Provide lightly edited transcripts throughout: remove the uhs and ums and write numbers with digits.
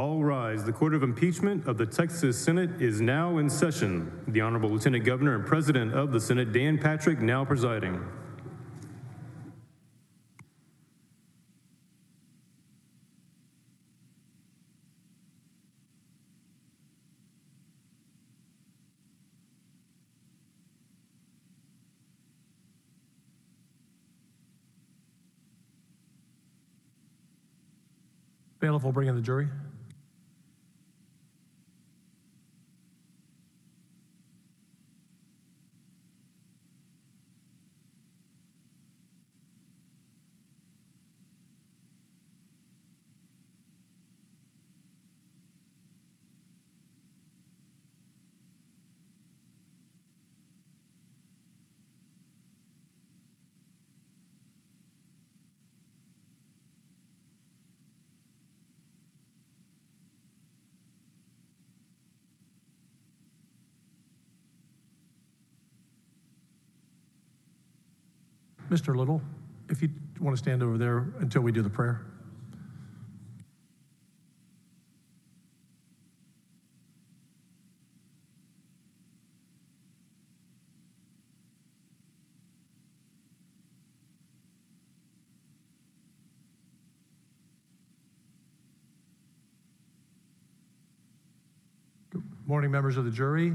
All rise. The Court of Impeachment of the Texas Senate is now in session. The Honorable Lieutenant Governor and President of the Senate, Dan Patrick, now presiding. Bailiff will bring in the jury. Mr. Little, if you want to stand over there until we do the prayer. Good morning, members of the jury.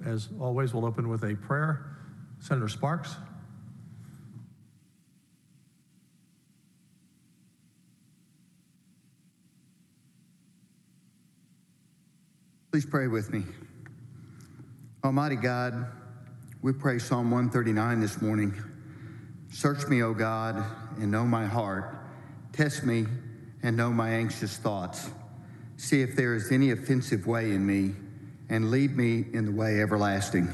As always, we'll open with a prayer. Senator Sparks. Please pray with me. Almighty God, we pray Psalm 139 this morning. Search me, O God, and know my heart. Test me and know my anxious thoughts. See if there is any offensive way in me, and lead me in the way everlasting.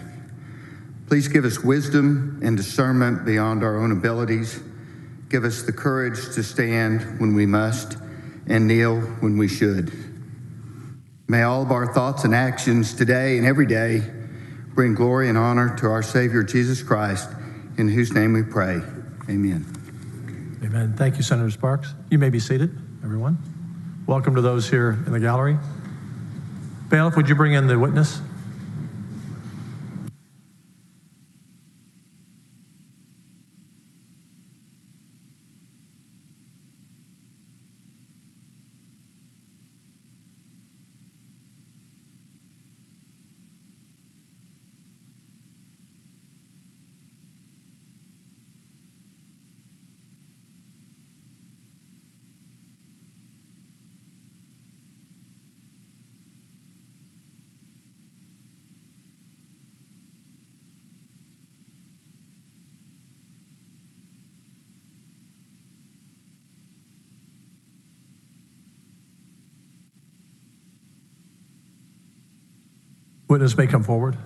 Please give us wisdom and discernment beyond our own abilities. Give us the courage to stand when we must and kneel when we should. May all of our thoughts and actions today and every day bring glory and honor to our Savior, Jesus Christ, in whose name we pray. Amen. Amen. Thank you, Senator Sparks. You may be seated, everyone. Welcome to those here in the gallery. Bailiff, would you bring in the witness? Witness may come forward.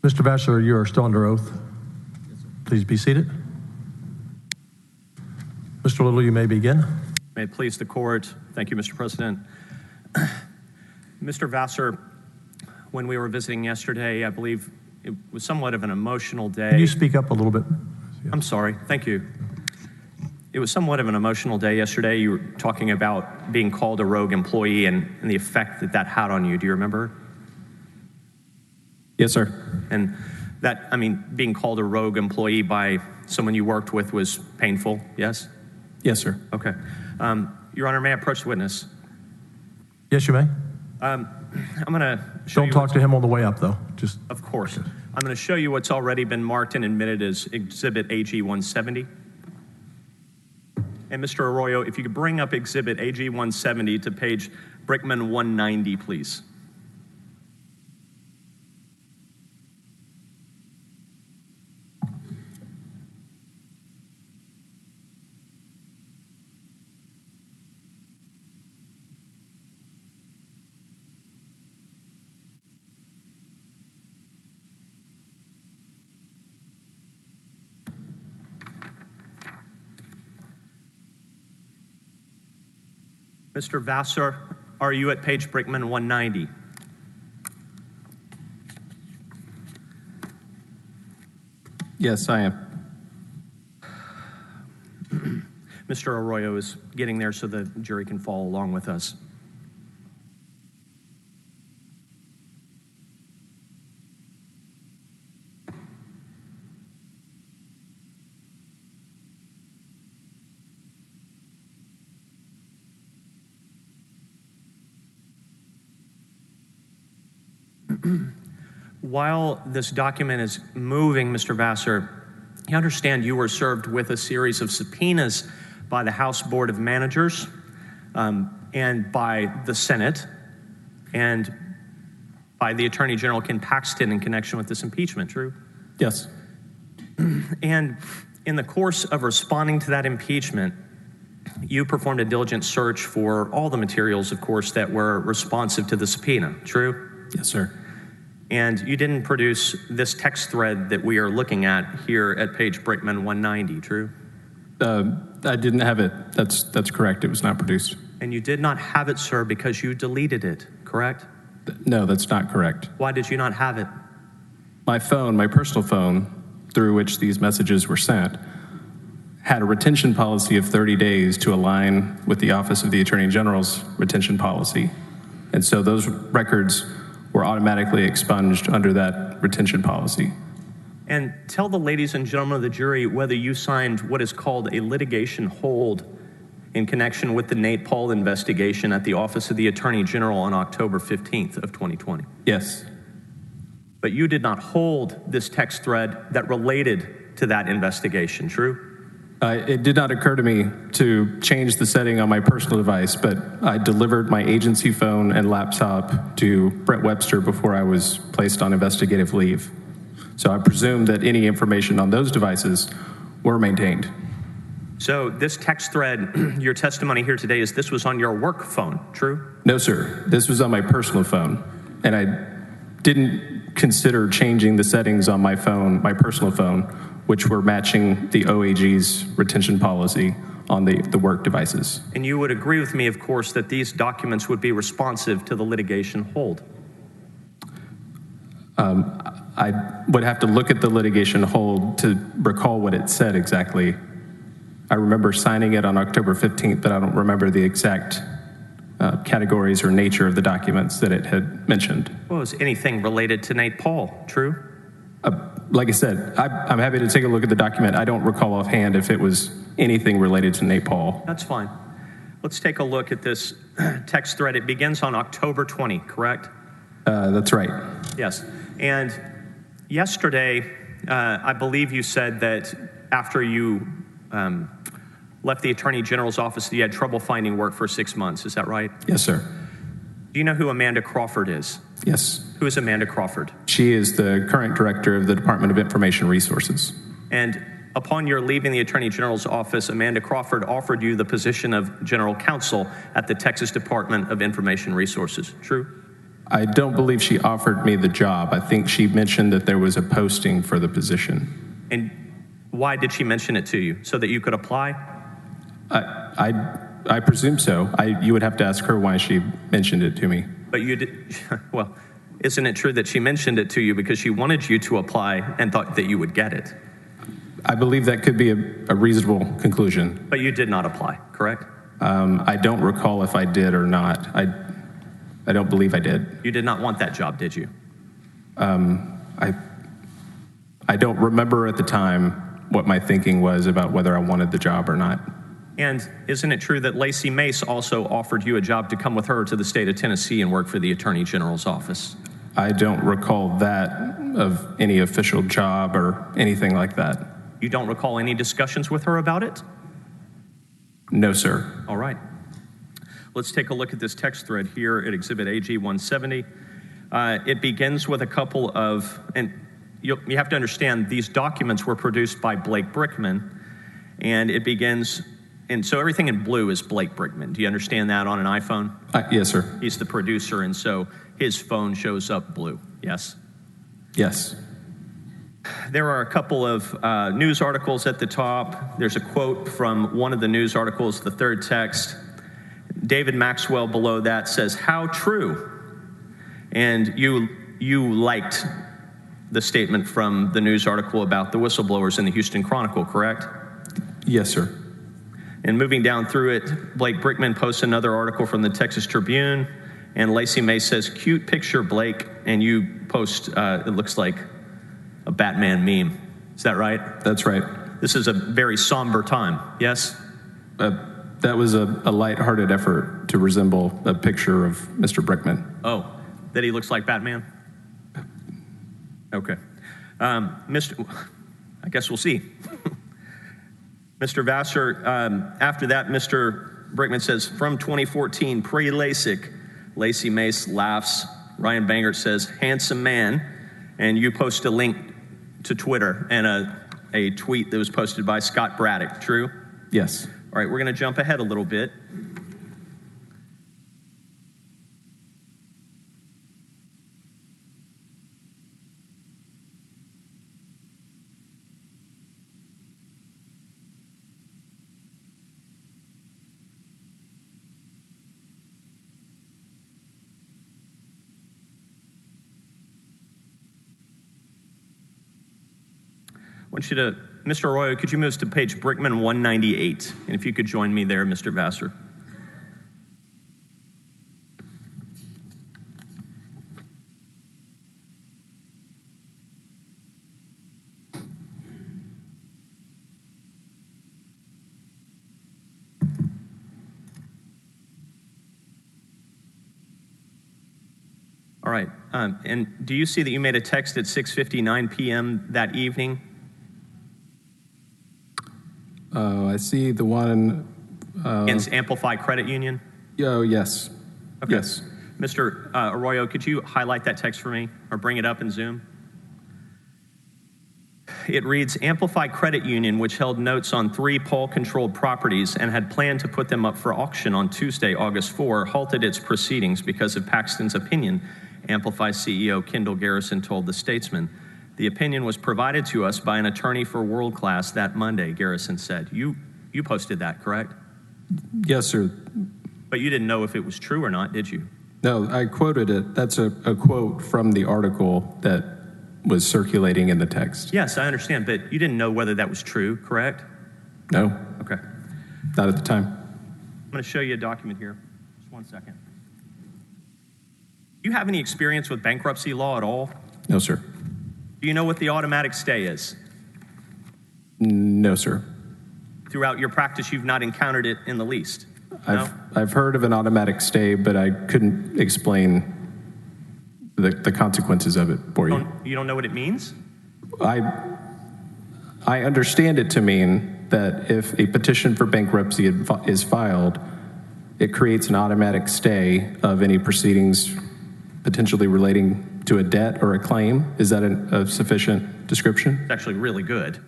Mr. Vassar, you are still under oath. Yes, sir. Please be seated. Mr. Little, you may begin. May it please the court. Thank you, Mr. President. Mr. Vassar, when we were visiting yesterday, I believe it was somewhat of an emotional day. Can you speak up a little bit? Yeah. I'm sorry. Thank you. It was somewhat of an emotional day yesterday. You were talking about being called a rogue employee and the effect that that had on you. Do you remember? Yes, sir. And that, I mean, being called a rogue employee by someone you worked with was painful, yes? Yes, sir. Okay. Your Honor, may I approach the witness? Yes, you may. I'm going to show Don't talk to him on the way up, though. Just Of course. Okay. I'm going to show you what's already been marked and admitted as Exhibit AG 170. And Mr. Arroyo, if you could bring up Exhibit AG 170 to page Brickman 190, please. Mr. Vassar, are you at page Brickman 190? Yes, I am. Mr. Arroyo is getting there so the jury can follow along with us. While this document is moving, Mr. Vassar, you understand you were served with a series of subpoenas by the House Board of Managers and by the Senate and by the Attorney General Ken Paxton in connection with this impeachment, true? Yes. And in the course of responding to that impeachment, you performed a diligent search for all the materials, of course, that were responsive to the subpoena, true? Yes, sir. And you didn't produce this text thread that we are looking at here at page Brickman 190, true? I didn't have it. That's correct. It was not produced. And you did not have it, sir, because you deleted it, correct? No, that's not correct. Why did you not have it? My phone, my personal phone, through which these messages were sent, had a retention policy of 30 days to align with the Office of the Attorney General's retention policy. And so those records were automatically expunged under that retention policy. And tell the ladies and gentlemen of the jury whether you signed what is called a litigation hold in connection with the Nate Paul investigation at the Office of the Attorney General on October 15th of 2020. Yes. But you did not hold this text thread that related to that investigation, true? It did not occur to me to change the setting on my personal device, but I delivered my agency phone and laptop to Brett Webster before I was placed on investigative leave. So I presume that any information on those devices were maintained. So this text thread, your testimony here today is this was on your work phone, true? No, sir. This was on my personal phone, and I didn't consider changing the settings on my phone, my personal phone, which were matching the OAG's retention policy on the work devices. And you would agree with me, of course, that these documents would be responsive to the litigation hold. I would have to look at the litigation hold to recall what it said exactly. I remember signing it on October 15th, but I don't remember the exact categories or nature of the documents that it had mentioned. Well, was anything related to Nate Paul, true? Like I said, I'm happy to take a look at the document. I don't recall offhand if it was anything related to Nate Paul. That's fine. Let's take a look at this text thread. It begins on October 20, correct? That's right. Yes. And yesterday, I believe you said that after you left the Attorney General's office, you had trouble finding work for 6 months. Is that right? Yes, sir. Do you know who Amanda Crawford is? Yes. Who is Amanda Crawford? She is the current director of the Department of Information Resources. And upon your leaving the Attorney General's office, Amanda Crawford offered you the position of General Counsel at the Texas Department of Information Resources. True? I don't believe she offered me the job. I think she mentioned that there was a posting for the position. And why did she mention it to you? So that you could apply? I presume so. You would have to ask her why she mentioned it to me. But you did, well, isn't it true that she mentioned it to you because she wanted you to apply and thought that you would get it? I believe that could be a reasonable conclusion. But you did not apply, correct? I don't recall if I did or not. I don't believe I did. You did not want that job, did you? I don't remember at the time what my thinking was about whether I wanted the job or not. And isn't it true that Lacey Mace also offered you a job to come with her to the state of Tennessee and work for the Attorney General's office? I don't recall that of any official job or anything like that. You don't recall any discussions with her about it? No, sir. All right. Let's take a look at this text thread here at Exhibit AG 170. It begins with a couple of, and you have to understand, these documents were produced by Blake Brickman, and it begins, and so everything in blue is Blake Brickman. Do you understand that on an iPhone? Yes, sir. He's the producer, and so his phone shows up blue, yes? Yes. There are a couple of news articles at the top. There's a quote from one of the news articles, the third text. David Maxwell below that says, "How true?" And you liked the statement from the news article about the whistleblowers in the Houston Chronicle, correct? Yes, sir. And moving down through it, Blake Brickman posts another article from the Texas Tribune, and Lacey May says, "Cute picture, Blake," and you post, it looks like a Batman meme. Is that right? That's right. This is a very somber time, yes? That was a lighthearted effort to resemble a picture of Mr. Brickman. Oh, that he looks like Batman? Okay. I guess we'll see. Mr. Vassar, after that, Mr. Brickman says, "From 2014, pre-LASIK." Lacey Mace laughs. Ryan Bangert says, "Handsome man." And you post a link to Twitter and a tweet that was posted by Scott Braddock. True? Yes. All right, we're going to jump ahead a little bit. I want you to, Mr. Arroyo, could you move us to page Brickman 198? And if you could join me there, Mr. Vassar. All right, and do you see that you made a text at 6:59 p.m. that evening? I see the one. Against Amplify Credit Union? Oh, yes. Okay. Yes. Mr. Arroyo, could you highlight that text for me or bring it up in Zoom? It reads, "Amplify Credit Union, which held notes on 3 Paul-controlled properties and had planned to put them up for auction on Tuesday, August 4, halted its proceedings because of Paxton's opinion," Amplify CEO Kendall Garrison told The Statesman. "The opinion was provided to us by an attorney for World Class that Monday," Garrison said. You posted that, correct? Yes, sir. But you didn't know if it was true or not, did you? No, I quoted it. That's a quote from the article that was circulating in the text. Yes, I understand, but you didn't know whether that was true, correct? No. Okay. Not at the time. I'm going to show you a document here. Just one second. Do you have any experience with bankruptcy law at all? No, sir. Do you know what the automatic stay is? No, sir. Throughout your practice, you've not encountered it in the least? No? I've heard of an automatic stay, but I couldn't explain the consequences of it for you. You don't know what it means? I understand it to mean that if a petition for bankruptcy is filed, it creates an automatic stay of any proceedings potentially relating to a debt or a claim. Is that a sufficient description? It's actually really good.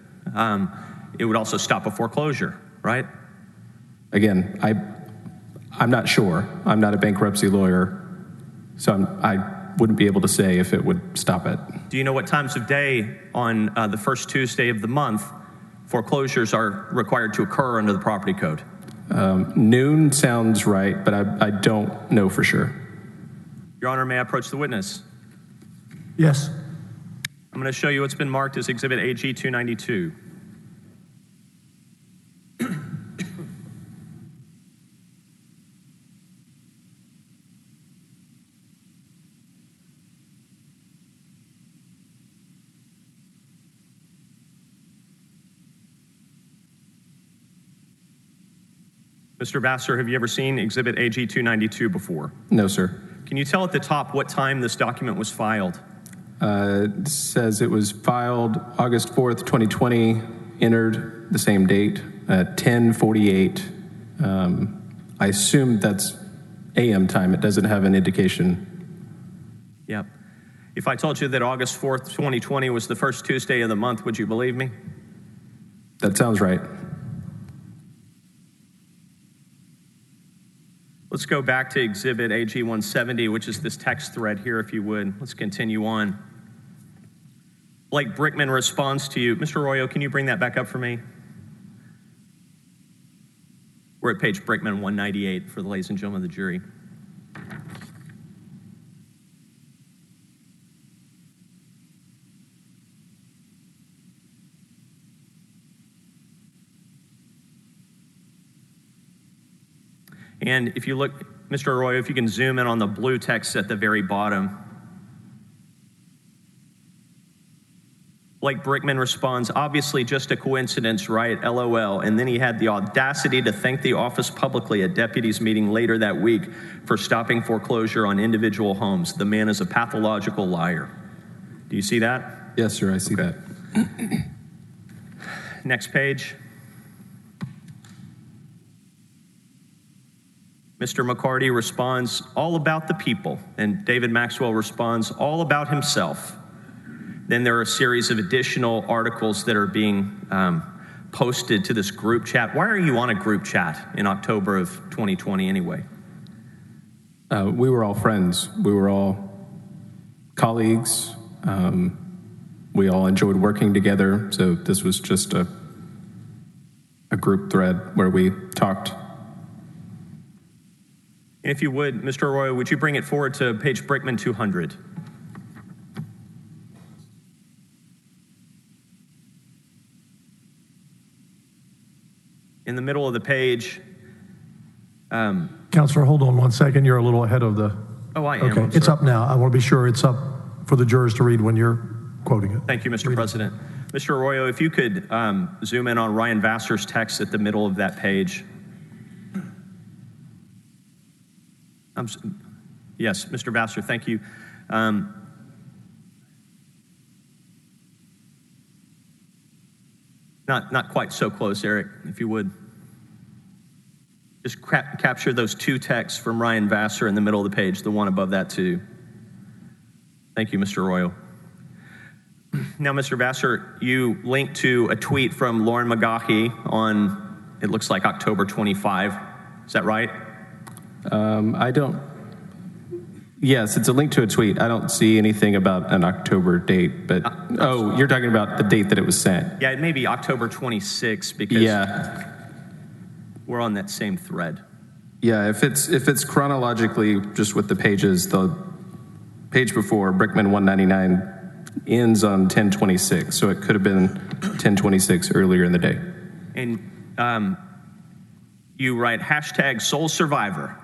It would also stop a foreclosure, right? Again, I'm not sure. I'm not a bankruptcy lawyer, so I wouldn't be able to say if it would stop it. Do you know what times of day on the first Tuesday of the month foreclosures are required to occur under the property code? Noon sounds right, but I don't know for sure. Your Honor, may I approach the witness? Yes. I'm going to show you what's been marked as Exhibit AG 292. Mr. Vassar, have you ever seen Exhibit AG 292 before? No, sir. Can you tell at the top what time this document was filed? It says it was filed August 4th, 2020, entered the same date, 10:48. I assume that's AM time. It doesn't have an indication. Yep. If I told you that August 4th, 2020 was the first Tuesday of the month, would you believe me? That sounds right. Let's go back to Exhibit AG 170, which is this text thread here, if you would. Let's continue on. Blake Brickman responds to you. Mr. Arroyo, can you bring that back up for me? We're at page Brickman 198 for the ladies and gentlemen of the jury. And if you look, Mr. Arroyo, if you can zoom in on the blue text at the very bottom, Blake Brickman responds, obviously just a coincidence, right? LOL. And then he had the audacity to thank the office publicly at deputies meeting later that week for stopping foreclosure on individual homes. The man is a pathological liar. Do you see that? Yes, sir, I see that. Next page. Mr. McCarty responds, all about the people. And David Maxwell responds, all about himself. Then there are a series of additional articles that are being posted to this group chat. Why are you on a group chat in October of 2020 anyway? We were all friends. We were all colleagues. We all enjoyed working together. So this was just a group thread where we talked. And if you would, Mr. Arroyo, would you bring it forward to page Brickman 200? In the middle of the page. Counselor, hold on one second. You're a little ahead of the. Oh, I am. Okay, it's up now. I want to be sure it's up for the jurors to read when you're quoting it. Thank you, Mr. President. Mr. Arroyo, if you could zoom in on Ryan Vassar's text at the middle of that page. Yes, Mr. Vassar, thank you. Not quite so close, Eric, if you would. Just capture those two texts from Ryan Vassar in the middle of the page, the one above that too. Thank you, Mr. Arroyo. Now, Mr. Vassar, you linked to a tweet from Lauren McGaughy on, it looks like October 25. Is that right? Yes, it's a link to a tweet. I don't see anything about an October date, but, you're talking about the date that it was sent. Yeah, it may be October 26 because we're on that same thread. Yeah, if it's chronologically just with the pages, the page before, Brickman 199, ends on 10/26, so it could have been 10/26 earlier in the day. And you write hashtag sole survivor.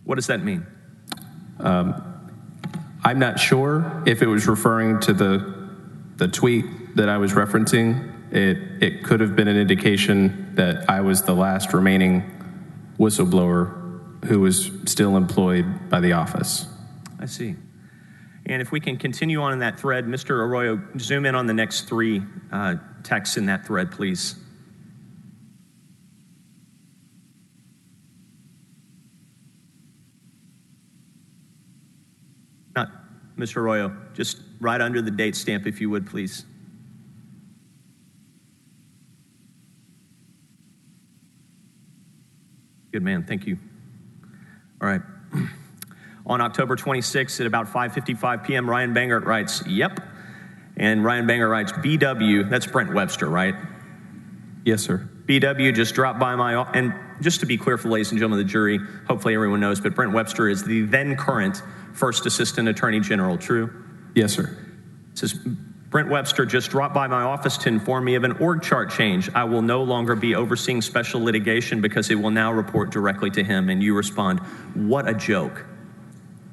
What does that mean? I'm not sure if it was referring to the tweet that I was referencing. It could have been an indication that I was the last remaining whistleblower who was still employed by the office. I see. And if we can continue on in that thread, Mr. Arroyo, zoom in on the next three texts in that thread, please. Not Mr. Arroyo, just right under the date stamp, if you would, please. Good man, thank you. All right. On October 26th at about 5:55 p.m., Ryan Bangert writes, yep. And Ryan Bangert writes, BW, that's Brent Webster, right? Yes, sir. BW just dropped by and just to be clear for ladies and gentlemen of the jury, hopefully everyone knows, but Brent Webster is the then current First Assistant Attorney General, true? Yes, sir. It says, Brent Webster just dropped by my office to inform me of an org chart change. I will no longer be overseeing special litigation because it will now report directly to him. And you respond, what a joke,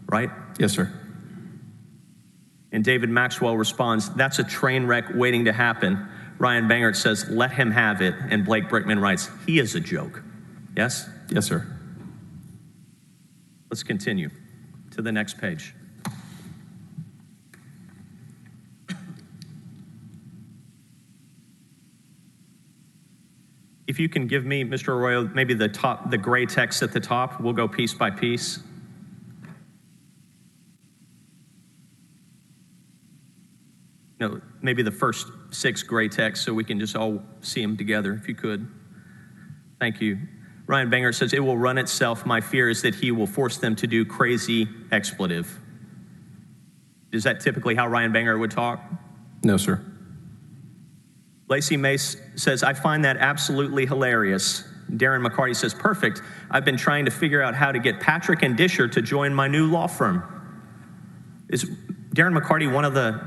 right? Yes, sir. And David Maxwell responds, that's a train wreck waiting to happen. Ryan Bangert says, let him have it. And Blake Brickman writes, he is a joke. Yes? Yes, sir. Let's continue to the next page. If you can give me, Mr. Arroyo, maybe the gray text at the top, we'll go piece by piece. No, maybe the first 6 gray texts so we can just all see them together, if you could. Thank you. Ryan Bangert says, it will run itself. My fear is that he will force them to do crazy expletive. Is that typically how Ryan Bangert would talk? No, sir. Lacey Mace says, I find that absolutely hilarious. Darren McCarty says, perfect. I've been trying to figure out how to get Patrick and Disher to join my new law firm. Is Darren McCarty one of the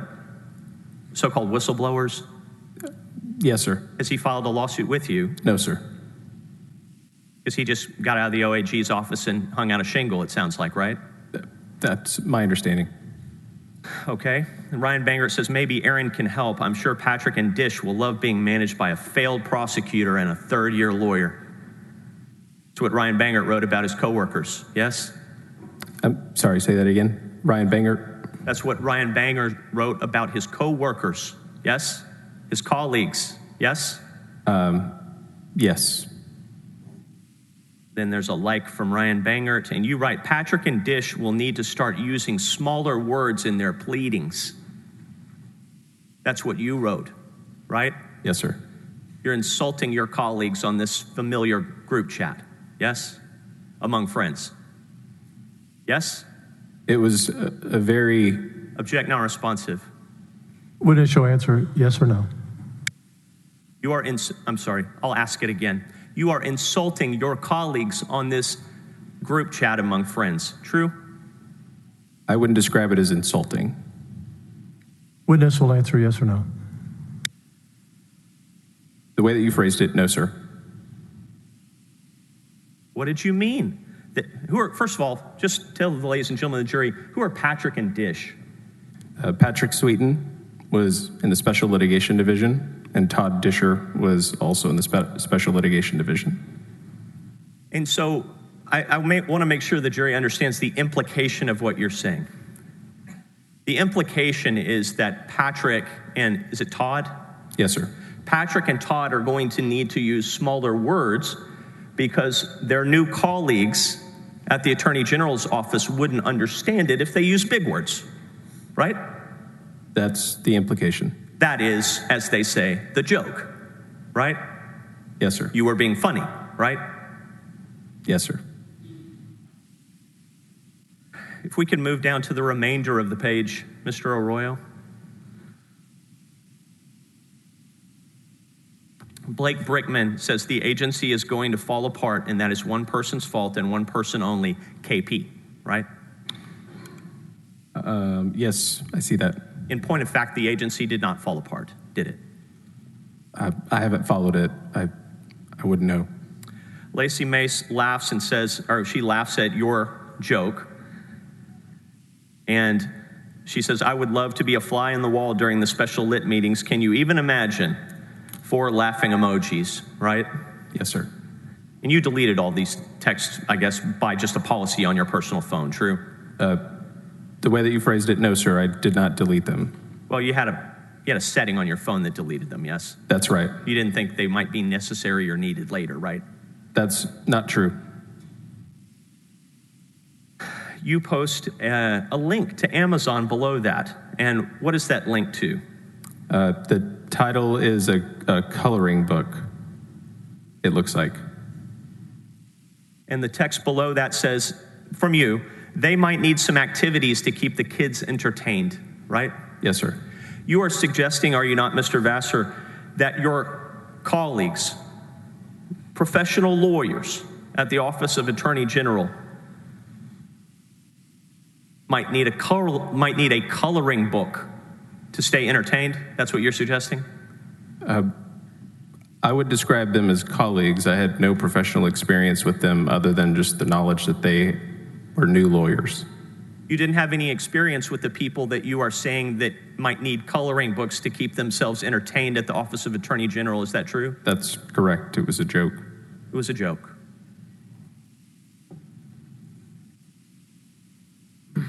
so-called whistleblowers? Yes, sir. Has he filed a lawsuit with you? No, sir. Because he just got out of the OAG's office and hung out a shingle, it sounds like, right? That's my understanding. Okay. And Ryan Banger says, maybe Aaron can help. I'm sure Patrick and Dish will love being managed by a failed prosecutor and a third-year lawyer. That's what Ryan Banger wrote about his coworkers, yes? I'm sorry, say that again. Ryan Banger? That's what Ryan Banger wrote about his coworkers, yes? His colleagues, yes? Yes. Then there's a like from Ryan Bangert, and you write, Patrick and Dish will need to start using smaller words in their pleadings. That's what you wrote, right? Yes, sir. You're insulting your colleagues on this familiar group chat, yes? Among friends. Yes? It was a very... Object not responsive. Witness shall answer yes or no. You are I'm sorry, I'll ask it again. You are insulting your colleagues on this group chat among friends. True? I wouldn't describe it as insulting. Witness will answer yes or no. The way that you phrased it, no, sir. What did you mean? First of all, just tell the ladies and gentlemen of the jury, who are Patrick and Dish? Patrick Sweeten was in the Special Litigation Division, and Todd Disher was also in the Special Litigation Division. And so I want to make sure the jury understands the implication of what you're saying. The implication is that Patrick and, is it Todd? Yes, sir. Patrick and Todd are going to need to use smaller words because their new colleagues at the Attorney General's office wouldn't understand it if they used big words, right? That's the implication. That is, as they say, the joke, right? Yes, sir. You were being funny, right? Yes, sir. If we can move down to the remainder of the page, Mr. Arroyo. Blake Brickman says the agency is going to fall apart, and that is one person's fault and one person only, KP, right? Yes, I see that. In point of fact, the agency did not fall apart, did it? I haven't followed it. I wouldn't know. Lacey Mace laughs and says, or she laughs at your joke. And she says, I would love to be a fly in the wall during the special lit meetings. Can you even imagine? 4 laughing emojis, right? Yes, sir. And you deleted all these texts, I guess, by just a policy on your personal phone, true? The way that you phrased it, no, sir, I did not delete them. Well, you had a setting on your phone that deleted them, yes? That's right. You didn't think they might be necessary or needed later, right? That's not true. You post a link to Amazon below that. And what is that link to? The title is a coloring book, it looks like. And the text below that says, from you, they might need some activities to keep the kids entertained, right? Yes, sir. You are suggesting, are you not, Mr. Vassar, that your colleagues, professional lawyers at the Office of Attorney General, might need a coloring book to stay entertained? That's what you're suggesting? I would describe them as colleagues. I had no professional experience with them other than just the knowledge that they were new lawyers. You didn't have any experience with the people that you are saying that might need coloring books to keep themselves entertained at the Office of Attorney General. Is that true? That's correct. It was a joke. It was a joke.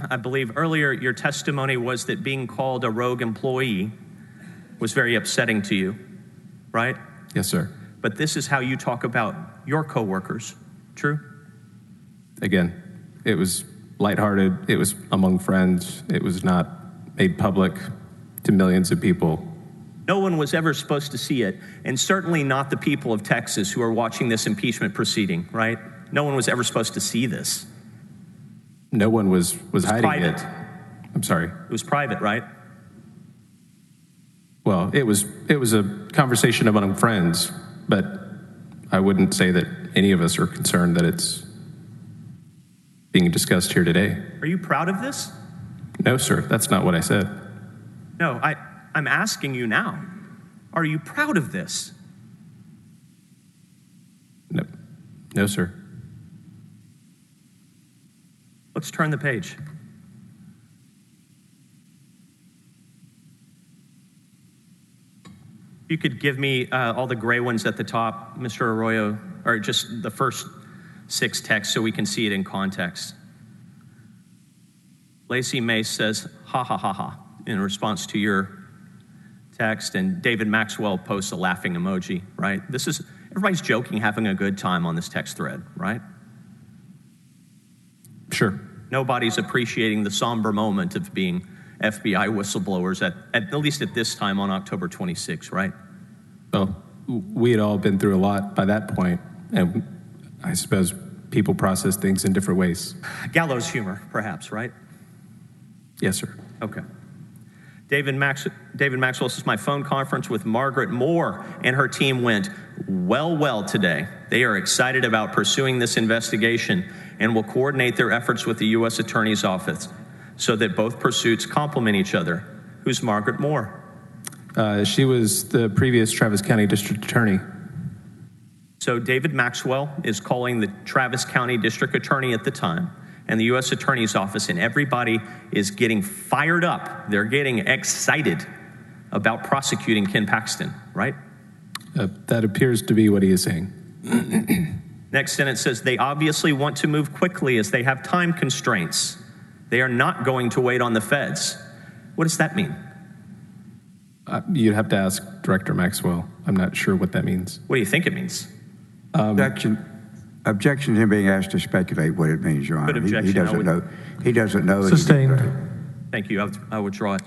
I believe earlier your testimony was that being called a rogue employee was very upsetting to you, right? Yes, sir. But this is how you talk about your coworkers, true? Again, it was lighthearted. It was among friends. It was not made public to millions of people. No one was ever supposed to see it, and certainly not the people of Texas who are watching this impeachment proceeding, right? No one was ever supposed to see this. No one was hiding private. it. I'm sorry. It was private, right? Well, it was a conversation among friends, but I wouldn't say that any of us are concerned that it's being discussed here today. Are you proud of this? No, sir. That's not what I said. No, I'm asking you now. Are you proud of this? No. No, sir. Let's turn the page. If you could give me all the gray ones at the top, Mr. Arroyo, or just the first 6 texts so we can see it in context. Lacey Mace says, ha ha ha ha, in response to your text, and David Maxwell posts a laughing emoji, right? Everybody's joking, having a good time on this text thread, right? Sure. Nobody's appreciating the somber moment of being FBI whistleblowers at least at this time on October 26, right? Well, we had all been through a lot by that point, and I suppose people process things in different ways. Gallows humor, perhaps, right? Yes, sir. Okay. David Maxwell says, my phone conference with Margaret Moore and her team went well today. They are excited about pursuing this investigation and will coordinate their efforts with the U.S. Attorney's Office so that both pursuits complement each other. Who's Margaret Moore? She was the previous Travis County District Attorney. So David Maxwell is calling the Travis County District Attorney at the time and the U.S. Attorney's Office, and everybody is getting fired up. They're getting excited about prosecuting Ken Paxton, right? That appears to be what he is saying. Next sentence says, they obviously want to move quickly as they have time constraints. They are not going to wait on the feds. What does that mean? You'd have to ask Director Maxwell. I'm not sure what that means. What do you think it means? Objection to him being asked to speculate what it means, Your Honor. Good objection. He doesn't know. He doesn't know. Sustained. Thank you. I would draw it.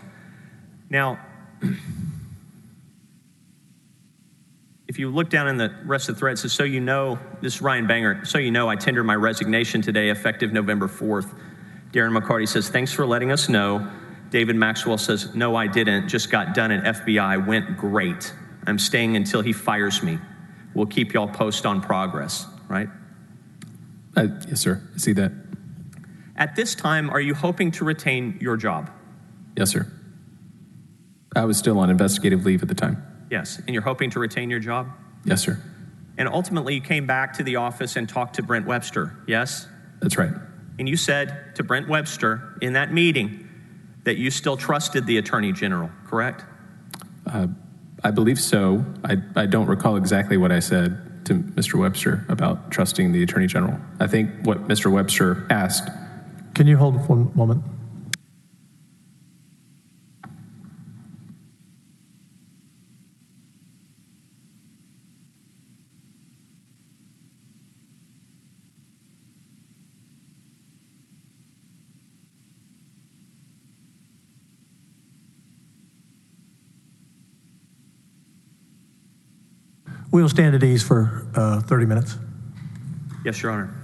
Now, if you look down in the rest of the thread, it says, so you know, this is Ryan Banger, so you know I tendered my resignation today, effective November 4th. Darren McCarty says, thanks for letting us know. David Maxwell says, no, I didn't. Just got done at FBI. Went great. I'm staying until he fires me. We'll keep y'all posted on progress, right? Yes, sir. I see that. At this time, are you hoping to retain your job? Yes, sir. I was still on investigative leave at the time. Yes. And you're hoping to retain your job? Yes, sir. And ultimately, you came back to the office and talked to Brent Webster, yes? That's right. And you said to Brent Webster in that meeting that you still trusted the Attorney General, correct? I believe so. I don't recall exactly what I said to Mr. Webster about trusting the Attorney General. I think what Mr. Webster asked. Can you hold one moment? We'll stand at ease for 30 minutes. Yes, Your Honor.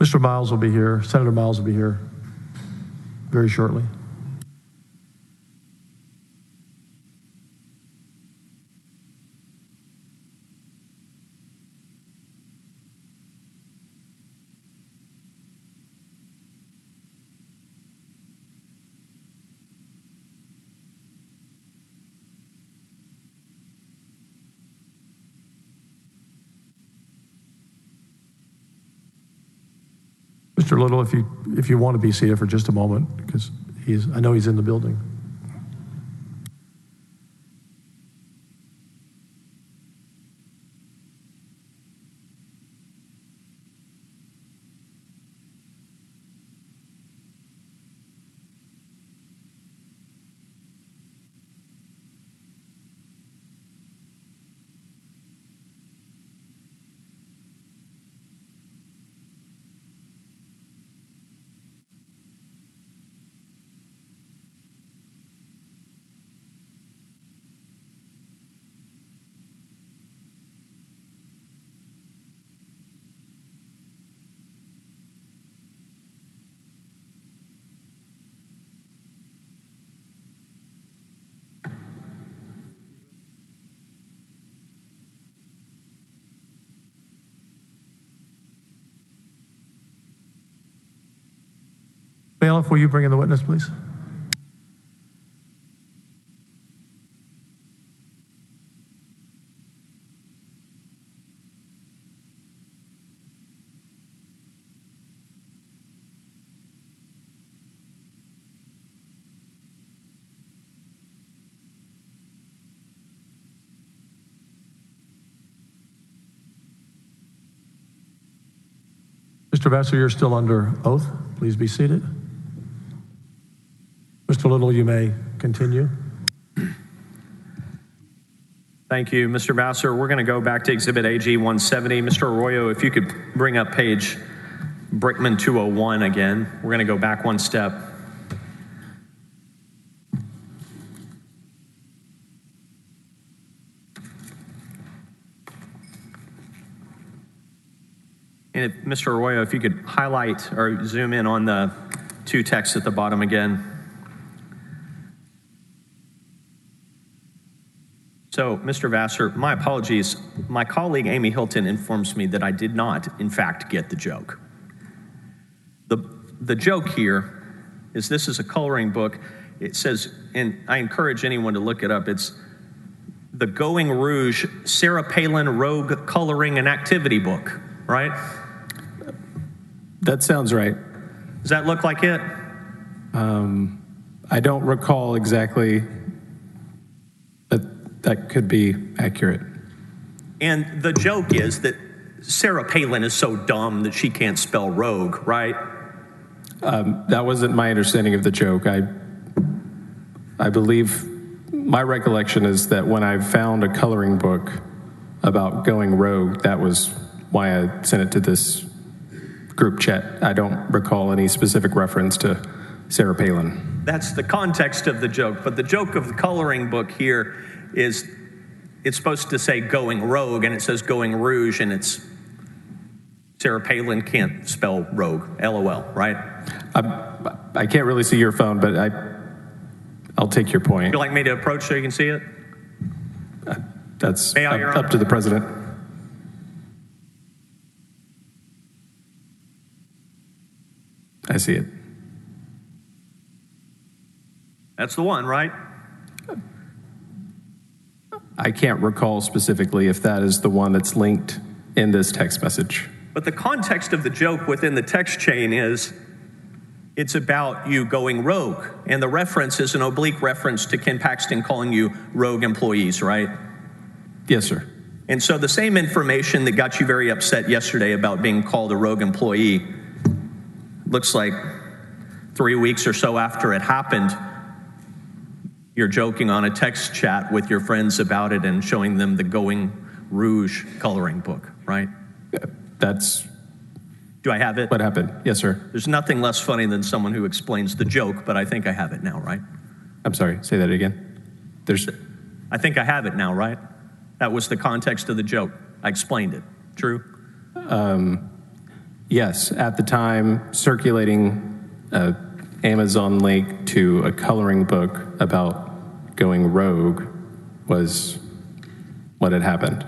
Mr. Miles will be here. Senator Miles will be here very shortly. Mr. Little, if you want to be seated for just a moment, because I know he's in the building. Bailiff, will you bring in the witness, please? Mr. Vassar, you're still under oath. Please be seated. Mr. Little, you may continue. Thank you, Mr. Vassar. We're going to go back to Exhibit AG 170. Mr. Arroyo, if you could bring up page Brickman 201 again. We're going to go back one step. And if, Mr. Arroyo, if you could highlight or zoom in on the two texts at the bottom again. So, Mr. Vassar, my apologies. My colleague Amy Hilton informs me that I did not, in fact, get the joke. The joke here is this is a coloring book. It says, and I encourage anyone to look it up, it's the Going Rouge Sarah Palin Rogue Coloring and Activity Book, right? That sounds right. Does that look like it? I don't recall exactly, but that could be accurate. And the joke is that Sarah Palin is so dumb that she can't spell rogue, right? That wasn't my understanding of the joke. I believe my recollection is that when I found a coloring book about going rogue, that was why I sent it to this group chat. I don't recall any specific reference to Sarah Palin. That's the context of the joke, but the joke of the coloring book here is it's supposed to say going rogue, and it says going rouge, and it's Sarah Palin can't spell rogue, LOL, right? I can't really see your phone, but I'll take your point. Would you like me to approach so you can see it? That's May I, Your Honor? up to the president. I see it. That's the one, right? I can't recall specifically if that is the one that's linked in this text message. But the context of the joke within the text chain is it's about you going rogue. And the reference is an oblique reference to Ken Paxton calling you rogue employees, right? Yes, sir. And so the same information that got you very upset yesterday about being called a rogue employee, looks like 3 weeks or so after it happened, you're joking on a text chat with your friends about it and showing them the Going Rouge coloring book, right? That's Do I have it? what happened. Yes, sir. There's nothing less funny than someone who explains the joke, but I think I have it now, right? I'm sorry, say that again. I think I have it now, right? That was the context of the joke. I explained it. True? Yes, at the time, circulating an Amazon link to a coloring book about going rogue was what had happened.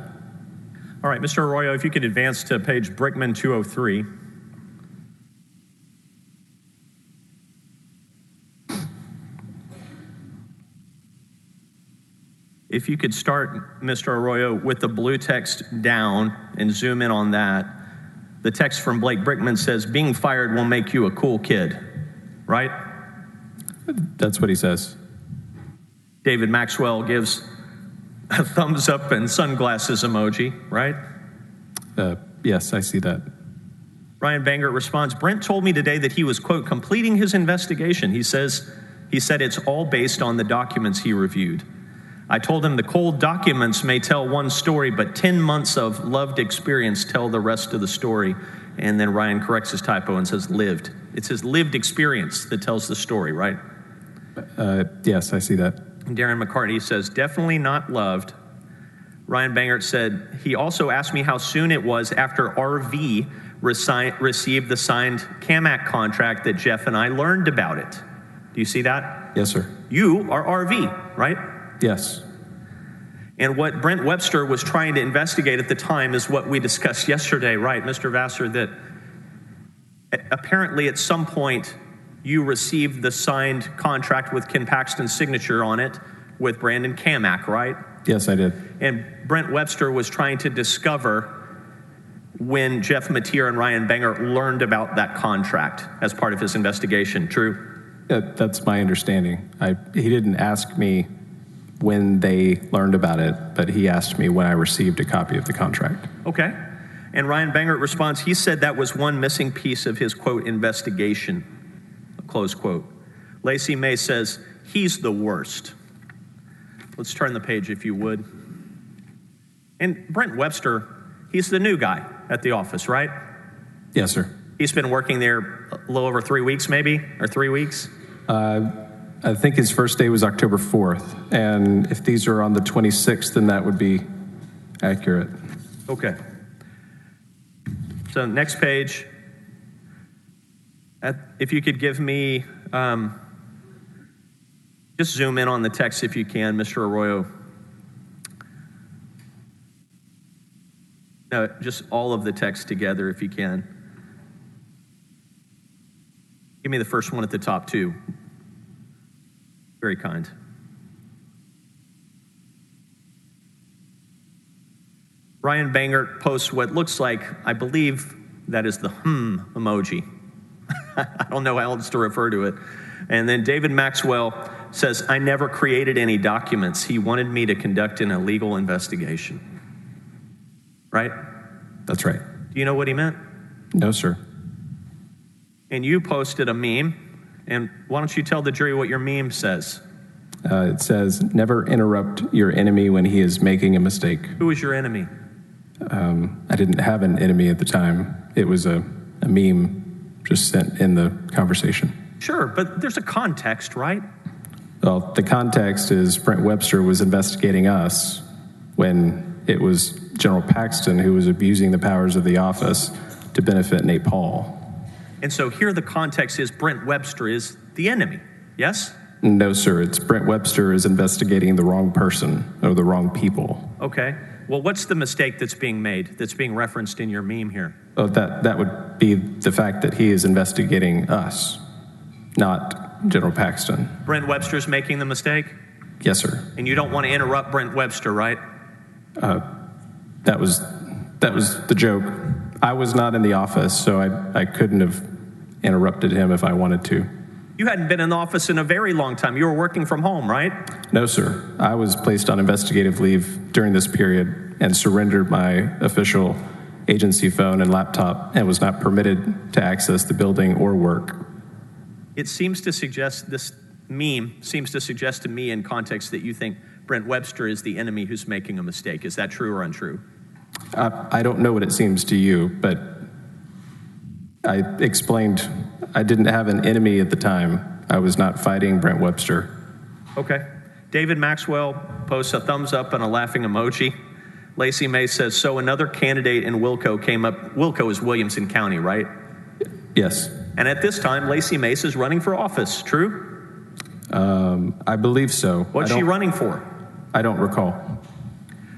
All right, Mr. Arroyo, if you could advance to page Brickman 203. If you could start, Mr. Arroyo, with the blue text down and zoom in on that. The text from Blake Brickman says, being fired will make you a cool kid, right? That's what he says. David Maxwell gives a thumbs up and sunglasses emoji, right? Yes, I see that. Ryan Bangert responds, Brent told me today that he was, quote, completing his investigation. He said it's all based on the documents he reviewed. I told him the cold documents may tell one story, but 10 months of loved experience tell the rest of the story. And then Ryan corrects his typo and says lived. It's his lived experience that tells the story, right? Yes, I see that. And Darren McCarty says, definitely not loved. Ryan Bangert said, he also asked me how soon it was after RV received the signed CAMAC contract that Jeff and I learned about it. Do you see that? Yes, sir. You are RV, right? Yes. And what Brent Webster was trying to investigate at the time is what we discussed yesterday, right, Mr. Vassar, that apparently at some point you received the signed contract with Ken Paxton's signature on it with Brandon Kamak, right? Yes, I did. And Brent Webster was trying to discover when Jeff Mateer and Ryan Banger learned about that contract as part of his investigation. True? That's my understanding. He didn't ask me when they learned about it, but he asked me when I received a copy of the contract. Okay. And Ryan Bangert responds, he said that was one missing piece of his, quote, investigation, close quote. Lacey May says, he's the worst. Let's turn the page if you would. And Brent Webster, he's the new guy at the office, right? Yes, sir. He's been working there a little over 3 weeks maybe, or 3 weeks? I think his first day was October 4th, and if these are on the 26th, then that would be accurate. Okay. So next page, if you could give me, just zoom in on the text if you can, Mr. Arroyo. No, just all of the text together if you can. Give me the first one at the top too. Very kind. Ryan Bangert posts what looks like, I believe that is the emoji. I don't know how else to refer to it. And then David Maxwell says, I never created any documents. He wanted me to conduct an illegal investigation. Right? That's right. Do you know what he meant? No, sir. And you posted a meme. And why don't you tell the jury what your meme says? It says, never interrupt your enemy when he is making a mistake. Who is your enemy? I didn't have an enemy at the time. It was a meme just sent in the conversation. Sure, but there's a context, right? Well, the context is Brent Webster was investigating us when it was General Paxton who was abusing the powers of the office to benefit Nate Paul. And so here the context is Brent Webster is the enemy, yes? No, sir. It's Brent Webster is investigating the wrong person or the wrong people. Okay. Well, what's the mistake that's being made, that's being referenced in your meme here? Oh, that would be the fact that he is investigating us, not General Paxton. Brent Webster's making the mistake? Yes, sir. And you don't want to interrupt Brent Webster, right? That was the joke. I was not in the office, so I couldn't have interrupted him if I wanted to. You hadn't been in the office in a very long time. You were working from home, right? No, sir. I was placed on investigative leave during this period and surrendered my official agency phone and laptop and was not permitted to access the building or work. It seems to suggest, this meme seems to suggest to me in context that you think Brent Webster is the enemy who's making a mistake. Is that true or untrue? I don't know what it seems to you, but I explained I didn't have an enemy at the time. I was not fighting Brent Webster. Okay. David Maxwell posts a thumbs up and a laughing emoji. Lacey May says, so another candidate in Wilco came up. Wilco is Williamson County, right? Yes. And at this time, Lacey Mace is running for office, true? I believe so. What's she running for? I don't recall.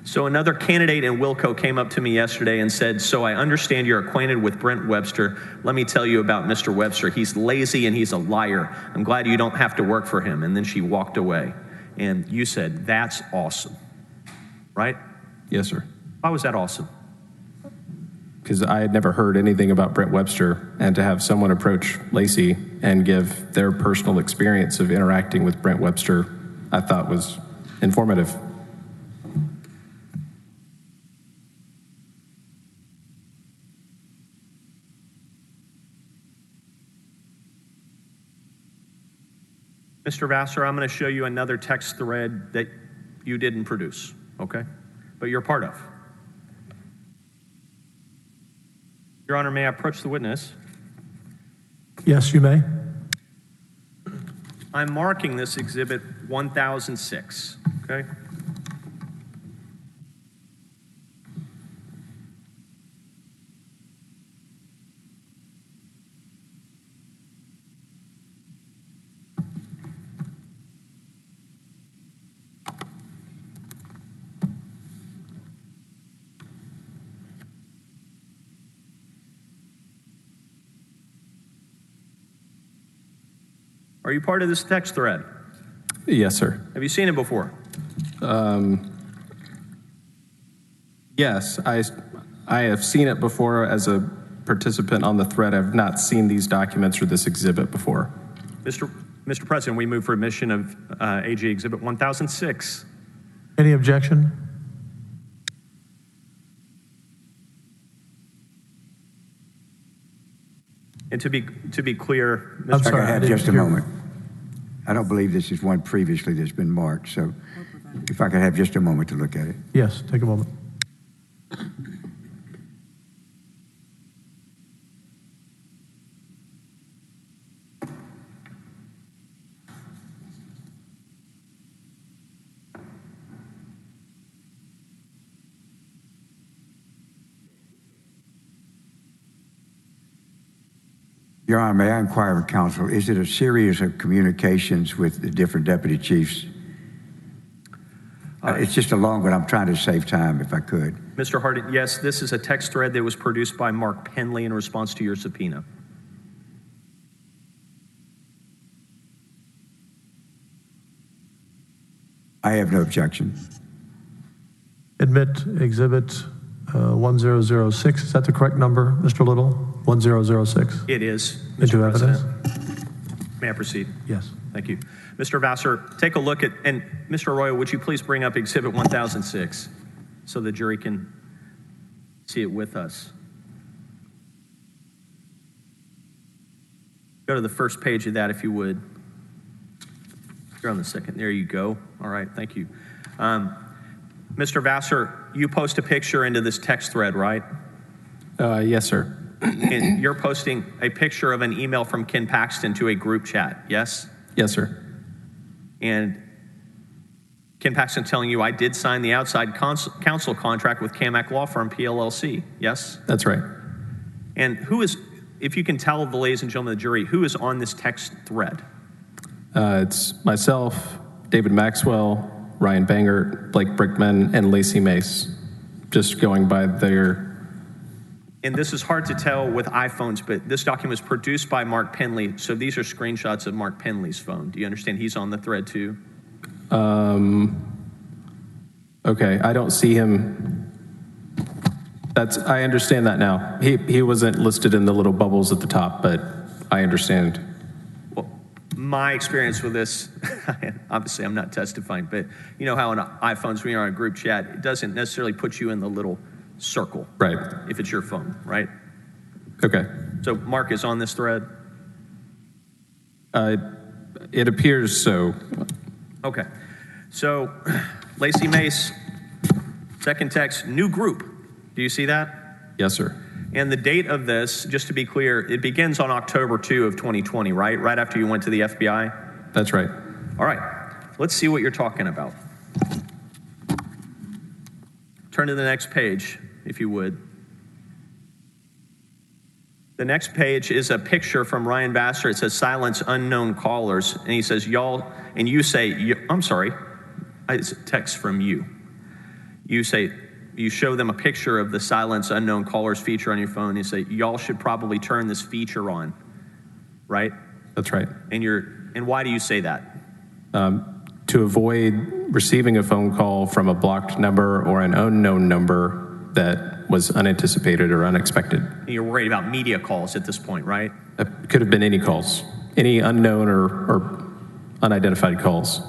So another candidate in Wilco came up to me yesterday and said, so I understand you're acquainted with Brent Webster. Let me tell you about Mr. Webster. He's lazy and he's a liar. I'm glad you don't have to work for him. And then she walked away. And you said, that's awesome, right? Yes, sir. Why was that awesome? Because I had never heard anything about Brent Webster, and to have someone approach Lacey and give their personal experience of interacting with Brent Webster, I thought was informative. Mr. Vassar, I'm going to show you another text thread that you didn't produce, okay? But you're part of. Your Honor, may I approach the witness? Yes, you may. I'm marking this exhibit 1006, okay? Are you part of this text thread? Yes, sir. Have you seen it before? Yes, I have seen it before as a participant on the thread. I've not seen these documents or this exhibit before. Mr. President, we move for admission of AG Exhibit 1006. Any objection? And to be clear, I'm If I sorry, could I have didn't just a hear. moment. I don't believe this is one previously that's been marked, so if I could have just a moment to look at it. Yes, take a moment. Your Honor, may I inquire of counsel, is it a series of communications with the different deputy chiefs? It's just a long one. I'm trying to save time if I could. Mr. Hardin, yes, this is a text thread that was produced by Mark Penley in response to your subpoena. I have no objection. Admit Exhibit 1006. Is that the correct number, Mr. Little? 1006. It is, Into Mr. evidence? President. May I proceed? Yes. Thank you. Mr. Vassar, take a look at, and Mr. Arroyo, would you please bring up Exhibit 1006 so the jury can see it with us? Go to the first page of that if you would. You're on the second. There you go. All right, thank you. Mr. Vassar, you post a picture into this text thread, right? Yes, sir. And you're posting a picture of an email from Ken Paxton to a group chat, yes? Yes, sir. And Ken Paxton telling you, I did sign the outside counsel contract with Camac Law Firm, PLLC, yes? That's right. And who is, if you can tell the ladies and gentlemen of the jury, who is on this text thread? It's myself, David Maxwell, Ryan Bangert, Blake Brickman, and Lacey Mace, just going by their... And this is hard to tell with iPhones, but this document was produced by Mark Penley, so these are screenshots of Mark Penley's phone. Do you understand he's on the thread too? Okay, I don't see him. I understand that now. He wasn't listed in the little bubbles at the top, but I understand. Well, my experience with this, obviously I'm not testifying, but you know how on iPhones, when you're on a group chat, it doesn't necessarily put you in the little circle. Right. If it's your phone, right? Okay. So Mark is on this thread? It appears so. Okay. So Lacey Mace, second text, new group. Do you see that? Yes, sir. And the date of this, just to be clear, it begins on October 2 of 2020, right? Right after you went to the FBI? That's right. All right. Let's see what you're talking about. Turn to the next page, if you would. The next page is a picture from Ryan Vassar. It says, silence unknown callers. And he says, y'all, and you say, I'm sorry, it's a text from you. You say, you show them a picture of the silence unknown callers feature on your phone. You say, y'all should probably turn this feature on, right? That's right. And why do you say that? To avoid receiving a phone call from a blocked number or an unknown number that was unanticipated or unexpected. You're worried about media calls at this point, right? It could have been any calls, any unknown or unidentified calls.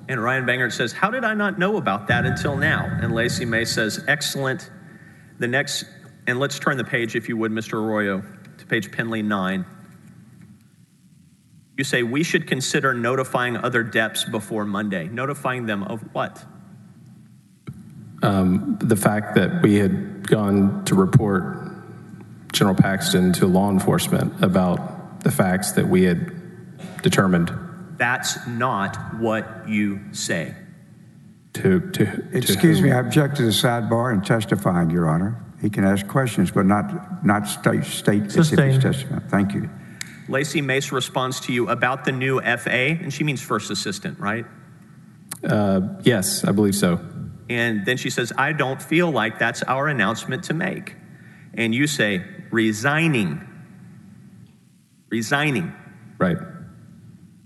And Ryan Bangert says, how did I not know about that until now? And Lacey May says, excellent. The next, and let's turn the page, if you would, Mr. Arroyo, to page Penley 9. You say, we should consider notifying other DEPs before Monday. Notifying them of what? The fact that we had gone to report General Paxton to law enforcement about the facts that we had determined. That's not what you say. Excuse me, I object to the sidebar and testifying, Your Honor. He can ask questions, but not state specific testimony. Thank you. Lacey Mace responds to you about the new FA, and she means first assistant, right? Yes, I believe so. And then she says, I don't feel like that's our announcement to make. And you say, resigning. Resigning. Right.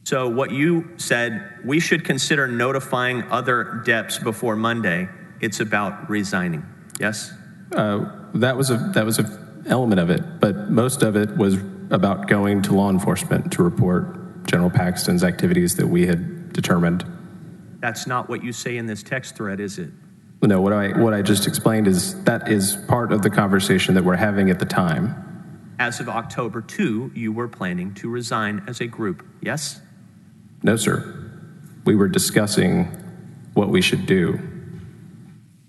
So what you said, we should consider notifying other DEPs before Monday. It's about resigning. Yes? That was an element of it, but most of it was about going to law enforcement to report General Paxton's activities that we had determined. That's not what you say in this text thread, is it? No, what I just explained is that is part of the conversation that we're having at the time. As of October 2, you were planning to resign as a group, yes? No, sir. We were discussing what we should do.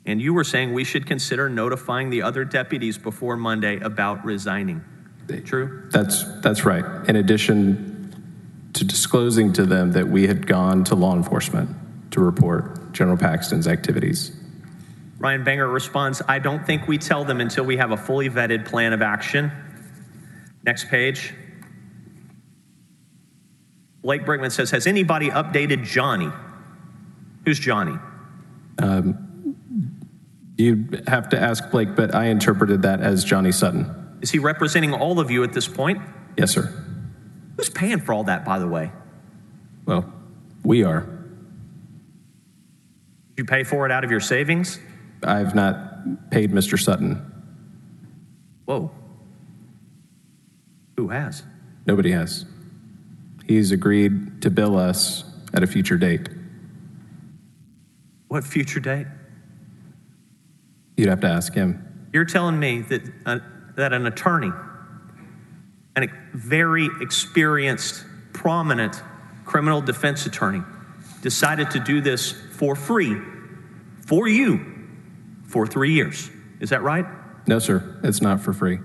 And you were saying we should consider notifying the other deputies before Monday about resigning. True? That's right. In addition to disclosing to them that we had gone to law enforcement to report General Paxton's activities. Ryan Banger responds, I don't think we tell them until we have a fully vetted plan of action. Next page. Blake Brickman says, has anybody updated Johnny? Who's Johnny? You'd have to ask Blake, but I interpreted that as Johnny Sutton. Is he representing all of you at this point? Yes, sir. Who's paying for all that, by the way? Well, we are. Did you pay for it out of your savings? I've not paid Mr. Sutton. Whoa. Who has? Nobody has. He's agreed to bill us at a future date. What future date? You'd have to ask him. You're telling me that an attorney, a very experienced, prominent criminal defense attorney, decided to do this for free, for you, for 3 years. Is that right? No, sir. It's not for free.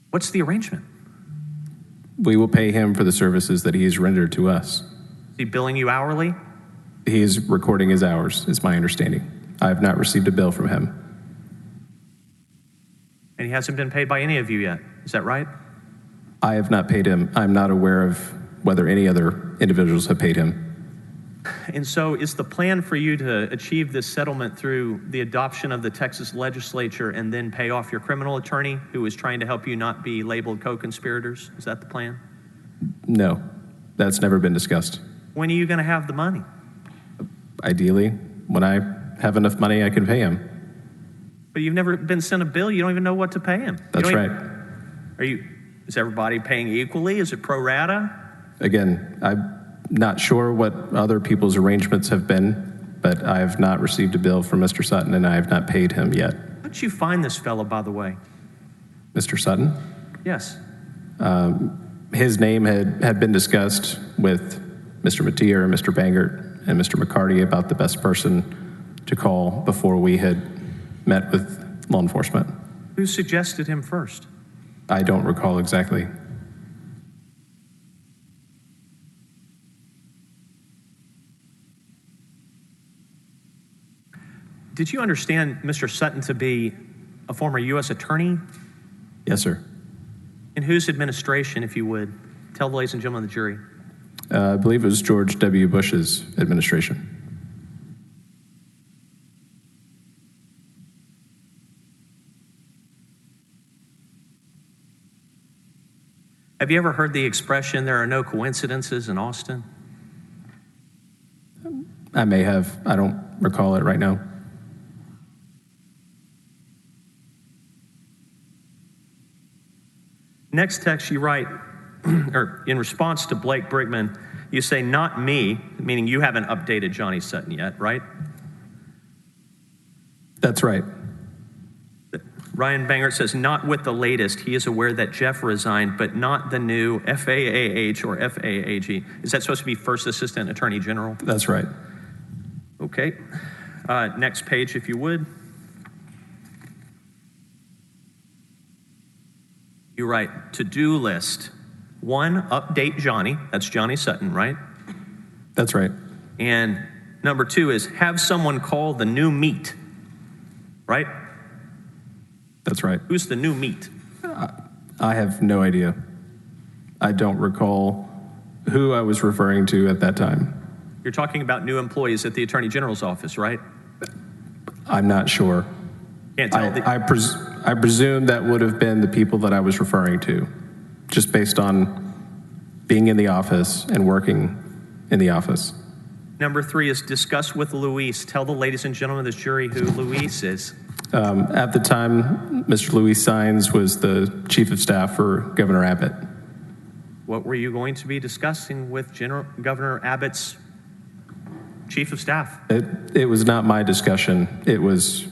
What's the arrangement? We will pay him for the services that he's rendered to us. Is he billing you hourly? He is recording his hours, is my understanding. I have not received a bill from him. And he hasn't been paid by any of you yet. Is that right? I have not paid him. I'm not aware of whether any other individuals have paid him. And so is the plan for you to achieve this settlement through the adoption of the Texas legislature and then pay off your criminal attorney who is trying to help you not be labeled co-conspirators? Is that the plan? No, that's never been discussed. When are you going to have the money? Ideally, when I have enough money, I can pay him. But you've never been sent a bill. You don't even know what to pay him. That's right. Is everybody paying equally? Is it pro rata? Again, I'm not sure what other people's arrangements have been, but I have not received a bill from Mr. Sutton, and I have not paid him yet. How did you find this fellow, by the way? Mr. Sutton? Yes. His name had been discussed with Mr. Matier and Mr. Bangert and Mr. McCarty about the best person to call before we had met with law enforcement. Who suggested him first? I don't recall exactly. Did you understand Mr. Sutton to be a former U.S. attorney? Yes, sir. In whose administration, if you would? Tell the ladies and gentlemen of the jury. I believe it was George W. Bush's administration. Have you ever heard the expression, there are no coincidences in Austin? I may have. I don't recall it right now. Next text you write, or in response to Blake Brigman, you say, not me, meaning you haven't updated Johnny Sutton yet, right? That's right. Ryan Bangert says, not with the latest. He is aware that Jeff resigned, but not the new FAAH or FAAG. Is that supposed to be First Assistant Attorney General? That's right. Okay. Next page, if you would. You write, to-do list. 1, update Johnny. That's Johnny Sutton, right? That's right. And number 2 is have someone call the new meat, right? That's right. Who's the new meat? I have no idea. I don't recall who I was referring to at that time. You're talking about new employees at the Attorney General's office, right? I'm not sure. Can't tell. I presume that would have been the people that I was referring to, just based on being in the office and working in the office. Number 3 is discuss with Luis. Tell the ladies and gentlemen of this jury who Luis is. At the time, Mr. Luis Sines was the chief of staff for Governor Abbott. What were you going to be discussing with Governor Abbott's chief of staff? It was not my discussion. It was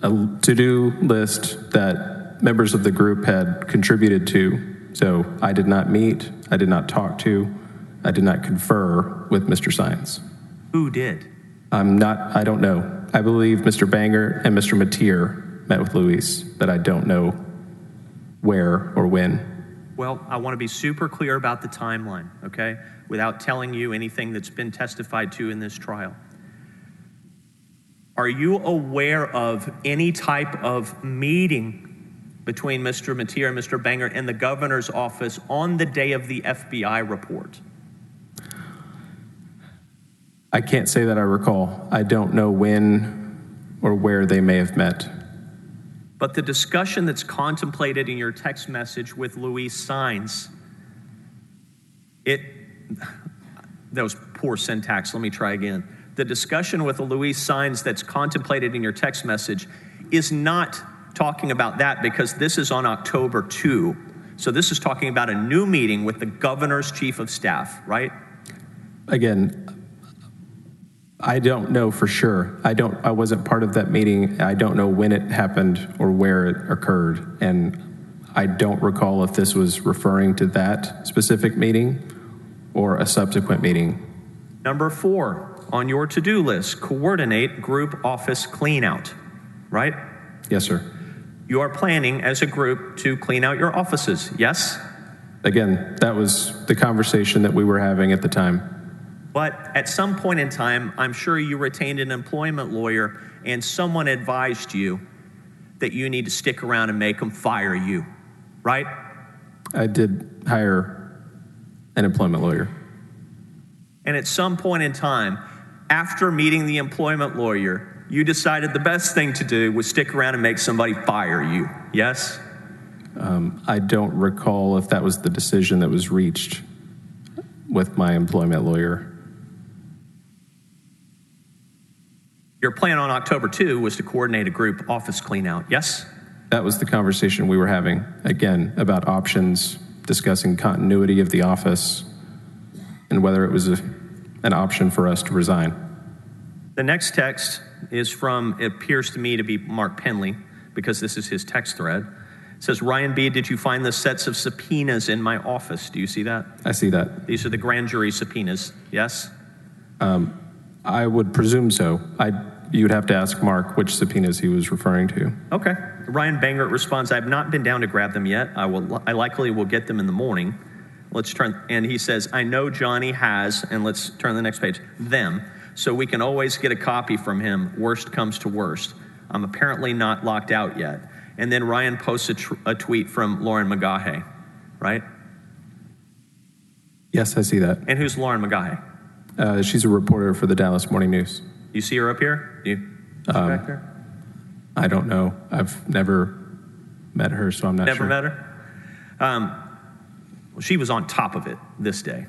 a to-do list that members of the group had contributed to. So I did not meet, I did not talk to, I did not confer with Mr. Sines. Who did? I don't know. I believe Mr. Banger and Mr. Mateer met with Luis, but I don't know where or when. Well, I want to be super clear about the timeline, okay? Without telling you anything that's been testified to in this trial. Are you aware of any type of meeting between Mr. Mateer and Mr. Banger and the governor's office on the day of the FBI report? I can't say that I recall. I don't know when or where they may have met. But the discussion that's contemplated in your text message with Luis Sines, that was poor syntax. Let me try again. The discussion with Luis Sines that's contemplated in your text message is not talking about that because this is on October 2. So this is talking about a new meeting with the governor's chief of staff, right? Again, I don't know for sure. I wasn't part of that meeting. I don't know when it happened or where it occurred. And I don't recall if this was referring to that specific meeting or a subsequent meeting. Number 4 on your to-do list, coordinate group office cleanout, right? Yes, sir. You are planning as a group to clean out your offices, yes? Again, that was the conversation that we were having at the time. But at some point in time, I'm sure you retained an employment lawyer and someone advised you that you need to stick around and make them fire you, right? I did hire an employment lawyer. And at some point in time, after meeting the employment lawyer, you decided the best thing to do was stick around and make somebody fire you, yes? I don't recall if that was the decision that was reached with my employment lawyer. Your plan on October 2 was to coordinate a group office cleanout, yes? That was the conversation we were having, again, about options, discussing continuity of the office, and whether it was an option for us to resign. The next text is from, it appears to me to be Mark Penley, because this is his text thread. It says, Ryan B., did you find the sets of subpoenas in my office? Do you see that? I see that. These are the grand jury subpoenas, yes? I would presume so. You'd have to ask Mark which subpoenas he was referring to. Okay. Ryan Bangert responds, I have not been down to grab them yet. I likely will get them in the morning. Let's turn, and he says, I know Johnny has, and let's turn to the next page, them. so we can always get a copy from him, worst comes to worst. I'm apparently not locked out yet. And then Ryan posts a tweet from Lauren McGaughy, right? Yes, I see that. And who's Lauren McGaughy? She's a reporter for the Dallas Morning News. You see her up here? You see her back there? I don't know. I've never met her, so I'm not sure. Never met her? Well, she was on top of it this day.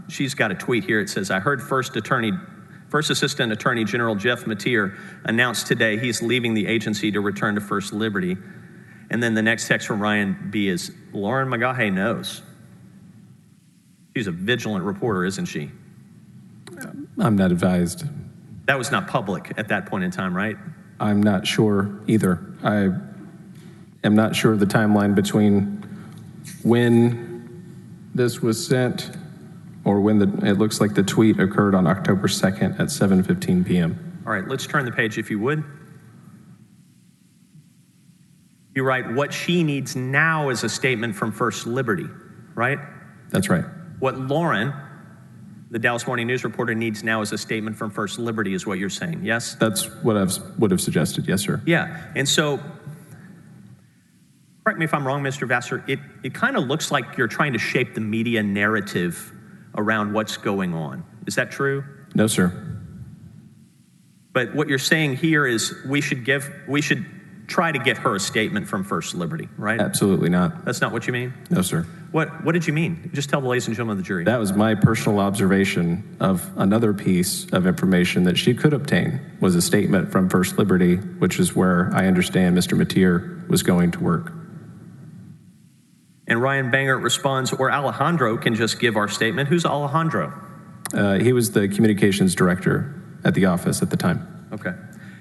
She's got a tweet here. It says, I heard First Assistant Attorney General Jeff Mateer announced today he's leaving the agency to return to First Liberty. And then the next text from Ryan B. is, Lauren McGaughy knows. She's a vigilant reporter, isn't she? I'm not advised. That was not public at that point in time, right? I'm not sure either. I am not sure of the timeline between when this was sent or when it looks like the tweet occurred on October 2nd at 7:15 p.m. All right, let's turn the page if you would. You write, what she needs now is a statement from First Liberty, right? That's right. What Lauren, the Dallas Morning News reporter, needs now is a statement from First Liberty is what you're saying, yes? That's what I would have suggested, yes, sir. Yeah, and so, correct me if I'm wrong, Mr. Vassar, it kind of looks like you're trying to shape the media narrative around what's going on. Is that true? No, sir. But what you're saying here is we should try to get her a statement from First Liberty, right? Absolutely not. That's not what you mean? No, sir. What did you mean? Just tell the ladies and gentlemen of the jury. That was my personal observation of another piece of information that she could obtain was a statement from First Liberty, which is where I understand Mr. Mateer was going to work. And Ryan Bangert responds, or Alejandro can just give our statement. Who's Alejandro? He was the communications director at the office at the time. Okay.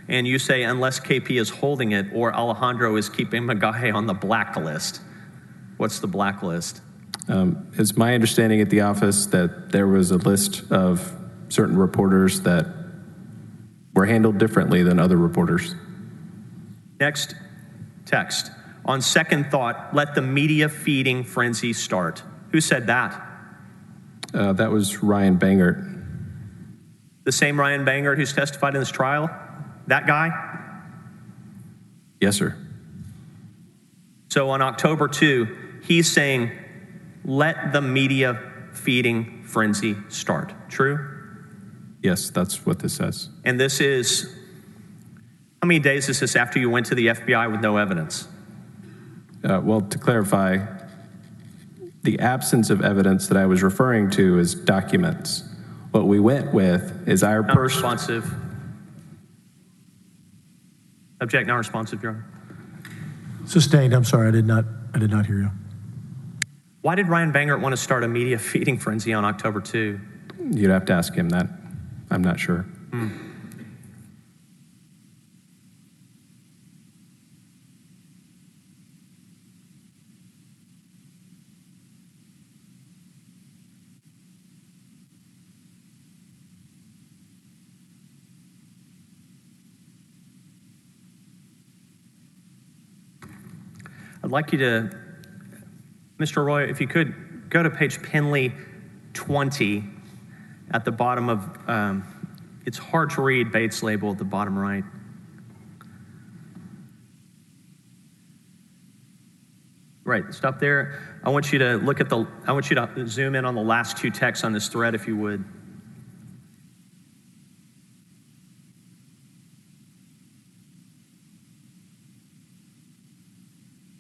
And you say, unless KP is holding it, or Alejandro is keeping McGaughy on the blacklist. What's the blacklist? It's my understanding at the office that there was a list of certain reporters that were handled differently than other reporters. Next text. On second thought, let the media feeding frenzy start. Who said that? That was Ryan Bangert. The same Ryan Bangert who's testified in this trial? That guy? Yes, sir. So on October 2, he's saying, let the media feeding frenzy start. True? Yes, that's what this says. And this is, how many days is this after you went to the FBI with no evidence? Well, to clarify, the absence of evidence that I was referring to is documents. What we went with is our Not responsive. Object, not responsive, Your Honor. Sustained. I'm sorry, I did not hear you. Why did Ryan Bangert want to start a media feeding frenzy on October 2? You'd have to ask him that. I'm not sure. I'd like you to, Mr. Roy, if you could go to page Penley 20 at the bottom of, it's hard to read, Bates label at the bottom right. Right, stop there. I want you to look at I want you to zoom in on the last two texts on this thread, if you would.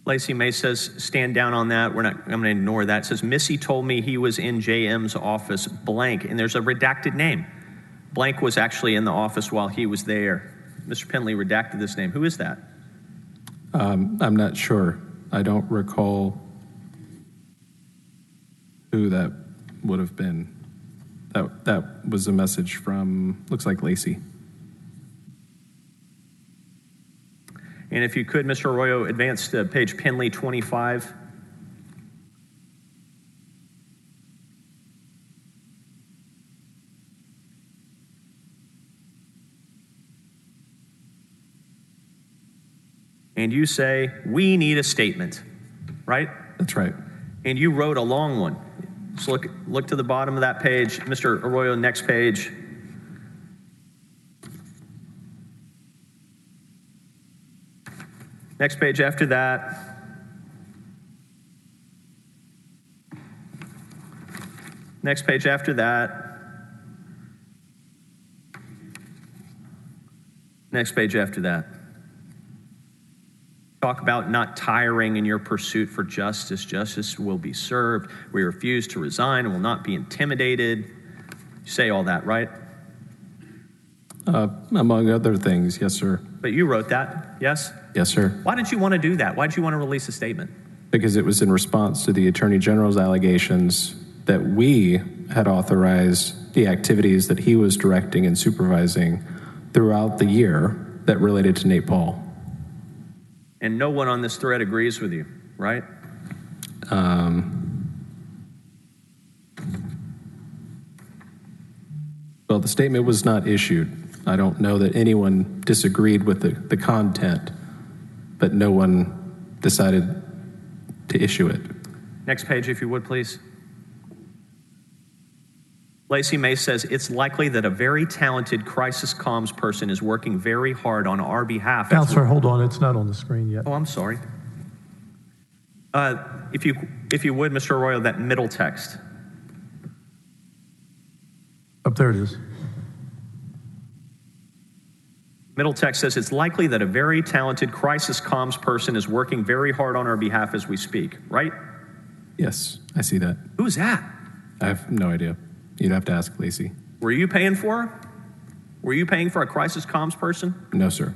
Lacey May says, stand down on that. I'm going to ignore that. It says, Missy told me he was in JM's office, blank, and there's a redacted name. Blank was actually in the office while he was there. Mr. Penley redacted this name. Who is that? I'm not sure. I don't recall who that would have been. That was a message from, looks like Lacey. And if you could, Mr. Arroyo, advance to page Penley 25. And you say, we need a statement, right? That's right. And you wrote a long one. So look to the bottom of that page. Mr. Arroyo, next page. Next page after that. Next page after that. Next page after that. Talk about not tiring in your pursuit for justice. Justice will be served. We refuse to resign and will not be intimidated. You say all that, right? Among other things, yes, sir. But you wrote that, yes? Yes, sir. Why did you want to do that? Why did you want to release a statement? Because it was in response to the Attorney General's allegations that we had authorized the activities that he was directing and supervising throughout the year that related to Nate Paul. And no one on this thread agrees with you, right? Well, the statement was not issued. I don't know that anyone disagreed with the content, but no one decided to issue it. Next page, if you would, please. Lacey May says, it's likely that a very talented crisis comms person is working very hard on our behalf. Counselor, hold on. It's not on the screen yet. Oh, I'm sorry. If you would, Mr. Arroyo, that middle text. Up there it is. Middle text says, it's likely that a very talented crisis comms person is working very hard on our behalf as we speak, right? Yes, I see that. Who is that? I have no idea. You'd have to ask Lacey. Were you paying for her? Were you paying for a crisis comms person? No, sir.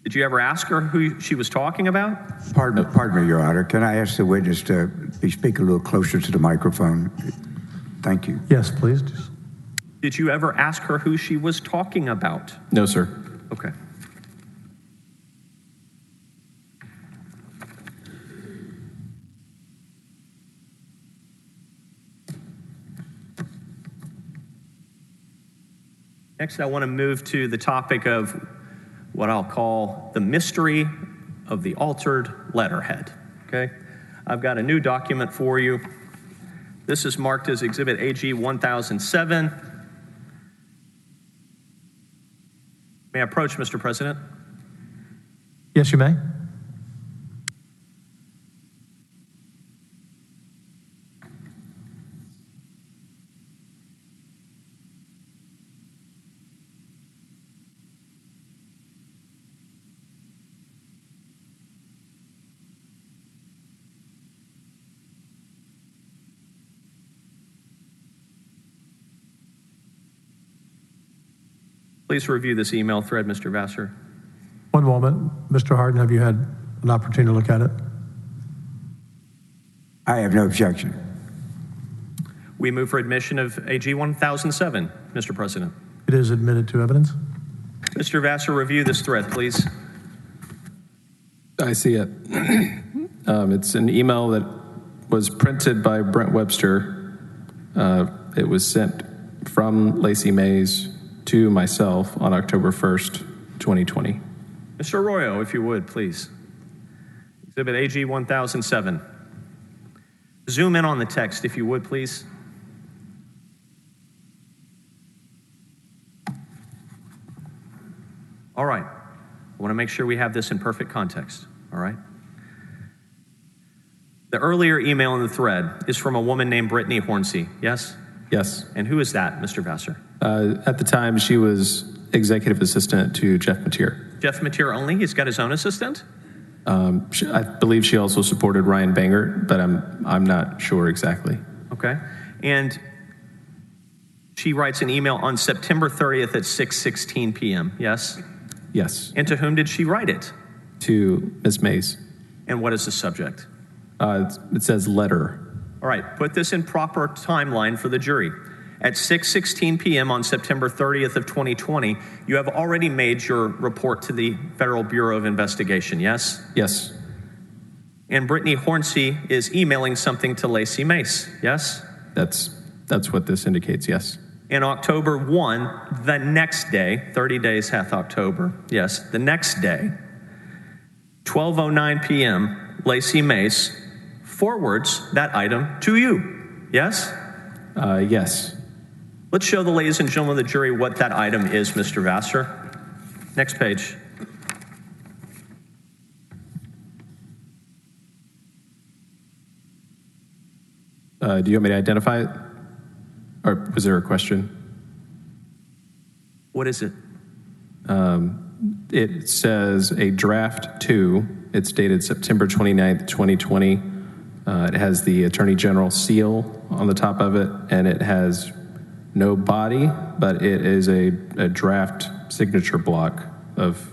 Did you ever ask her who she was talking about? Pardon me, Your Honor. Can I ask the witness to speak a little closer to the microphone? Thank you. Yes, please. Did you ever ask her who she was talking about? No, sir. Okay. Next, I want to move to the topic of what I'll call the mystery of the altered letterhead, okay? I've got a new document for you. This is marked as Exhibit AG 1007. May I approach, Mr. President? Yes, you may. Please review this email thread, Mr. Vassar. One moment. Mr. Hardin, have you had an opportunity to look at it? I have no objection. We move for admission of AG 1007, Mr. President. It is admitted to evidence. Mr. Vassar, review this thread, please. I see it. It's an email that was printed by Brent Webster. It was sent from Lacey Mays to myself on October 1st, 2020. Mr. Arroyo, if you would, please. Exhibit AG 1007. Zoom in on the text, if you would, please. All right. I want to make sure we have this in perfect context, all right? The earlier email in the thread is from a woman named Brittany Hornsey, yes? Yes. And who is that, Mr. Vassar? At the time, she was executive assistant to Jeff Mateer. Jeff Mateer only? He's got his own assistant? I believe she also supported Ryan Bangert, but I'm not sure exactly. Okay. And she writes an email on September 30th at 6:16 p.m., yes? Yes. And to whom did she write it? To Ms. Mays. And what is the subject? It says letter. All right, put this in proper timeline for the jury. At 6:16 p.m. on September 30th of 2020, you have already made your report to the Federal Bureau of Investigation, yes? Yes. And Brittany Hornsey is emailing something to Lacey Mace, yes? That's what this indicates, yes. In October 1, the next day, 30 days hath October, yes, the next day, 12:09 p.m., Lacey Mace forwards that item to you, yes? Yes. Let's show the ladies and gentlemen of the jury what that item is, Mr. Vassar. Next page. Do you want me to identify it? Or was there a question? What is it? It says a draft 2. It's dated September 29th, 2020. It has the Attorney General seal on the top of it, and it has no body, but it is a draft signature block of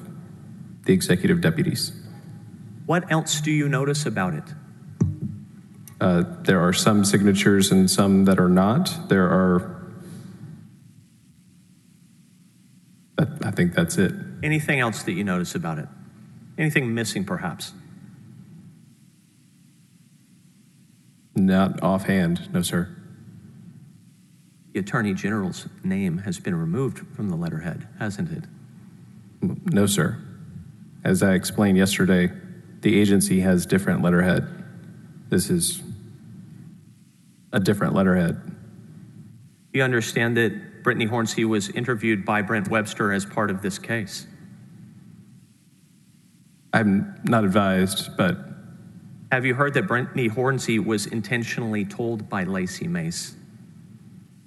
the executive deputies. What else do you notice about it? There are some signatures and some that are not. I think that's it. Anything else that you notice about it? Anything missing, perhaps? Not offhand, no, sir. The Attorney General's name has been removed from the letterhead, hasn't it? No, sir. As I explained yesterday, the agency has different letterhead. This is a different letterhead. You understand that Brittany Hornsey was interviewed by Brent Webster as part of this case? I'm not advised, but... Have you heard that Brittany Hornsey was intentionally told by Lacey Mace?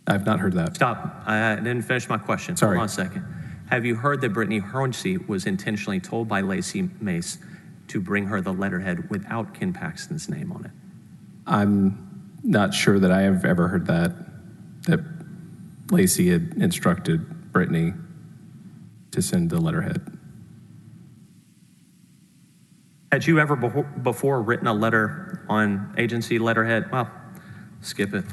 I've not heard that. Stop. I didn't finish my question. Sorry. Hold on a second. Have you heard that Brittany Hornsey was intentionally told by Lacey Mace to bring her the letterhead without Ken Paxton's name on it? I'm not sure that I have ever heard that Lacey had instructed Brittany to send the letterhead. Had you ever before written a letter on agency letterhead? Well, skip it.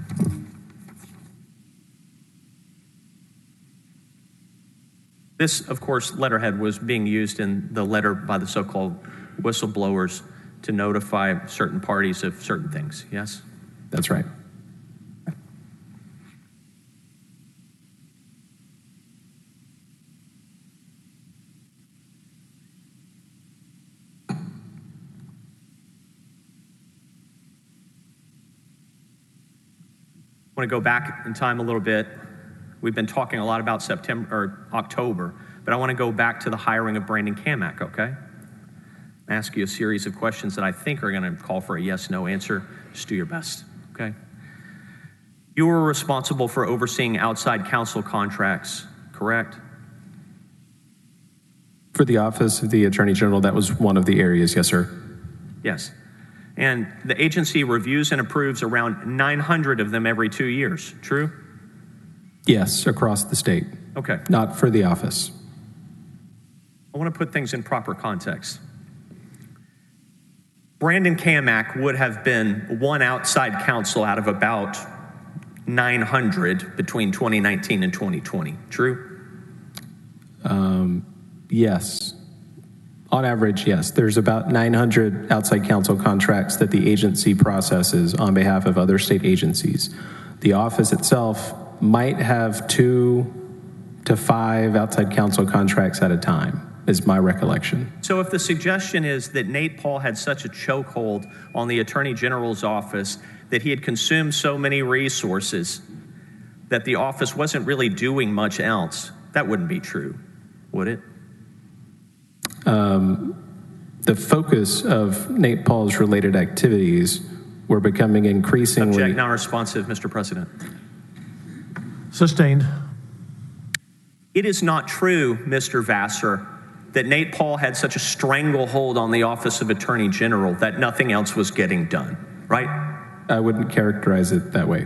This, of course, letterhead was being used in the letter by the so-called whistleblowers to notify certain parties of certain things, yes? That's right. I want to go back in time a little bit. We've been talking a lot about October, but I want to go back to the hiring of Brandon Kamak, okay? Ask you a series of questions that I think are going to call for a yes/no answer. Just do your best, okay? You were responsible for overseeing outside counsel contracts, correct? For the Office of the Attorney General, that was one of the areas, yes, sir. Yes. And the agency reviews and approves around 900 of them every 2 years, true? Yes, across the state. Okay. Not for the office. I want to put things in proper context. Brandon Kamak would have been one outside counsel out of about 900 between 2019 and 2020, true? Yes. On average, yes. There's about 900 outside counsel contracts that the agency processes on behalf of other state agencies. The office itself might have 2 to 5 outside counsel contracts at a time, is my recollection. So if the suggestion is that Nate Paul had such a chokehold on the Attorney General's office that he had consumed so many resources that the office wasn't really doing much else, that wouldn't be true, would it? The focus of Nate Paul's related activities were becoming increasingly... Subject non-responsive, Mr. President. Sustained. It is not true, Mr. Vassar, that Nate Paul had such a stranglehold on the Office of Attorney General that nothing else was getting done, right? I wouldn't characterize it that way.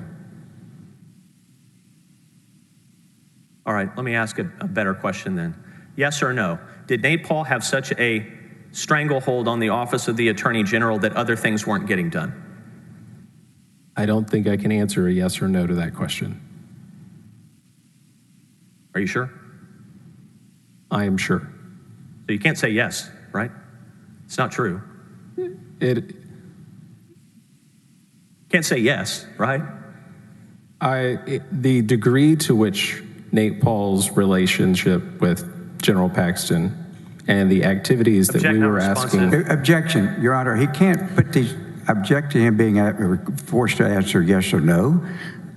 All right, let me ask a better question then. Yes or no? Did Nate Paul have such a stranglehold on the Office of the Attorney General that other things weren't getting done? I don't think I can answer a yes or no to that question. Are you sure? I am sure. So you can't say yes, right? It's not true. Can't say yes, right? The degree to which Nate Paul's relationship with General Paxton and the activities that we were asking... Objection, Your Honor. He can't put these... Object to him being forced to answer yes or no.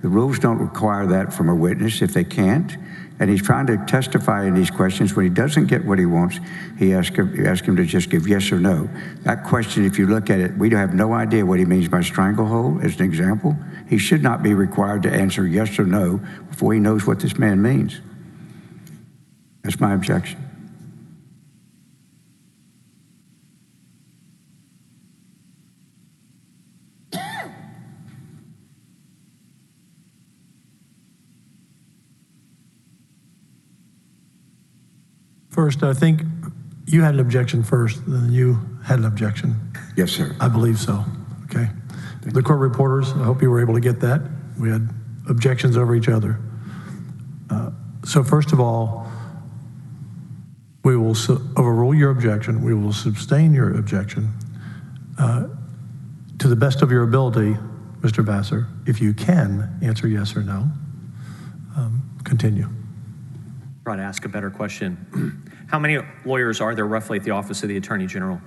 The rules don't require that from a witness if they can't. And he's trying to testify in these questions. When he doesn't get what he wants, you ask him to just give yes or no. That question, if you look at it, we have no idea what he means by stranglehold, as an example. he should not be required to answer yes or no before he knows what this man means. That's my objection. First, I think you had an objection first, then you had an objection. Yes, sir. I believe so. Okay. The court reporters, I hope you were able to get that. We had objections over each other. So first of all, we will overrule your objection. We will sustain your objection. To the best of your ability, Mr. Vassar, if you can answer yes or no, continue. Try to ask a better question. How many lawyers are there roughly at the Office of the Attorney General?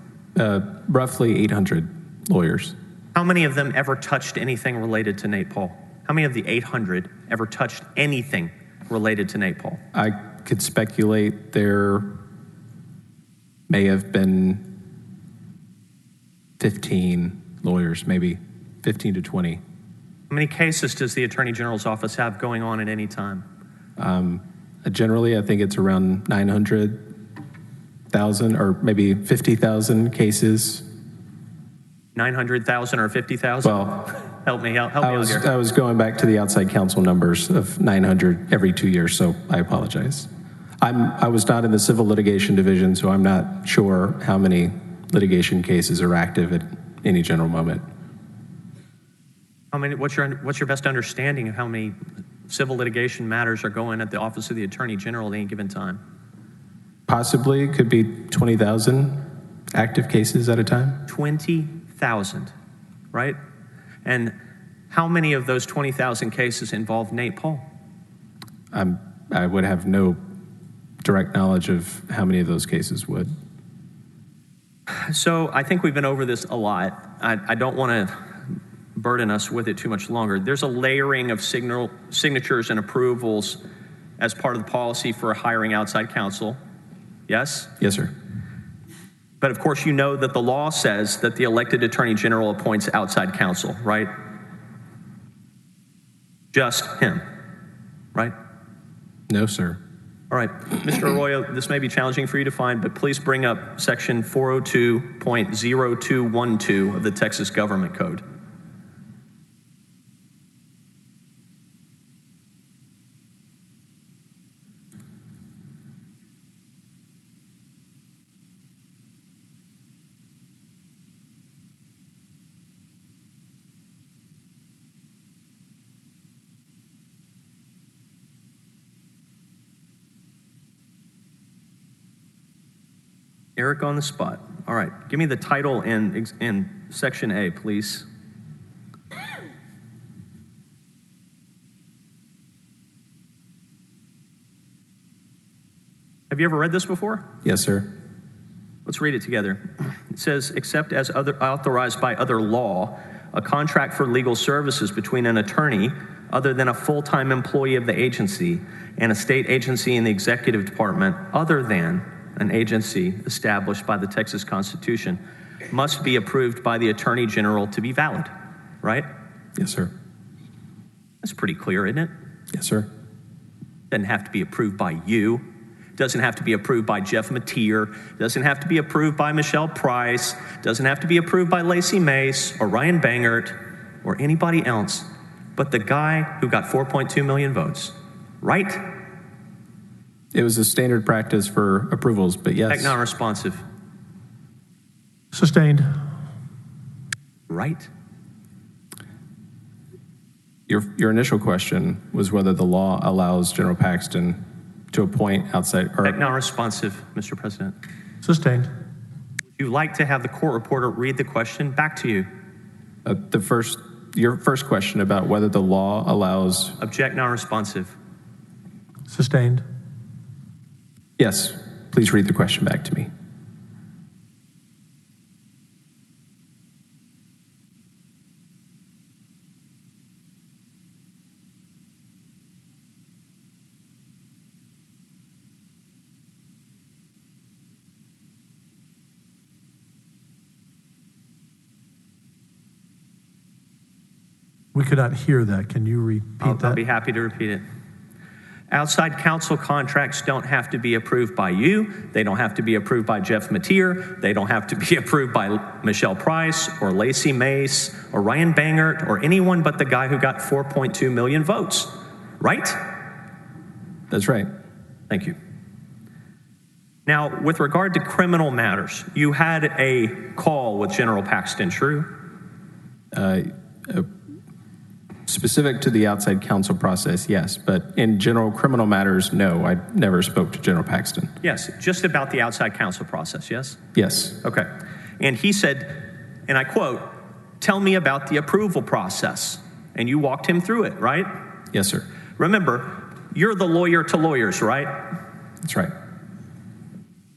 Roughly 800 lawyers. How many of them ever touched anything related to Nate Paul? How many of the 800 ever touched anything related to Nate Paul? I could speculate there may have been 15 lawyers, maybe 15 to 20. How many cases does the Attorney General's office have going on at any time? Generally, I think it's around 900,000 or maybe 50,000 cases. 900,000 or 50,000? Well, help me out here. I was going back to the outside counsel numbers of 900 every 2 years, so I apologize. I was not in the civil litigation division, so I'm not sure how many litigation cases are active at any general moment. How many? What's your best understanding of how many civil litigation matters are going at the Office of the Attorney General at any given time? Possibly, it could be 20,000 active cases at a time. 20,000, right? And how many of those 20,000 cases involve Nate Paul? I would have no direct knowledge of how many of those cases would. So I think we've been over this a lot. I don't want to burden us with it too much longer. There's a layering of signatures and approvals as part of the policy for hiring outside counsel. Yes? Yes, sir. But of course, you know that the law says that the elected Attorney General appoints outside counsel, right? Just him, right? No, sir. All right, Mr. Arroyo, this may be challenging for you to find, but please bring up section 402.0212 of the Texas Government Code. Eric on the spot. All right, give me the title in section A, please. Have you ever read this before? Yes, sir. Let's read it together. It says, except as authorized by other law, a contract for legal services between an attorney other than a full-time employee of the agency and a state agency in the executive department other than an agency established by the Texas Constitution must be approved by the Attorney General to be valid, right? Yes, sir. That's pretty clear, isn't it? Yes, sir. Doesn't have to be approved by you. Doesn't have to be approved by Jeff Mateer. Doesn't have to be approved by Michelle Price. Doesn't have to be approved by Lacey Mace or Ryan Bangert or anybody else but the guy who got 4.2 million votes, right? It was a standard practice for approvals, but yes. Heck, non-responsive. Sustained. Right? Your initial question was whether the law allows General Paxton to appoint outside. Heck, non-responsive, Mr. President. Sustained. Would you like to have the court reporter read the question back to you? Your first question about whether the law allows. Object, non-responsive. Sustained. Yes, please read the question back to me. We could not hear that. Can you repeat I'll that? be happy to repeat it. Outside counsel contracts don't have to be approved by you. They don't have to be approved by Jeff Mateer. They don't have to be approved by Michelle Price or Lacey Mace or Ryan Bangert or anyone but the guy who got 4.2 million votes, right? That's right. Thank you. Now, with regard to criminal matters, you had a call with General Paxton, true? Specific to the outside counsel process, yes. But in general criminal matters, no, I never spoke to General Paxton. Yes, just about the outside counsel process, yes? Yes. Okay. And he said, and I quote, "Tell me about the approval process." And you walked him through it, right? Yes, sir. Remember, you're the lawyer to lawyers, right? That's right.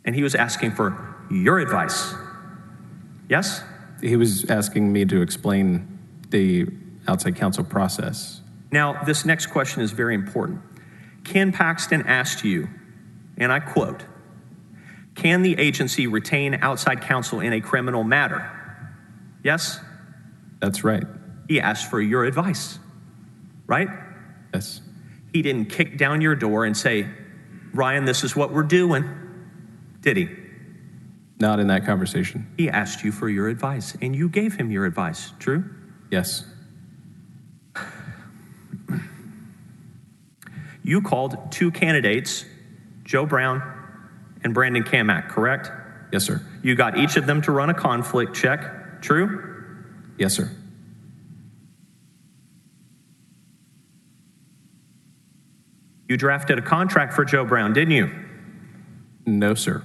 And he was asking for your advice. Yes? He was asking me to explain the outside counsel process. Now, this next question is very important. Ken Paxton asked you, and I quote, "Can the agency retain outside counsel in a criminal matter?" Yes? That's right. He asked for your advice, right? Yes. He didn't kick down your door and say, "Ryan, this is what we're doing," did he? Not in that conversation. He asked you for your advice, and you gave him your advice, true? Yes. You called two candidates, Joe Brown and Brandon Kamak, correct? Yes, sir. You got each of them to run a conflict check, true? Yes, sir. You drafted a contract for Joe Brown, didn't you? No, sir.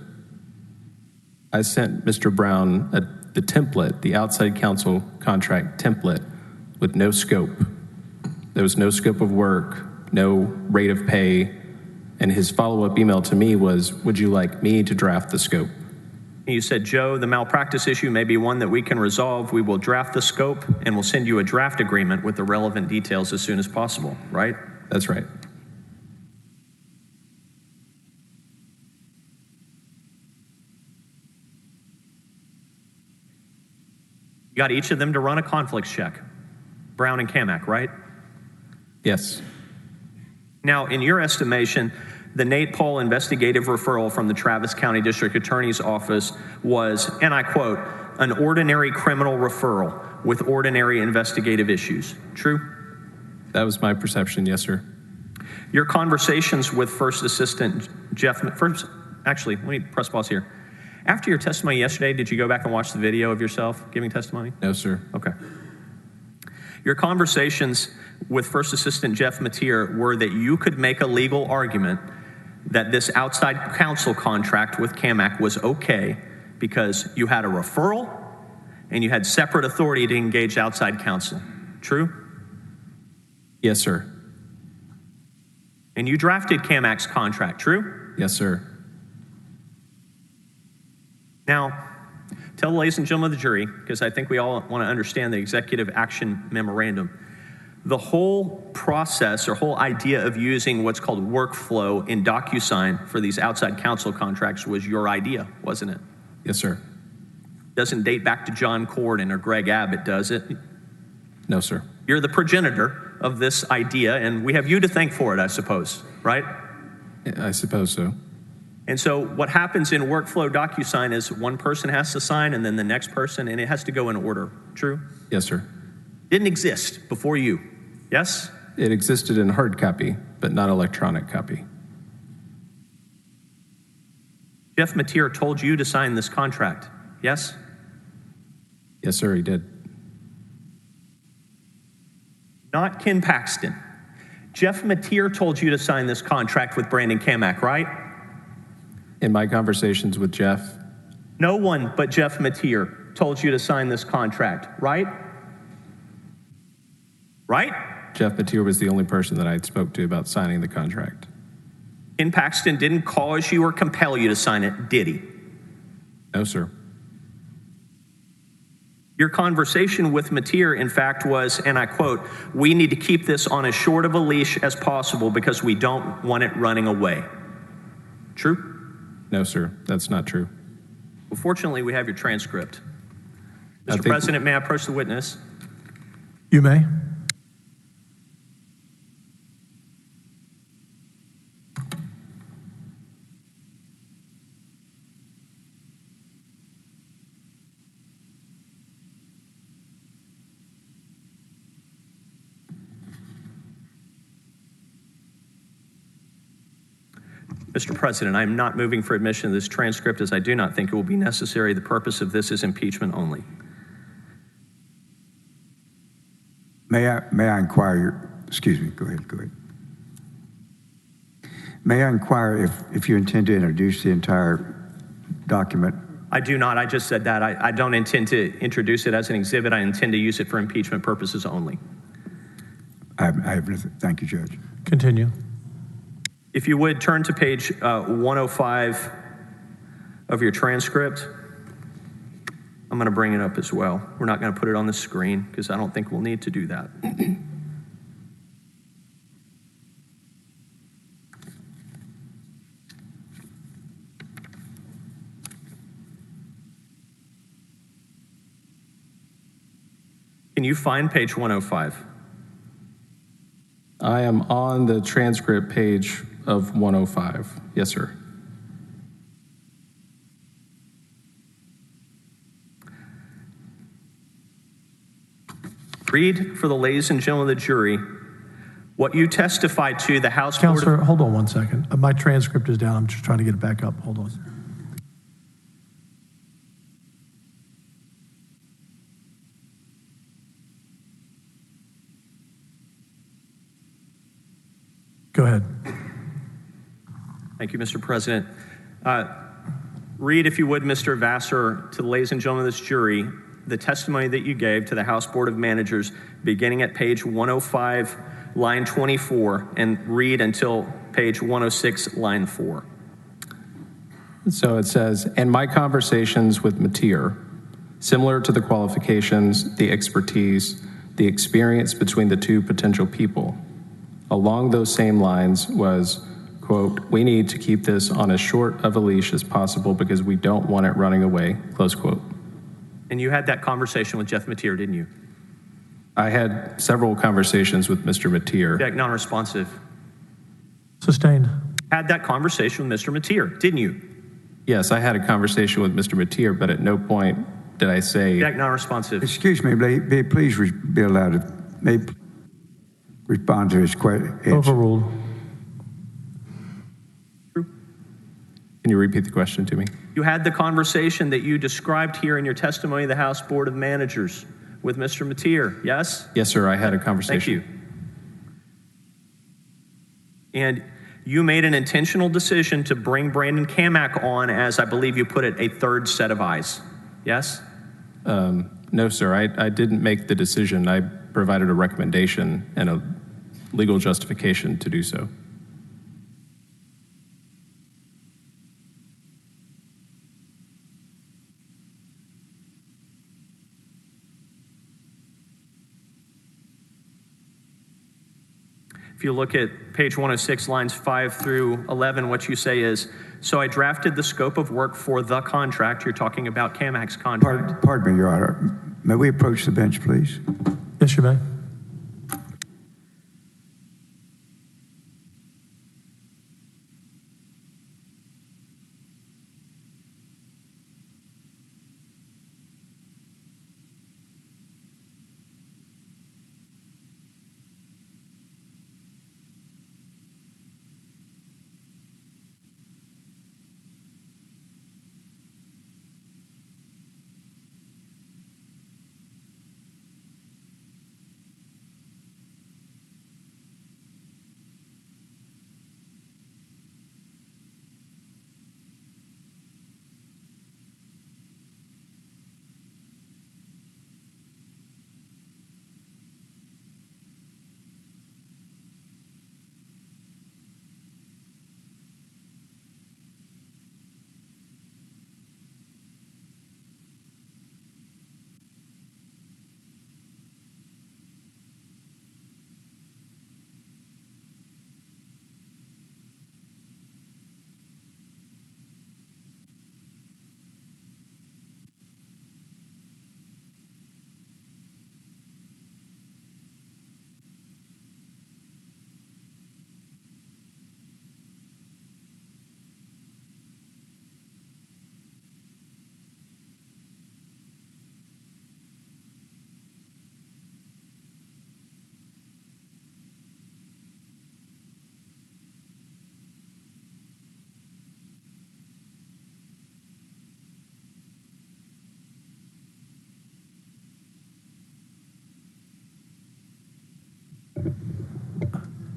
I sent Mr. Brown the template, the outside counsel contract template, with no scope. There was no scope of work, no rate of pay, and his follow-up email to me was, "Would you like me to draft the scope?" And you said, "Joe, the malpractice issue may be one that we can resolve. We will draft the scope and we'll send you a draft agreement with the relevant details as soon as possible," right? That's right. You got each of them to run a conflicts check, Brown and Kamak, right? Yes. Now, in your estimation, the Nate Paul investigative referral from the Travis County District Attorney's Office was, and I quote, "an ordinary criminal referral with ordinary investigative issues." True? That was my perception, yes, sir. Your conversations with First Assistant Jeff, actually, let me press pause here. After your testimony yesterday, did you go back and watch the video of yourself giving testimony? No, sir. Okay. Your conversations with First Assistant Jeff Mateer were that you could make a legal argument that this outside counsel contract with Kamak was okay because you had a referral and you had separate authority to engage outside counsel. True? Yes, sir. And you drafted Kamak's contract, true? Yes, sir. Now, tell the ladies and gentlemen of the jury, because I think we all want to understand the executive action memorandum. The whole process or whole idea of using what's called workflow in DocuSign for these outside counsel contracts was your idea, wasn't it? Yes, sir. Doesn't date back to John Corden or Greg Abbott, does it? No, sir. You're the progenitor of this idea, and we have you to thank for it, I suppose, right? I suppose so. And so what happens in workflow DocuSign is one person has to sign and then the next person, and it has to go in order. True? Yes, sir. Didn't exist before you. Yes? It existed in hard copy, but not electronic copy. Jeff Mateer told you to sign this contract. Yes? Yes, sir, he did. Not Ken Paxton. Jeff Mateer told you to sign this contract with Brandon Kamak, right? In my conversations with Jeff, no one but Jeff Mateer told you to sign this contract, right? Right? Jeff Mateer was the only person that I spoke to about signing the contract. Ken Paxton didn't cause you or compel you to sign it, did he? No, sir. Your conversation with Mateer, in fact, was, and I quote, "We need to keep this on as short of a leash as possible because we don't want it running away." True? No, sir. That's not true. Well, fortunately, we have your transcript. Mr. President, may I approach the witness? You may. Mr. President, I am not moving for admission of this transcript as I do not think it will be necessary. The purpose of this is impeachment only. May I inquire, excuse me, go ahead. May I inquire if you intend to introduce the entire document? I do not. I just said that. I don't intend to introduce it as an exhibit. I intend to use it for impeachment purposes only. I have nothing. Thank you, Judge. Continue. If you would, turn to page 105 of your transcript. I'm going to bring it up as well. We're not going to put it on the screen because I don't think we'll need to do that. Can you find page 105? I am on the transcript page of 105. Yes, sir. Read for the ladies and gentlemen of the jury what you testified to the House Board Counselor, hold on one second. My transcript is down. I'm just trying to get it back up. Hold on. Go ahead. Thank you, Mr. President. Read, if you would, Mr. Vassar, to the ladies and gentlemen of this jury, the testimony that you gave to the House Board of Managers beginning at page 105, line 24, and read until page 106, line 4. So it says, in my conversations with Mateer, similar to the qualifications, the expertise, the experience between the two potential people, along those same lines was, quote, we need to keep this on as short of a leash as possible because we don't want it running away, close quote. And you had that conversation with Jeff Mateer, didn't you? I had several conversations with Mr. Mateer. Back non-responsive. Sustained. Had that conversation with Mr. Mateer, didn't you? Yes, I had a conversation with Mr. Mateer, but at no point did I say... Back non-responsive. Excuse me, please be allowed to respond to his question. Overruled. Can you repeat the question to me? You had the conversation that you described here in your testimony to the House Board of Managers with Mr. Mateer, yes? Yes, sir, I had a conversation. Thank you. And you made an intentional decision to bring Brandon Kamak on as, I believe you put it, a third set of eyes, yes? No, sir, I didn't make the decision. I provided a recommendation and a legal justification to do so. If you look at page 106, lines 5 through 11, what you say is, so I drafted the scope of work for the contract. You're talking about Kamak's contract. Pardon me, Your Honor. May we approach the bench, please? Yes, you may.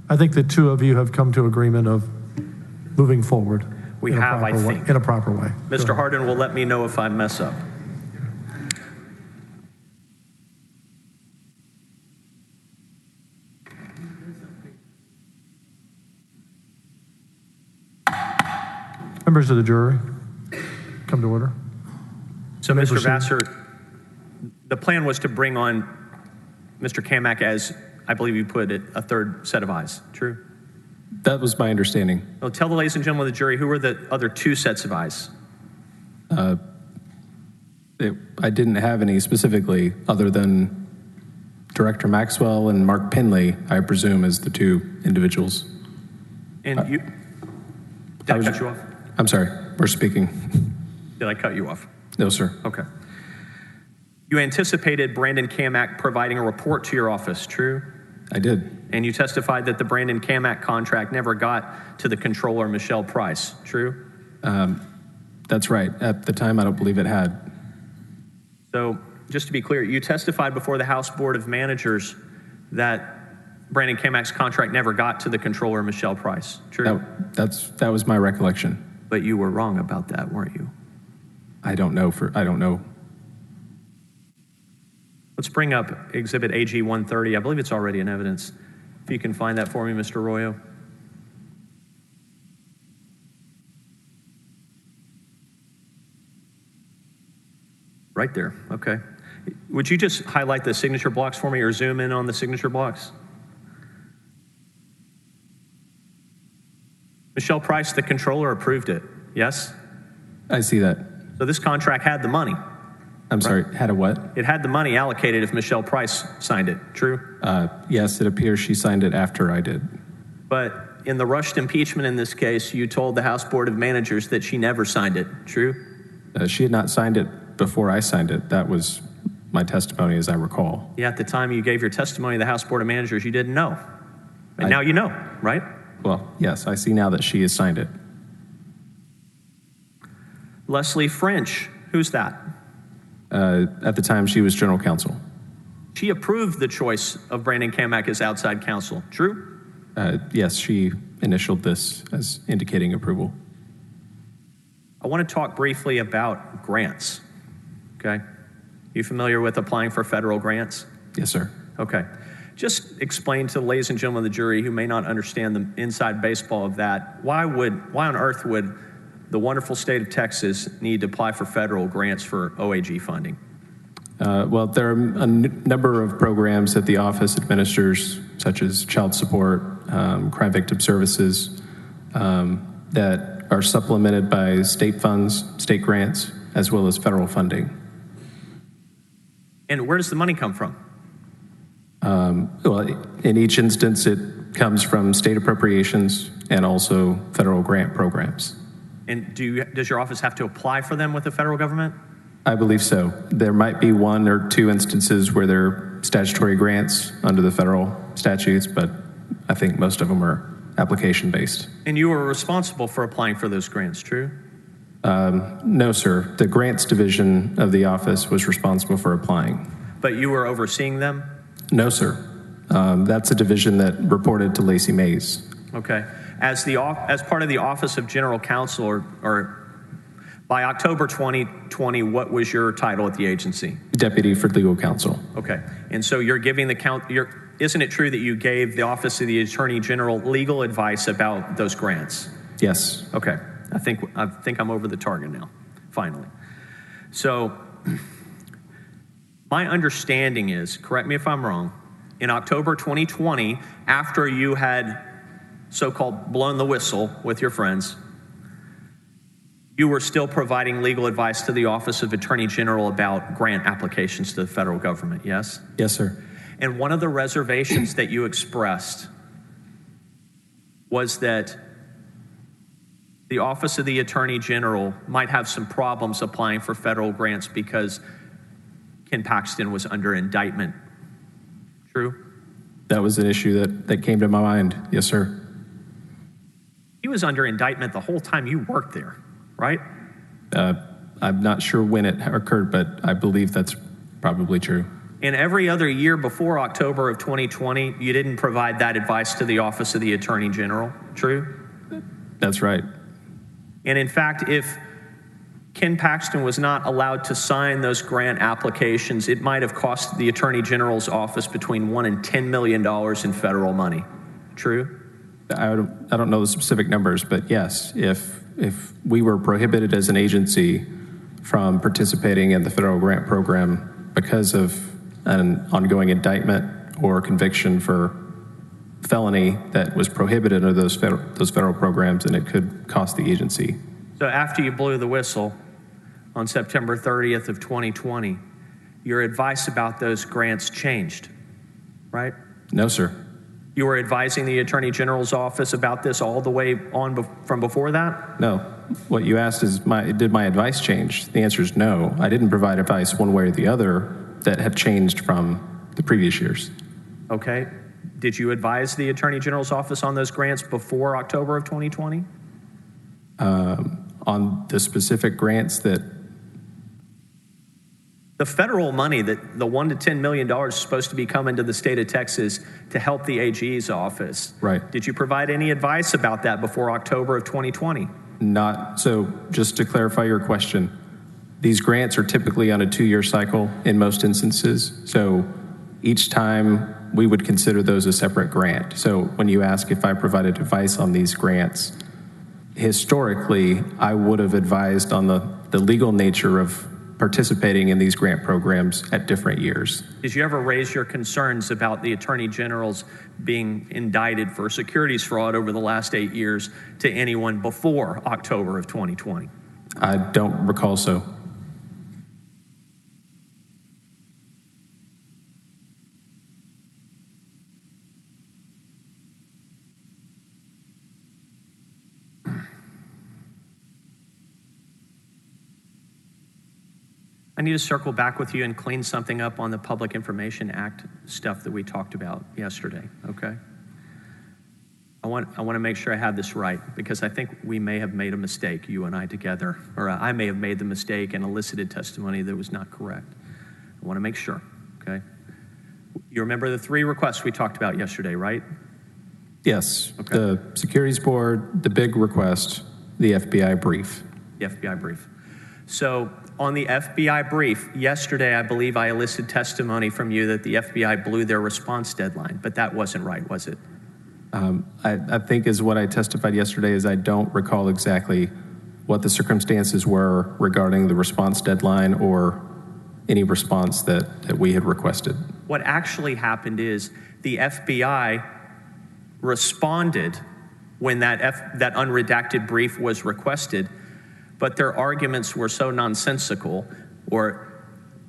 I think the two of you have come to agreement of moving forward. We in a have, I proper way- think. In a proper way. Mr. Hardin will let me know if I mess up. Members of the jury, come to order. So, May I Mr. proceed? Vassar, the plan was to bring on Mr. Kamak as, I believe you put it, a third set of eyes. True? That was my understanding. Well, tell the ladies and gentlemen of the jury, who were the other two sets of eyes? I didn't have any specifically other than Director Maxwell and Mark Penley, I presume, as the two individuals. And you, did I cut you off? I'm sorry, we're speaking. Did I cut you off? No, sir. Okay. You anticipated Brandon Kamak providing a report to your office, true? I did. And you testified that the Brandon Kamak contract never got to the controller, Michelle Price, true? That's right. At the time, I don't believe it had. So, just to be clear, you testified before the House Board of Managers that Brandon Kamak's contract never got to the controller, Michelle Price, true? That was my recollection. But you were wrong about that, weren't you? I don't know. Let's bring up Exhibit AG 130. I believe it's already in evidence. If you can find that for me, Mr. Arroyo. Right there, okay. Would you just highlight the signature blocks for me or zoom in on the signature blocks? Michelle Price, the controller, approved it, yes? I see that. So this contract had the money. I'm sorry, had a what? It had the money allocated if Michelle Price signed it, true? Yes, it appears she signed it after I did. But in the rushed impeachment in this case, you told the House Board of Managers that she never signed it, true? She had not signed it before I signed it. That was my testimony, as I recall. Yeah, at the time you gave your testimony to the House Board of Managers, you didn't know. And now you know, right? Well, yes, I see now that she has signed it. Leslie French, who's that? At the time, she was general counsel. She approved the choice of Brandon Kamak as outside counsel, true? Yes, she initialed this as indicating approval. I want to talk briefly about grants, okay? You familiar with applying for federal grants? Yes, sir. Okay. Just explain to the ladies and gentlemen of the jury who may not understand the inside baseball of that, why on earth would the wonderful state of Texas need to apply for federal grants for OAG funding? Well, there are a number of programs that the office administers, such as child support, crime victim services, that are supplemented by state funds, state grants, as well as federal funding. And where does the money come from? Well, in each instance, it comes from state appropriations and also federal grant programs. And does your office have to apply for them with the federal government? I believe so. There might be one or two instances where there are statutory grants under the federal statutes, but I think most of them are application-based. And you were responsible for applying for those grants, true? No, sir. The grants division of the office was responsible for applying. But you were overseeing them? No, sir. That's a division that reported to Lacey Mays. Okay. As part of the Office of General Counsel, or by October 2020, what was your title at the agency? Deputy for Legal Counsel. Okay. And so you're giving isn't it true that you gave the Office of the Attorney General legal advice about those grants? Yes. Okay. I think I'm over the target now, finally. So my understanding is, correct me if I'm wrong, in October 2020, after you had so-called blown the whistle with your friends, you were still providing legal advice to the Office of Attorney General about grant applications to the federal government, yes? Yes, sir. And one of the reservations that you expressed was that the Office of the Attorney General might have some problems applying for federal grants because Ken Paxton was under indictment. True? That was an issue that came to my mind. Yes, sir. He was under indictment the whole time you worked there, right? I'm not sure when it occurred, but I believe that's probably true. In every other year before October of 2020, you didn't provide that advice to the Office of the Attorney General, true? That's right. And in fact, if Ken Paxton was not allowed to sign those grant applications, it might have cost the Attorney General's office between $1 and $10 million in federal money, true? I don't know the specific numbers, but yes, if we were prohibited as an agency from participating in the federal grant program because of an ongoing indictment or conviction for felony that was prohibited under those federal programs, and it could cost the agency. So after you blew the whistle on September 30th of 2020, your advice about those grants changed, right? No, sir. You were advising the Attorney General's office about this all the way on from before that? No. What you asked is, did my advice change? The answer is no. I didn't provide advice one way or the other that had changed from the previous years. Okay. Did you advise the Attorney General's office on those grants before October of 2020? On the specific grants that... The federal money, that the $1 to $10 million is supposed to be coming to the state of Texas to help the AG's office. Right. Did you provide any advice about that before October of 2020? Not. So just to clarify your question, these grants are typically on a 2-year cycle in most instances. So each time we would consider those a separate grant. So when you ask if I provided advice on these grants, historically, I would have advised on the legal nature of participating in these grant programs at different years. Did you ever raise your concerns about the Attorney General's being indicted for securities fraud over the last 8 years to anyone before October of 2020? I don't recall so. I need to circle back with you and clean something up on the Public Information Act stuff that we talked about yesterday, okay? I want to make sure I have this right, because I think we may have made a mistake, you and I together, or I may have made the mistake and elicited testimony that was not correct. I want to make sure, okay? You remember the 3 requests we talked about yesterday, right? Yes. Okay. The Securities Board, the big request, the FBI brief. The FBI brief. So on the FBI brief, yesterday I believe I elicited testimony from you that the FBI blew their response deadline, but that wasn't right, was it? I think is what I testified yesterday is I don't recall exactly what the circumstances were regarding the response deadline or any response that we had requested. What actually happened is the FBI responded when that unredacted brief was requested, but their arguments were so nonsensical or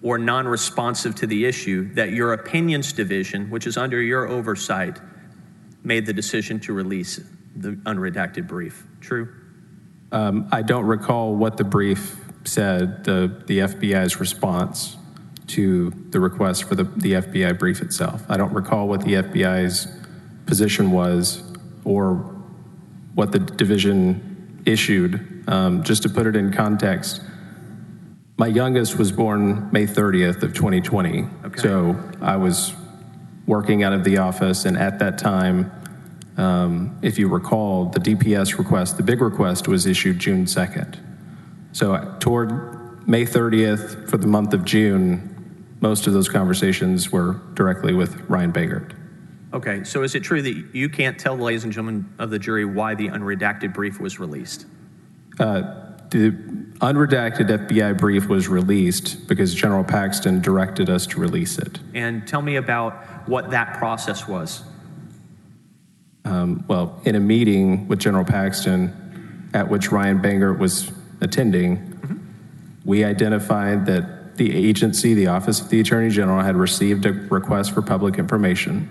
non-responsive to the issue that your opinions division, which is under your oversight, made the decision to release the unredacted brief. True? I don't recall what the brief said, the FBI's response to the request for the FBI brief itself. I don't recall what the FBI's position was or what the division issued. Just to put it in context, my youngest was born May 30th of 2020. Okay. So I was working out of the office, and at that time, if you recall, the DPS request, the big request, was issued June 2nd. So toward May 30th for the month of June, most of those conversations were directly with Ryan Bagert. Okay, so is it true that you can't tell the ladies and gentlemen of the jury why the unredacted brief was released? The unredacted FBI brief was released because General Paxton directed us to release it. And tell me about what that process was. Well, in a meeting with General Paxton, at which Ryan Bagert was attending, we identified that the agency, the Office of the Attorney General, had received a request for public information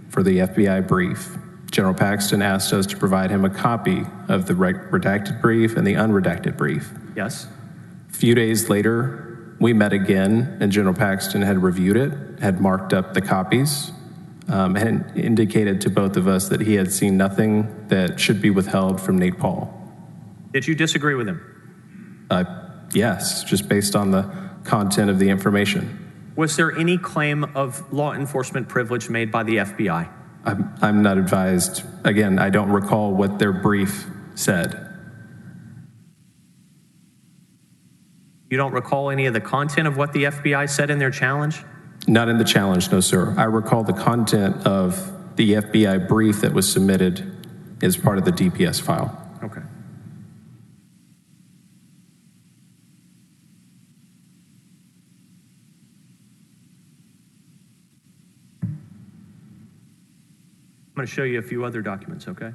for the FBI brief. General Paxton asked us to provide him a copy of the redacted brief and the unredacted brief. Yes. A few days later, we met again, and General Paxton had reviewed it, had marked up the copies, and indicated to both of us that he had seen nothing that should be withheld from Nate Paul. Did you disagree with him? Yes, just based on the content of the information. Was there any claim of law enforcement privilege made by the FBI? I'm not advised. Again, I don't recall what their brief said. You don't recall any of the content of what the FBI said in their challenge? Not in the challenge, no, sir. I recall the content of the FBI brief that was submitted as part of the DPS file. Okay. I'm going to show you a few other documents, okay?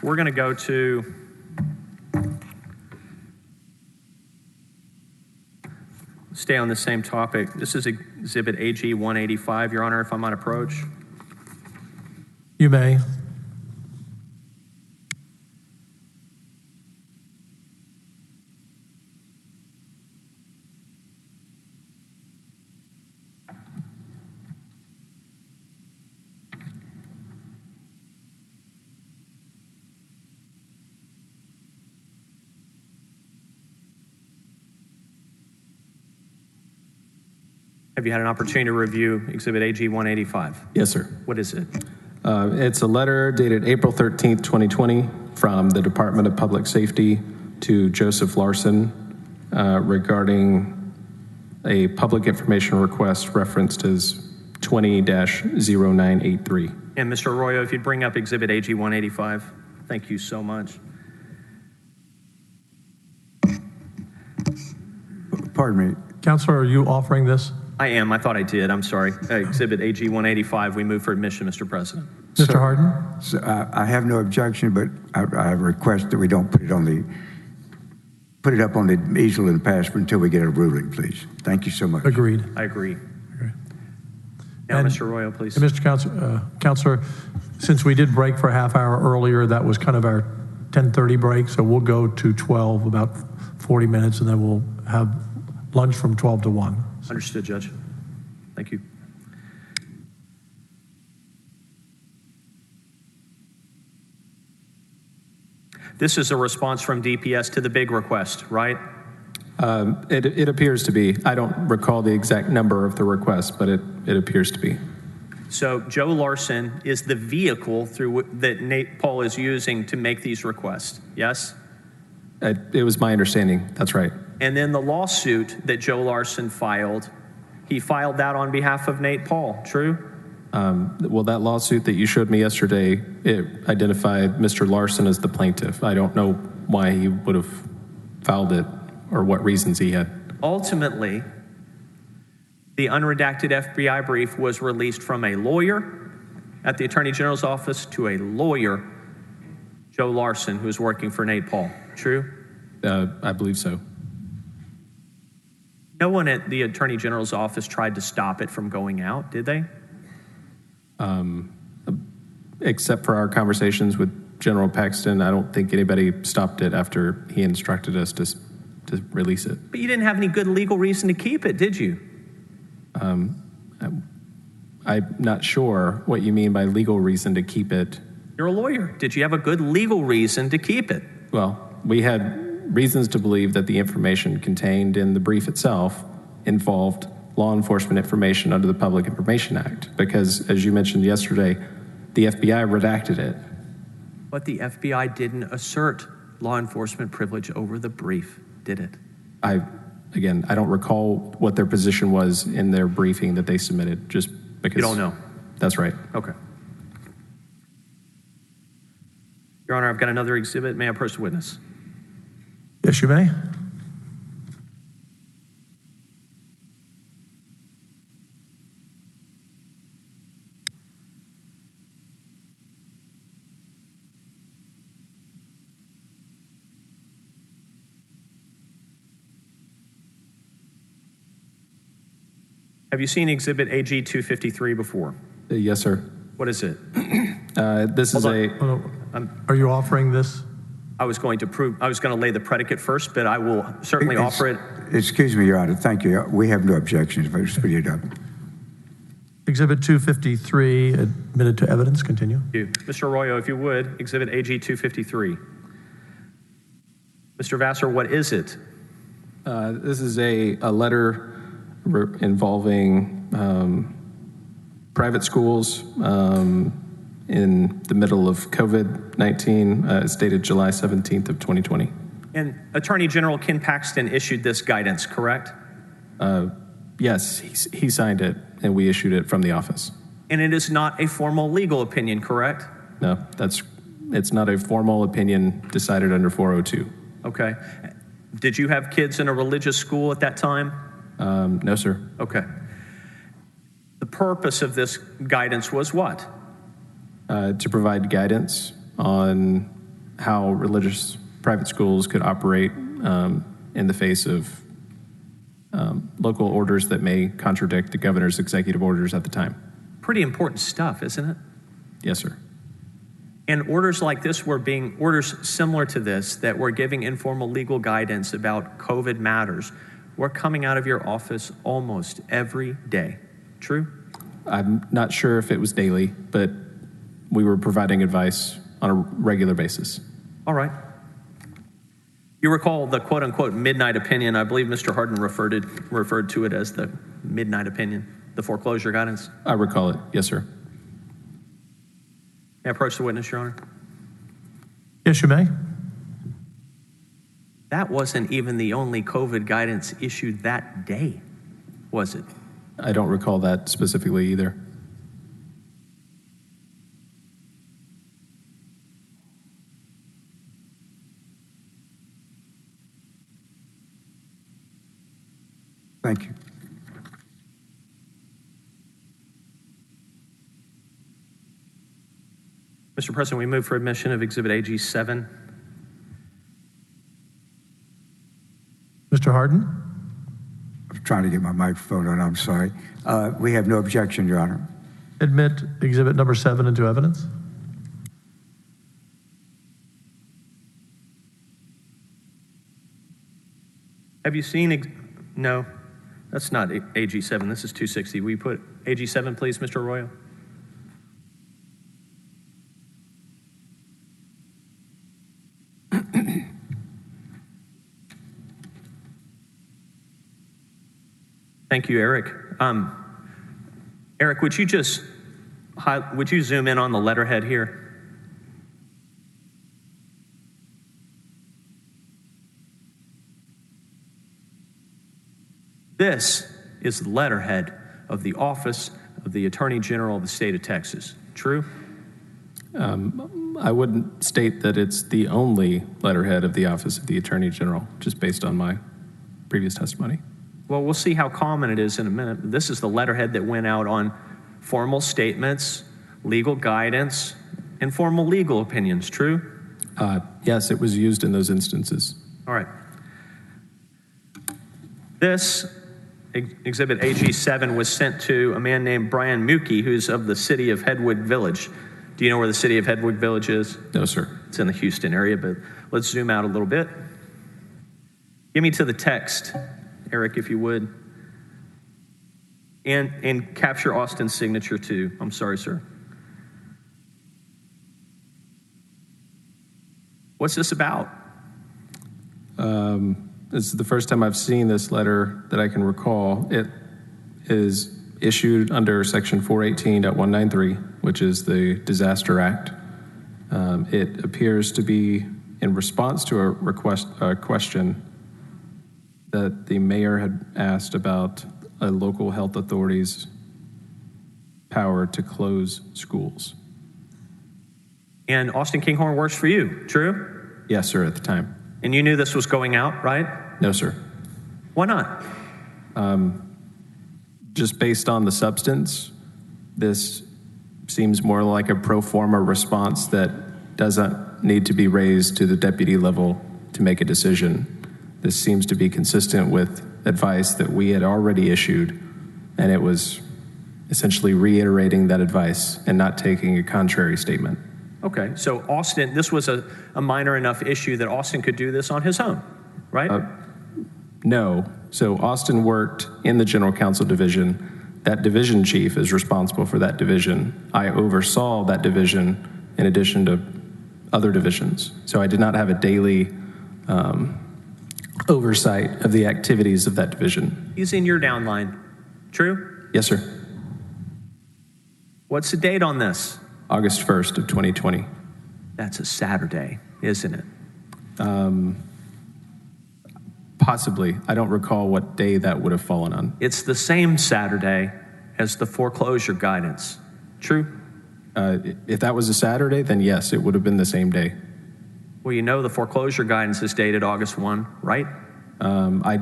We're going to go to stay on the same topic. This is Exhibit AG 185, Your Honor, if I might approach. You may. Have you had an opportunity to review Exhibit AG 185? Yes, sir. What is it? It's a letter dated April 13th, 2020 from the Department of Public Safety to Joseph Larson regarding a public information request referenced as 20-0983. And Mr. Arroyo, if you'd bring up Exhibit AG 185. Thank you so much. Pardon me. Counselor, are you offering this? I am. I thought I did. I'm sorry. Exhibit AG 185, we move for admission, Mr. President. Mr. Harden? So, I have no objection, but I have a request that we don't put it up on the easel and pass until we get a ruling, please. Thank you so much. Agreed. I agree. Now, And- Mr. Arroyo, please. And Mr. Counselor, since we did break for a half hour earlier, that was kind of our 10:30 break, so we'll go to 12, about 40 minutes, and then we'll have lunch from 12 to 1. Understood, Judge. Thank you. This is a response from DPS to the big request, right? It appears to be. I don't recall the exact number of the request, but it appears to be. So Joe Larson is the vehicle that Nate Paul is using to make these requests, yes? It was my understanding. That's right. And then the lawsuit that Joe Larson filed, he filed that on behalf of Nate Paul, true? Well, that lawsuit that you showed me yesterday, it identified Mr. Larson as the plaintiff. I don't know why he would have filed it or what reasons he had. Ultimately, the unredacted FBI brief was released from a lawyer at the Attorney General's office to a lawyer, Joe Larson, who is working for Nate Paul. True? I believe so. No one at the Attorney General's office tried to stop it from going out, did they? Except for our conversations with General Paxton, I don't think anybody stopped it after he instructed us to release it. But you didn't have any good legal reason to keep it, did you? I'm not sure what you mean by legal reason to keep it. You're a lawyer. Did you have a good legal reason to keep it? Well, we had reasons to believe that the information contained in the brief itself involved law enforcement information under the Public Information Act, because, as you mentioned yesterday, the FBI redacted it. But the FBI didn't assert law enforcement privilege over the brief, did it? Again, I don't recall what their position was in their briefing that they submitted, just because. You don't know? That's right. Okay. Your Honor, I've got another exhibit. May I approach the witness? Yes, you may. Have you seen Exhibit AG 253 before? Yes, sir. What is it? This is Are you offering this? I was going to lay the predicate first, but I will certainly offer it. Excuse me, Your Honor. Thank you. We have no objections. If I just speed it up. Exhibit 253, admitted to evidence. Continue. Thank you. Mr. Arroyo, if you would, Exhibit AG 253. Mr. Vassar, what is it? This is a letter involving private schools in the middle of COVID-19. It's dated July 17th of 2020. And Attorney General Ken Paxton issued this guidance, correct? Yes, he signed it, and we issued it from the office. And it is not a formal legal opinion, correct? No, it's not a formal opinion decided under 402. Okay. Did you have kids in a religious school at that time? No, sir. Okay. The purpose of this guidance was what? To provide guidance on how religious private schools could operate in the face of local orders that may contradict the governor's executive orders at the time. Pretty important stuff, isn't it? Yes, sir. And orders like this were being, orders similar to this that were giving informal legal guidance about COVID matters were coming out of your office almost every day. True? I'm not sure if it was daily, but we were providing advice on a regular basis. All right. You recall the quote-unquote midnight opinion. I believe Mr. Harden referred to it as the midnight opinion, the foreclosure guidance. I recall it. Yes, sir. May I approach the witness, Your Honor? Yes, you may. That wasn't even the only COVID guidance issued that day, was it? I don't recall that specifically either. Thank you. Mr. President, we move for admission of Exhibit AG 7. Mr. Harden? I'm trying to get my microphone on, I'm sorry. We have no objection, Your Honor. Admit exhibit number 7 into evidence. Have you seen, no, that's not AG 7, this is 260. Will you put AG 7, please, Mr. Arroyo? Thank you, Eric. Eric, would you zoom in on the letterhead here? This is the letterhead of the Office of the Attorney General of the State of Texas. True? I wouldn't state that it's the only letterhead of the Office of the Attorney General, just based on my previous testimony. Well, we'll see how common it is in a minute. This is the letterhead that went out on formal statements, legal guidance, and formal legal opinions. True? Yes, it was used in those instances. All right. This Exhibit AG 7 was sent to a man named Brian Mookie, who's of the city of Headwood Village. Do you know where the city of Headwood Village is? No, sir. It's in the Houston area, but let's zoom out a little bit. Give me to the text, Eric, if you would. And capture Austin's signature too. I'm sorry, sir. What's this about? This is the first time I've seen this letter that I can recall. It is issued under Section 418.193, which is the Disaster Act. It appears to be in response to a question that the mayor had asked about a local health authority's power to close schools. And Austin Kinghorn works for you, true? Yes, sir, at the time. And you knew this was going out, right? No, sir. Why not? Just based on the substance, this seems more like a pro forma response that doesn't need to be raised to the deputy level to make a decision. This seems to be consistent with advice that we had already issued, and it was essentially reiterating that advice and not taking a contrary statement. Okay, so Austin, this was a minor enough issue that Austin could do this on his own, right? No. So Austin worked in the general counsel division. That division chief is responsible for that division. I oversaw that division in addition to other divisions. So I did not have a daily oversight of the activities of that division. He's in your downline. True? Yes, sir. What's the date on this? August 1st of 2020. That's a Saturday, isn't it? Possibly. I don't recall what day that would have fallen on. It's the same Saturday as the foreclosure guidance. True? If that was a Saturday, then yes, it would have been the same day. Well, you know the foreclosure guidance is dated August 1, right? I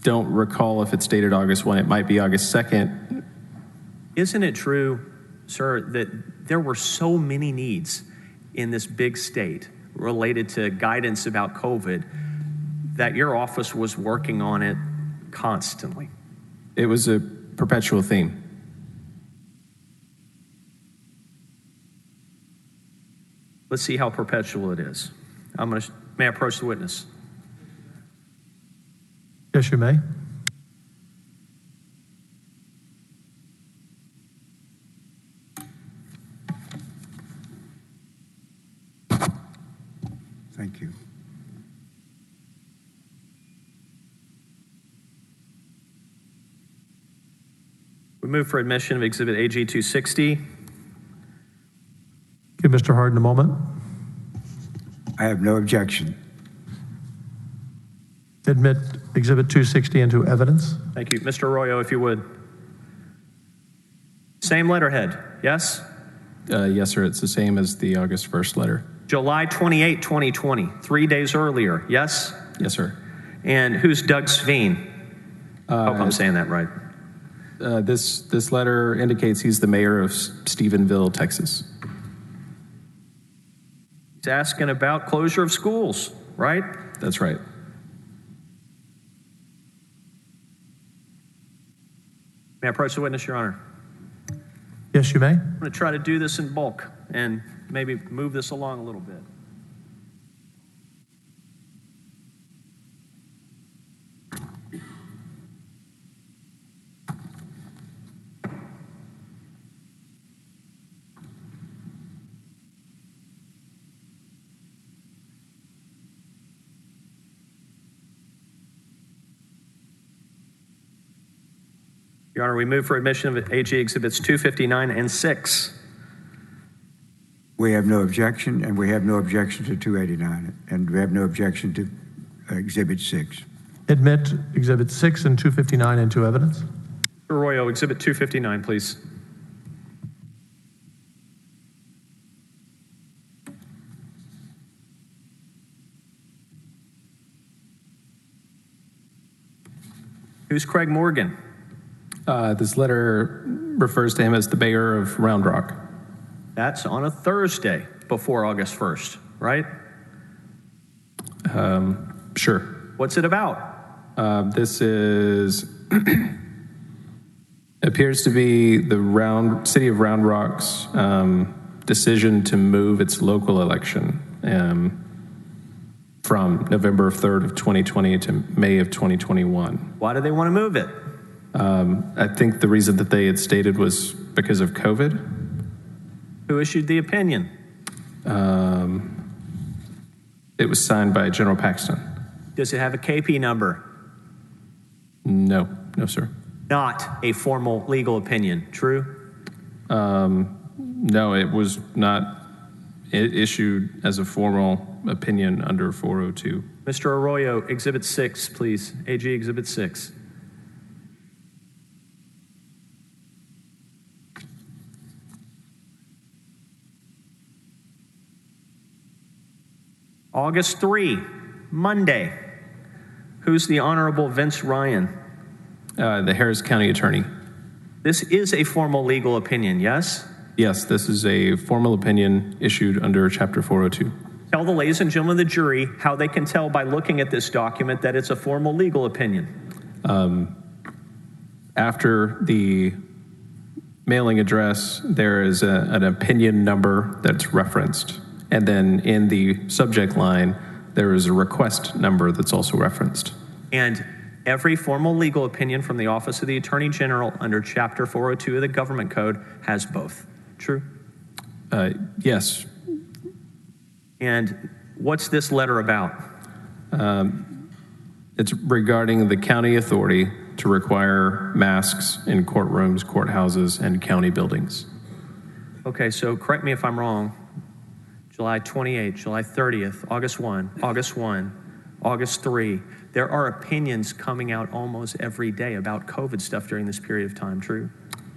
don't recall if it's dated August 1. It might be August 2nd. Isn't it true, sir, that there were so many needs in this big state related to guidance about COVID that your office was working on it constantly? It was a perpetual theme. Let's see how perpetual it is. May I approach the witness? Yes, you may. Thank you. We move for admission of Exhibit AG 260. Give Mr. Harden a moment. I have no objection. Admit Exhibit 260 into evidence. Thank you. Mr. Arroyo, if you would. Same letterhead, yes? Yes, sir. It's the same as the August 1st letter. July 28, 2020, 3 days earlier, yes? Yes, sir. And who's Doug Sveen? Hope I'm saying that right. This letter indicates he's the mayor of Stephenville, Texas. He's asking about closure of schools, right? That's right. May I approach the witness, Your Honor? Yes, you may. I'm going to try to do this in bulk and maybe move this along a little bit. Your Honor, we move for admission of AG Exhibits 259 and 6. We have no objection, and we have no objection to 289, and we have no objection to Exhibit 6. Admit Exhibit 6 and 259 into evidence. Mr. Arroyo, Exhibit 259, please. Who's Craig Morgan? This letter refers to him as the mayor of Round Rock. That's on a Thursday before August 1st, right? Sure. What's it about? This is appears to be the city of Round Rock's decision to move its local election from November 3rd of 2020 to May of 2021. Why do they want to move it? I think the reason that they had stated was because of COVID. Who issued the opinion? It was signed by General Paxton. Does it have a KP number? No, sir. Not a formal legal opinion, true? No, it was not issued as a formal opinion under 402. Mr. Arroyo, Exhibit 6, please. AG Exhibit 6. August 3, Monday. Who's the Honorable Vince Ryan? The Harris County Attorney. This is a formal legal opinion, yes? Yes, this is a formal opinion issued under Chapter 402. Tell the ladies and gentlemen of the jury how they can tell by looking at this document that it's a formal legal opinion. After the mailing address, there is an opinion number that's referenced. And then in the subject line, there is a request number that's also referenced. And every formal legal opinion from the Office of the Attorney General under Chapter 402 of the Government Code has both. True? Yes. And what's this letter about? It's regarding the county authority to require masks in courtrooms, courthouses, and county buildings. Okay, so correct me if I'm wrong. July 28th, July 30th, August 1, August 1, August 3. There are opinions coming out almost every day about COVID stuff during this period of time, true?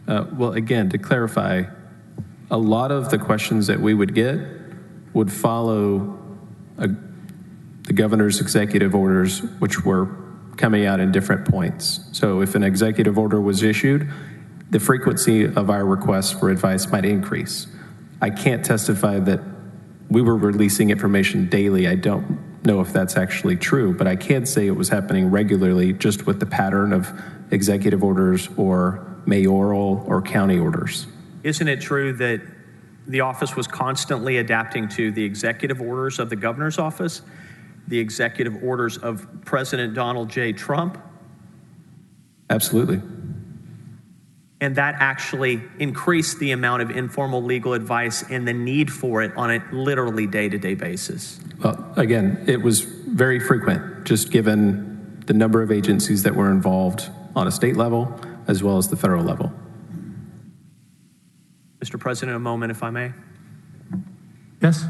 Well, again, to clarify, a lot of the questions that we would get would follow the governor's executive orders, which were coming out in different points. So if an executive order was issued, the frequency of our requests for advice might increase. I can't testify that we were releasing information daily. I don't know if that's actually true, but I can say it was happening regularly just with the pattern of executive orders or mayoral or county orders. Isn't it true that the office was constantly adapting to the executive orders of the governor's office, the executive orders of President Donald J. Trump? Absolutely. And that actually increased the amount of informal legal advice and the need for it on a literally day-to-day basis. Well, again, it was very frequent, just given the number of agencies that were involved on a state level as well as the federal level. Mr. President, a moment, if I may. Yes?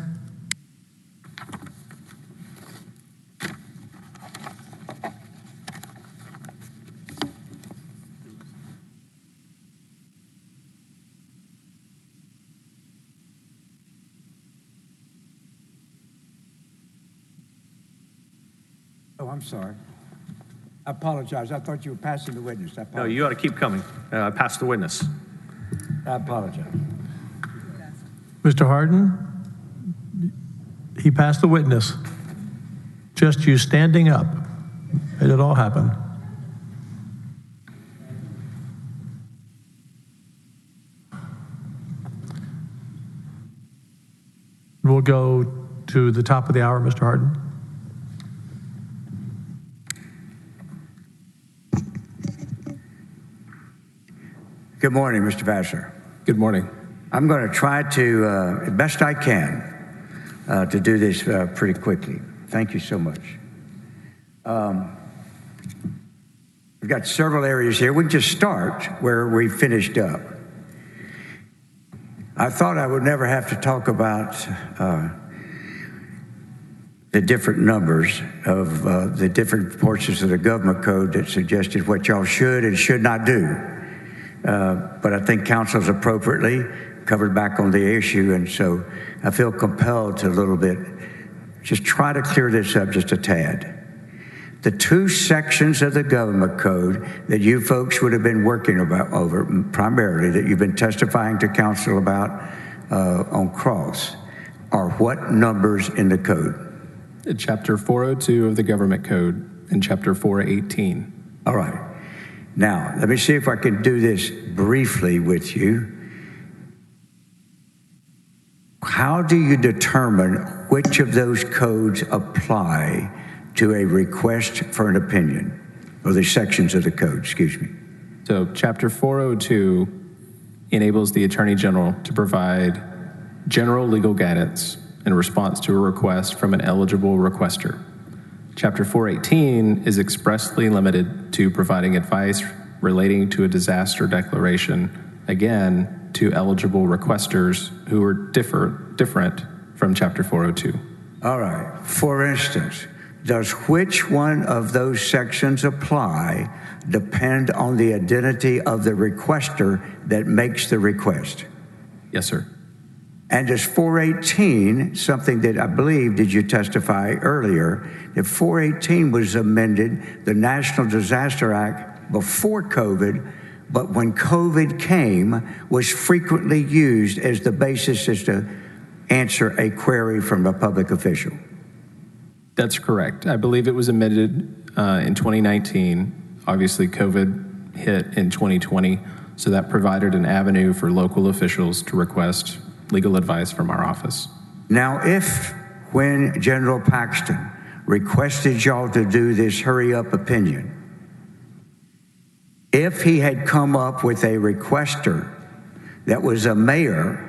Oh, I'm sorry. I apologize. I thought you were passing the witness. No, you ought to keep coming. Pass the witness. I apologize. Mr. Hardin, he passed the witness. Just you standing up made it all happen. We'll go to the top of the hour, Mr. Hardin. Good morning, Mr. Vassar. Good morning. I'm going to try to, as best I can, to do this pretty quickly. Thank you so much. We've got several areas here. We can just start where we finished up. I thought I would never have to talk about the different numbers of the different portions of the government code that suggested what y'all should and should not do. But I think council's appropriately covered back on the issue, and so I feel compelled to a little bit just try to clear this up just a tad. The two sections of the government code that you folks would have been working over primarily, that you've been testifying to council about on cross, are what numbers in the code? Chapter 402 of the government code and chapter 418. All right. Now, let me see if I can do this briefly with you. How do you determine which of those codes apply to a request for an opinion, or the sections of the code, excuse me? So chapter 402 enables the Attorney General to provide general legal guidance in response to a request from an eligible requester. Chapter 418 is expressly limited to providing advice relating to a disaster declaration, again, to eligible requesters who are different from Chapter 402. All right. For instance, does which one of those sections apply depend on the identity of the requester that makes the request? Yes, sir. And does 418, something that I believe, did you testify earlier, that 418 was amended, the National Disaster Act, before COVID, but when COVID came, was frequently used as the basis as to answer a query from a public official? That's correct. I believe it was amended in 2019. Obviously, COVID hit in 2020, so that provided an avenue for local officials to request legal advice from our office. Now, if when General Paxton requested y'all to do this hurry-up opinion, if he had come up with a requester that was a mayor,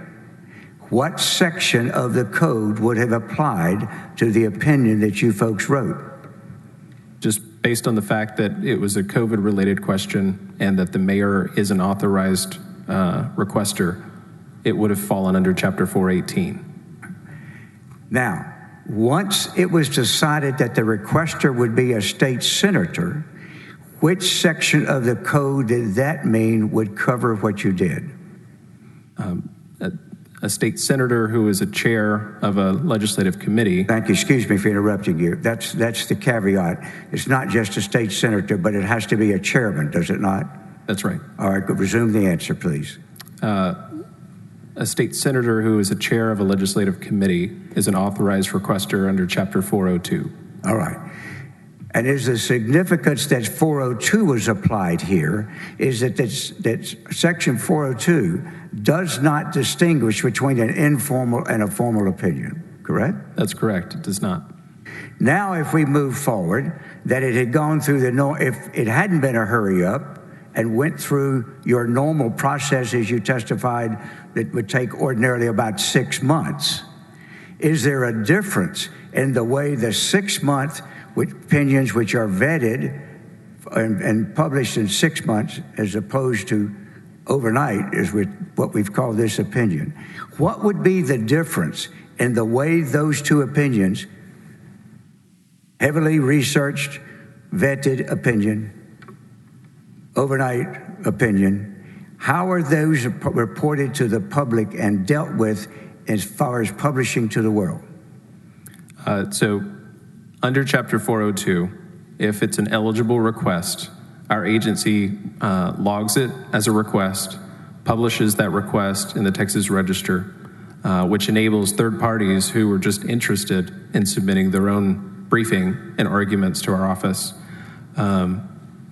what section of the code would have applied to the opinion that you folks wrote? Just based on the fact that it was a COVID-related question and that the mayor is an authorized requester, it would have fallen under Chapter 418. Now, once it was decided that the requester would be a state senator, which section of the code did that mean would cover what you did? A state senator who is a chair of a legislative committee. Thank you. Excuse me for interrupting you. That's the caveat. It's not just a state senator, but it has to be a chairman, does it not? That's right. All right, resume the answer, please. A state senator who is a chair of a legislative committee is an authorized requester under Chapter 402. All right. And is the significance that 402 was applied here is that Section 402 does not distinguish between an informal and a formal opinion, correct? That's correct. It does not. Now, if we move forward, that it had gone through if it hadn't been a hurry up and went through your normal processes you testified that would take ordinarily about 6 months, is there a difference in the way the 6-month opinions which are vetted and published in 6 months as opposed to overnight is what we've called this opinion? What would be the difference in the way those two opinions, heavily researched, vetted opinion, overnight opinion, how are those reported to the public and dealt with as far as publishing to the world? So under Chapter 402, if it's an eligible request, our agency logs it as a request, publishes that request in the Texas Register, which enables third parties who are just interested in submitting their own briefing and arguments to our office.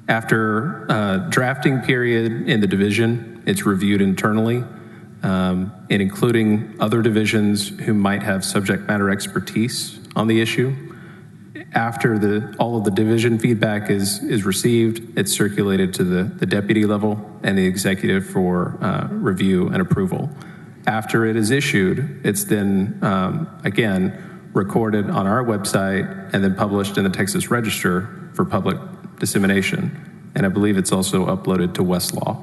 After a drafting period in the division, it's reviewed internally, and including other divisions who might have subject matter expertise on the issue. After all of the division feedback is received, it's circulated to the deputy level and the executive for review and approval. After it is issued, it's then, again, recorded on our website and then published in the Texas Register for public dissemination. And I believe it's also uploaded to Westlaw.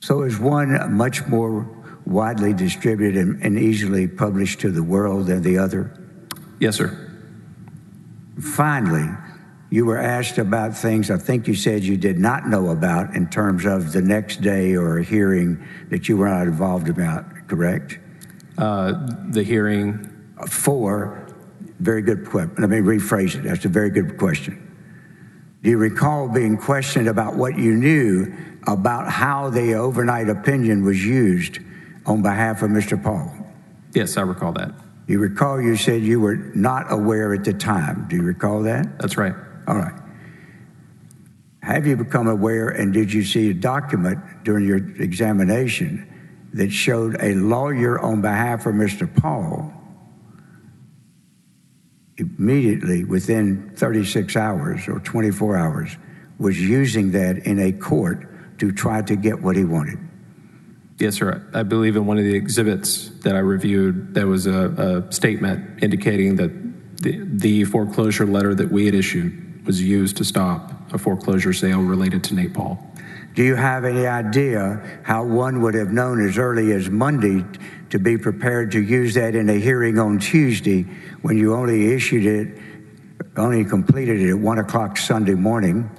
So is one much more widely distributed and easily published to the world than the other? Yes, sir. Finally, you were asked about things I think you said you did not know about in terms of the next day or a hearing that you were not involved about, correct? The hearing? Very good question. Let me rephrase it. That's a very good question. Do you recall being questioned about what you knew about how the overnight opinion was used on behalf of Mr. Paul? Yes, I recall that. You recall you said you were not aware at the time. Do you recall that? That's right. All right. Have you become aware, and did you see a document during your examination that showed a lawyer on behalf of Mr. Paul immediately within 36 hours or 24 hours was using that in a court to try to get what he wanted? Yes, sir. I believe in one of the exhibits that I reviewed, there was a statement indicating that the foreclosure letter that we had issued was used to stop a foreclosure sale related to Nate Paul. Do you have any idea how one would have known as early as Monday to be prepared to use that in a hearing on Tuesday when you only completed it at 1 o'clock Sunday morning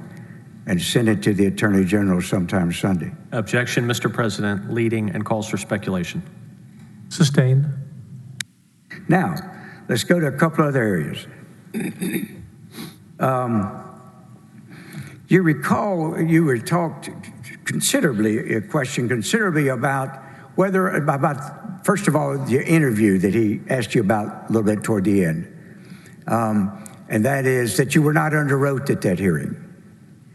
and sent it to the Attorney General sometime Sunday? Objection, Mr. President, leading and calls for speculation. Sustained. Now, let's go to a couple other areas. You recall you were talked questioned considerably about first of all, the interview that he asked you about a little bit toward the end. And that is that you were not under oath at that hearing.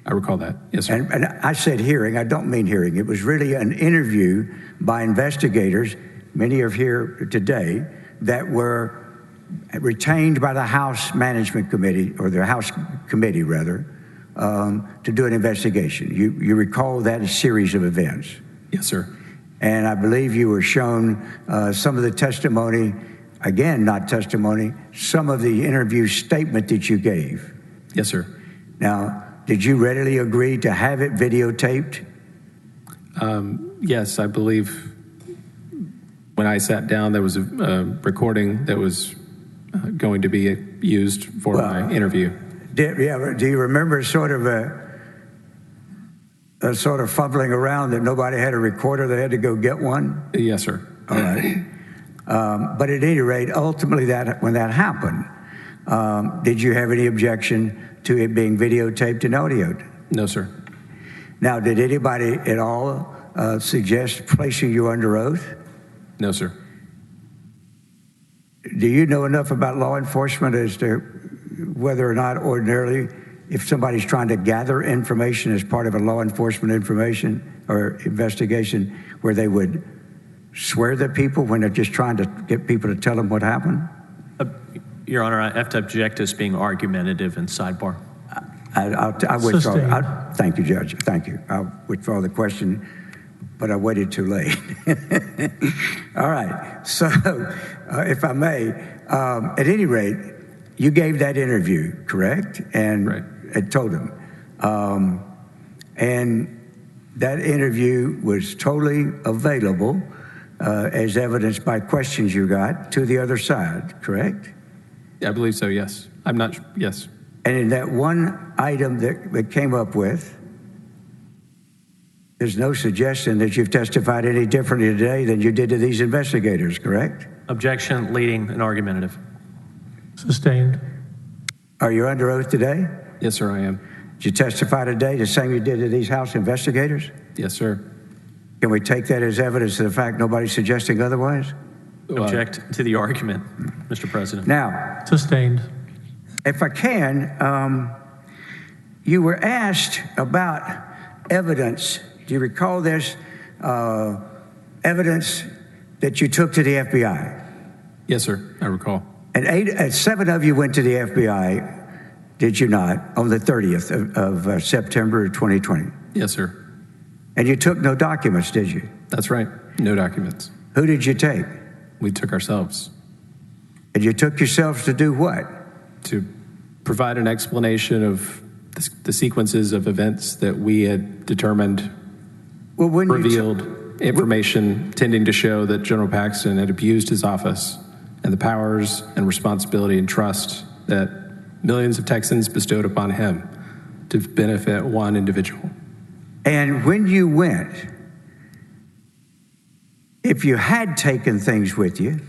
I recall that, yes, sir. And I said hearing, I don't mean hearing. It was really an interview by investigators, many are here today, that were retained by the House Management Committee, or the House Committee, rather, to do an investigation. You recall that series of events? Yes, sir. And I believe you were shown some of the testimony, again, not testimony, some of the interview statement that you gave. Yes, sir. Now, did you readily agree to have it videotaped? Yes, I believe when I sat down, there was a recording that was going to be used for my interview. Do you remember sort of a sort of fumbling around that nobody had a recorder, they had to go get one? Yes, sir. All right. But at any rate, ultimately, when that happened, did you have any objection to it being videotaped and audioed? No, sir. Now, did anybody at all suggest placing you under oath? No, sir. Do you know enough about law enforcement as to whether or not ordinarily, if somebody's trying to gather information as part of a law enforcement information or investigation, where they would swear to people when they're just trying to get people to tell them what happened? Your Honor, I have to object as being argumentative and sidebar. I withdraw. Thank you, Judge. Thank you. I'll withdraw the question, but I waited too late. All right. So, if I may, at any rate, you gave that interview, correct? And right. And told him. And that interview was totally available as evidenced by questions you got to the other side, correct? I believe so, yes. I'm not, yes. And in that one item that came up with, there's no suggestion that you've testified any differently today than you did to these investigators, correct? Objection, leading and argumentative. Sustained. Are you under oath today? Yes, sir, I am. Did you testify today the same you did to these House investigators? Yes, sir. Can we take that as evidence of the fact nobody's suggesting otherwise? Object to the argument, Mr. President. Now, Sustained. if I can, you were asked about evidence. Do you recall this? Evidence that you took to the FBI. Yes, sir, I recall. And 7 of you went to the FBI, did you not, on the 30th of September 2020? Yes, sir. And you took no documents, did you? That's right. No documents. Who did you take? We took ourselves. And you took yourselves to do what? To provide an explanation of the sequences of events that we had determined revealed information tending to show that General Paxton had abused his office and the powers and responsibility and trust that millions of Texans bestowed upon him to benefit one individual. And when you went, if you had taken things with you,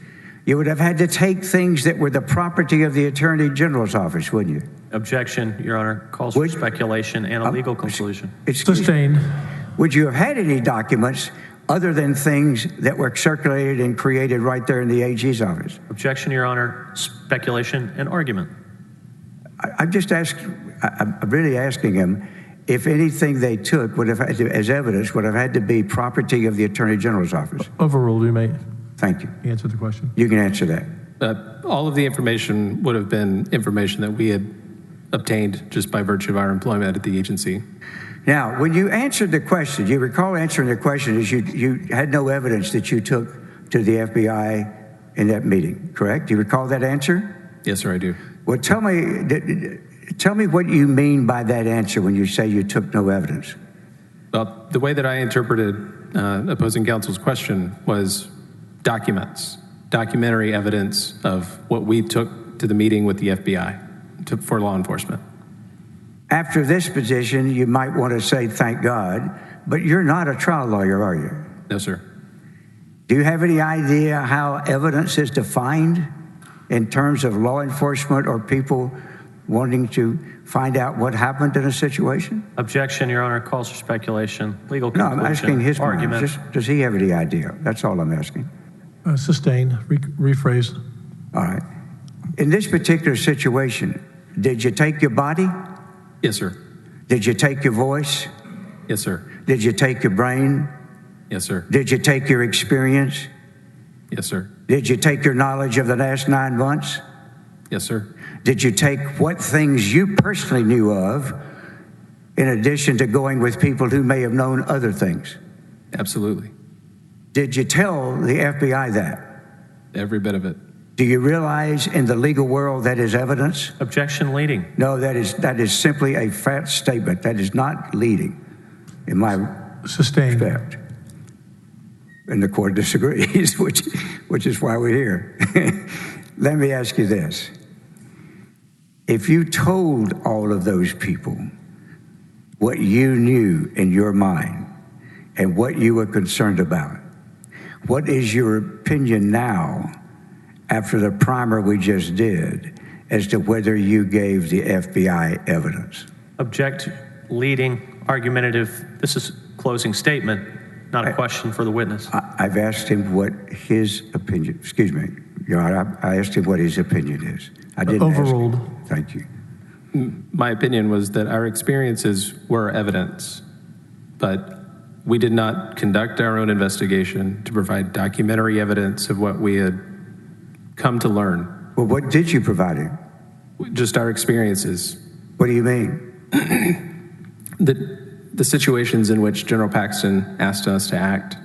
you would have had to take things that were the property of the Attorney General's office, wouldn't you? Objection, Your Honor. Calls for speculation and a legal conclusion. Sustained. Would you have had any documents other than things that were circulated and created right there in the AG's office? Objection, Your Honor. Speculation and argument. I'm really asking him if anything they took would have had to, as evidence, would have had to be property of the Attorney General's office. Overruled, you may Thank you. answer the question. You can answer that. All of the information would have been information that we had obtained just by virtue of our employment at the agency. Now, when you answered the question, you recall answering the question is you had no evidence that you took to the FBI in that meeting, correct? Do you recall that answer? Yes, sir, I do. Well, tell me what you mean by that answer when you say you took no evidence. Well, the way that I interpreted opposing counsel's question was documents, documentary evidence of what we took to the meeting with the FBI for law enforcement. After this position, you might want to say, thank God, but you're not a trial lawyer, are you? No, sir. Do you have any idea how evidence is defined in terms of law enforcement or people wanting to find out what happened in a situation? Objection, Your Honor. Calls for speculation. Legal No, conclusion. I'm asking his mind. Argument. Does he have any idea? That's all I'm asking. Sustained. Rephrase. All right. In this particular situation, did you take your body? Yes, sir. Did you take your voice? Yes, sir. Did you take your brain? Yes, sir. Did you take your experience? Yes, sir. Did you take your knowledge of the last 9 months? Yes, sir. Did you take what things you personally knew of in addition to going with people who may have known other things? Absolutely. Did you tell the FBI that? Every bit of it. Do you realize in the legal world that is evidence? Objection leading. No, that is simply a fact statement. That is not leading, in my Sustained. respect. And the court disagrees, which is why we're here. Let me ask you this. If you told all of those people what you knew in your mind and what you were concerned about, what is your opinion now, after the primer we just did, as to whether you gave the FBI evidence? Object leading, argumentative. This is closing statement, not a question for the witness. I've asked him what his opinion, excuse me, Your Honor, I asked him what his opinion is. I didn't Overruled. ask him. Thank you. My opinion was that our experiences were evidence, but we did not conduct our own investigation to provide documentary evidence of what we had come to learn. Well, what did you provide him? Just our experiences. What do you mean? The situations in which General Paxton asked us to act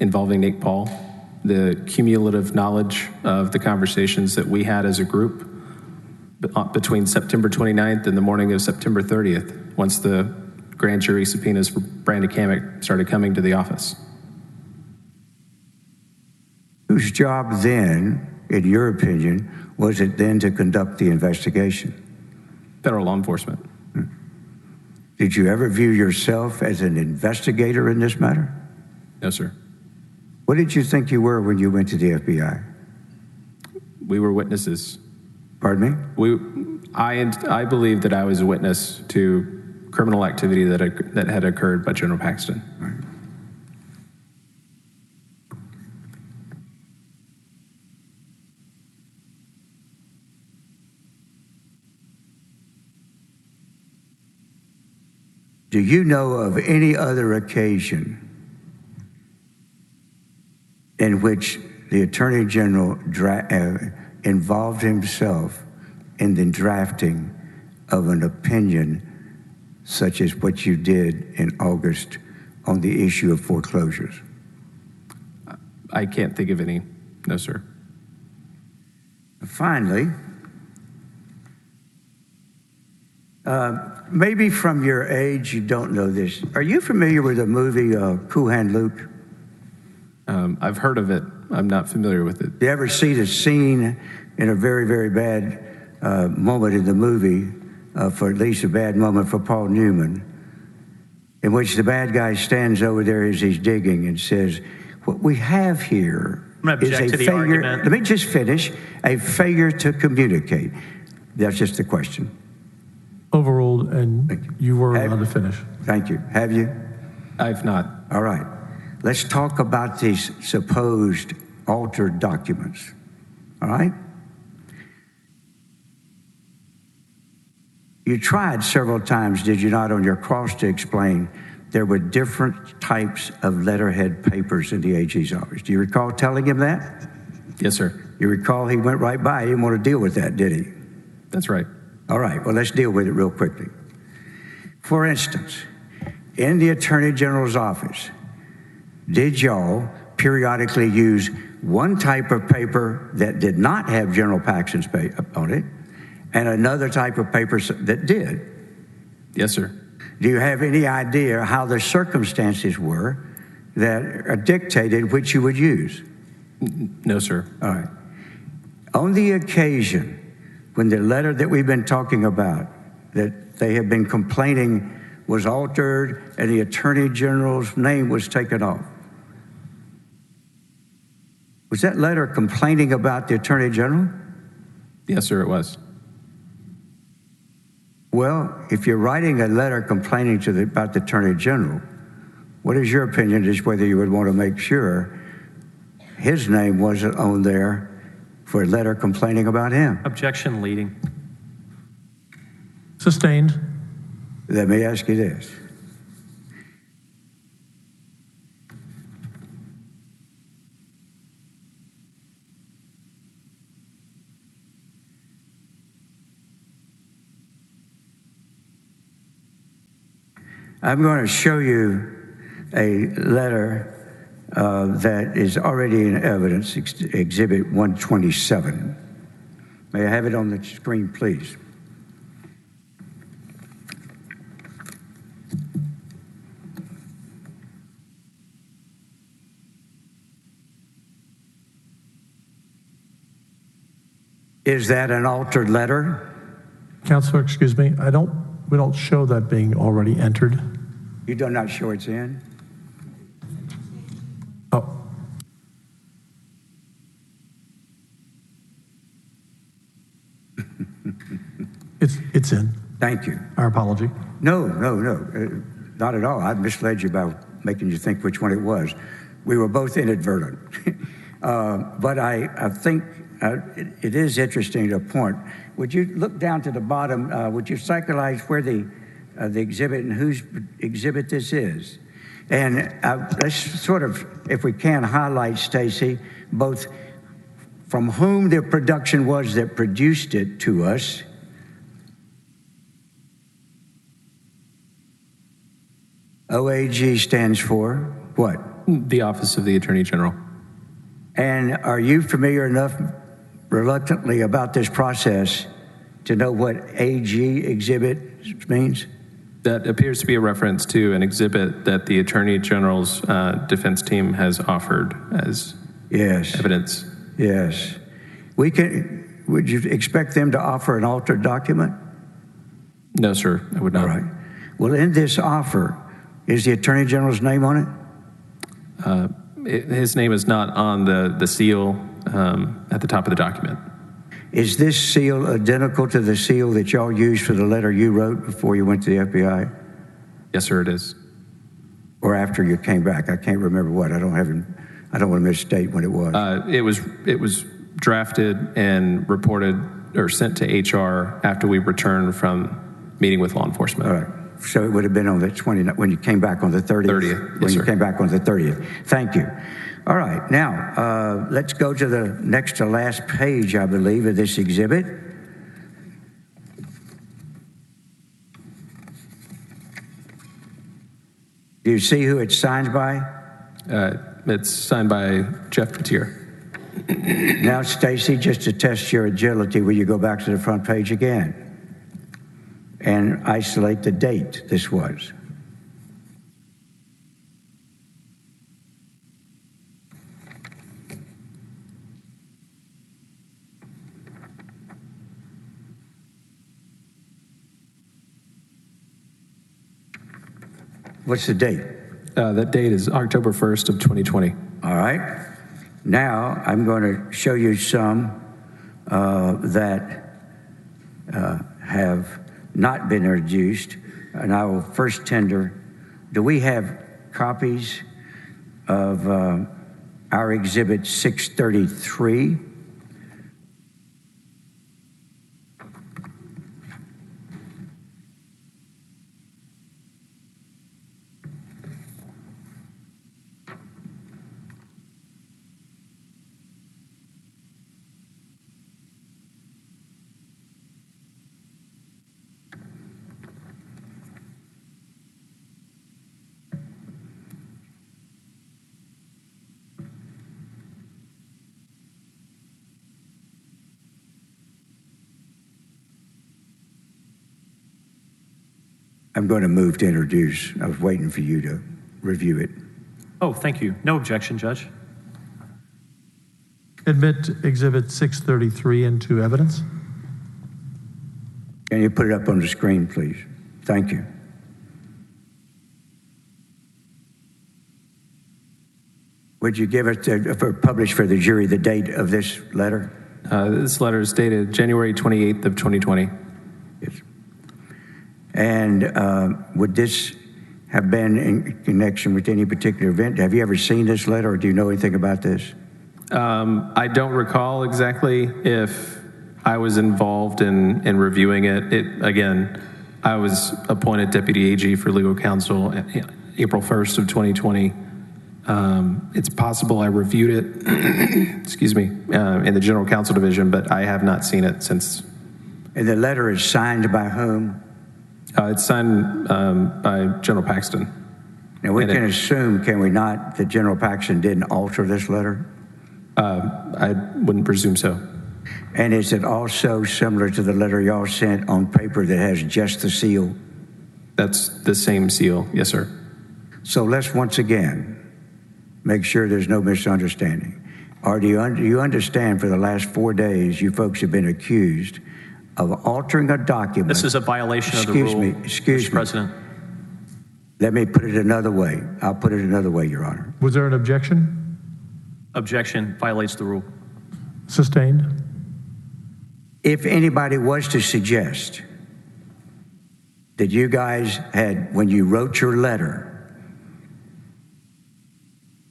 involving Nick Paul, the cumulative knowledge of the conversations that we had as a group between September 29th and the morning of September 30th, once the grand jury subpoenas for Brandon Kamek started coming to the office. Whose job then, in your opinion, was it then to conduct the investigation? Federal law enforcement. Did you ever view yourself as an investigator in this matter? No, sir. What did you think you were when you went to the FBI? We were witnesses. Pardon me? I believe that I was a witness to criminal activity that had occurred by General Paxton. Right. Do you know of any other occasion in which the Attorney General involved himself in the drafting of an opinion such as what you did in August on the issue of foreclosures? I can't think of any. No, sir. Finally, maybe from your age you don't know this. Are you familiar with the movie Cool Hand Luke? I've heard of it. I'm not familiar with it. You ever see the scene in a very, very bad moment in the movie, for at least a bad moment for Paul Newman, in which the bad guy stands over there as he's digging and says, what we have here is a failure. Let me just finish. A failure to communicate. That's just the question. Overruled, and you were allowed to finish. Thank you. Have you? I've not. All right. Let's talk about these supposed altered documents. All right? You tried several times, did you not, on your cross to explain there were different types of letterhead papers in the AG's office. Do you recall telling him that? Yes, sir. You recall he went right by. He didn't want to deal with that, did he? That's right. All right. Well, let's deal with it real quickly. For instance, in the Attorney General's office, did y'all periodically use one type of paper that did not have General Paxton's on it and another type of paper that did? Yes, sir. Do you have any idea how the circumstances were that dictated which you would use? No, sir. All right. On the occasion when the letter that we've been talking about, that they have been complaining was altered and the Attorney General's name was taken off, was that letter complaining about the Attorney General? Yes, sir, it was. Well, if you're writing a letter complaining about the Attorney General, what is your opinion as whether you would want to make sure his name wasn't on there for a letter complaining about him? Objection leading. Sustained. Let me ask you this. I'm going to show you a letter that is already in evidence, Exhibit 127. May I have it on the screen, please? Is that an altered letter? Counselor, excuse me, we don't show that being already entered. You do not show it's in? Oh. It's in. Thank you. Our apology. No, not at all. I misled you by making you think which one it was. We were both inadvertent. But I think it is interesting to point. Would you look down to the bottom? Would you cyclize where the exhibit and whose exhibit this is? And let's sort of, if we can, highlight, Stacy, both from whom the production was that produced it to us. OAG stands for what? The Office of the Attorney General. And are you familiar enough, reluctantly, about this process to know what AG exhibit means? That appears to be a reference to an exhibit that the Attorney General's defense team has offered as evidence. Yes. Would you expect them to offer an altered document? No, sir, I would not. All right. Well, in this offer, is the Attorney General's name on it? His name is not on the seal at the top of the document. Is this seal identical to the seal that y'all used for the letter you wrote before you went to the FBI? Yes, sir, it is. Or after you came back? I can't remember what. I don't want to misstate when it was. It was drafted and reported or sent to HR after we returned from meeting with law enforcement. All right. So it would have been on the 20th, when you came back on the 30th? 30th, when yes, you sir. came back on the 30th. Thank you. All right. Now, let's go to the next to last page, I believe, of this exhibit. Do you see who it's signed by? It's signed by Jeff Petier. Now, Stacy, just to test your agility, will you go back to the front page again and isolate the date this was? What's the date? That date is October 1st of 2020. All right. Now I'm going to show you some that have not been introduced, and I will first tender. Do we have copies of our exhibit 633? I'm going to move to introduce. I was waiting for you to review it. Oh, thank you. No objection, Judge. Admit Exhibit 633 into evidence. Can you put it up on the screen, please? Thank you. Would you give it publish for the jury the date of this letter? This letter is dated January 28th of 2020. Yes. And would this have been in connection with any particular event? Have you ever seen this letter, or do you know anything about this? I don't recall exactly if I was involved in reviewing it. Again, I was appointed Deputy AG for Legal Counsel April 1st of 2020. It's possible I reviewed it, excuse me, in the General Counsel Division, but I have not seen it since. And the letter is signed by whom? It's signed by General Paxton. Now, we can assume, can we not, that General Paxton didn't alter this letter? I wouldn't presume so. And is it also similar to the letter y'all sent on paper that has just the seal? That's the same seal, yes, sir. So let's once again make sure there's no misunderstanding. Or do you understand for the last 4 days you folks have been accused of altering a document? This is a violation of the rule, Excuse Mr. me. President. Let me put it another way. I'll put it another way, Your Honor. Was there an objection? Objection violates the rule. Sustained. If anybody was to suggest that you guys had, when you wrote your letter,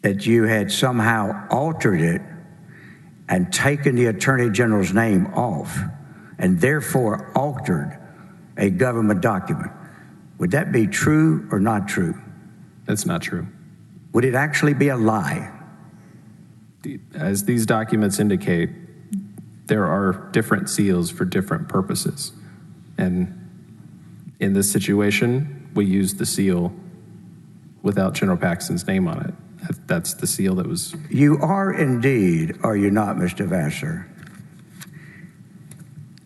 that you had somehow altered it and taken the Attorney General's name off and therefore altered a government document, would that be true or not true? That's not true. Would it actually be a lie? As these documents indicate, there are different seals for different purposes. And in this situation, we used the seal without General Paxton's name on it. That's the seal that was... You are indeed, are you not, Mr. Vassar,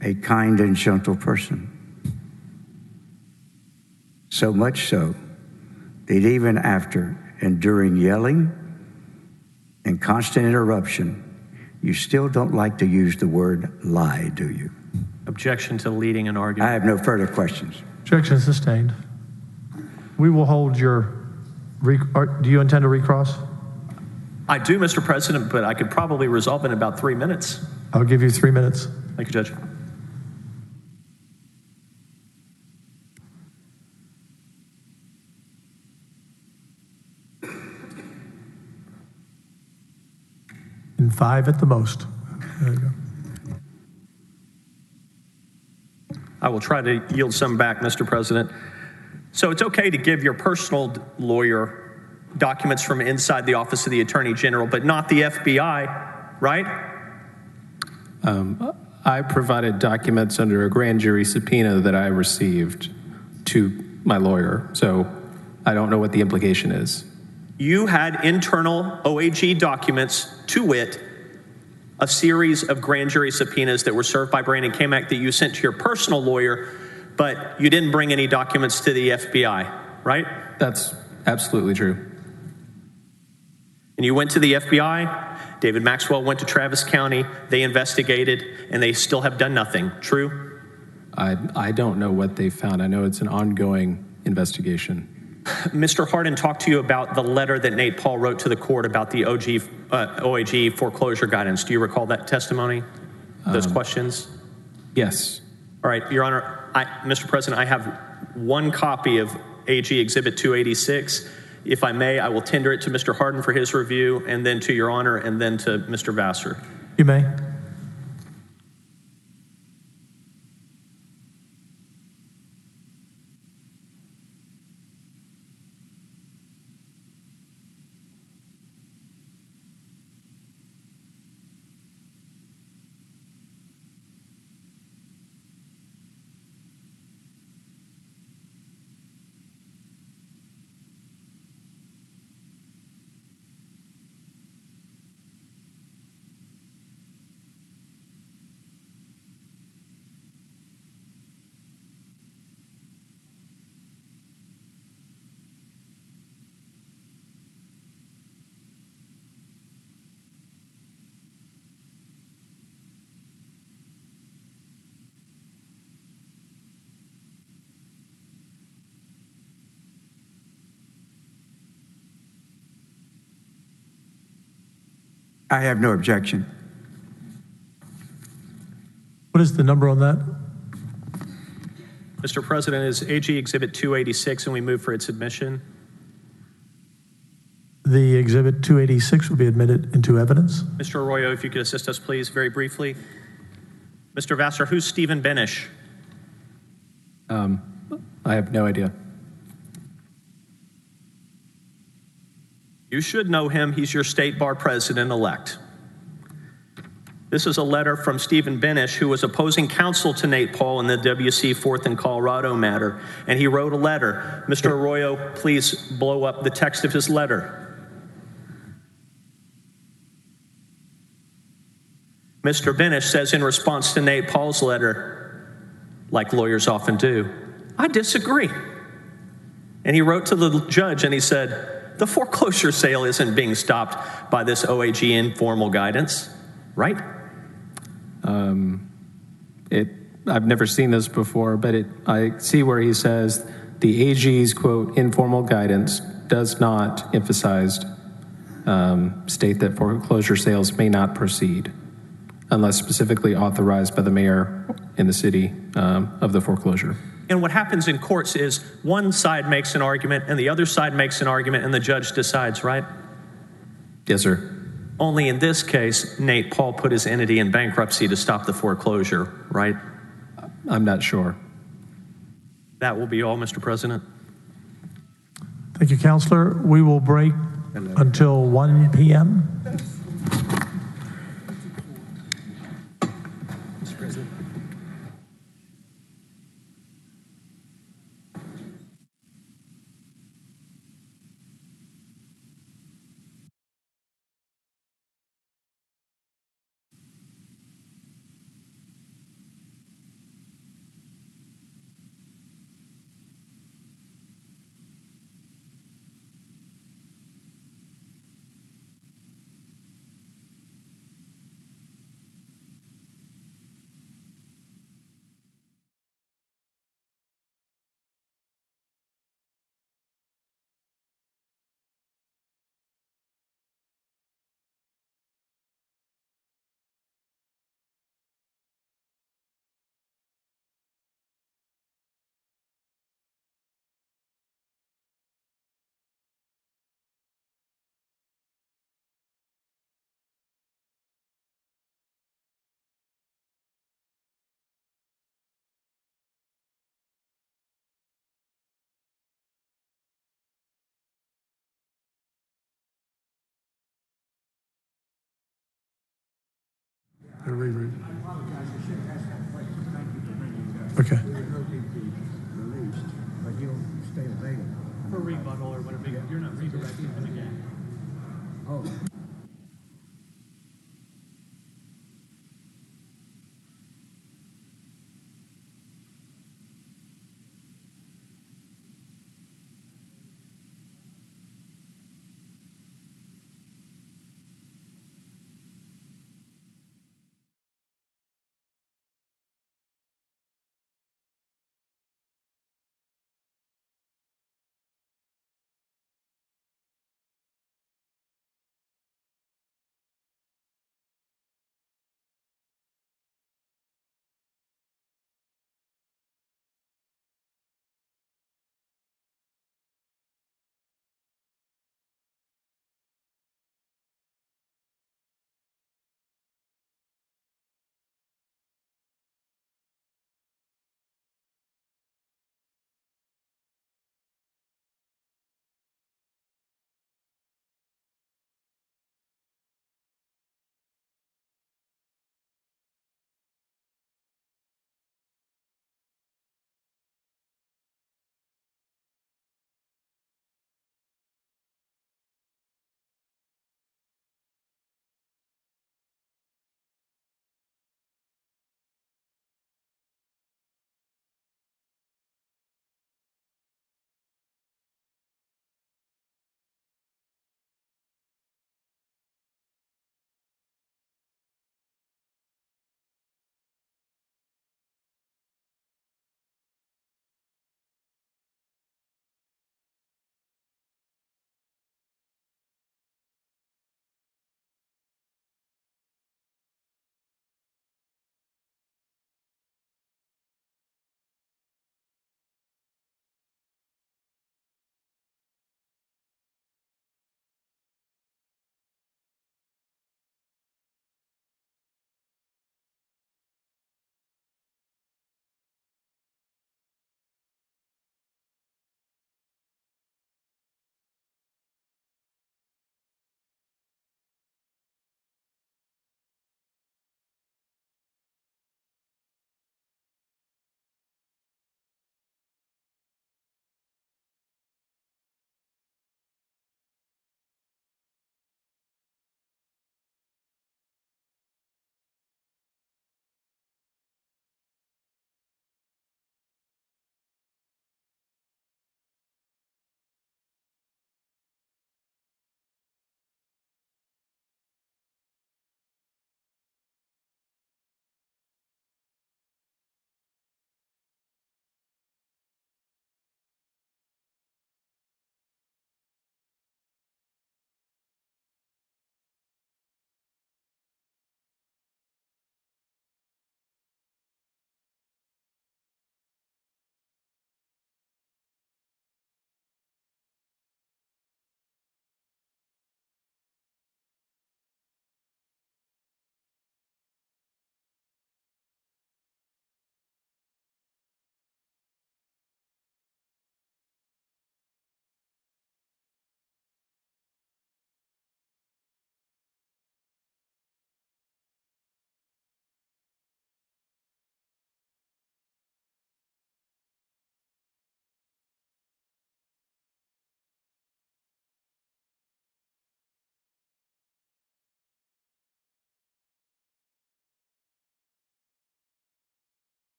a kind and gentle person. So much so that even after enduring yelling and constant interruption, you still don't like to use the word lie, do you? Objection to leading an argument. I have no further questions. Objection sustained. We will hold your... Do you intend to recross? I do, Mr. President, but I could probably resolve in about 3 minutes. I'll give you 3 minutes. Thank you, Judge. In 5 at the most. There you go. I will try to yield some back, Mr. President. So it's okay to give your personal lawyer documents from inside the Office of the Attorney General, but not the FBI, right? I provided documents under a grand jury subpoena that I received to my lawyer, so I don't know what the implication is. You had internal OAG documents, to wit, a series of grand jury subpoenas that were served by Brandon Kamak that you sent to your personal lawyer, but you didn't bring any documents to the FBI, right? That's absolutely true. And you went to the FBI, David Maxwell went to Travis County, they investigated, and they still have done nothing, true? I don't know what they found. I know it's an ongoing investigation. Mr. Hardin talked to you about the letter that Nate Paul wrote to the court about the OAG foreclosure guidance. Do you recall that testimony, those questions? Yes. All right, Your Honor, Mr. President, I have one copy of AG Exhibit 286. If I may, I will tender it to Mr. Hardin for his review, and then to Your Honor, and then to Mr. Vassar. You may. I have no objection. What is the number on that? Mr. President, is AG Exhibit 286, and we move for its admission? The Exhibit 286 will be admitted into evidence. Mr. Arroyo, if you could assist us, please, very briefly. Mr. Vassar, who's Stephen Benish? I have no idea. You should know him. He's your state bar president-elect. This is a letter from Stephen Benish, who was opposing counsel to Nate Paul in the WC 4th and Colorado matter. And he wrote a letter. Mr. Arroyo, please blow up the text of his letter. Mr. Benish says in response to Nate Paul's letter, like lawyers often do, I disagree. And he wrote to the judge and he said, the foreclosure sale isn't being stopped by this OAG informal guidance, right? I've never seen this before, but I see where he says the AG's, quote, informal guidance does not emphasize, state that foreclosure sales may not proceed unless specifically authorized by the mayor in the city of the foreclosure. And what happens in courts is one side makes an argument and the other side makes an argument and the judge decides, right? Yes, sir. Only in this case, Nate Paul put his entity in bankruptcy to stop the foreclosure, right? I'm not sure. That will be all, Mr. President. Thank you, Counselor. We will break until 1 p.m. Okay. For rebuttal or whatever, you're not redirecting him again.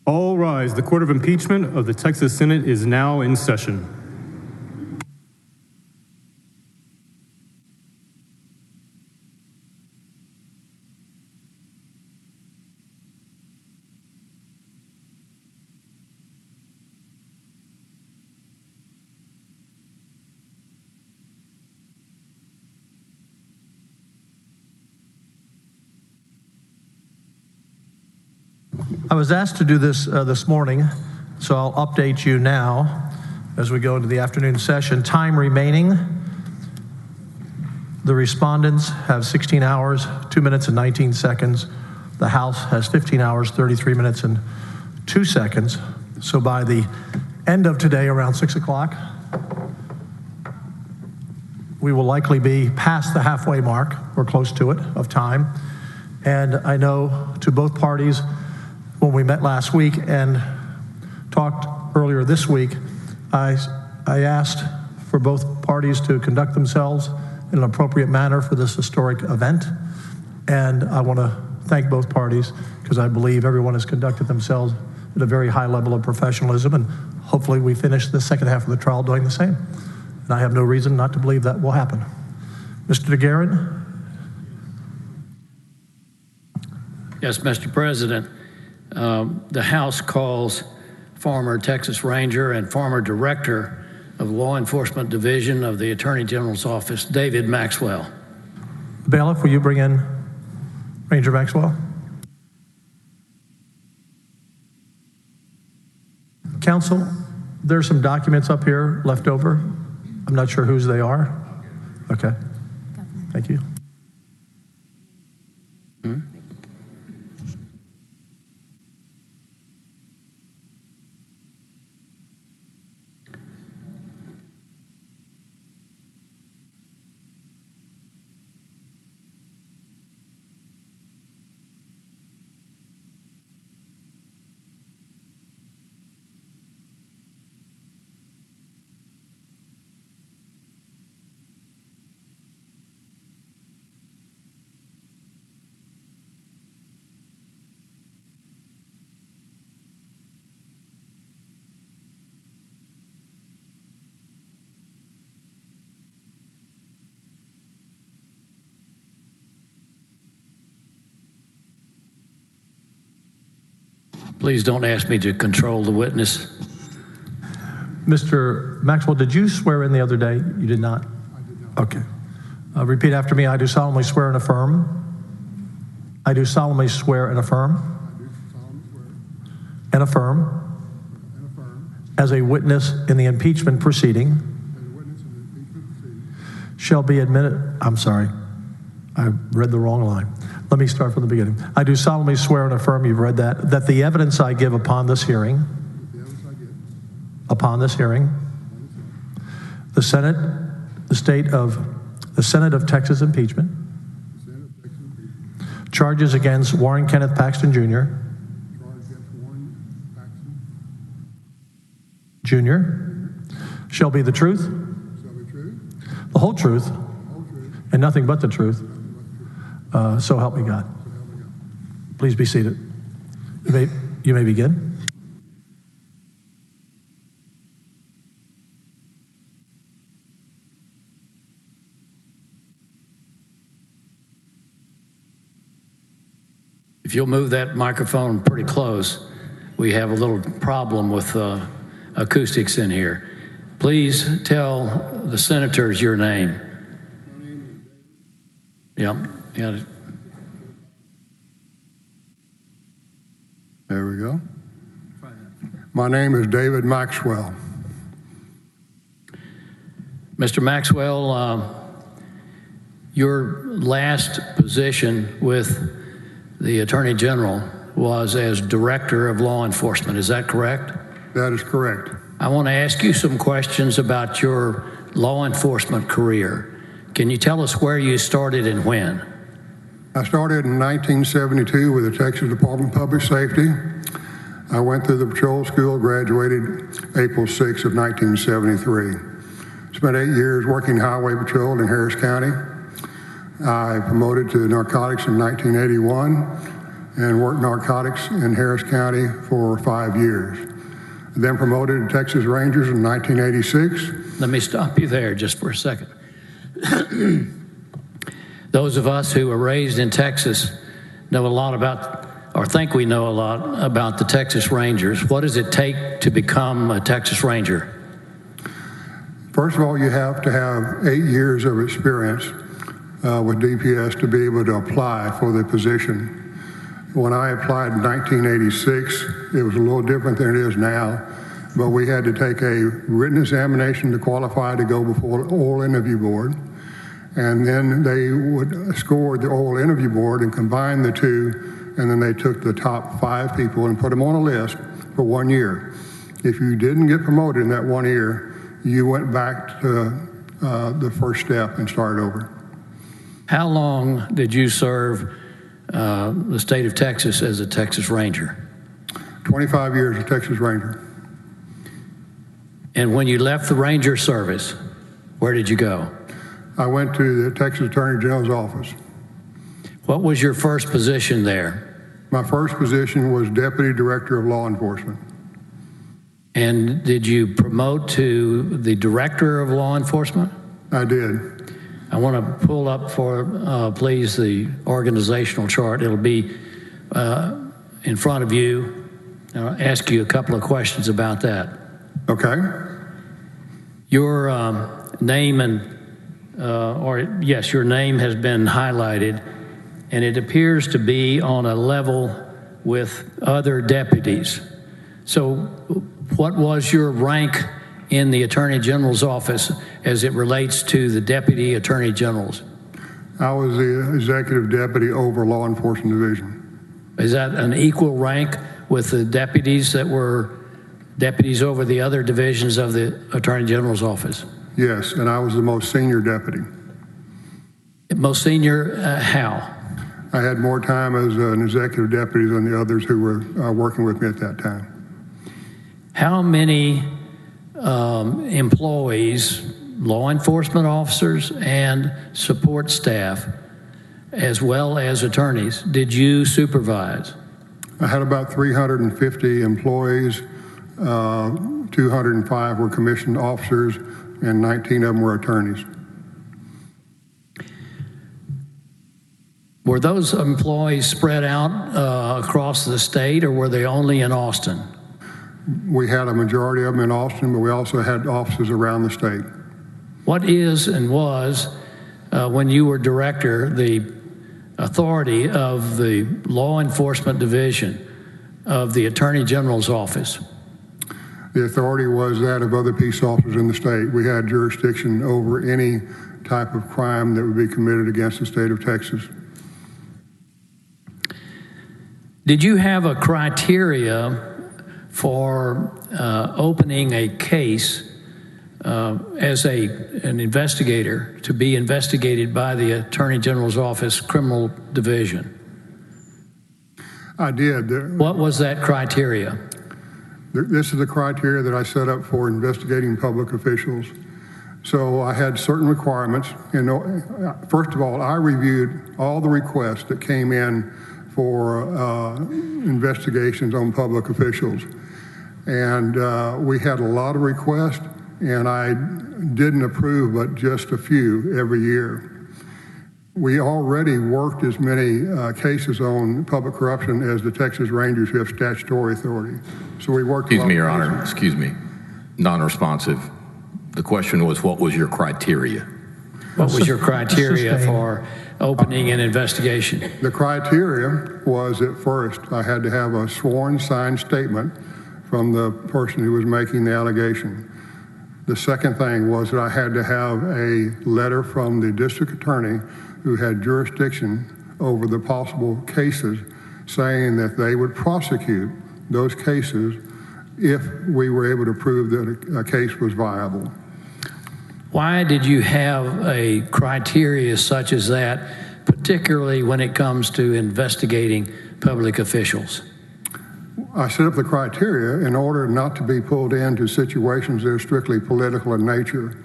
All rise. The Court of Impeachment of the Texas Senate is now in session. I was asked to do this this morning, so I'll update you now as we go into the afternoon session. Time remaining, the respondents have 16 hours, 2 minutes and 19 seconds. The House has 15 hours, 33 minutes and 2 seconds. So by the end of today, around 6 o'clock, we will likely be past the halfway mark, or close to it, of time. And I know to both parties, when we met last week and talked earlier this week, I asked for both parties to conduct themselves in an appropriate manner for this historic event. And I want to thank both parties because I believe everyone has conducted themselves at a very high level of professionalism, and hopefully we finish the second half of the trial doing the same. And I have no reason not to believe that will happen. Mr. DeGarrett? Yes, Mr. President. The House calls former Texas Ranger and former Director of Law Enforcement Division of the Attorney General's Office, David Maxwell. Bailiff, will you bring in Ranger Maxwell? Counsel, there's some documents up here left over. I'm not sure whose they are. Okay. Thank you. Please don't ask me to control the witness. Mr. Maxwell, did you swear in the other day? You did not? I did not. Okay. Repeat after me. I do solemnly swear and affirm. I do solemnly swear and affirm. I do solemnly swear and affirm. and affirm As a witness in the impeachment proceeding. as a witness in the impeachment proceeding Shall be admitted. I'm sorry. I read the wrong line. Let me start from the beginning. I do solemnly swear and affirm, you've read that the evidence I give upon this hearing, the Senate of Texas impeachment, charges against Warren Kenneth Paxton Jr., shall be the truth, the whole truth, and nothing but the truth. So help me God. Please be seated. You may begin. If you'll move that microphone pretty close, we have a little problem with acoustics in here. Please tell the senators your name. Yep. Yeah. There we go. My name is David Maxwell. Mr. Maxwell, your last position with the Attorney General was as Director of Law Enforcement. Is that correct? That is correct. I want to ask you some questions about your law enforcement career. Can you tell us where you started and when? I started in 1972 with the Texas Department of Public Safety. I went through the patrol school, graduated April 6 of 1973. Spent 8 years working highway patrol in Harris County. I promoted to narcotics in 1981. and worked narcotics in Harris County for 5 years. Then promoted to Texas Rangers in 1986. Let me stop you there just for a second. Those of us who were raised in Texas know a lot about, or think we know a lot about the Texas Rangers. What does it take to become a Texas Ranger? First of all, you have to have 8 years of experience with DPS to be able to apply for the position. When I applied in 1986, it was a little different than it is now, but we had to take a written examination to qualify to go before the oral interview board, and then they would score the oral interview board and combine the two, and then they took the top 5 people and put them on a list for 1 year. If you didn't get promoted in that 1 year, you went back to the first step and started over. How long did you serve the state of Texas as a Texas Ranger? 25 years as Texas Ranger. And when you left the Ranger service, where did you go? I went to the Texas Attorney General's office. What was your first position there? My first position was Deputy Director of Law Enforcement. And did you promote to the Director of Law Enforcement? I did. I want to pull up for, please, the organizational chart. It'll be in front of you. I'll ask you a couple of questions about that. Okay. Your name your name has been highlighted, and it appears to be on a level with other deputies. So what was your rank in the Attorney General's office as it relates to the Deputy Attorney Generals? I was the Executive Deputy over Law Enforcement Division. Is that an equal rank with the deputies that were deputies over the other divisions of the Attorney General's office? Yes, and I was the most senior deputy. Most senior, how? I had more time as an executive deputy than the others who were working with me at that time. How many employees, law enforcement officers and support staff, as well as attorneys, did you supervise? I had about 350 employees, 205 were commissioned officers, and 19 of them were attorneys. Were those employees spread out across the state, or were they only in Austin? We had a majority of them in Austin, but we also had offices around the state. What is and was, when you were director, the authority of the Law Enforcement Division of the Attorney General's office? The authority was that of other peace officers in the state. We had jurisdiction over any type of crime that would be committed against the state of Texas. Did you have a criteria for opening a case as an investigator to be investigated by the Attorney General's Office Criminal Division? I did. What was that criteria? This is the criteria that I set up for investigating public officials. So I had certain requirements. First of all, I reviewed all the requests that came in for investigations on public officials. And we had a lot of requests, and I didn't approve but just a few every year. We already worked as many cases on public corruption as the Texas Rangers have statutory authority. So we worked. Excuse me, Your Honor. Excuse me. Non-responsive. The question was, what was your criteria? What was your criteria for opening an investigation? The criteria was, at first, I had to have a sworn signed statement from the person who was making the allegation. The second thing was that I had to have a letter from the district attorney who had jurisdiction over the possible cases, saying that they would prosecute those cases if we were able to prove that a case was viable. Why did you have a criteria such as that, particularly when it comes to investigating public officials? I set up the criteria in order not to be pulled into situations that are strictly political in nature.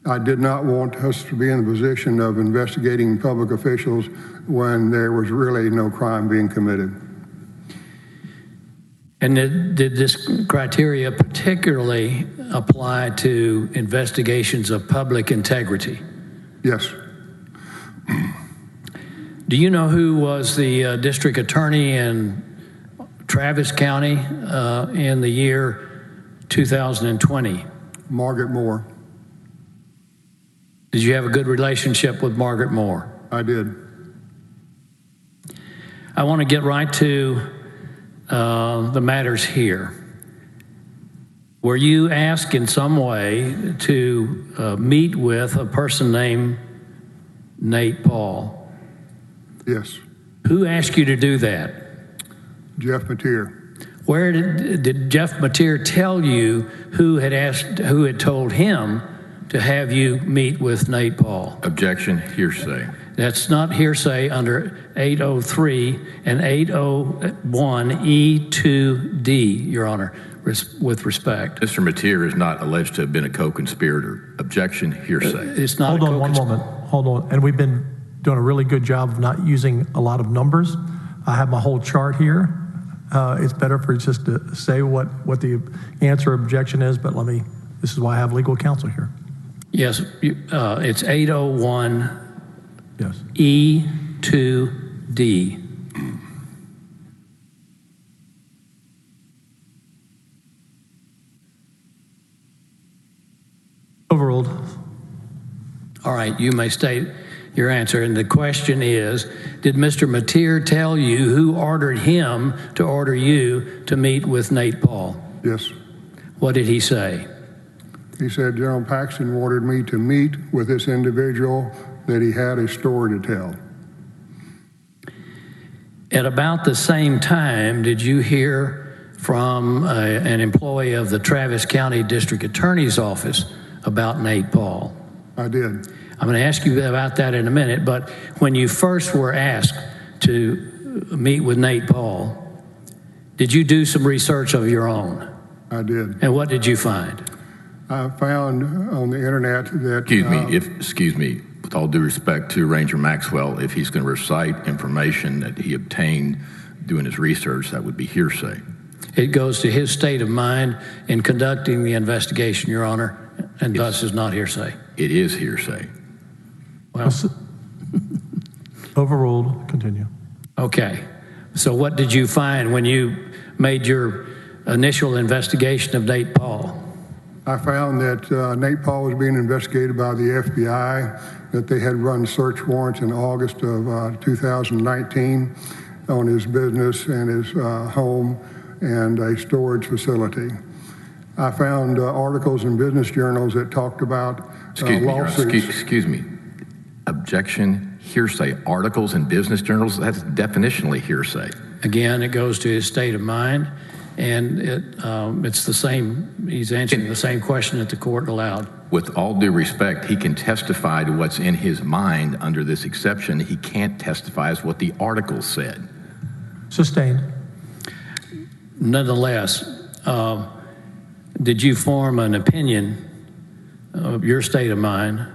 I did not want us to be in the position of investigating public officials when there was really no crime being committed. And did this criteria particularly apply to investigations of public integrity? Yes. Do you know who was the district attorney in Travis County in the year 2020? Margaret Moore. Did you have a good relationship with Margaret Moore? I did. I want to get right to the matters here. Were you asked in some way to meet with a person named Nate Paul? Yes. Who asked you to do that? Jeff Mateer. Where did Jeff Mateer tell you who had told him to have you meet with Nate Paul? Objection, hearsay. That's not hearsay under 803 and 801E2D, Your Honor, with respect. Mr. Mateer is not alleged to have been a co-conspirator. Objection, hearsay. It's not. Hold on one moment. Hold on. And we've been doing a really good job of not using a lot of numbers. I have my whole chart here. It's better for just to say what the answer objection is, but this is why I have legal counsel here. Yes, it's 801 Yes. E2D. Overruled. All right, you may state your answer. And the question is, did Mr. Mateer tell you who ordered him to order you to meet with Nate Paul? Yes. What did he say? He said General Paxton ordered me to meet with this individual, that he had a story to tell. At about the same time, did you hear from an employee of the Travis County District Attorney's Office about Nate Paul? I did. I'm going to ask you about that in a minute, but when you first were asked to meet with Nate Paul, did you do some research of your own? I did. And what did you find? I found on the internet that... Excuse me, with all due respect to Ranger Maxwell, if he's going to recite information that he obtained doing his research, that would be hearsay. It goes to his state of mind in conducting the investigation, Your Honor, and thus is not hearsay. It is hearsay. Well, overruled. Continue. Okay. So what did you find when you made your initial investigation of Nate Paul? I found that Nate Paul was being investigated by the FBI, that they had run search warrants in August of 2019 on his business and his home and a storage facility. I found articles in business journals that talked about lawsuits. Excuse me. Objection, hearsay. Articles in business journals, that's definitionally hearsay. Again, it goes to his state of mind, and it's the same. He's answering the same question that the court allowed. With all due respect, he can testify to what's in his mind under this exception. He can't testify as what the article said. Sustained. Nonetheless, did you form an opinion of your state of mind?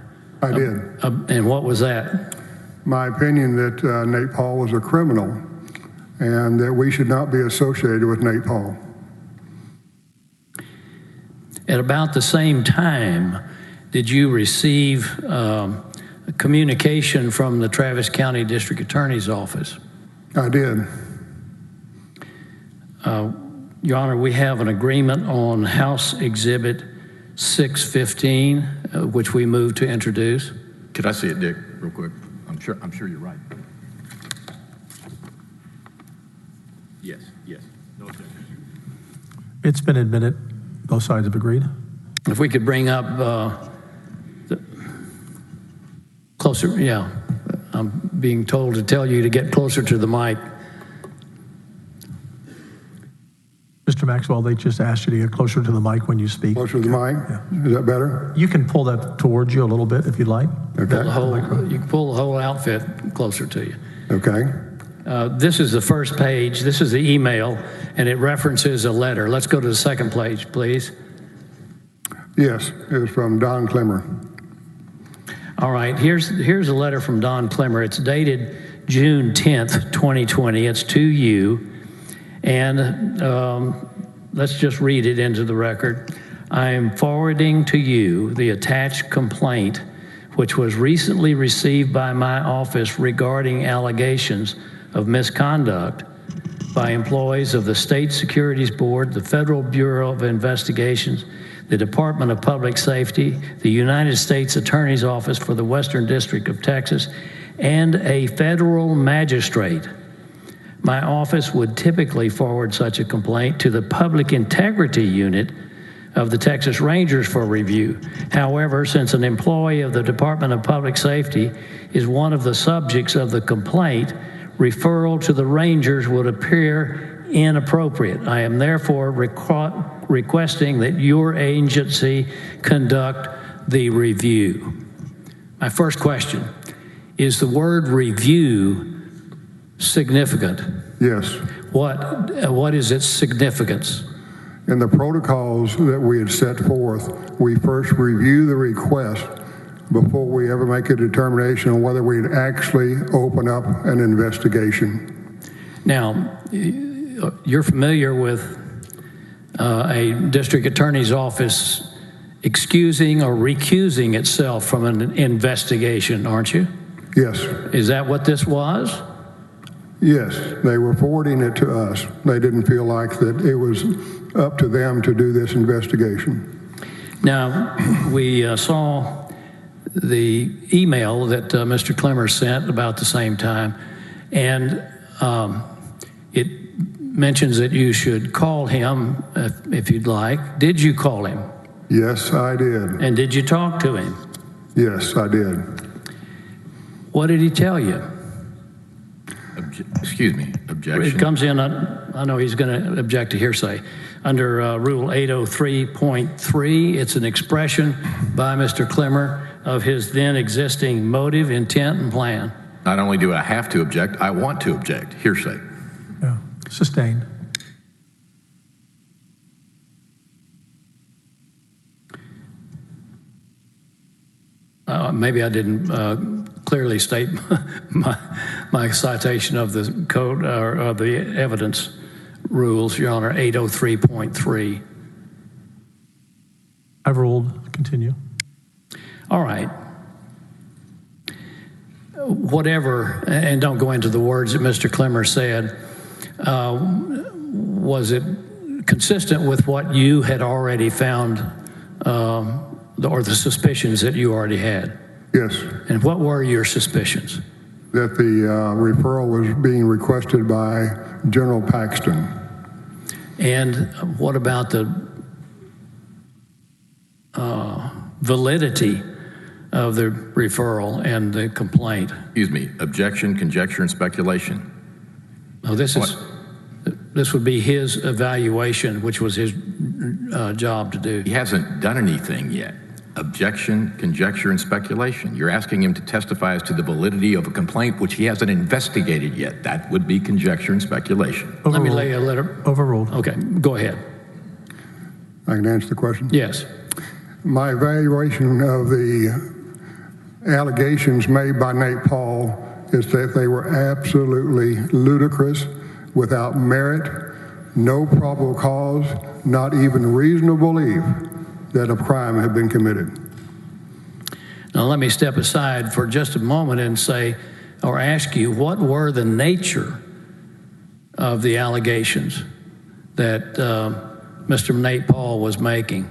I did. And what was that? My opinion that Nate Paul was a criminal and that we should not be associated with Nate Paul. At about the same time, did you receive communication from the Travis County District Attorney's Office? I did. Your Honor, we have an agreement on House Exhibit 615, which we moved to introduce. Could I see it, Dick, real quick? I'm sure you're right. Yes. No objection. It's been admitted. Both sides have agreed. If we could bring up closer, yeah. I'm being told to tell you to get closer to the mic. Mr. Maxwell, they just asked you to get closer to the mic when you speak. Closer to the mic? Yeah. Is that better? You can pull that towards you a little bit if you'd like. Okay. You can pull the whole outfit closer to you. Okay. This is the first page. This is the email, and it references a letter. Let's go to the second page, please. Yes, it was from Don Clemmer. All right, here's a letter from Don Clemmer. It's dated June 10th, 2020. It's to you. And let's just read it into the record. I am forwarding to you the attached complaint, which was recently received by my office regarding allegations of misconduct by employees of the State Securities Board, the Federal Bureau of Investigations, the Department of Public Safety, the United States Attorney's Office for the Western District of Texas, and a federal magistrate. My office would typically forward such a complaint to the Public Integrity Unit of the Texas Rangers for review. However, since an employee of the Department of Public Safety is one of the subjects of the complaint, referral to the Rangers would appear inappropriate. I am therefore requesting that your agency conduct the review. My first question, is the word review significant? Yes. What is its significance? In the protocols that we had set forth, we first review the request before we ever make a determination on whether we'd actually open up an investigation. Now, you're familiar with a district attorney's office excusing or recusing itself from an investigation, aren't you? Yes. Is that what this was? Yes, they were forwarding it to us. They didn't feel like that it was up to them to do this investigation. Now, we saw the email that Mr. Clemmer sent about the same time, and it mentions that you should call him if you'd like. Did you call him? Yes, I did. And did you talk to him? Yes, I did. What did he tell you? Excuse me, objection. It comes in, I know he's going to object to hearsay. Under Rule 803.3, it's an expression by Mr. Clemmer of his then existing motive, intent, and plan. Not only do I have to object, I want to object. Hearsay. Yeah. Sustained. Maybe I didn't clearly state my citation of the code or of the evidence rules, Your Honor, 803.3. I've ruled. Continue. All right. Whatever, and don't go into the words that Mr. Clemmer said, was it consistent with what you had already found or the suspicions that you already had? Yes. And what were your suspicions? That the referral was being requested by General Paxton. And what about the validity of the referral and the complaint? Excuse me, objection, conjecture, and speculation. Oh, this would be his evaluation, which was his job to do. He hasn't done anything yet. Objection, conjecture, and speculation. You're asking him to testify as to the validity of a complaint which he hasn't investigated yet. That would be conjecture and speculation. Overruled. Let me lay a letter. Overruled. Okay, go ahead. I can answer the question? Yes. My evaluation of the allegations made by Nate Paul is that they were absolutely ludicrous, without merit, no probable cause, not even reasonable belief that a crime had been committed. Now let me step aside for just a moment and say, or ask you, what were the nature of the allegations that Mr. Nate Paul was making?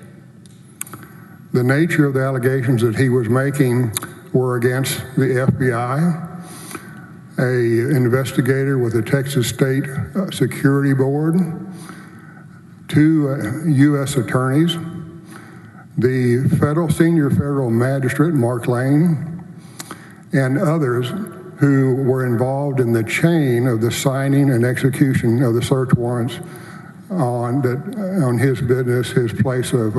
The nature of the allegations that he was making were against the FBI, a investigator with the Texas State Security Board, 2 U.S. attorneys, the senior federal magistrate, Mark Lane, and others who were involved in the chain of the signing and execution of the search warrants on his business, his place of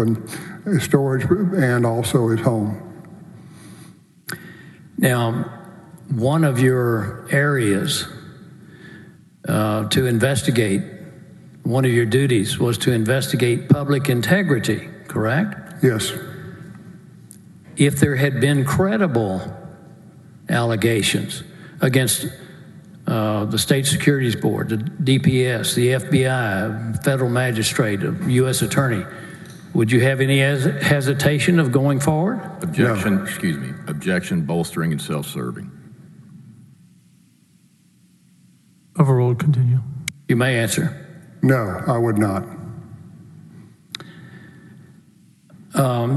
storage, and also his home. Now, one of your areas to investigate, one of your duties was to investigate public integrity, correct? Yes. if there had been credible allegations against the State Securities Board, the DPS, the FBI, federal magistrate, U.S. attorney, would you have any hesitation of going forward? Objection, excuse me, objection, bolstering, and self-serving. Overruled. Continue. You may answer. No, I would not.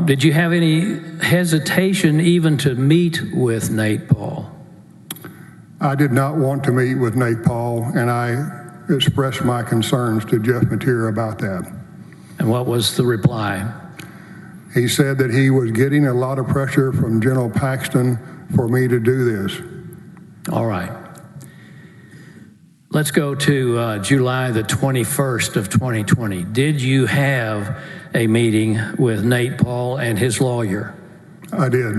Did you have any hesitation even to meet with Nate Paul? I did not want to meet with Nate Paul, and I expressed my concerns to Jeff Mateer about that. And what was the reply? He said that he was getting a lot of pressure from General Paxton for me to do this. All right. Let's go to July the 21st of 2020. Did you have a meeting with Nate Paul and his lawyer? I did.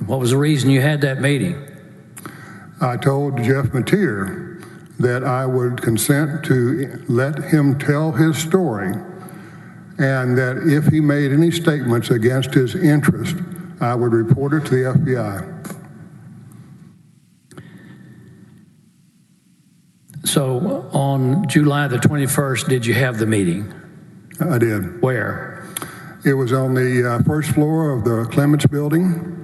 What was the reason you had that meeting? I told Jeff Mateer that I would consent to let him tell his story, and that if he made any statements against his interest, I would report it to the FBI. So on July the 21st, did you have the meeting? I did. Where? It was on the first floor of the Clements building.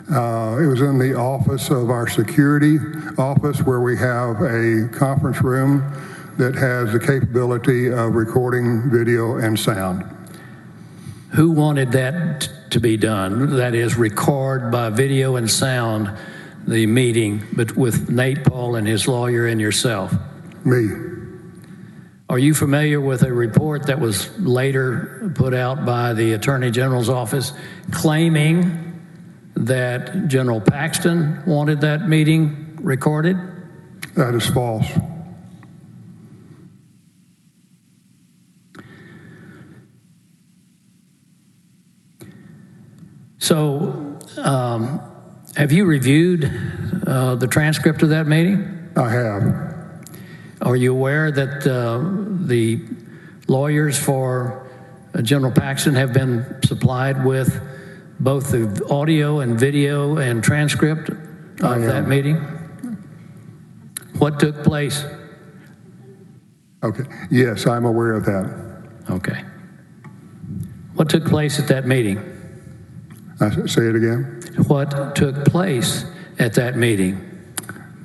It was in the office of our security office, where we have a conference room that has the capability of recording video and sound. Who wanted that to be done? That is, record by video and sound the meeting, but with Nate Paul and his lawyer and yourself? Me. Are you familiar with a report that was later put out by the Attorney General's office claiming that General Paxton wanted that meeting recorded? That is false. So, have you reviewed the transcript of that meeting? I have. Are you aware that the lawyers for General Paxton have been supplied with both the audio and video and transcript of that meeting? What took place? Okay. Yes, I'm aware of that. Okay. What took place at that meeting? Say it again. What took place at that meeting?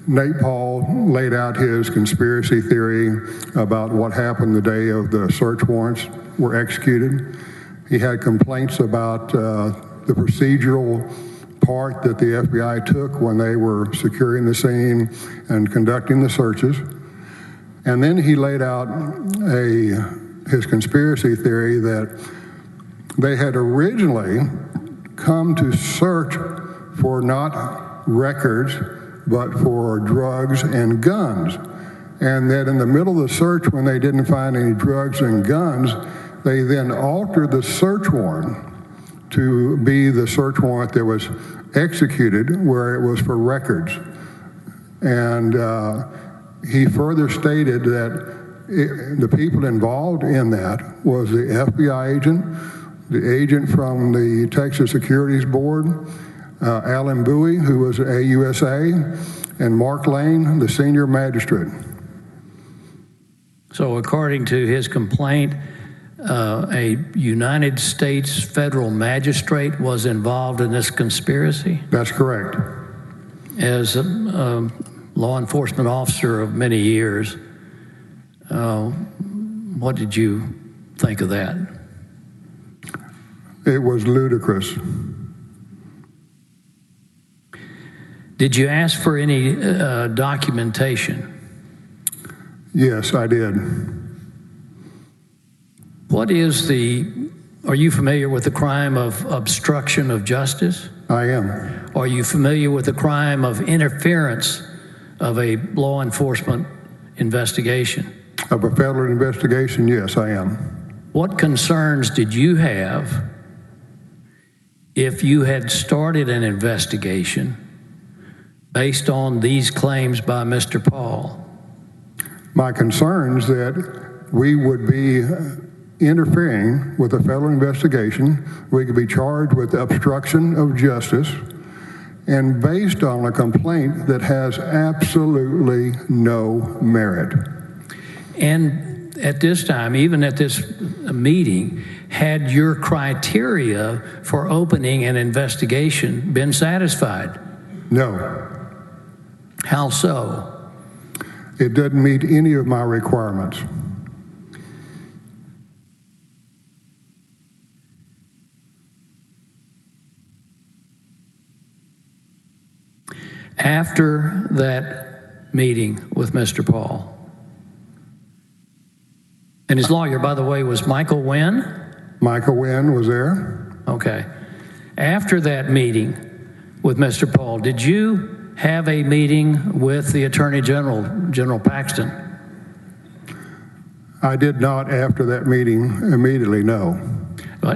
Nate Paul laid out his conspiracy theory about what happened the day of the search warrants were executed. He had complaints about the procedural part that the FBI took when they were securing the scene and conducting the searches. And then he laid out his conspiracy theory that they had originally come to search for not records, but for drugs and guns. And that in the middle of the search, when they didn't find any drugs and guns, they then altered the search warrant to be the search warrant that was executed, where it was for records. And he further stated that the people involved in that was the FBI agent, the agent from the Texas Securities Board, Alan Bowie, who was AUSA, and Mark Lane, the senior magistrate. So according to his complaint, a United States federal magistrate was involved in this conspiracy? That's correct. As a law enforcement officer of many years, what did you think of that? It was ludicrous. Did you ask for any documentation? Yes, I did. Are you familiar with the crime of obstruction of justice? I am. Are you familiar with the crime of interference of a law enforcement investigation? Of a federal investigation, yes, I am. What concerns did you have if you had started an investigation based on these claims by Mr. Paul? My concerns that we would be interfering with a federal investigation. We could be charged with obstruction of justice, and based on a complaint that has absolutely no merit. And at this time, even at this meeting, had your criteria for opening an investigation been satisfied? No. How so? It doesn't meet any of my requirements. After that meeting with Mr. Paul, and his lawyer, by the way, was Michael Wynn? Michael Wynn was there. Okay. After that meeting with Mr. Paul, did you have a meeting with the Attorney General, General Paxton? I did not after that meeting immediately, no.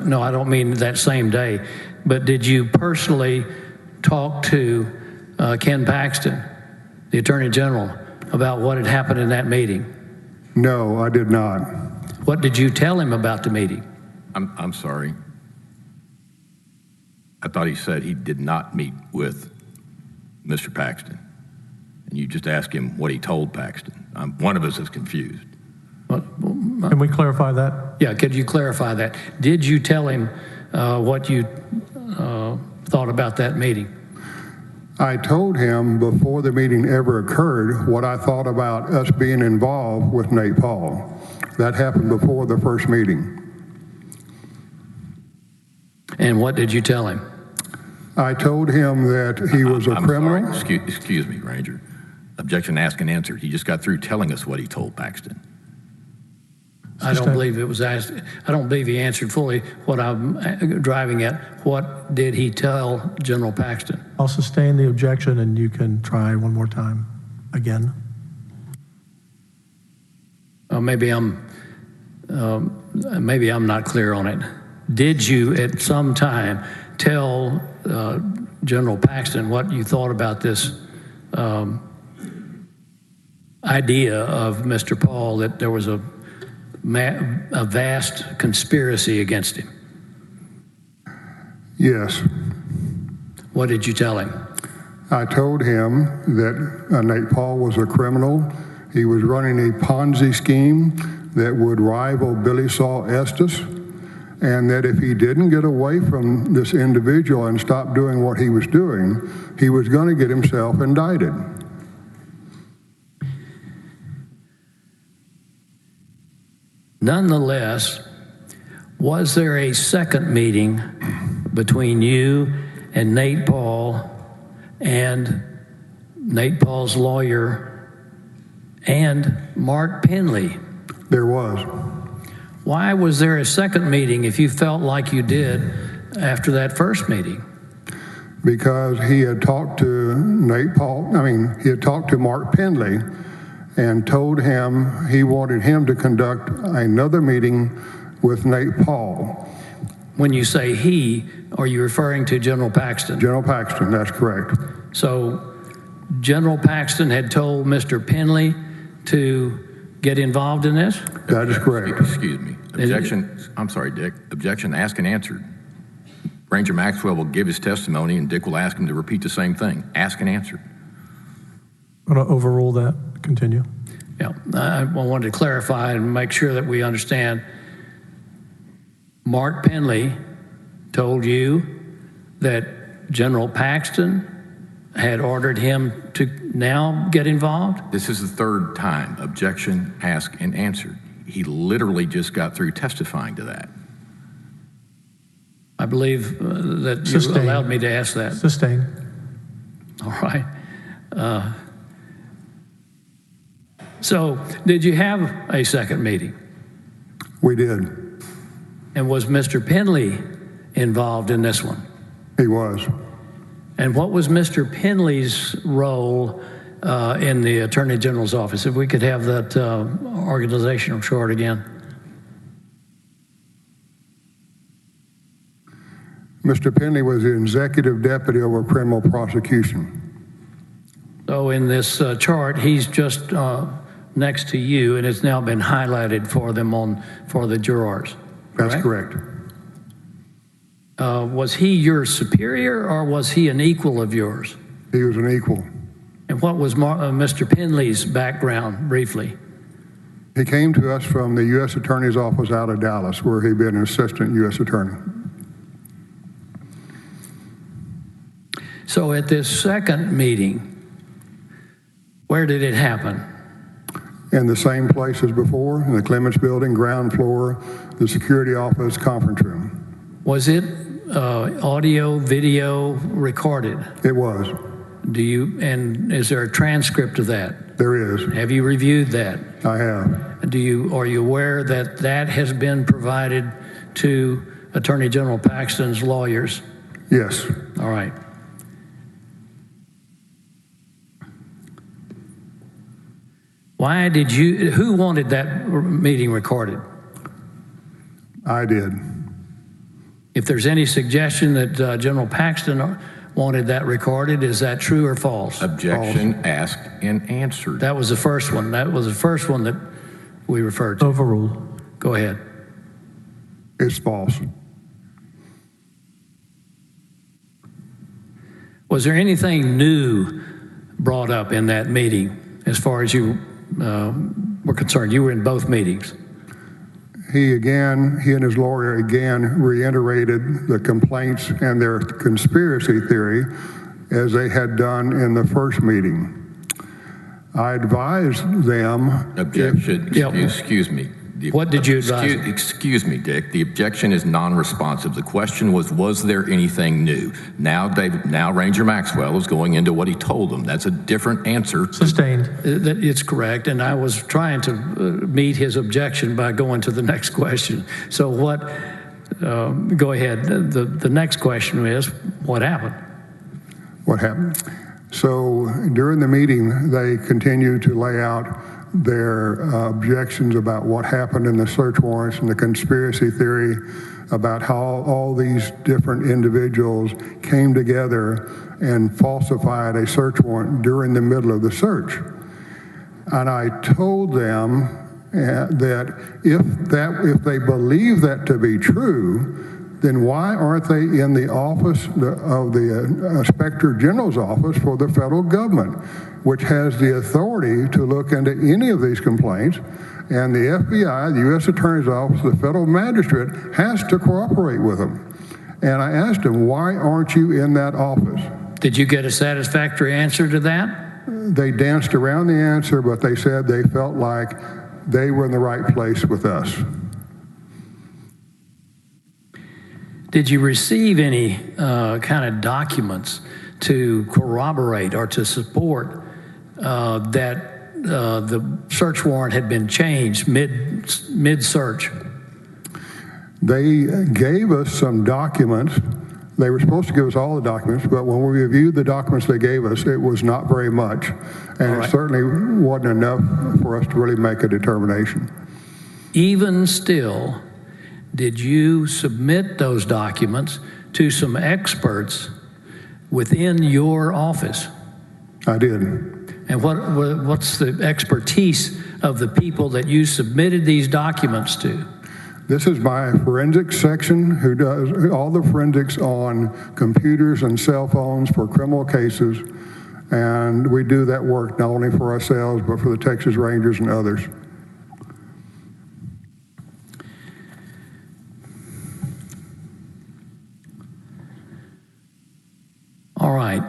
No, I don't mean that same day. But did you personally talk to Ken Paxton, the Attorney General, about what had happened in that meeting? No, I did not. What did you tell him about the meeting? I'm sorry. I thought he said he did not meet with Mr. Paxton. And you just asked him what he told Paxton. One of us is confused. Can we clarify that? Yeah, could you clarify that? Did you tell him what you thought about that meeting? I told him before the meeting ever occurred what I thought about us being involved with Nate Paul. That happened before the first meeting. And what did you tell him? I told him that he was a criminal. Sorry. Excuse me, Ranger. Objection asked and answered. He just got through telling us what he told Paxton. I don't believe it was asked. I don't believe he answered fully what I'm driving at. What did he tell General Paxton? I'll sustain the objection, and you can try one more time again. Maybe I'm not clear on it. Did you at some time tell General Paxton what you thought about this idea of Mr. Paul, that there was a vast conspiracy against him? Yes. What did you tell him? I told him that Nate Paul was a criminal. He was running a Ponzi scheme that would rival Billy Saul Estes, and that if he didn't get away from this individual and stop doing what he was doing, he was going to get himself indicted. Nonetheless, was there a second meeting between you and Nate Paul and Nate Paul's lawyer and Mark Penley? There was. Why was there a second meeting if you felt like you did after that first meeting? Because he had talked to he had talked to Mark Penley and told him he wanted him to conduct another meeting with Nate Paul. When you say he, are you referring to General Paxton? General Paxton, that's correct. So General Paxton had told Mr. Penley to get involved in this? That is correct. Excuse me. Objection. I'm sorry, Dick. Objection asked and answered. Ranger Maxwell will give his testimony, and Dick will ask him to repeat the same thing. Ask and answer. I'm going to overrule that. Continue. Yeah, I wanted to clarify and make sure that we understand. Mark Penley told you that General Paxton had ordered him to now get involved? This is the third time. Objection asked and answered. He literally just got through testifying to that. I believe that Sustain. you allowed me to ask that. Sustain. All right. So did you have a second meeting? We did. And was Mr. Penley involved in this one? He was. And what was Mr. Penley's role in the Attorney General's office? If we could have that organizational chart again. Mr. Penley was the executive deputy over criminal prosecution. So in this chart, he's just next to you, and it's now been highlighted for them for the jurors. That's correct. Was he your superior, or was he an equal of yours? He was an equal. And what was Mr. Penley's background, briefly? He came to us from the U.S. Attorney's Office out of Dallas, where he'd been an assistant U.S. attorney. So at this second meeting, where did it happen? In the same place as before, in the Clements Building, ground floor, the security office, conference room. Was it audio, video recorded? It was. And is there a transcript of that? There is. Have you reviewed that? I have. Are you aware that that has been provided to Attorney General Paxton's lawyers? Yes. All right. Who wanted that meeting recorded? I did. If there's any suggestion that General Paxton wanted that recorded, is that true or false? Objection asked and answered. That was the first one. That was the first one that we referred to. Overruled. Go ahead. It's false. Was there anything new brought up in that meeting as far as you were concerned? You were in both meetings. He and his lawyer again reiterated the complaints and their conspiracy theory as they had done in the first meeting. I advised them. Objection. Excuse me. What did you advise? Excuse me, Dick. The objection is non-responsive. The question was there anything new? Now Ranger Maxwell is going into what he told them. That's a different answer. Sustained. It's correct, and I was trying to meet his objection by going to the next question. So go ahead. The next question is, what happened? What happened? So during the meeting, they continued to lay out their objections about what happened in the search warrants and the conspiracy theory about how all these different individuals came together and falsified a search warrant during the middle of the search. And I told them that if they believe that to be true, then why aren't they in the office of the Inspector General's office for the federal government, which has the authority to look into any of these complaints? And the FBI, the U.S. Attorney's Office, the federal magistrate has to cooperate with them. And I asked them, why aren't you in that office? Did you get a satisfactory answer to that? They danced around the answer, but they said they felt like they were in the right place with us. Did you receive any kind of documents to corroborate or to support that the search warrant had been changed mid-search? They gave us some documents. They were supposed to give us all the documents, but when we reviewed the documents they gave us, it was not very much. And it certainly wasn't enough for us to really make a determination. Even still, did you submit those documents to some experts within your office? I did. And what's the expertise of the people that you submitted these documents to? This is my forensics section, who does all the forensics on computers and cell phones for criminal cases. And we do that work not only for ourselves, but for the Texas Rangers and others. All right.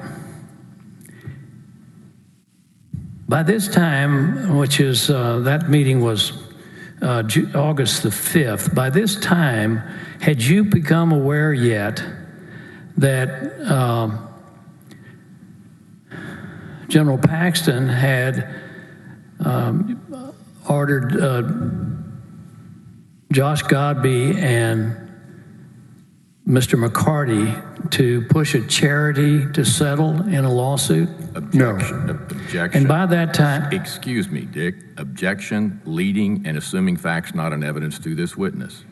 By this time, which is, that meeting was August the 5th, by this time, had you become aware yet that General Paxton had ordered Josh Godbee and Mr. McCarty to push a charity to settle in a lawsuit? Objection. No. Objection. And by that time... Excuse me, Dick. Objection, leading and assuming facts not in evidence to this witness.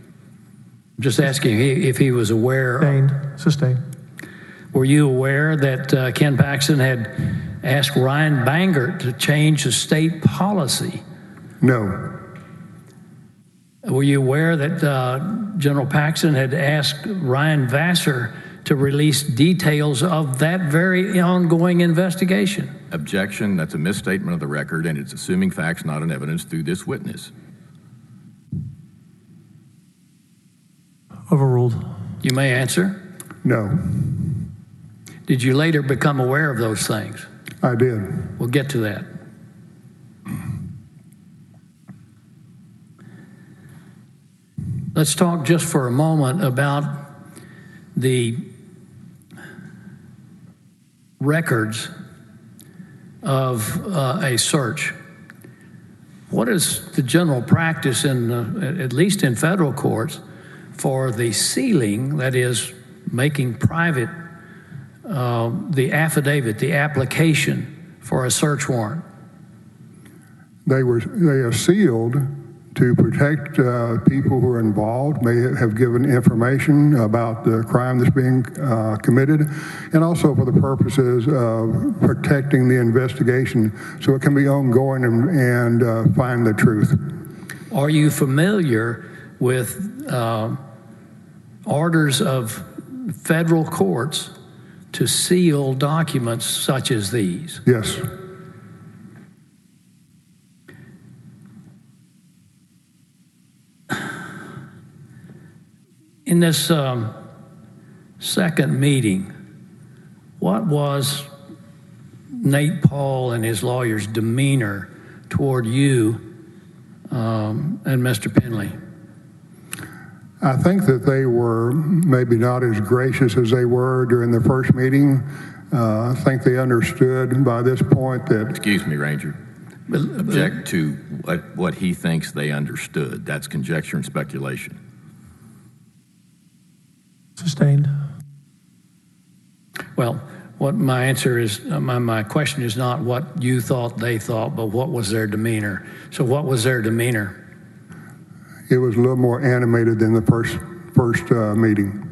Just asking if he was aware... Sustained. Were you aware that Ken Paxton had asked Ryan Bangert to change the state policy No. Were you aware that General Paxton had asked Ryan Vassar to release details of that very ongoing investigation? Objection. That's a misstatement of the record, and it's assuming facts not in evidence through this witness. Overruled. You may answer. No. Did you later become aware of those things? I did. We'll get to that. Let's talk just for a moment about the records of a search. What is the general practice at least in federal courts, for the sealing, that is, making private the affidavit, the application for a search warrant? They are sealed to protect people who are involved, may have given information about the crime that's being committed, and also for the purposes of protecting the investigation so it can be ongoing and find the truth. Are you familiar with orders of federal courts to seal documents such as these? Yes. In this second meeting, what was Nate Paul and his lawyer's demeanor toward you and Mr. Penley? I think that they were maybe not as gracious as they were during the first meeting. I think they understood by this point that... Excuse me, Ranger. Object to what he thinks they understood. That's conjecture and speculation. Sustained. Well, what my answer is, my question is not what you thought they thought, but what was their demeanor. So what was their demeanor? It was a little more animated than the first meeting.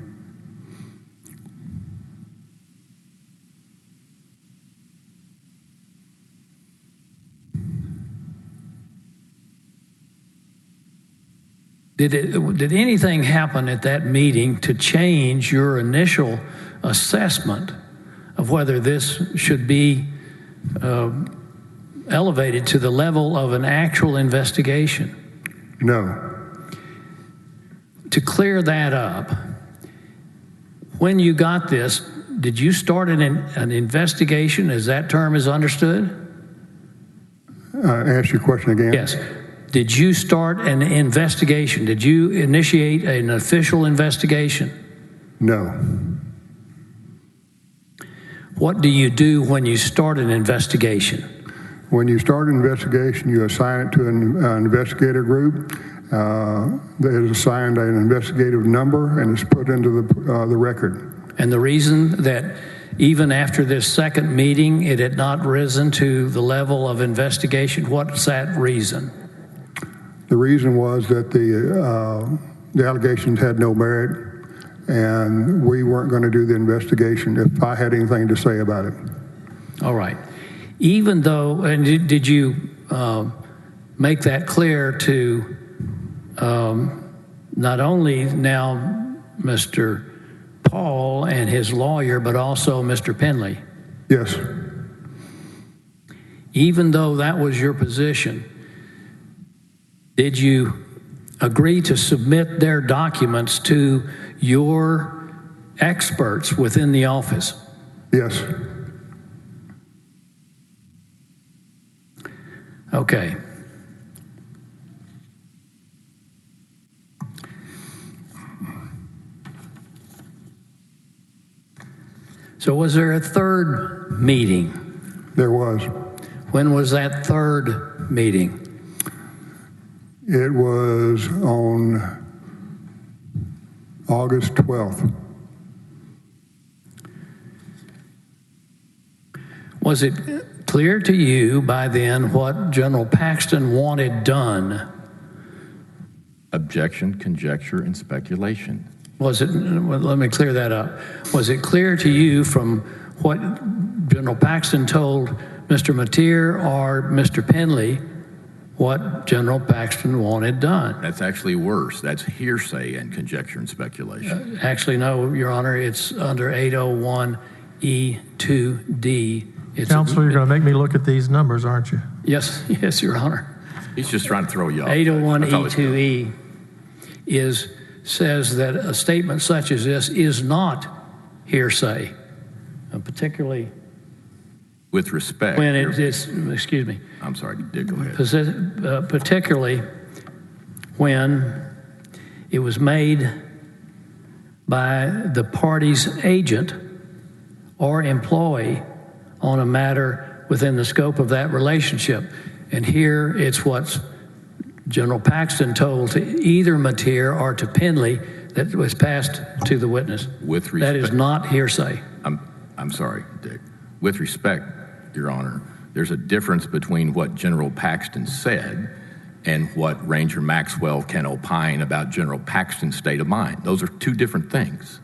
Did anything happen at that meeting to change your initial assessment of whether this should be elevated to the level of an actual investigation? No. To clear that up, when you got this, did you start an investigation, as that term is understood? Ask your question again. Yes. Did you start an investigation? Did you initiate an official investigation? No. What do you do when you start an investigation? When you start an investigation, you assign it to an investigator group. That is assigned an investigative number and is put into the record. And the reason that even after this second meeting, it had not risen to the level of investigation, what's that reason? The reason was that the allegations had no merit, and we weren't going to do the investigation if I had anything to say about it. All right. Even though, and did you make that clear to not only now Mr. Paul and his lawyer, but also Mr. Penley? Yes. Even though that was your position, did you agree to submit their documents to your experts within the office? Yes. Okay. So was there a third meeting? There was. When was that third meeting? It was on August 12th. Was it clear to you by then what General Paxton wanted done? Objection, conjecture, and speculation. Was it, let me clear that up. Was it clear to you from what General Paxton told Mr. Mateer or Mr. Penley what General Paxton wanted done. That's actually worse. That's hearsay and conjecture and speculation. Actually, no, Your Honor, it's under 801E2D. Counselor, you're going to make me look at these numbers, aren't you? Yes, yes, Your Honor. He's just trying to throw you off. 801E2E says that a statement such as this is not hearsay, particularly with respect. when it is, excuse me. I'm sorry, Dick, go ahead. Particularly when it was made by the party's agent or employee on a matter within the scope of that relationship. And here it's what General Paxton told to either Mateer or to Penley that was passed to the witness. With respect. That is not hearsay. I'm sorry, Dick. With respect, Your Honor, there's a difference between what General Paxton said and what Ranger Maxwell can opine about General Paxton's state of mind. Those are two different things.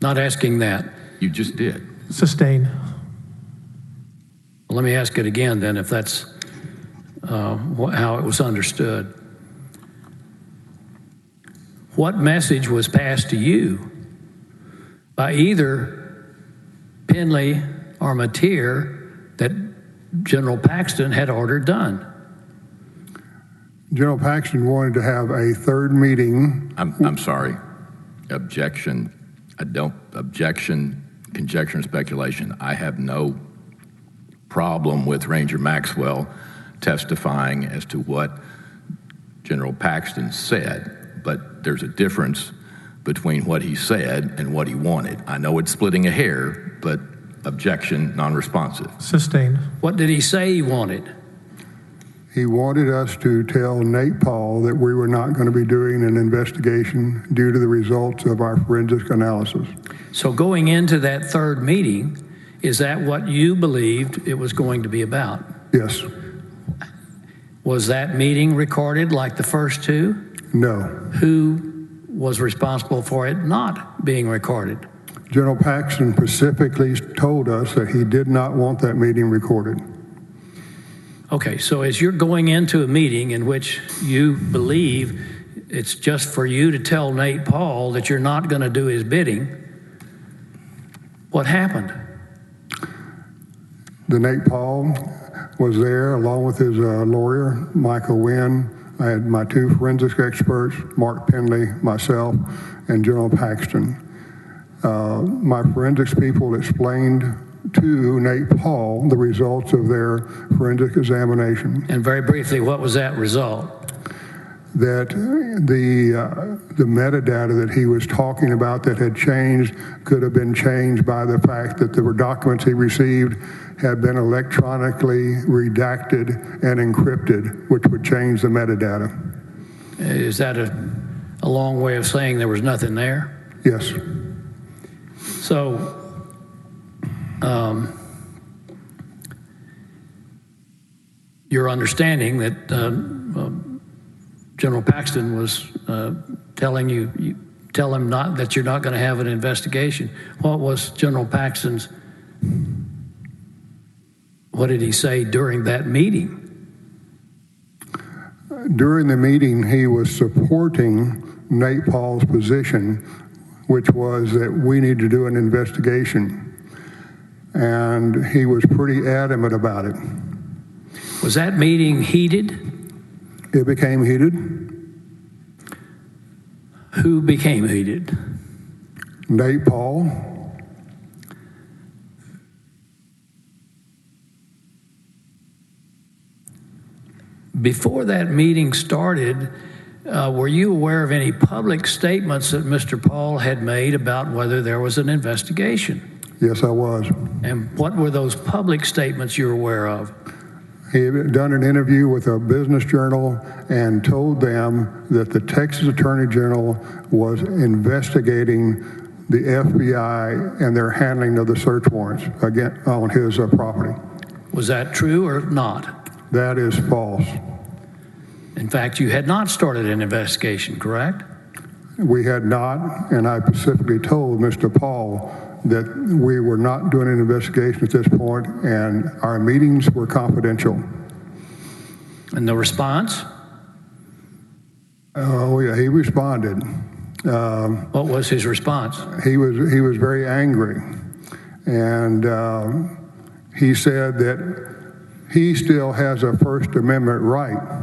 Not asking that. You just did. Sustained. Well, let me ask it again then, if that's how it was understood. What message was passed to you by either Penley or Mateer that General Paxton had ordered done? General Paxton wanted to have a third meeting. I'm sorry. Objection. Objection, conjecture, and speculation. I have no problem with Ranger Maxwell testifying as to what General Paxton said, but there's a difference between what he said and what he wanted. I know it's splitting a hair, but objection, non-responsive. Sustained. What did he say he wanted? He wanted us to tell Nate Paul that we were not going to be doing an investigation due to the results of our forensic analysis. So going into that third meeting, is that what you believed it was going to be about? Yes. Was that meeting recorded like the first two? No. Who was responsible for it not being recorded? General Paxton specifically told us that he did not want that meeting recorded. Okay, so as you're going into a meeting in which you believe it's just for you to tell Nate Paul that you're not going to do his bidding, what happened? The Nate Paul was there along with his lawyer, Michael Wynn. I had my two forensics experts, Mark Penley, myself, and General Paxton. My forensics people explained to Nate Paul the results of their forensic examination. And very briefly, what was that result? That the metadata that he was talking about that had changed could have been changed by the fact that there were documents he received had been electronically redacted and encrypted, which would change the metadata. Is that a long way of saying there was nothing there? Yes. So, your understanding that General Paxton was telling you tell him not that you're not going to have an investigation. What was General Paxton's? What did he say during that meeting? During the meeting, he was supporting Nate Paul's position, which was that we need to do an investigation. And he was pretty adamant about it. Was that meeting heated? It became heated. Who became heated? Nate Paul. Before that meeting started, were you aware of any public statements that Mr. Paul had made about whether there was an investigation? Yes, I was. And what were those public statements you're aware of? He had done an interview with a business journal and told them that the Texas Attorney General was investigating the FBI and their handling of the search warrants again on his property. Was that true or not? That is false. In fact, you had not started an investigation, correct? We had not, and I specifically told Mr. Paul that we were not doing an investigation at this point, and our meetings were confidential. And the response? Oh, yeah, he responded. What was his response? He was very angry. And he said that he still has a First Amendment right.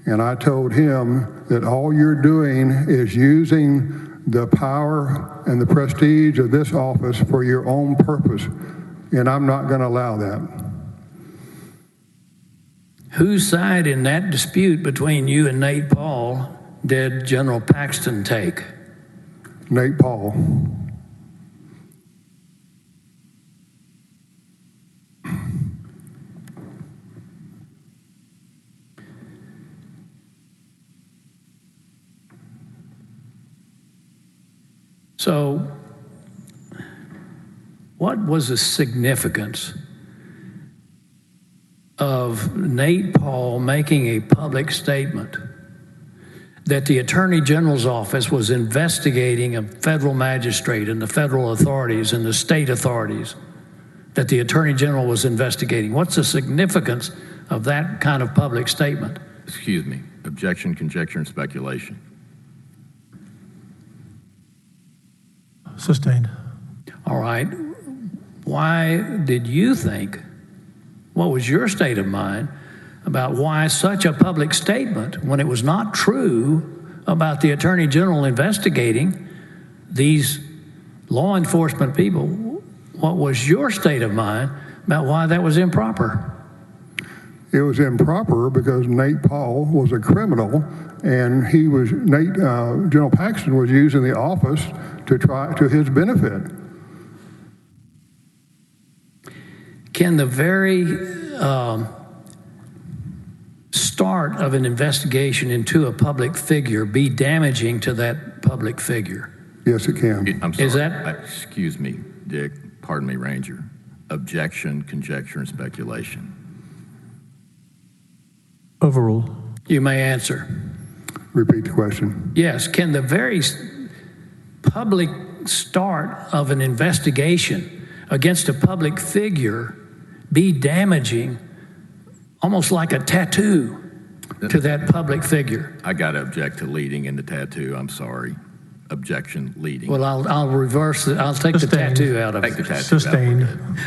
And I told him that all you're doing is using the power and the prestige of this office for your own purpose, and I'm not going to allow that. Whose side in that dispute between you and Nate Paul did General Paxton take? Nate Paul. So, what was the significance of Nate Paul making a public statement that the Attorney General's office was investigating a federal magistrate and the federal authorities and the state authorities that the Attorney General was investigating? What's the significance of that kind of public statement? Excuse me. Objection, conjecture, and speculation. Sustained. All right. Why did you think, what was your state of mind about why such a public statement, when it was not true about the Attorney General investigating these law enforcement people, what was your state of mind about why that was improper? It was improper because Nate Paul was a criminal, and General Paxton was using the office to his benefit. Can the very start of an investigation into a public figure be damaging to that public figure? Yes, it can. I'm sorry. Is that? Excuse me, Dick. Pardon me, Ranger. Objection, conjecture, and speculation. Overruled. You may answer. Repeat the question. Yes. Can the very public start of an investigation against a public figure be damaging, almost like a tattoo to that public figure? I got to object to leading in the tattoo. I'm sorry. Objection, leading. Well, I'll reverse it. I'll take Sustained. the tattoo out of Take the it. tattoo Sustained. out.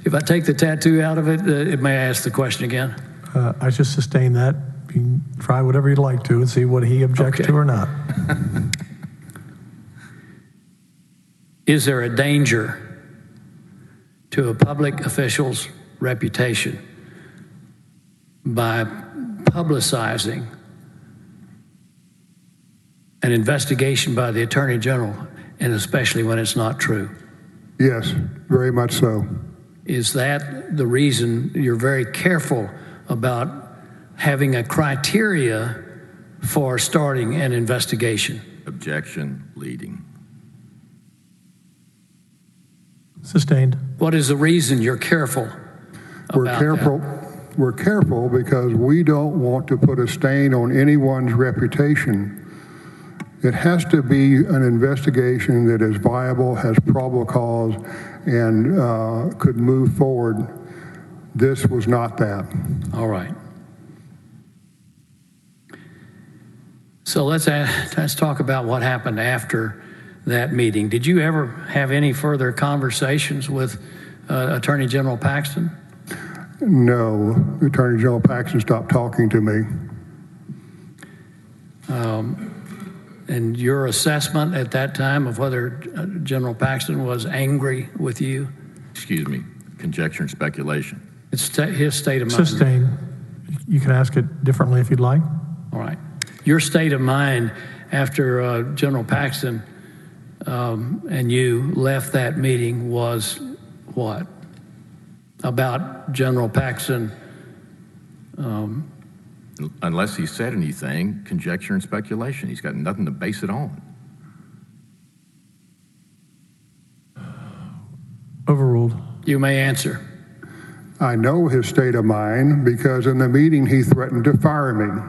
If I take the tattoo out of it, may I ask the question again? I just sustain that. You can try whatever you'd like to and see what he objects Okay. to or not. Is there a danger to a public official's reputation by publicizing an investigation by the Attorney General, and especially when it's not true? Yes, very much so. Is that the reason you're very careful about having a criteria for starting an investigation? Objection, leading. Sustained. What is the reason you're careful about that? We're careful because we don't want to put a stain on anyone's reputation. It has to be an investigation that is viable, has probable cause, and could move forward. This was not that. All right. So let's talk about what happened after that meeting. Did you ever have any further conversations with Attorney General Paxton? No, Attorney General Paxton stopped talking to me. And your assessment at that time of whether General Paxton was angry with you? Excuse me. Conjecture and speculation. It's his state of mind. Sustained. You can ask it differently if you'd like. All right. Your state of mind after General Paxton and you left that meeting was what? About General Paxton? Unless he said anything, conjecture and speculation. He's got nothing to base it on. Overruled. You may answer. I know his state of mind because in the meeting he threatened to fire me.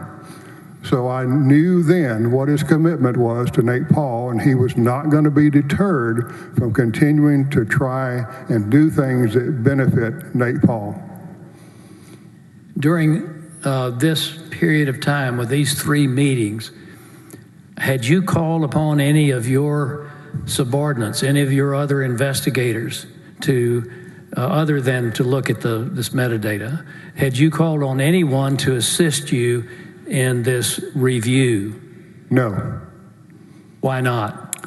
So I knew then what his commitment was to Nate Paul, and he was not going to be deterred from continuing to try and do things that benefit Nate Paul. During this period of time with these 3 meetings, had you called upon any of your subordinates, any of your other investigators to, other than to look at this metadata, had you called on anyone to assist you in this review? No. Why not?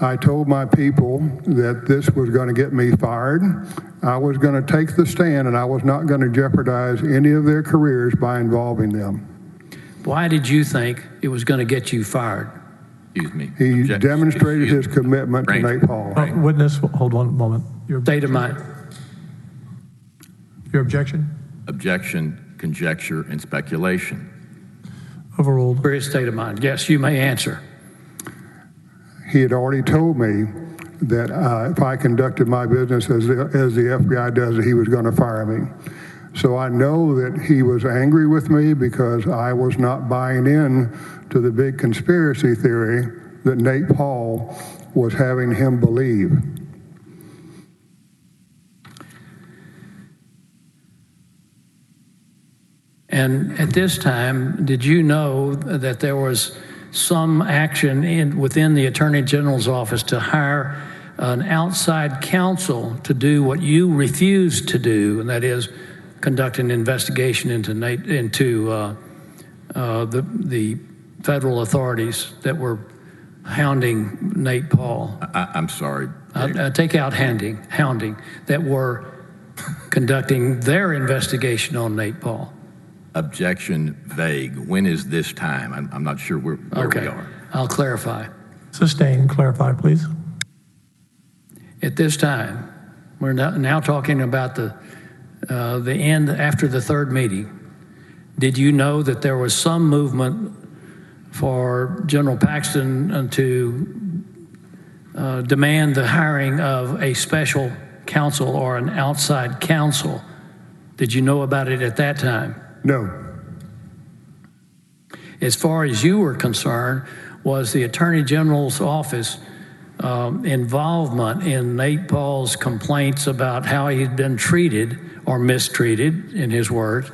I told my people that this was going to get me fired. I was going to take the stand, and I was not going to jeopardize any of their careers by involving them. Why did you think it was going to get you fired? Excuse me. He demonstrated his commitment to Nate Paul. Witness, hold on a moment. State of mind. Your objection? Objection, conjecture, and speculation. Overruled. For his state of mind. Yes, you may answer. He had already told me that if I conducted my business as the FBI does it, he was going to fire me. So I know that he was angry with me because I was not buying in to the big conspiracy theory that Nate Paul was having him believe. And at this time, did you know that there was some action within the Attorney General's office to hire an outside counsel to do what you refused to do, and that is conduct an investigation into the federal authorities that were hounding Nate Paul? I'm sorry. Take out hounding, that were conducting their investigation on Nate Paul. Objection vague. When is this time? I'm not sure where we are. I'll clarify. Sustain. Clarify, please. At this time, we're now talking about the end after the 3rd meeting. Did you know that there was some movement for General Paxton to demand the hiring of a special counsel or an outside counsel? Did you know about it at that time? No. As far as you were concerned, was the Attorney General's office involvement in Nate Paul's complaints about how he'd been treated or mistreated, in his words,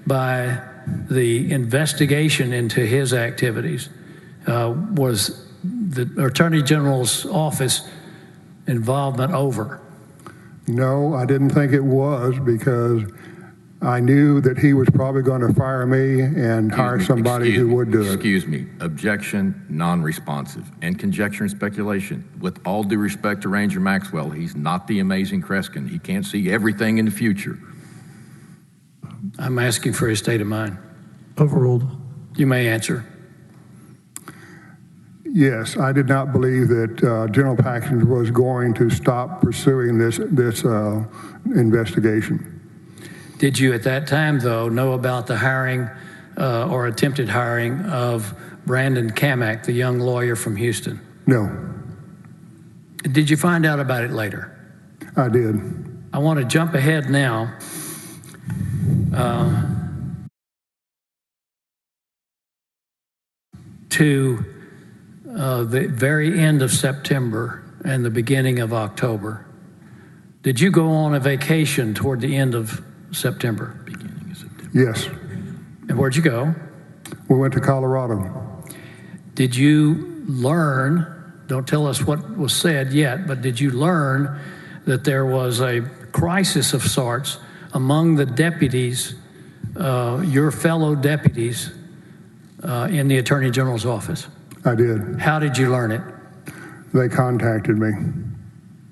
by the investigation into his activities? Was the Attorney General's office involvement over? No, I didn't think it was, because I knew that he was probably going to fire me and hire somebody who would do it. Excuse me. Objection, non-responsive. And conjecture and speculation. With all due respect to Ranger Maxwell, he's not the amazing Kreskin. He can't see everything in the future. I'm asking for his state of mind. Overruled. You may answer. Yes, I did not believe that General Paxton was going to stop pursuing this investigation. Did you at that time, though, know about the hiring or attempted hiring of Brandon Kamak, the young lawyer from Houston? No. Did you find out about it later? I did. I want to jump ahead now. To the very end of September and the beginning of October. Did you go on a vacation toward the end of September? Beginning of September. Yes. And where'd you go? We went to Colorado. Did you learn, don't tell us what was said yet, but did you learn that there was a crisis of sorts among the deputies, your fellow deputies, in the Attorney General's office? I did. How did you learn it? They contacted me.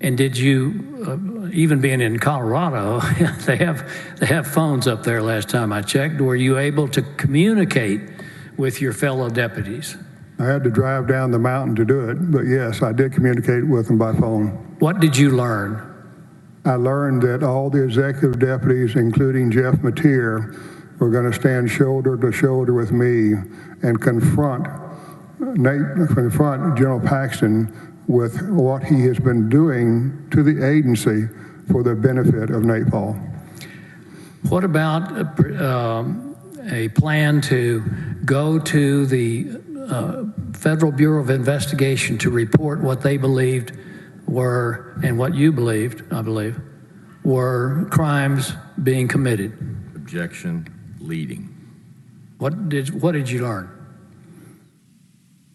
And did you, even being in Colorado, they have phones up there last time I checked. Were you able to communicate with your fellow deputies? I had to drive down the mountain to do it, but yes, I did communicate with them by phone. What did you learn? I learned that all the executive deputies, including Jeff Mateer, were going to stand shoulder to shoulder with me and confront General Paxton with what he has been doing to the agency for the benefit of Nate Paul. What about a plan to go to the Federal Bureau of Investigation to report what they believed were, and what you believed, I believe, were crimes being committed? Objection, leading. What did you learn?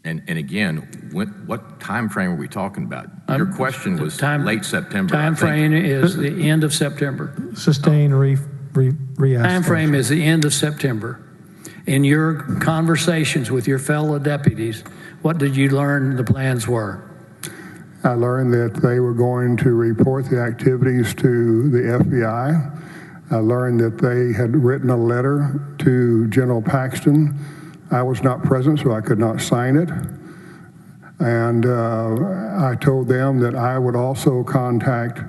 And again, what time frame are we talking about? Your question was late September. Time frame is the end of September. Sustain, re-ask. Time frame is the end of September. In your conversations with your fellow deputies, what did you learn the plans were? I learned that they were going to report the activities to the FBI. I learned that they had written a letter to General Paxton. I was not present, so I could not sign it. And I told them that I would also contact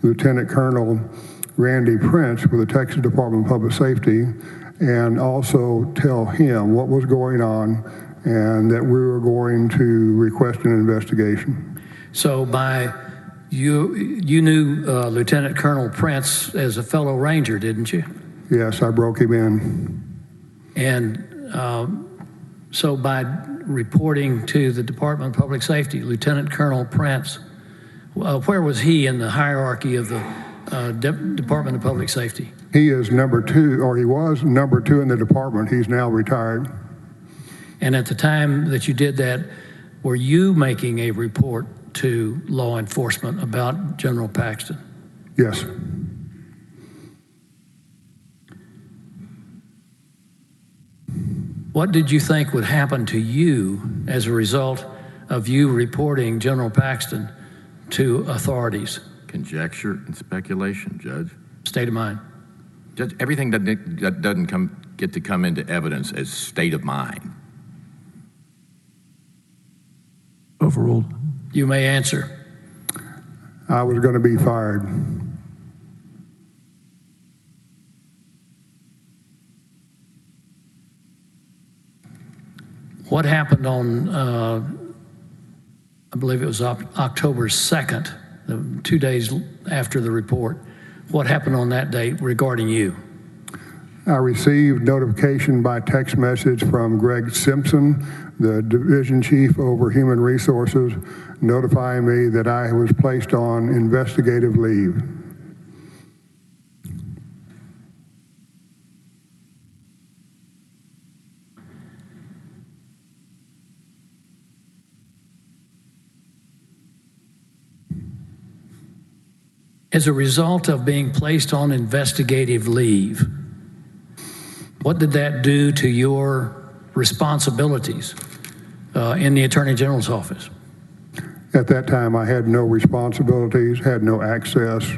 Lieutenant Colonel Randy Prince with the Texas Department of Public Safety and also tell him what was going on and that we were going to request an investigation. So you knew Lieutenant Colonel Prince as a fellow Ranger, didn't you? Yes, I broke him in. And so by reporting to the Department of Public Safety, Lieutenant Colonel Prince, where was he in the hierarchy of the Department of Public Safety? He is number 2, or he was number 2 in the department. He's now retired. And at the time that you did that, were you making a report to law enforcement about General Paxton? Yes. What did you think would happen to you as a result of you reporting General Paxton to authorities? Conjecture and speculation, Judge. State of mind. Judge, everything that doesn't get to come into evidence as state of mind. Overruled. You may answer. I was going to be fired. What happened on, I believe it was October 2nd, 2 days after the report? What happened on that date regarding you? I received notification by text message from Greg Simpson, the division chief over human resources, notifying me that I was placed on investigative leave. As a result of being placed on investigative leave, what did that do to your responsibilities in the Attorney General's office? At that time, I had no responsibilities, had no access.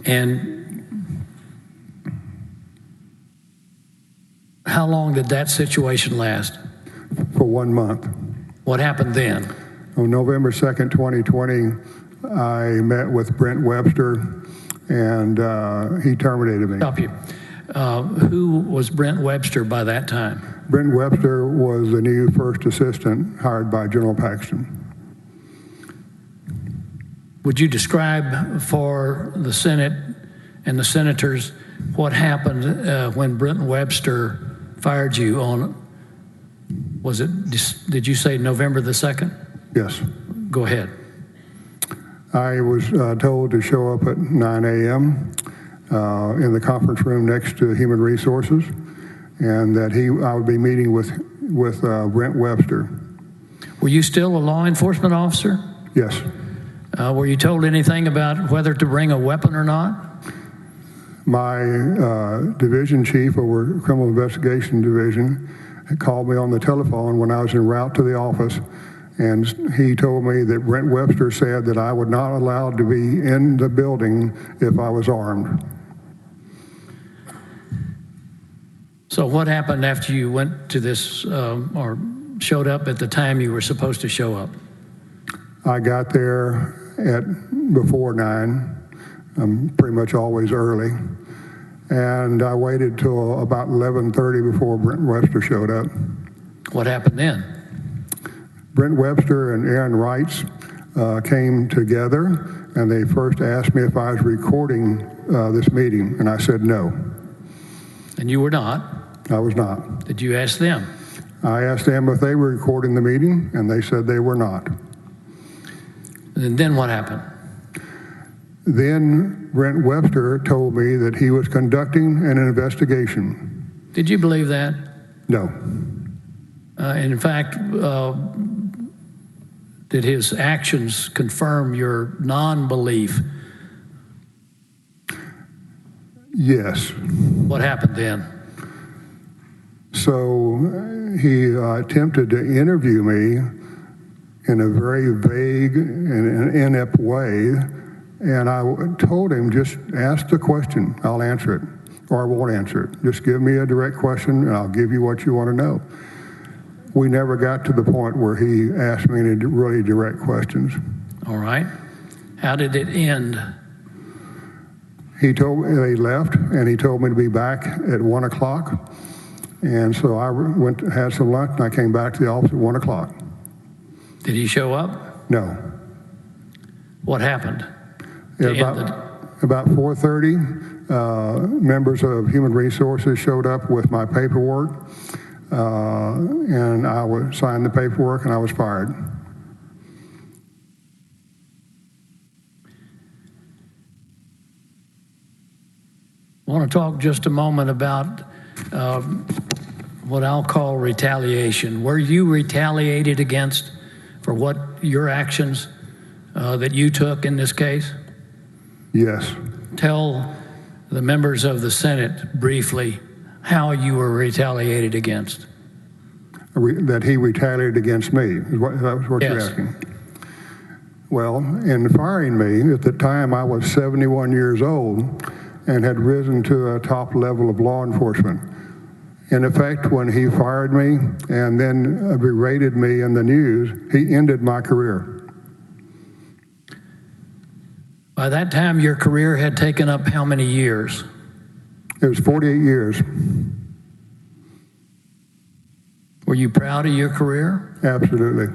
And how long did that situation last? For 1 month. What happened then? On November 2nd, 2020, I met with Brent Webster, and he terminated me. Stop you. Who was Brent Webster by that time? Brent Webster was the new first assistant hired by General Paxton. Would you describe for the Senate and the senators what happened when Brent Webster fired you on, did you say November the 2nd? Yes. Go ahead. I was told to show up at 9 a.m. In the conference room next to Human Resources, and that I would be meeting with Brent Webster. Were you still a law enforcement officer? Yes. Were you told anything about whether to bring a weapon or not? My division chief over Criminal Investigation Division had called me on the telephone when I was en route to the office, and he told me that Brent Webster said that I would not allowed to be in the building if I was armed. So what happened after you went to this or showed up at the time you were supposed to show up? I got there before 9. I'm pretty much always early. And I waited till about 11:30 before Brent Webster showed up. What happened then? Brent Webster and Aaron Wrights came together, and they first asked me if I was recording this meeting, and I said no. And you were not? I was not. Did you ask them? I asked them if they were recording the meeting, and they said they were not. And then what happened? Then Brent Webster told me that he was conducting an investigation. Did you believe that? No. And in fact, did his actions confirm your non-belief? Yes. What happened then? So he attempted to interview me in a very vague and inept way, and I told him, just ask the question, I'll answer it, or I won't answer it. Just give me a direct question, and I'll give you what you want to know. We never got to the point where he asked me any really direct questions. All right. How did it end? He told me they left, and he told me to be back at 1 o'clock. And so I went to have some lunch, and I came back to the office at 1 o'clock. Did he show up? No. What happened? About 4:30, members of Human Resources showed up with my paperwork, and I signed the paperwork, and I was fired. I want to talk just a moment about what I'll call retaliation. Were you retaliated against for what your actions that you took in this case? Yes. Tell the members of the Senate briefly how you were retaliated against. That he retaliated against me, is what Yes. you're asking. Well, in firing me, at the time I was 71 years old and had risen to a top level of law enforcement. In effect, when he fired me and then berated me in the news, he ended my career. By that time, your career had taken up how many years? It was 48 years. Were you proud of your career? Absolutely.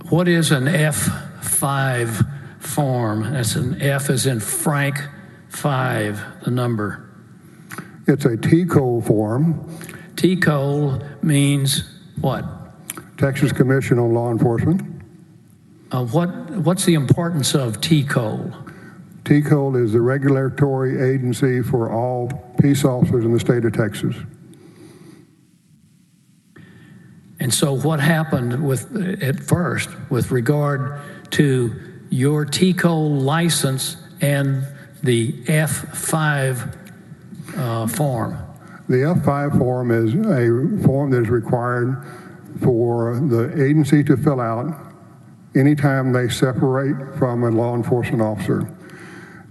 What is an F5 form? That's an F as in Frank 5, the number. It's a T-code form. T-code means what? Texas Commission on Law Enforcement. What's the importance of T-code? T-code is the regulatory agency for all peace officers in the state of Texas. And so what happened at first with regard to your T-code license and the F5 form? The F5 form is a form that is required for the agency to fill out anytime they separate from a law enforcement officer.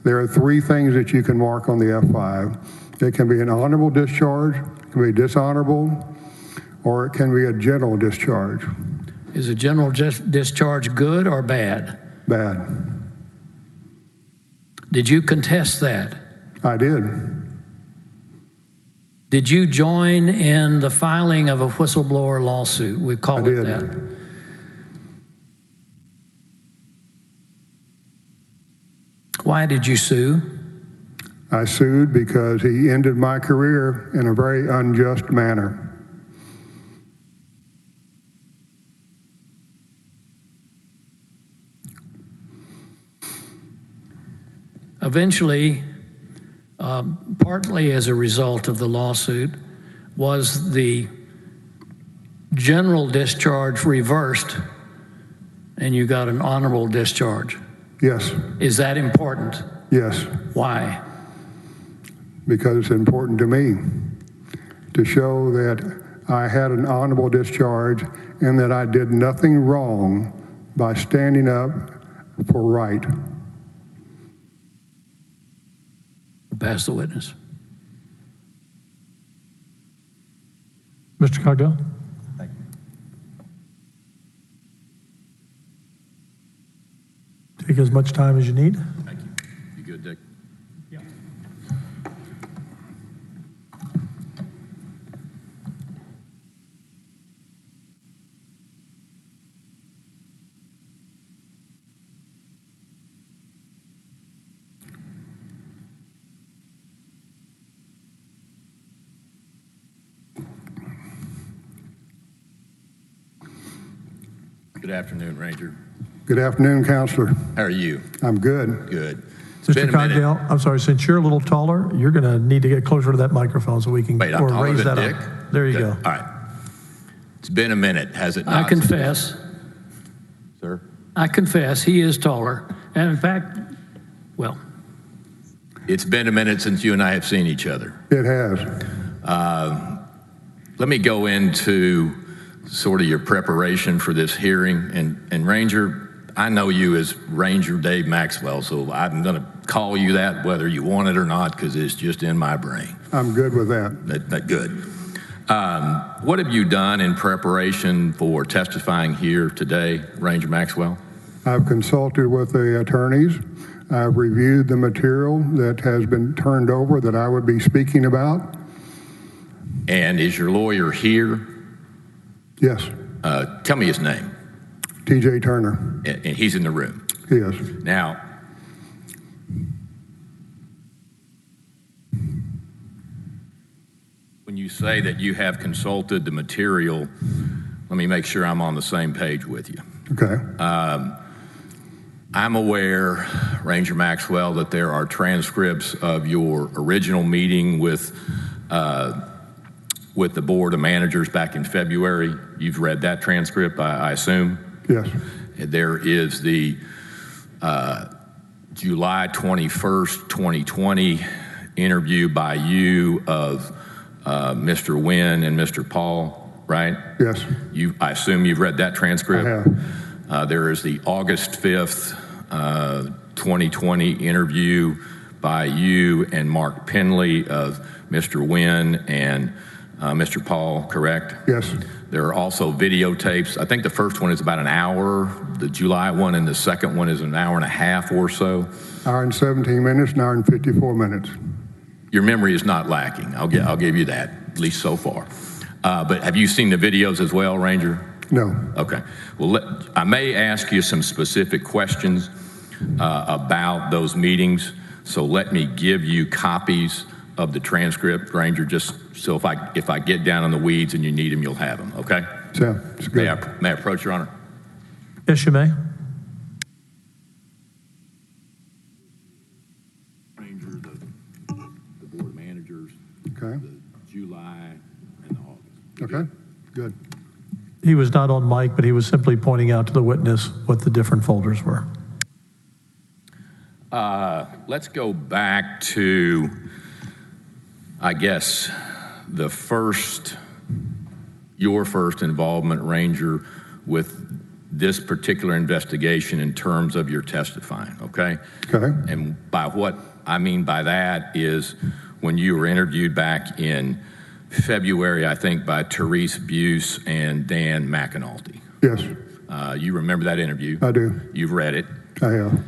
There are 3 things that you can mark on the F5. It can be an honorable discharge, it can be dishonorable, or it can be a general discharge. Is a general discharge good or bad? Bad. Did you contest that? I did. Did you join in the filing of a whistleblower lawsuit? We call it that. Why did you sue? I sued because he ended my career in a very unjust manner. Eventually, partly as a result of the lawsuit, was the general discharge reversed and you got an honorable discharge. Yes. Is that important? Yes. Why? Because it's important to me to show that I had an honorable discharge and that I did nothing wrong by standing up for right. Pass the witness. Mr. Cogdell? Thank you. Take as much time as you need. Thank you. You good, Dick? Yeah. Good afternoon, Ranger. Good afternoon, Counselor. How are you? I'm good. Good. It's been Mr. a minute. Cogdell, I'm sorry, since you're a little taller, you're going to need to get closer to that microphone so we can Wait, I'm taller raise than that Dick? up. There you Good. go. All right. It's been a minute, has it I not? confess, Sir? he is taller. And in fact, well, It's been a minute since you and I have seen each other. It has. Let me go into sort of your preparation for this hearing. And Ranger, I know you as Ranger Dave Maxwell, so I'm going to call you that whether you want it or not because it's just in my brain. I'm good with that. Good. What have you done in preparation for testifying here today, Ranger Maxwell? I've consulted with the attorneys. I've reviewed the material that has been turned over that I would be speaking about. And is your lawyer here? Yes, Tell me his name. T.J. Turner. And he's in the room. He is. Now, when you say that you have consulted the material, let me make sure I'm on the same page with you. Okay. I'm aware, Ranger Maxwell, that there are transcripts of your original meeting with the Board of Managers back in February. You've read that transcript, I assume? Yes. There is the July 21st, 2020 interview by you of Mr. Wynn and Mr. Paul, right? Yes. I assume you've read that transcript? I have. There is the August 5th, 2020 interview by you and Mark Penley of Mr. Wynn and Mr. Paul, correct? Yes. There are also videotapes. I think the first one is about an hour, the July one, and the second one is an hour and a half or so. Hour and 17 minutes, an hour and 54 minutes. Your memory is not lacking. I'll give you that, at least so far. But have you seen the videos as well, Ranger? No. Okay. Well, I may ask you some specific questions about those meetings, so let me give you copies of the transcript, Ranger, just so if I get down in the weeds and you need them, you'll have them, okay? So, it's good. May I approach, Your Honor? Yes, you may. Ranger, the Board of Managers, Okay. the July and the August. Okay. Good. He was not on mic, but he was simply pointing out to the witness what the different folders were. Let's go back to, I guess, your first involvement, Ranger, with this particular investigation in terms of your testifying, okay? Okay. And by what I mean by that is when you were interviewed back in February, I think, by Therese Buse and Dan McAnulty. Yes, You remember that interview? I do. You've read it. I have.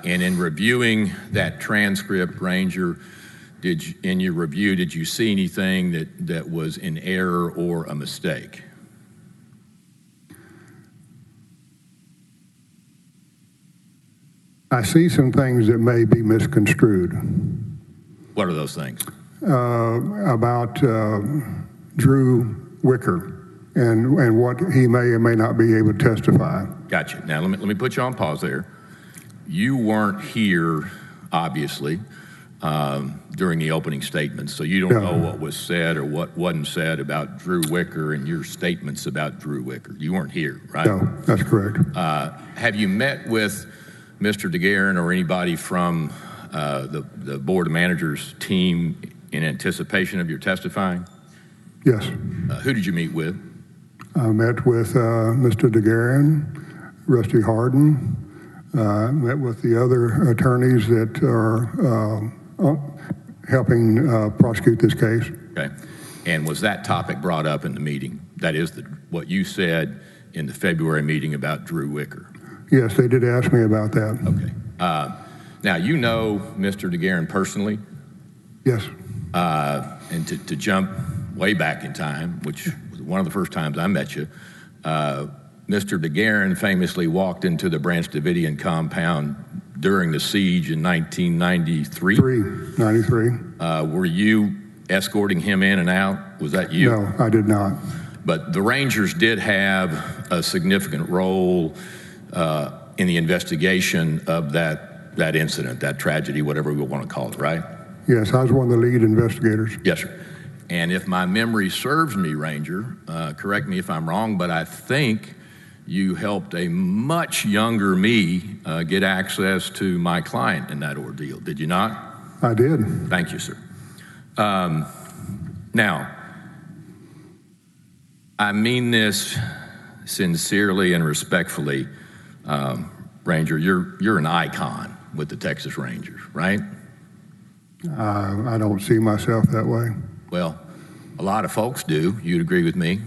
And in reviewing that transcript, Ranger, in your review, did you see anything that was in error or a mistake? I see some things that may be misconstrued What are those things? about Drew Wicker and what he may or may not be able to testify. Gotcha. Now, let me put you on pause there. You weren't here, obviously, during the opening statements, so you don't know what was said or what wasn't said about Drew Wicker and your statements about Drew Wicker. You weren't here, right? No, that's correct. Have you met with Mr. DeGuerin or anybody from the Board of Managers team in anticipation of your testifying? Yes. Who did you meet with? I met with Mr. DeGuerin, Rusty Harden, met with the other attorneys that are helping prosecute this case. Okay. And was that topic brought up in the meeting? That is what you said in the February meeting about Drew Wicker? Yes, they did ask me about that. Okay. Now, you know Mr. DeGuerin personally? Yes. And to jump way back in time, which was one of the first times I met you, Mr. DeGuerin famously walked into the Branch Davidian compound during the siege in 1993. 93. Were you escorting him in and out? Was that you? No, I did not. But the Rangers did have a significant role in the investigation of that incident, that tragedy, whatever we want to call it, right? Yes, I was one of the lead investigators. Yes, sir. And if my memory serves me, Ranger, correct me if I'm wrong, but I think you helped a much younger me get access to my client in that ordeal. Did you not? I did. Thank you, sir. Now, I mean this sincerely and respectfully, Ranger. You're an icon with the Texas Rangers, right? I don't see myself that way. Well, a lot of folks do. You'd agree with me?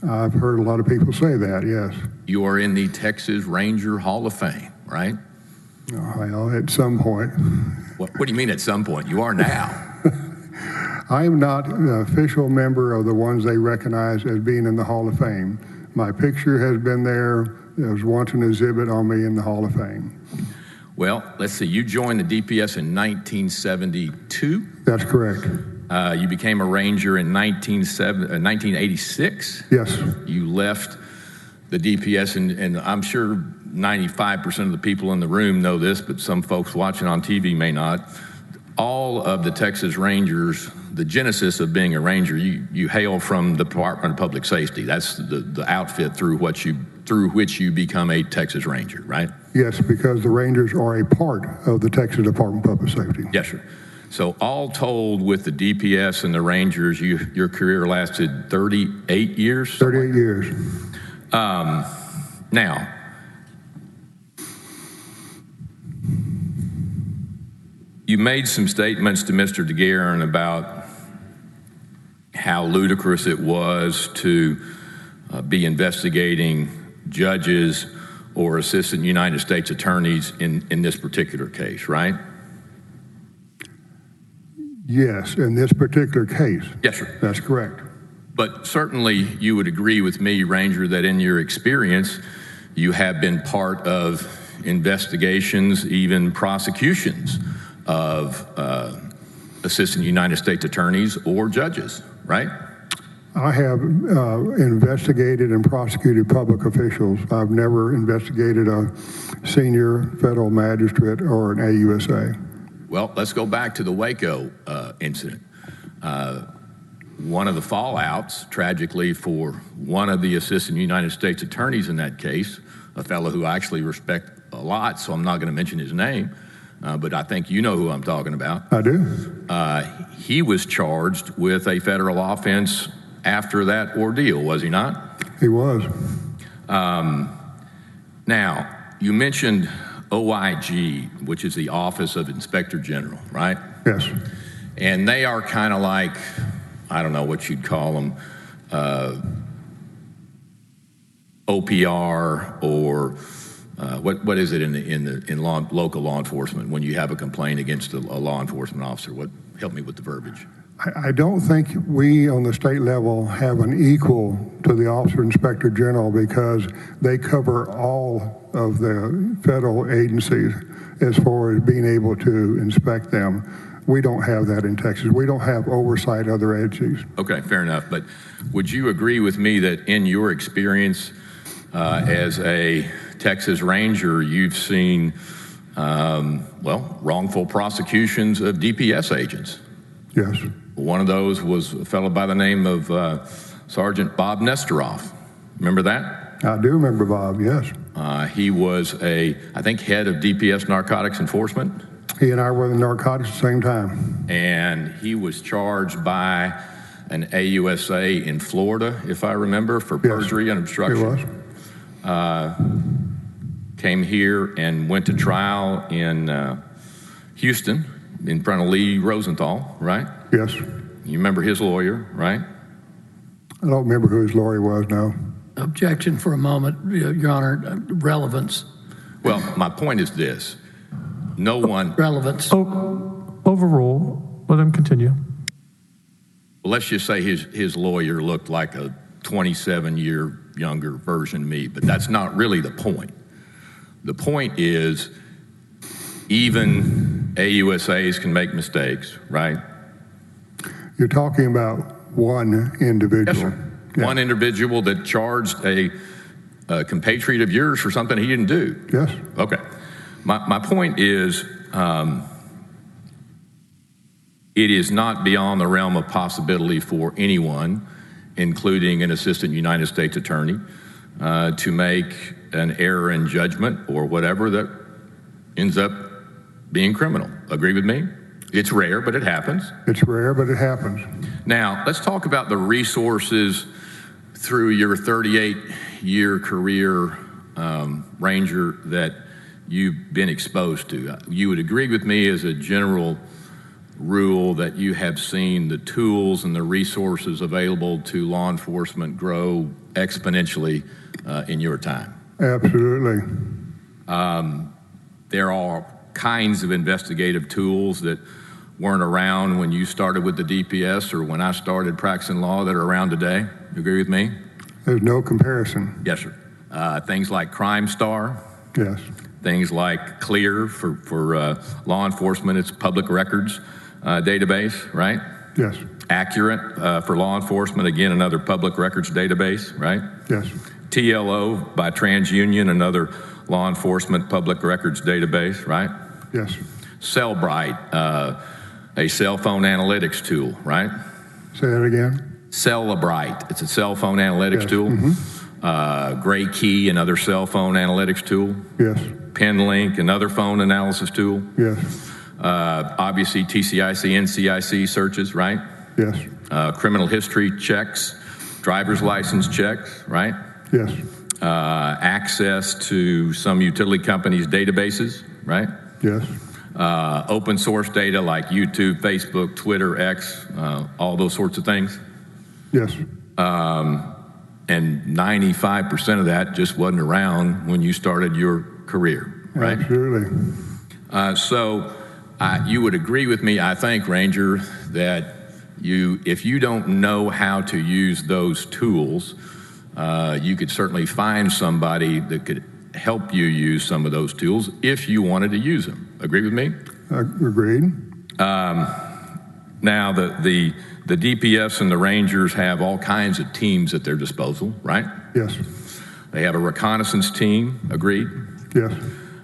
I've heard a lot of people say that, yes. You are in the Texas Ranger Hall of Fame, right? Well, at some point. What do you mean at some point? You are now. I am not an official member of the ones they recognize as being in the Hall of Fame. My picture has been there. There was once an exhibit on me in the Hall of Fame. Well, let's see. You joined the DPS in 1972? That's correct. You became a Ranger in 1986? Yes. You left the DPS, and I'm sure 95% of the people in the room know this, but some folks watching on TV may not. All of the Texas Rangers, the genesis of being a Ranger, you hail from the Department of Public Safety. That's the outfit through which you become a Texas Ranger, right? Yes, because the Rangers are a part of the Texas Department of Public Safety. Yes, sir. So all told, with the DPS and the Rangers, your career lasted 38 years? 38 years. Now, you made some statements to Mr. DeGuerin about how ludicrous it was to be investigating judges or assistant United States attorneys in this particular case, right? Yes, in this particular case. Yes, sir. That's correct. But certainly you would agree with me, Ranger, that in your experience, you have been part of investigations, even prosecutions of assistant United States attorneys or judges, right? I have investigated and prosecuted public officials. I've never investigated a senior federal magistrate or an AUSA. Well, let's go back to the Waco incident. One of the fallouts, tragically, for one of the assistant United States attorneys in that case, a fellow who I actually respect a lot, so I'm not going to mention his name, but I think you know who I'm talking about. I do. He was charged with a federal offense after that ordeal, was he not? He was. Now, you mentioned OIG, which is the Office of Inspector General, right? Yes. And they are kind of like, I don't know what you'd call them, OPR or what is it in local law enforcement when you have a complaint against a law enforcement officer? Help me with the verbiage. I don't think we on the state level have an equal to the Office of Inspector General because they cover all of the federal agencies as far as being able to inspect them. We don't have that in Texas. We don't have oversight of other agencies. Okay, fair enough. But would you agree with me that in your experience as a Texas Ranger, you've seen, wrongful prosecutions of DPS agents? Yes. One of those was a fellow by the name of Sergeant Bob Nestoroff. Remember that? I do remember Bob, yes. He was I think, head of DPS narcotics enforcement. He and I were in narcotics at the same time. And he was charged by an AUSA in Florida, if I remember, for perjury and obstruction. He was. Came here and went to trial in Houston in front of Lee Rosenthal, right? Yes. You remember his lawyer, right? I don't remember who his lawyer was, no. Objection for a moment, Your Honor. Relevance. Well, my point is this. No one... Relevance. Overrule. Let him continue. Well, let's just say his lawyer looked like a 27-year younger version of me, but that's not really the point. The point is even AUSAs can make mistakes, right? You're talking about one individual. Yes, sir. Yeah. One individual that charged a compatriot of yours for something he didn't do. Yes. Okay. My point is, it is not beyond the realm of possibility for anyone, including an assistant United States attorney, to make an error in judgment or whatever that ends up being criminal. Agree with me? It's rare, but it happens. It's rare, but it happens. Now, let's talk about the resources through your 38-year career, Ranger, that you've been exposed to. You would agree with me as a general rule that you have seen the tools and the resources available to law enforcement grow exponentially in your time. Absolutely. There are kinds of investigative tools that weren't around when you started with the DPS or when I started practicing law that are around today. You agree with me? There's no comparison. Yes, sir. Things like Crime Star. Yes. Things like Clear for law enforcement, it's public records database, right? Yes. Accurate for law enforcement, again, another public records database, right? Yes. TLO by TransUnion, another law enforcement public records database, right? Yes. Cellbrite, a cell phone analytics tool, right? Say that again. Cellebrite, it's a cell phone analytics Yes. tool. Mm-hmm. Gray Key, another cell phone analytics tool. Yes. PenLink, another phone analysis tool. Yes. Obviously, TCIC, NCIC searches, right? Yes. Criminal history checks, driver's license checks, right? Yes. Access to some utility companies' databases, right? Yes. Open source data like YouTube, Facebook, Twitter, X, all those sorts of things. Yes. And 95% of that just wasn't around when you started your career, right? Absolutely. So you would agree with me, I think, Ranger, that if you don't know how to use those tools, you could certainly find somebody that could help you use some of those tools if you wanted to use them. Agree with me? Agreed. Now, the DPS and the Rangers have all kinds of teams at their disposal, right? Yes. They have a reconnaissance team, agreed? Yes.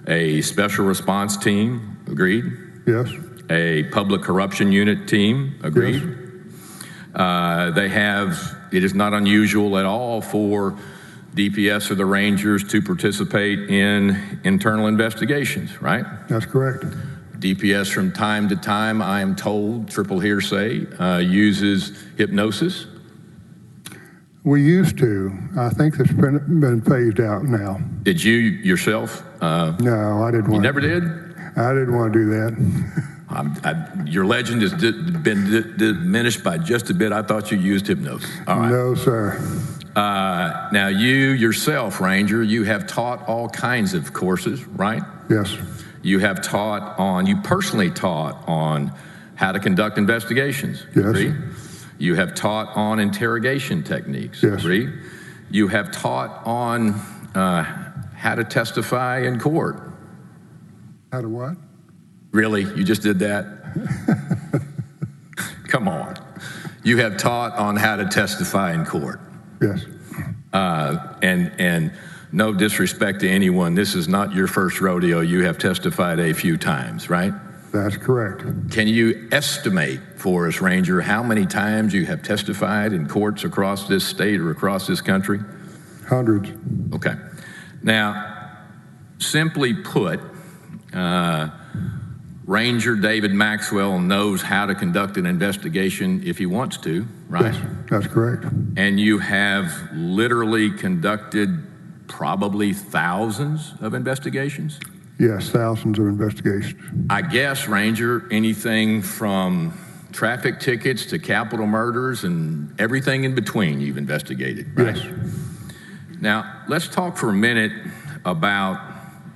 A special response team, agreed? Yes. A public corruption unit team, agreed? Yes. It is not unusual at all for DPS or the Rangers to participate in internal investigations, right? That's correct. DPS from time to time, I am told, triple hearsay, uses hypnosis. We used to. I think that's been phased out now. Did you yourself? No, I didn't want to. You never did? I didn't want to do that. Your legend has been diminished by just a bit. I thought you used hypnosis. All right. No, sir. Now, you yourself, Ranger, you have taught all kinds of courses, right? Yes. You personally taught on how to conduct investigations. Yes. Agree? You have taught on interrogation techniques. Yes. Agree? You have taught on how to testify in court. How to what? Really? You just did that? Come on. You have taught on how to testify in court. Yes. And no disrespect to anyone, this is not your first rodeo. You have testified a few times, right? That's correct. Can you estimate for us, Ranger, how many times you have testified in courts across this state or across this country? Hundreds. Okay. Now, simply put, Ranger David Maxwell knows how to conduct an investigation if he wants to, right? Yes, that's correct. And you have literally conducted probably thousands of investigations? Yes, thousands of investigations. I guess, Ranger, anything from traffic tickets to capital murders and everything in between you've investigated, right? Yes. Now, let's talk for a minute about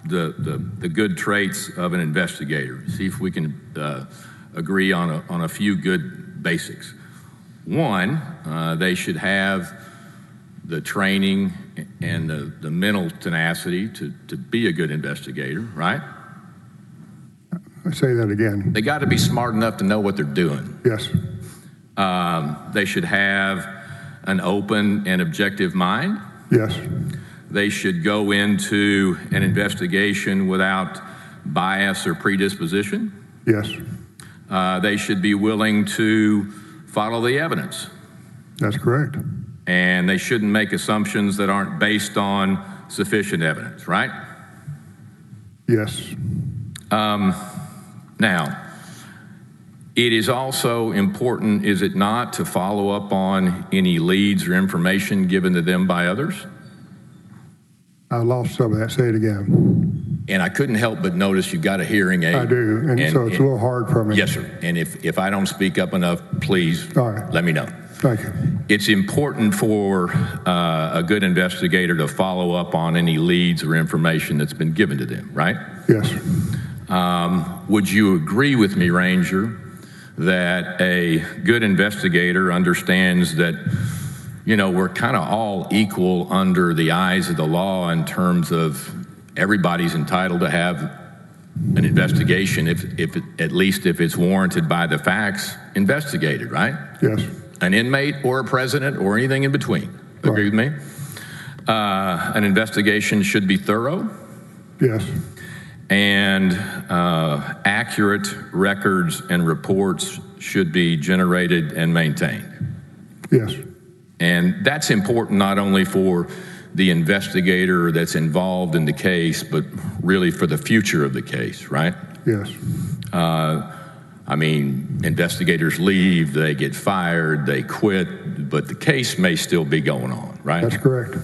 the good traits of an investigator. See if we can agree on a few good basics. One, they should have the training and the mental tenacity to be a good investigator, right? Say that again. They got to be smart enough to know what they're doing. Yes. They should have an open and objective mind. Yes. They should go into an investigation without bias or predisposition. Yes. They should be willing to follow the evidence. That's correct. And they shouldn't make assumptions that aren't based on sufficient evidence, right? Yes. Now, it is also important, is it not, to follow up on any leads or information given to them by others? I lost some of that. Say it again. And I couldn't help but notice you've got a hearing aid. I do, and so it's a little hard for me. Yes, sir. And if I don't speak up enough, please let me know. Thank you. It's important for a good investigator to follow up on any leads or information that's been given to them, right? Yes. Would you agree with me, Ranger, that a good investigator understands that, you know, we're kind of all equal under the eyes of the law in terms of everybody's entitled to have an investigation, at least if it's warranted by the facts, investigated, right? Yes. An inmate or a president or anything in between. Agree with me? An investigation should be thorough. Yes. And accurate records and reports should be generated and maintained. Yes. And that's important not only for the investigator that's involved in the case, but really for the future of the case, right? Yes. I mean, investigators leave, they get fired, they quit, but the case may still be going on, right? That's correct.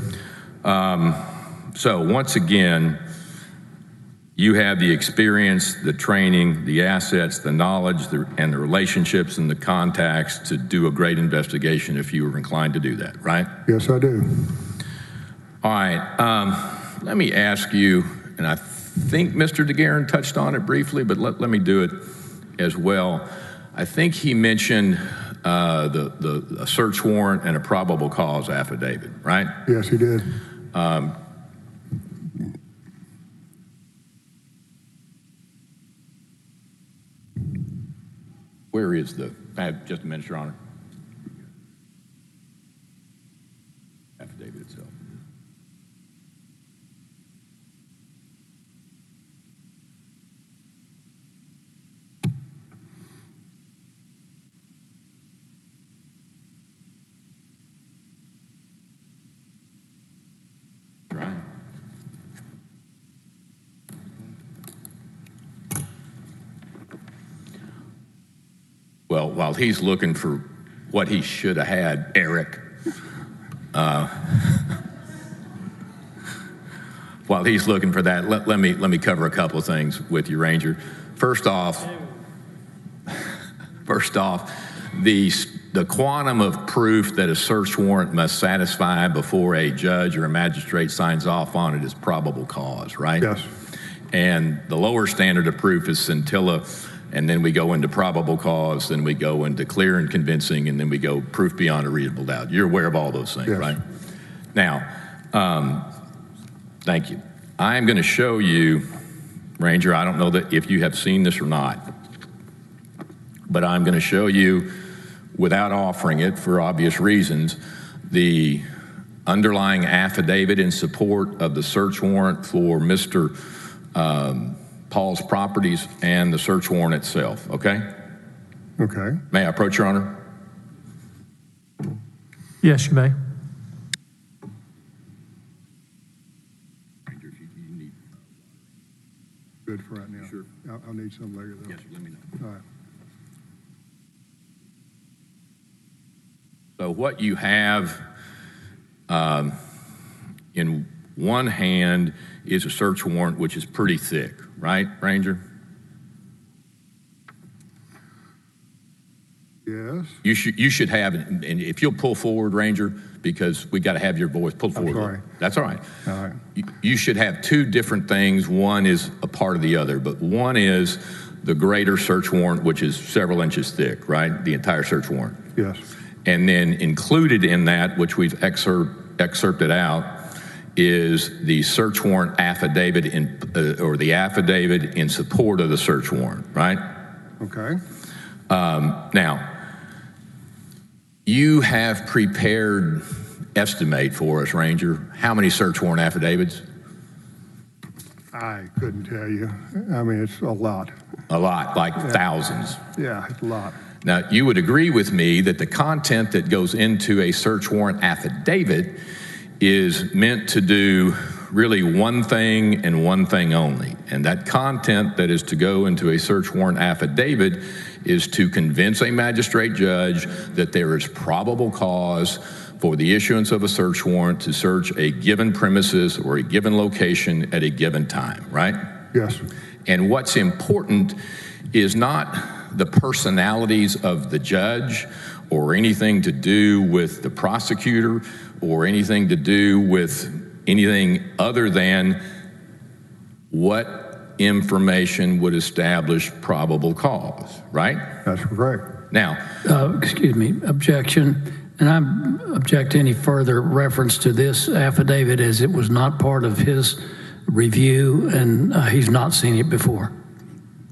So once again, you have the experience, the training, the assets, the knowledge, and the relationships and the contacts to do a great investigation if you were inclined to do that, right? Yes, I do. All right. Let me ask you, and I think Mr. DeGuerin touched on it briefly, but let me do it as well. I think he mentioned a search warrant and a probable cause affidavit, right? Yes, he did. Where is the, I have just a minute, Your Honor. Affidavit itself. Right. Well, while he's looking for what he should have had, Eric, while he's looking for that, let me cover a couple of things with you, Ranger. First off, the quantum of proof that a search warrant must satisfy before a judge or a magistrate signs off on it is probable cause, right? Yes. And the lower standard of proof is scintilla, and then we go into probable cause, then we go into clear and convincing, and then we go proof beyond a reasonable doubt. You're aware of all those things, yes. right? Now, thank you. I'm going to show you, Ranger, I don't know that if you have seen this or not, but I'm going to show you, without offering it for obvious reasons, the underlying affidavit in support of the search warrant for Mr. Paul's properties and the search warrant itself, okay? Okay. May I approach, Your Honor? Yes, you may. Good for right now. Sure. I'll need some later, though. Yes, let me know. All right. So what you have in one hand is a search warrant, which is pretty thick, right, Ranger? Yes. You should have, and if you'll pull forward, Ranger, because we got to have your voice. Pull forward. I'm sorry. That's all right. All right. You should have two different things. One is a part of the other, but one is the greater search warrant, which is several inches thick, right? The entire search warrant. Yes. And then included in that, which we've excerpted out, is the search warrant affidavit or the affidavit in support of the search warrant, right? Okay. Now, you have prepared estimate for us, Ranger, how many search warrant affidavits? I couldn't tell you. I mean, it's a lot. A lot, like thousands. Yeah, it's a lot. Now, you would agree with me that the content that goes into a search warrant affidavit is meant to do really one thing and one thing only. And that content that is to go into a search warrant affidavit is to convince a magistrate judge that there is probable cause for the issuance of a search warrant to search a given premises or a given location at a given time, right? Yes. And what's important is not the personalities of the judge or anything to do with the prosecutor or anything to do with anything other than what information would establish probable cause, right? That's correct. Now, Excuse me, objection. And I object to any further reference to this affidavit as it was not part of his review and he's not seen it before.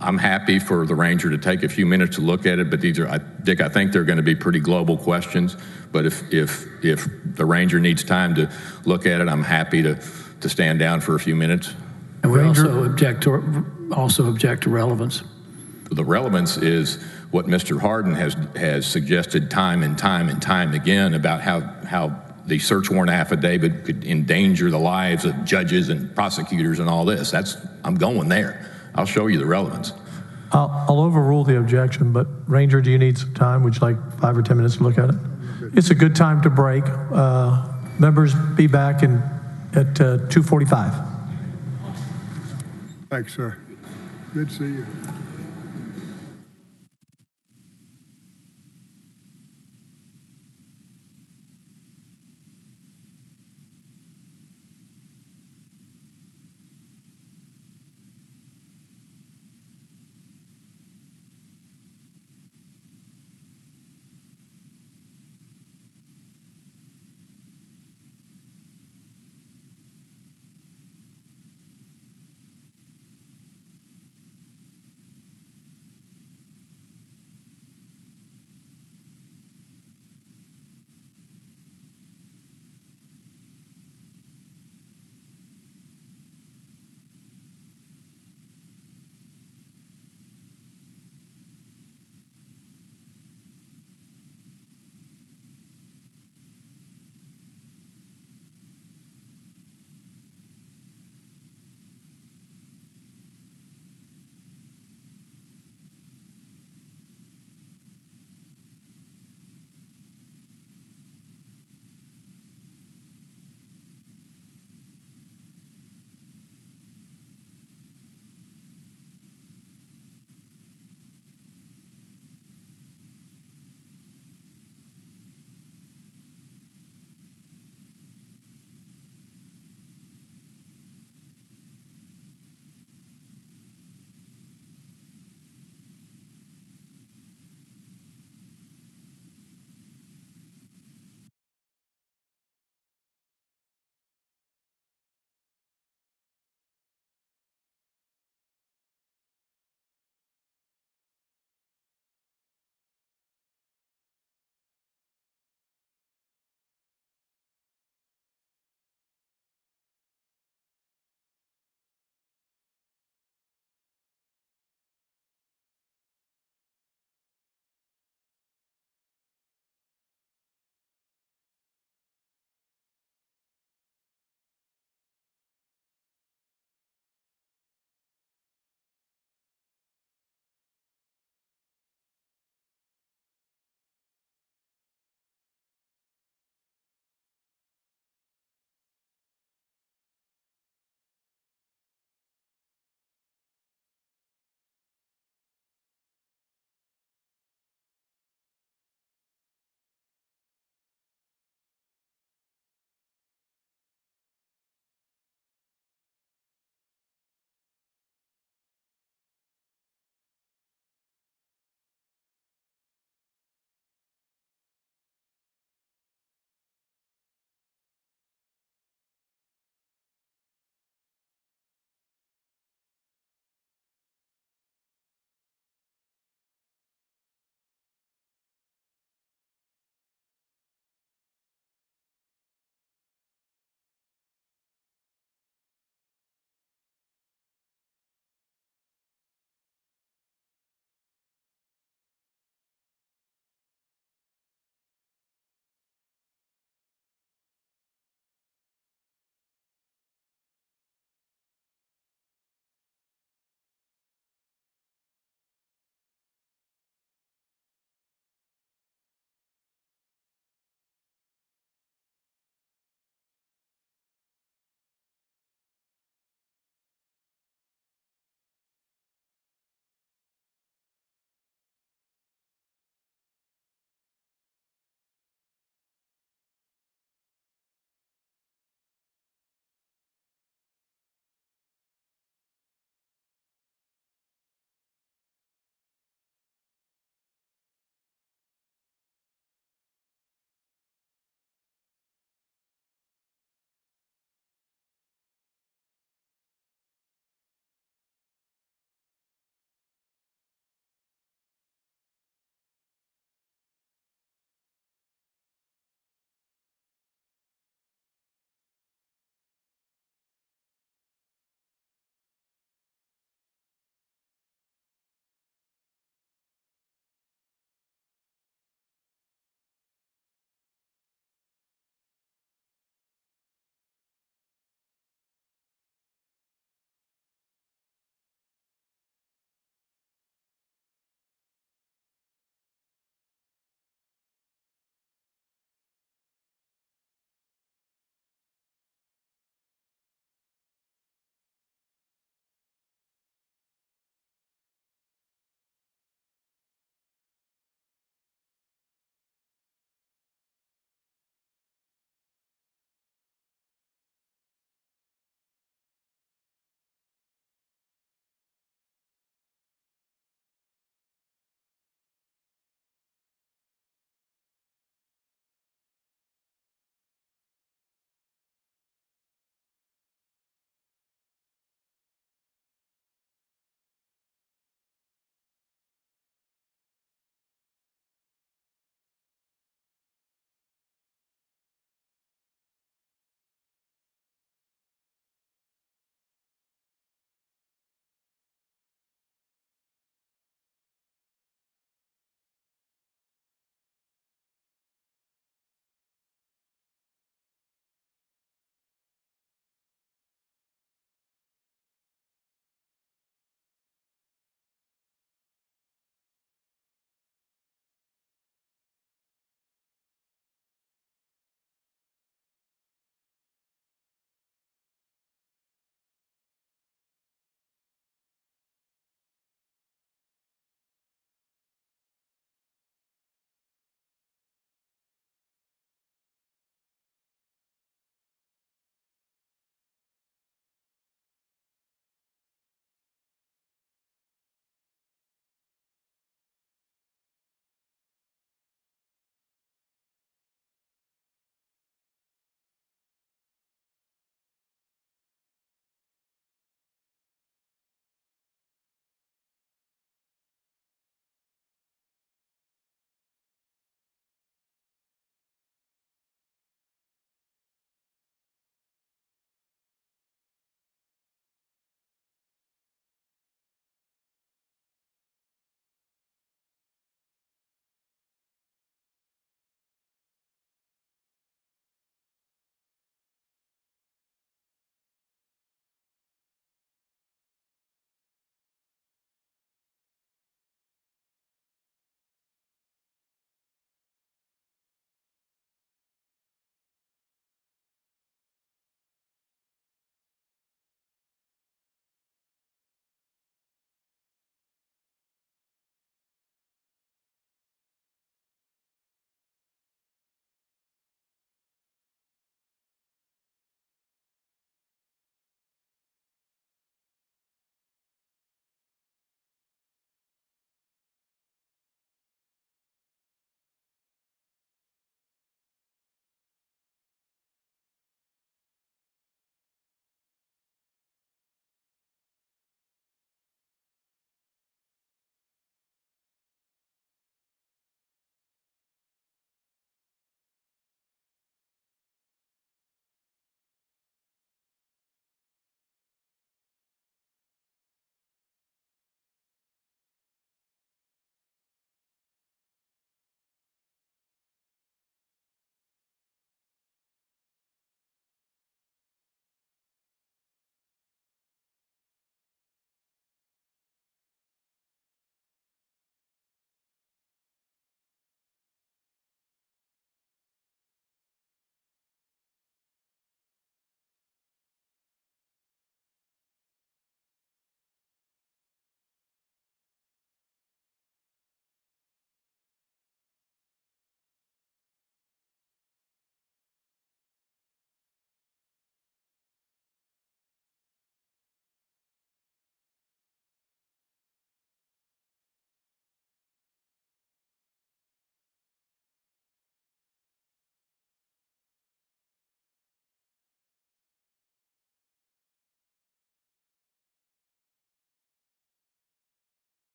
I'm happy for the Ranger to take a few minutes to look at it, but these are, Dick, I think they're going to be pretty global questions. But if the Ranger needs time to look at it, I'm happy to stand down for a few minutes. And we also object to relevance. The relevance is what Mr. Hardin has suggested time and time again about how the search warrant affidavit could endanger the lives of judges and prosecutors and all this. I'm going there. I'll show you the relevance. I'll overrule the objection, but Ranger, do you need some time? Would you like 5 or 10 minutes to look at it? It's a good time to break. Members be back at 2:45. Thanks, sir. Good to see you.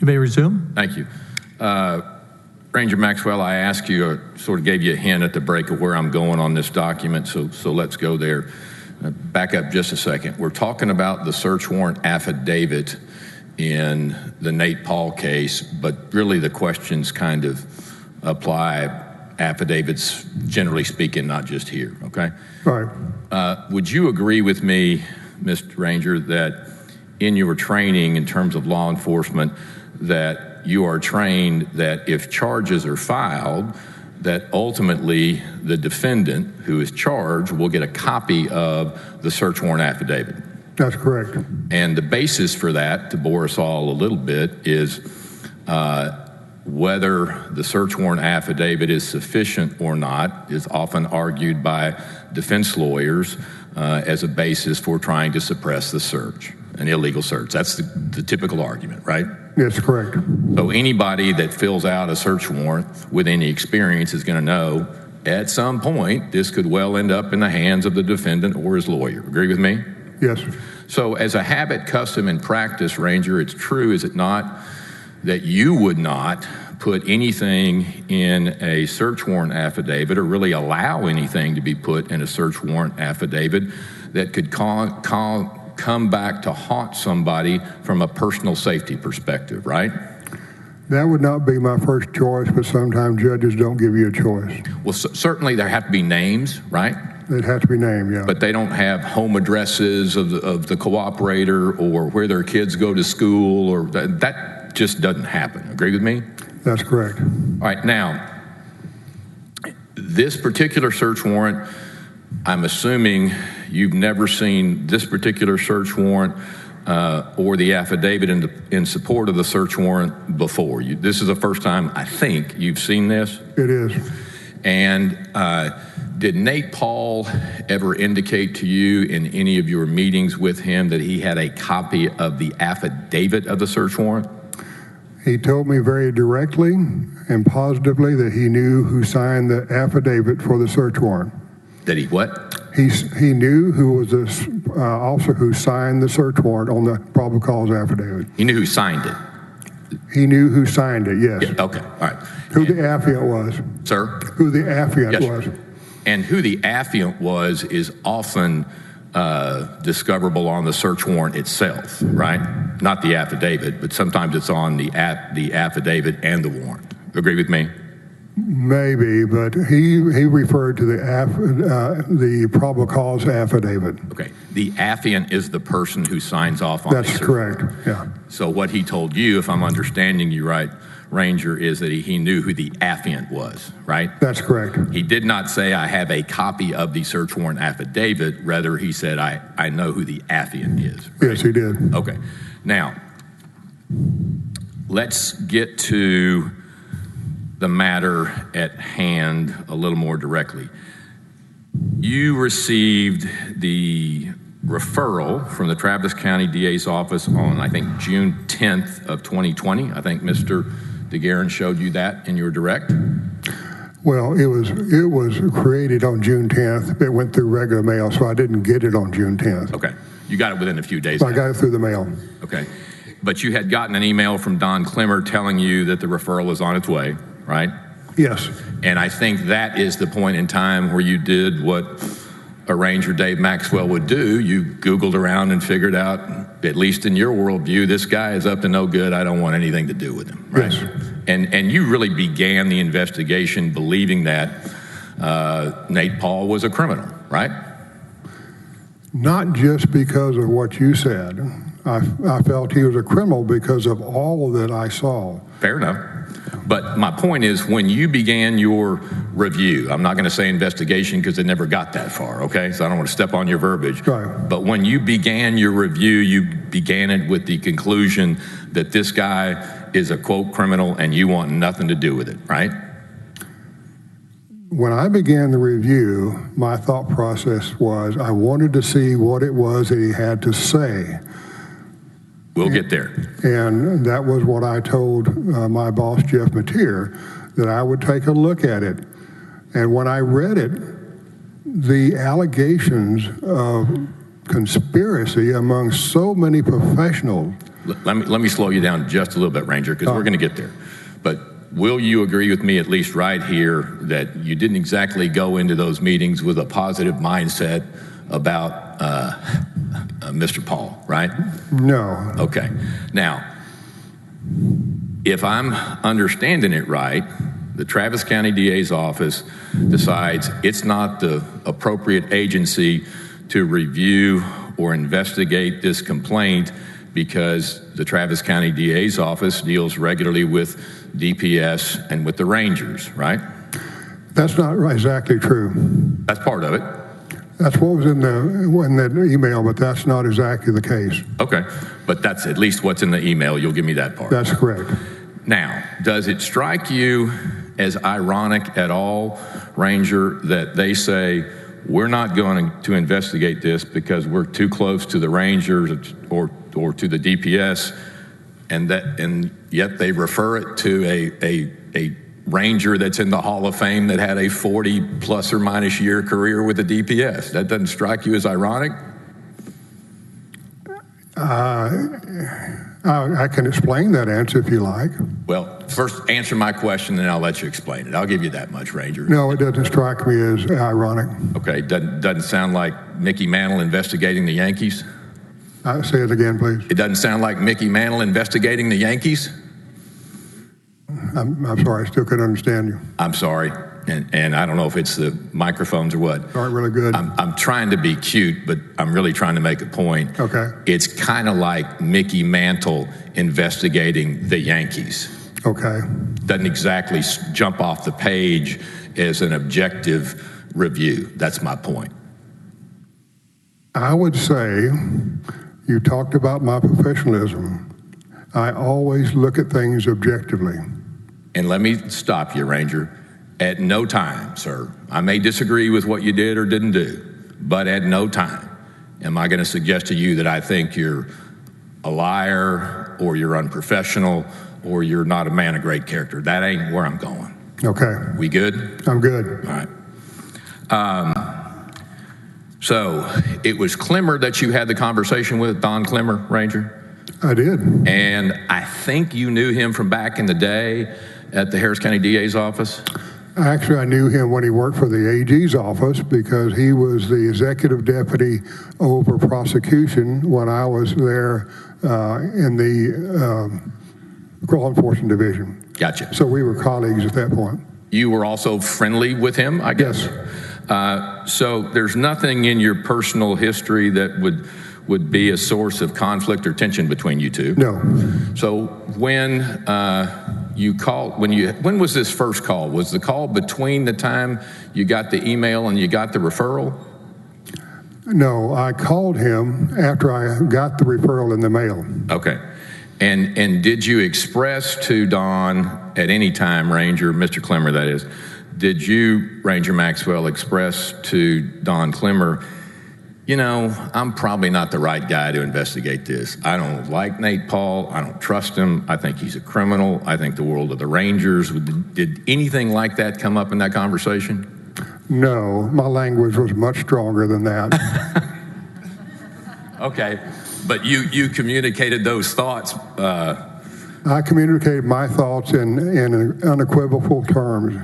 You may resume. Thank you. Ranger Maxwell, I asked you, sort of gave you a hint at the break of where I'm going on this document, so let's go there. Back up just a second. We're talking about the search warrant affidavit in the Nate Paul case, but really the questions kind of apply affidavits, generally speaking, not just here, okay? Right. Would you agree with me, Mr. Ranger, that in your training in terms of law enforcement, that you are trained that if charges are filed, that ultimately the defendant who is charged will get a copy of the search warrant affidavit? That's correct. And the basis for that, to bore us all a little bit, is whether the search warrant affidavit is sufficient or not is often argued by defense lawyers as a basis for trying to suppress the search, an illegal search. That's the typical argument, right? Yes, correct. So anybody that fills out a search warrant with any experience is going to know at some point this could well end up in the hands of the defendant or his lawyer. Agree with me? Yes. So as a habit, custom, and practice, Ranger, it's true, is it not, that you would not put anything in a search warrant affidavit or really allow anything to be put in a search warrant affidavit that could come back to haunt somebody from a personal safety perspective, right? That would not be my first choice, but sometimes judges don't give you a choice. Well, certainly there have to be names, right? It has to be named, yeah. But they don't have home addresses of the cooperator or where their kids go to school, or that just doesn't happen. Agree with me? That's correct. All right, now, this particular search warrant, I'm assuming you've never seen this particular search warrant or the affidavit in support of the search warrant before. This is the first time, I think, you've seen this? It is. And did Nate Paul ever indicate to you in any of your meetings with him that he had a copy of the affidavit of the search warrant? He told me very directly and positively that he knew who signed the affidavit for the search warrant. That he what? He knew who was the officer who signed the search warrant on the probable cause affidavit. He knew who signed it? He knew who signed it, yes. Yeah, okay, all right. Who the affiant was. Sir? Who the affiant Yes, was. sir. And who the affiant was is often discoverable on the search warrant itself, right? Not the affidavit, but sometimes it's on the affidavit and the warrant. Agree with me? Maybe, but he referred to the probable cause affidavit. Okay. The affiant is the person who signs off on the search. That's correct, yeah. So what he told you, if I'm understanding you right, Ranger, is that he knew who the affiant was, right? That's correct. He did not say, I have a copy of the search warrant affidavit. Rather, he said, I know who the affiant is. Right? Yes, he did. Okay. Now, let's get to the matter at hand a little more directly. You received the referral from the Travis County DA's office on, I think, June 10th of 2020. I think Mr. DeGuerin showed you that in your direct. Well, it was created on June 10th. It went through regular mail, so I didn't get it on June 10th. Okay. You got it within a few days. I got it through the mail. Okay. But you had gotten an email from Don Clemmer telling you that the referral was on its way, right? Yes. And I think that is the point in time where you did what a Ranger Dave Maxwell would do. You Googled around and figured out, at least in your worldview, this guy is up to no good. I don't want anything to do with him, right? Yes. And you really began the investigation believing that Nate Paul was a criminal, right? Not just because of what you said. I felt he was a criminal because of all that I saw. Fair enough. But my point is, when you began your review, I'm not going to say investigation because it never got that far, okay? So I don't want to step on your verbiage. Right. But when you began your review, you began it with the conclusion that this guy is a, quote, criminal and you want nothing to do with it, right? When I began the review, my thought process was I wanted to see what it was that he had to say. We'll get there. And that was what I told my boss, Jeff Mateer, that I would take a look at it. And when I read it, the allegations of conspiracy among so many professionals let me slow you down just a little bit, Ranger, because we're going to get there. But will you agree with me, at least right here, that you didn't exactly go into those meetings with a positive mindset about Mr. Paul, right? No. Okay. Now, if I'm understanding it right, the Travis County DA's office decides it's not the appropriate agency to review or investigate this complaint because the Travis County DA's office deals regularly with DPS and with the Rangers, right? That's not exactly true. That's part of it. That's what was in that email, but that's not exactly the case. Okay, but that's at least what's in the email. You'll give me that part. That's correct. Now, does it strike you as ironic at all, Ranger, that they say, we're not going to investigate this because we're too close to the Rangers or to the DPS, and yet they refer it to a Ranger that's in the Hall of Fame that had a 40 plus or minus year career with the DPS? That doesn't strike you as ironic? I can explain that answer if you like. Well, first answer my question, then I'll let you explain it. I'll give you that much, Ranger. No, it doesn't strike me as ironic. Okay, doesn't sound like Mickey Mantle investigating the Yankees? Say it again, please. It doesn't sound like Mickey Mantle investigating the Yankees? I'm sorry, I still couldn't understand you. I'm sorry, and I don't know if it's the microphones or what. All right, really good. I'm trying to be cute, but I'm really trying to make a point. Okay. It's kind of like Mickey Mantle investigating the Yankees. Okay. Doesn't exactly jump off the page as an objective review. That's my point. I would say you talked about my professionalism. I always look at things objectively. And let me stop you, Ranger. At no time, sir, I may disagree with what you did or didn't do, but at no time am I going to suggest to you that I think you're a liar or you're unprofessional or you're not a man of great character. That ain't where I'm going. Okay. We good? I'm good. All right. So it was Clemmer that you had the conversation with, Don Clemmer, Ranger? I did. And I think you knew him from back in the day at the Harris County DA's office? Actually, I knew him when he worked for the AG's office because he was the executive deputy over prosecution when I was there in the law enforcement division. Gotcha. So we were colleagues at that point. You were also friendly with him, I guess? Yes. So there's nothing in your personal history that would be a source of conflict or tension between you two? No. So when you called, when was this first call? Was the call between the time you got the email and you got the referral? No, I called him after I got the referral in the mail. Okay. And did you express to Don at any time, Ranger, Mr. Clemmer that is, did you, Ranger Maxwell, express to Don Clemmer, you know, I'm probably not the right guy to investigate this. I don't like Nate Paul. I don't trust him. I think he's a criminal. I think the world of the Rangers. Did anything like that come up in that conversation? No, my language was much stronger than that. Okay, but you communicated those thoughts. I communicated my thoughts in unequivocal terms.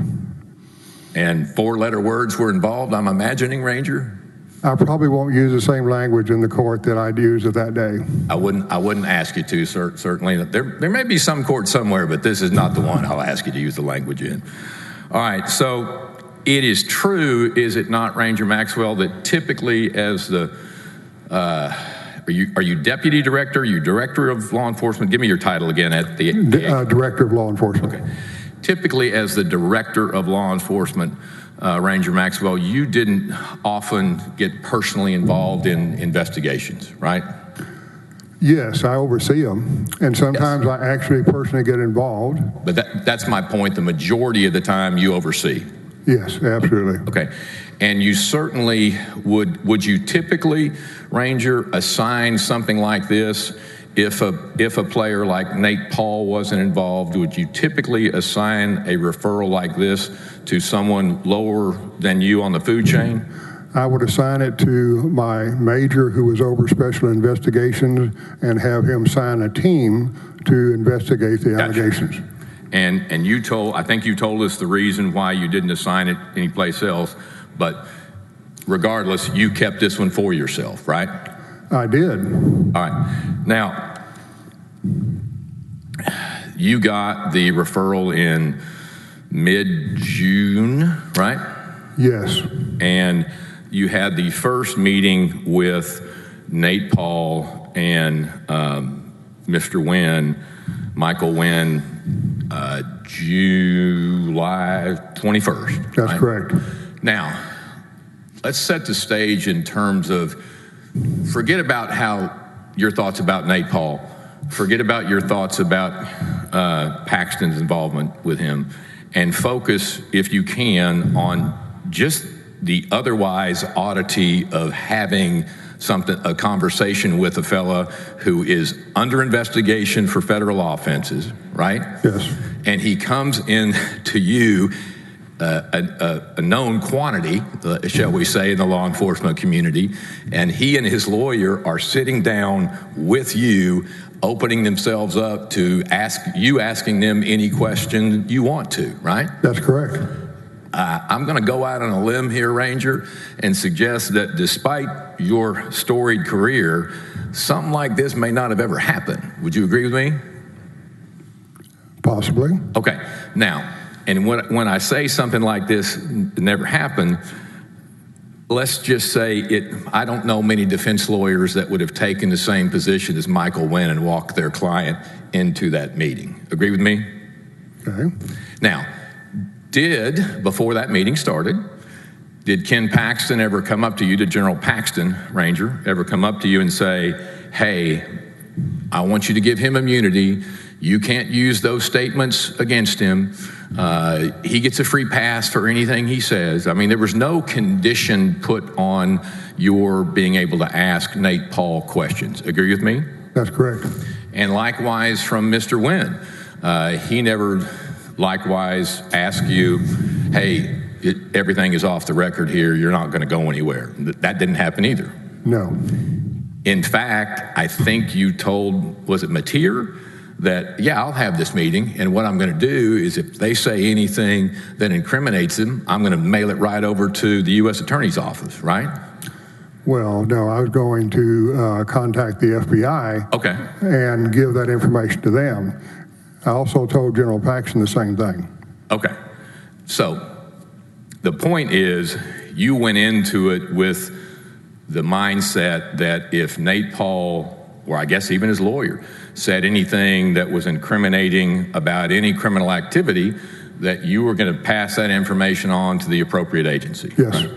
And 4-letter words were involved, I'm imagining, Ranger? I probably won't use the same language in the court that I'd used at that day. I wouldn't ask you to, certainly. There may be some court somewhere, but this is not the one I'll ask you to use the language in. All right, so it is true, is it not, Ranger Maxwell, that typically as the, are you deputy director, are you director of law enforcement? Give me your title again at the... Director of law enforcement. Okay. Typically as the director of law enforcement, Ranger Maxwell, you didn't often get personally involved in investigations, right? Yes, I oversee them, and sometimes I actually personally get involved. But that's my point. The majority of the time you oversee. Yes, absolutely. Okay. And you certainly would you typically, Ranger, assign something like this if a player like Nate Paul wasn't involved? Would you typically assign a referral like this to someone lower than you on the food chain? I would assign it to my major who was over special investigations and have him sign a team to investigate the allegations. And you told, I think you told us the reason why you didn't assign it anyplace else, but regardless, you kept this one for yourself, right? I did. All right. Now, you got the referral in mid-June, right? Yes. And you had the first meeting with Nate Paul and Mr. Wynn, Michael Wynn, July 21st. That's right? correct. Now, let's set the stage in terms of, forget about how your thoughts about Nate Paul, forget about your thoughts about Paxton's involvement with him, and focus, if you can, on just the otherwise oddity of having a conversation with a fella who is under investigation for federal offenses, right? Yes. And he comes in to you, a known quantity, shall we say, in the law enforcement community, and he and his lawyer are sitting down with you, opening themselves up to asking them any question you want to, right? That's correct. I'm going to go out on a limb here, Ranger, and suggest that despite your storied career, something like this may not have ever happened. Would you agree with me? Possibly. Okay. Now, and when I say something like this never happened, let's just say I don't know many defense lawyers that would have taken the same position as Michael Wynn and walked their client into that meeting. Agree with me? Okay. Now, before that meeting started, did Ken Paxton ever come up to you, did General Paxton, Ranger, ever come up to you and say, hey, I want you to give him immunity. You can't use those statements against him. He gets a free pass for anything he says. I mean, there was no condition put on your being able to ask Nate Paul questions. Agree with me? That's correct. And likewise from Mr. Wynn. He never likewise asked you, hey, everything is off the record here. You're not going to go anywhere. That didn't happen either. No. In fact, I think you told, was it Mateer, that, yeah, I'll have this meeting, and what I'm going to do is if they say anything that incriminates them, I'm going to mail it right over to the U.S. Attorney's Office, right? Well, no, I was going to contact the FBI and give that information to them. I also told General Paxton the same thing. Okay. So the point is, you went into it with the mindset that if Nate Paul, or I guess even his lawyer, said anything that was incriminating about any criminal activity, that you were going to pass that information on to the appropriate agency. Yes. Right?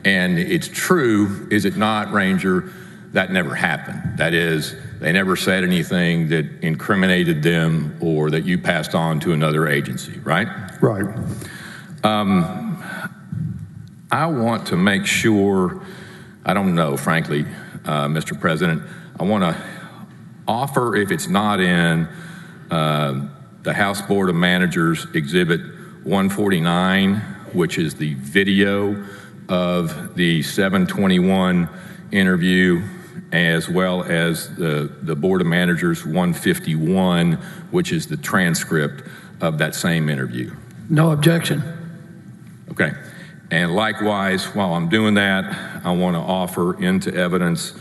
And it's true, is it not, Ranger, that never happened. That is, they never said anything that incriminated them or that you passed on to another agency, right? Right. I want to make sure, I don't know, frankly, Mr. President, I want to offer, if it's not in the House Board of Managers Exhibit 149, which is the video of the 721 interview, as well as the Board of Managers 151, which is the transcript of that same interview. No objection. Okay. And likewise, while I'm doing that, I want to offer into evidence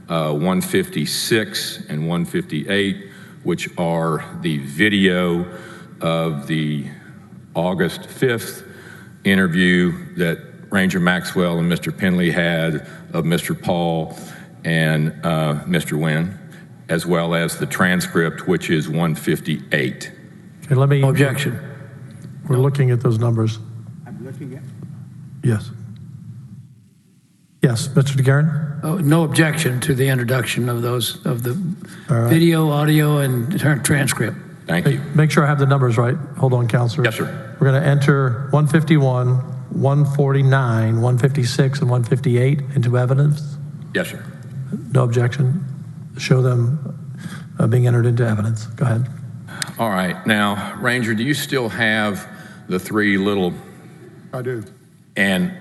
156 and 158, which are the video of the August 5th interview that Ranger Maxwell and Mr. Penley had of Mr. Paul and Mr. Wynn, as well as the transcript, which is 158. Okay, let me. Objection. We're looking at those numbers. I'm looking at. Yes. Yes, Mr. DeGarren? Oh, no objection to the introduction of those, of the video, audio, and transcript. Thank you. Make sure I have the numbers right. Hold on, Counselor. Yes, sir. We're going to enter 151, 149, 156, and 158 into evidence. Yes, sir. No objection. Show them being entered into evidence. Go ahead. All right. Now, Ranger, do you still have the three little... I do. And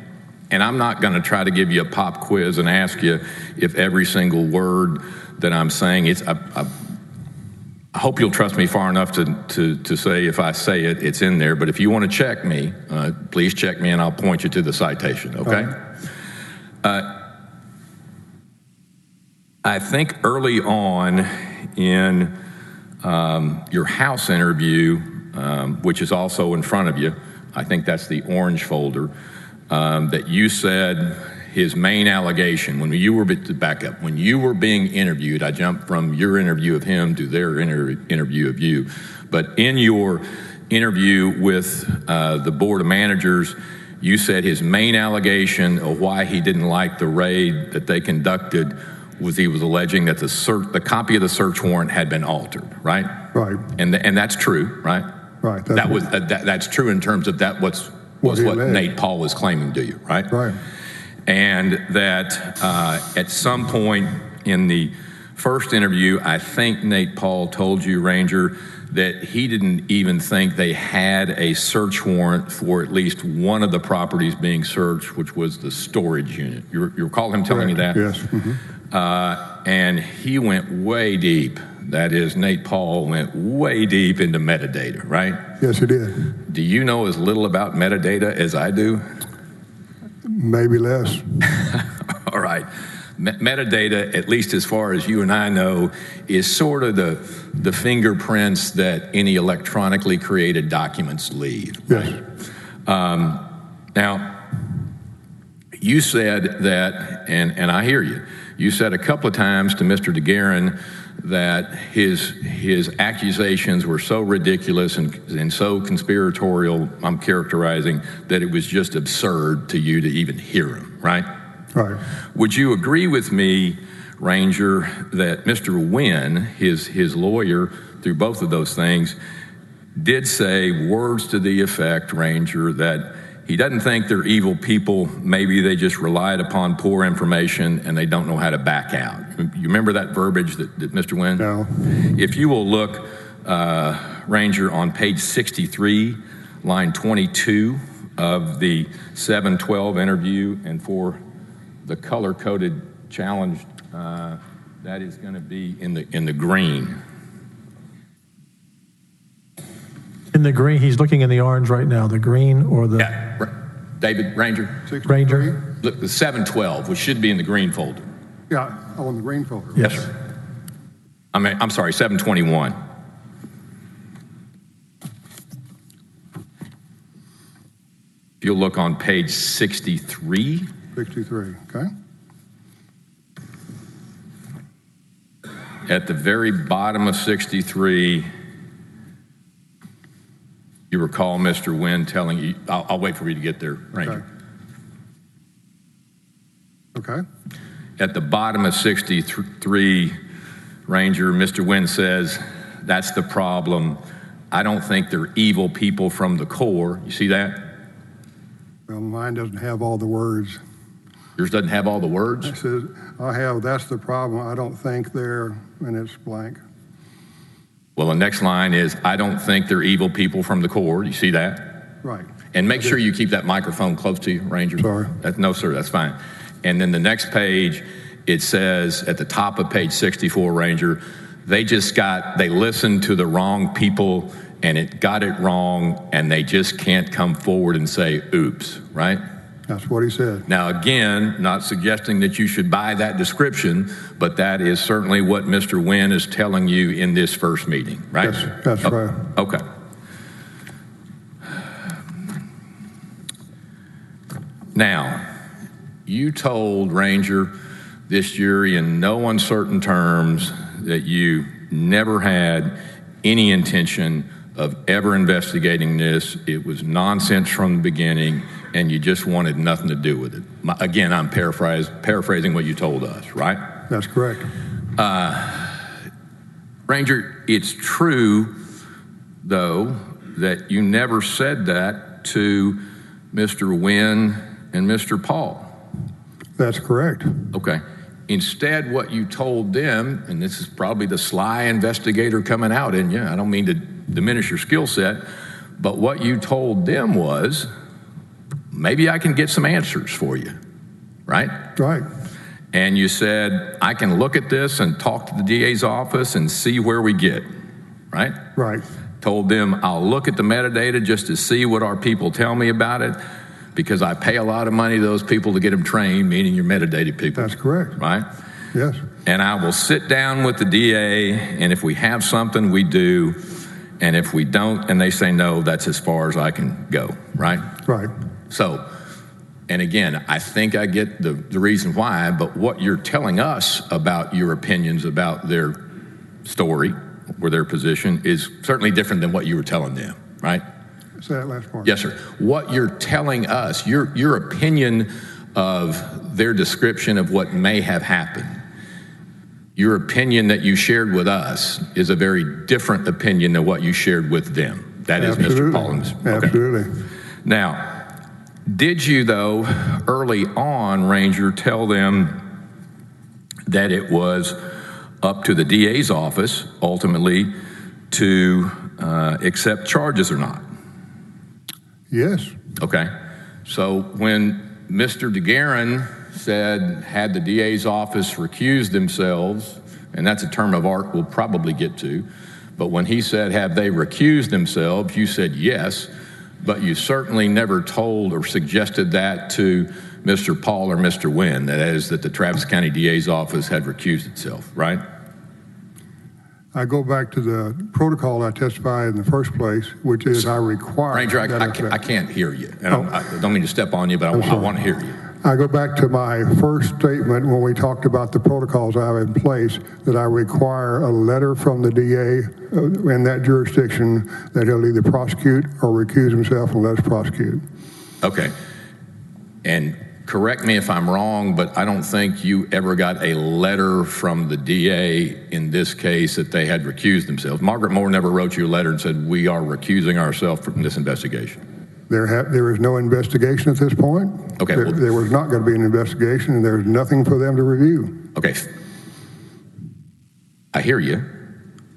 And I'm not going to try to give you a pop quiz and ask you if every single word that I'm saying, I hope you'll trust me far enough to say if I say it, it's in there. But if you want to check me, please check me and I'll point you to the citation, okay? I think early on in your House interview, which is also in front of you, I think that's the orange folder, that you said his main allegation, when you were, to back up, when you were being interviewed, I jumped from your interview of him to their interview of you, but in your interview with the Board of Managers, you said his main allegation of why he didn't like the raid that they conducted was he was alleging that the copy of the search warrant had been altered, right? Right. And that's true, right? Right. That's true in terms of that was what Nate Paul was claiming to you, right? Right. And that at some point in the first interview, I think Nate Paul told you, Ranger, that he didn't even think they had a search warrant for at least one of the properties being searched, which was the storage unit. You recall him telling you that? Yes. Mm-hmm. And he went way deep. That is, Nate Paul went way deep into metadata, right? Yes, he did. Do you know as little about metadata as I do? Maybe less. All right. Metadata, at least as far as you and I know, is sort of the fingerprints that any electronically created documents leave. Yes. Now, you said that, and I hear you, you said a couple of times to Mr. DeGuerin that his accusations were so ridiculous and so conspiratorial, I'm characterizing, that it was just absurd to you to even hear him, right? Right. Would you agree with me, Ranger, that Mr. Wynn, his lawyer, through both of those things, did say words to the effect, Ranger, that he doesn't think they're evil people, maybe they just relied upon poor information and they don't know how to back out. You remember that verbiage that Mr. Wynn? No. If you will look, Ranger, on page 63, line 22 of the 712 interview, and for the color-coded challenge, that is going to be in the green. In the green, he's looking in the orange right now, the green or the... Yeah, David, Ranger. 63? Ranger. Look, the 712, which should be in the green folder. Yeah, on the green folder. Yes. I'm sorry, 721. If you'll look on page 63. 63, okay. At the very bottom of 63, you recall Mr. Wynn telling you, I'll wait for you to get there, Ranger. Okay. At the bottom of 63, Ranger, Mr. Wynn says, that's the problem. I don't think they're evil people from the core. You see that? Well, mine doesn't have all the words. Yours doesn't have all the words? It says, that's the problem. I don't think they're, and it's blank. Well, the next line is, I don't think they're evil people from the core. You see that? Right. And make sure you keep that microphone close to you, Ranger. Sorry. No, sir, that's fine. And then the next page, it says at the top of page 64, Ranger, they listened to the wrong people and it got it wrong and they just can't come forward and say, oops, right? That's what he said. Now, again, not suggesting that you should buy that description, but that is certainly what Mr. Wynn is telling you in this first meeting, right? Yes, that's right. Okay. Now, you told Ranger, this jury, in no uncertain terms, that you never had any intention of ever investigating this. It was nonsense from the beginning, and you just wanted nothing to do with it. Again, I'm paraphrasing what you told us, right? That's correct. Ranger, it's true, though, that you never said that to Mr. Wynn and Mr. Paul. That's correct. Okay. Instead, what you told them, and this is probably the sly investigator coming out in you, I don't mean to diminish your skill set, but what you told them was, maybe I can get some answers for you, right? Right. And you said, I can look at this and talk to the DA's office and see where we get, right? Right. Told them, I'll look at the metadata just to see what our people tell me about it, because I pay a lot of money to those people to get them trained, meaning your metadata people. That's correct. Right? Yes. And I will sit down with the DA, and if we have something, we do. And if we don't, and they say no, that's as far as I can go, right? Right. So, and again, I think I get the reason why, but what you're telling us about your opinions about their story or their position is certainly different than what you were telling them, right? Say that last part. Yes, sir. What you're telling us, your opinion of their description of what may have happened, your opinion that you shared with us is a very different opinion than what you shared with them. That is Mr. Pauling's. Okay. Absolutely. Now, did you, though, early on, Ranger, tell them that it was up to the DA's office, ultimately, to accept charges or not? Yes. Okay. So when Mr. DeGuerin said, had the DA's office recused themselves, and that's a term of art we'll probably get to, but when he said, have they recused themselves, you said yes, but you certainly never told or suggested that to Mr. Paul or Mr. Wynn, that is, that the Travis County DA's office had recused itself, right? I go back to the protocol I testified in the first place, which is I require. Ranger, I can't hear you. And I don't mean to step on you, but I want to hear you. I go back to my first statement when we talked about the protocols I have in place, that I require a letter from the DA in that jurisdiction that he'll either prosecute or recuse himself and let us prosecute. Okay. And correct me if I'm wrong, but I don't think you ever got a letter from the DA in this case that they had recused themselves. Margaret Moore never wrote you a letter and said, we are recusing ourselves from this investigation. There is no investigation at this point. Okay. There was not going to be an investigation, and there's nothing for them to review. Okay. I hear you.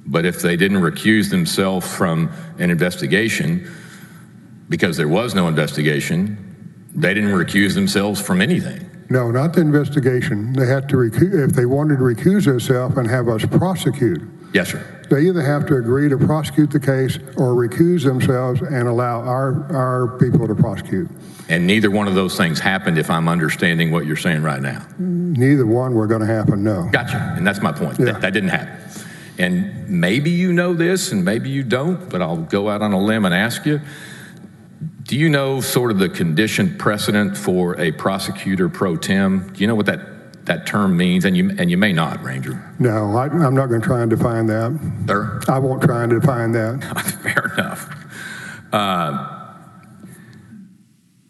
But if they didn't recuse themselves from an investigation because there was no investigation, they didn't recuse themselves from anything. No, not the investigation. They had to recuse, if they wanted to recuse themselves and have us prosecute. Yes, sir. They either have to agree to prosecute the case or recuse themselves and allow our people to prosecute. And neither one of those things happened, if I'm understanding what you're saying right now. Neither one were going to happen, no. Gotcha. And that's my point. Yeah. That didn't happen. And maybe you know this and maybe you don't, but I'll go out on a limb and ask you, do you know sort of the conditioned precedent for a prosecutor pro tem? Do you know what that term means? And you may not, Ranger. No, I'm not going to try and define that. Sir? I won't try and define that. Fair enough.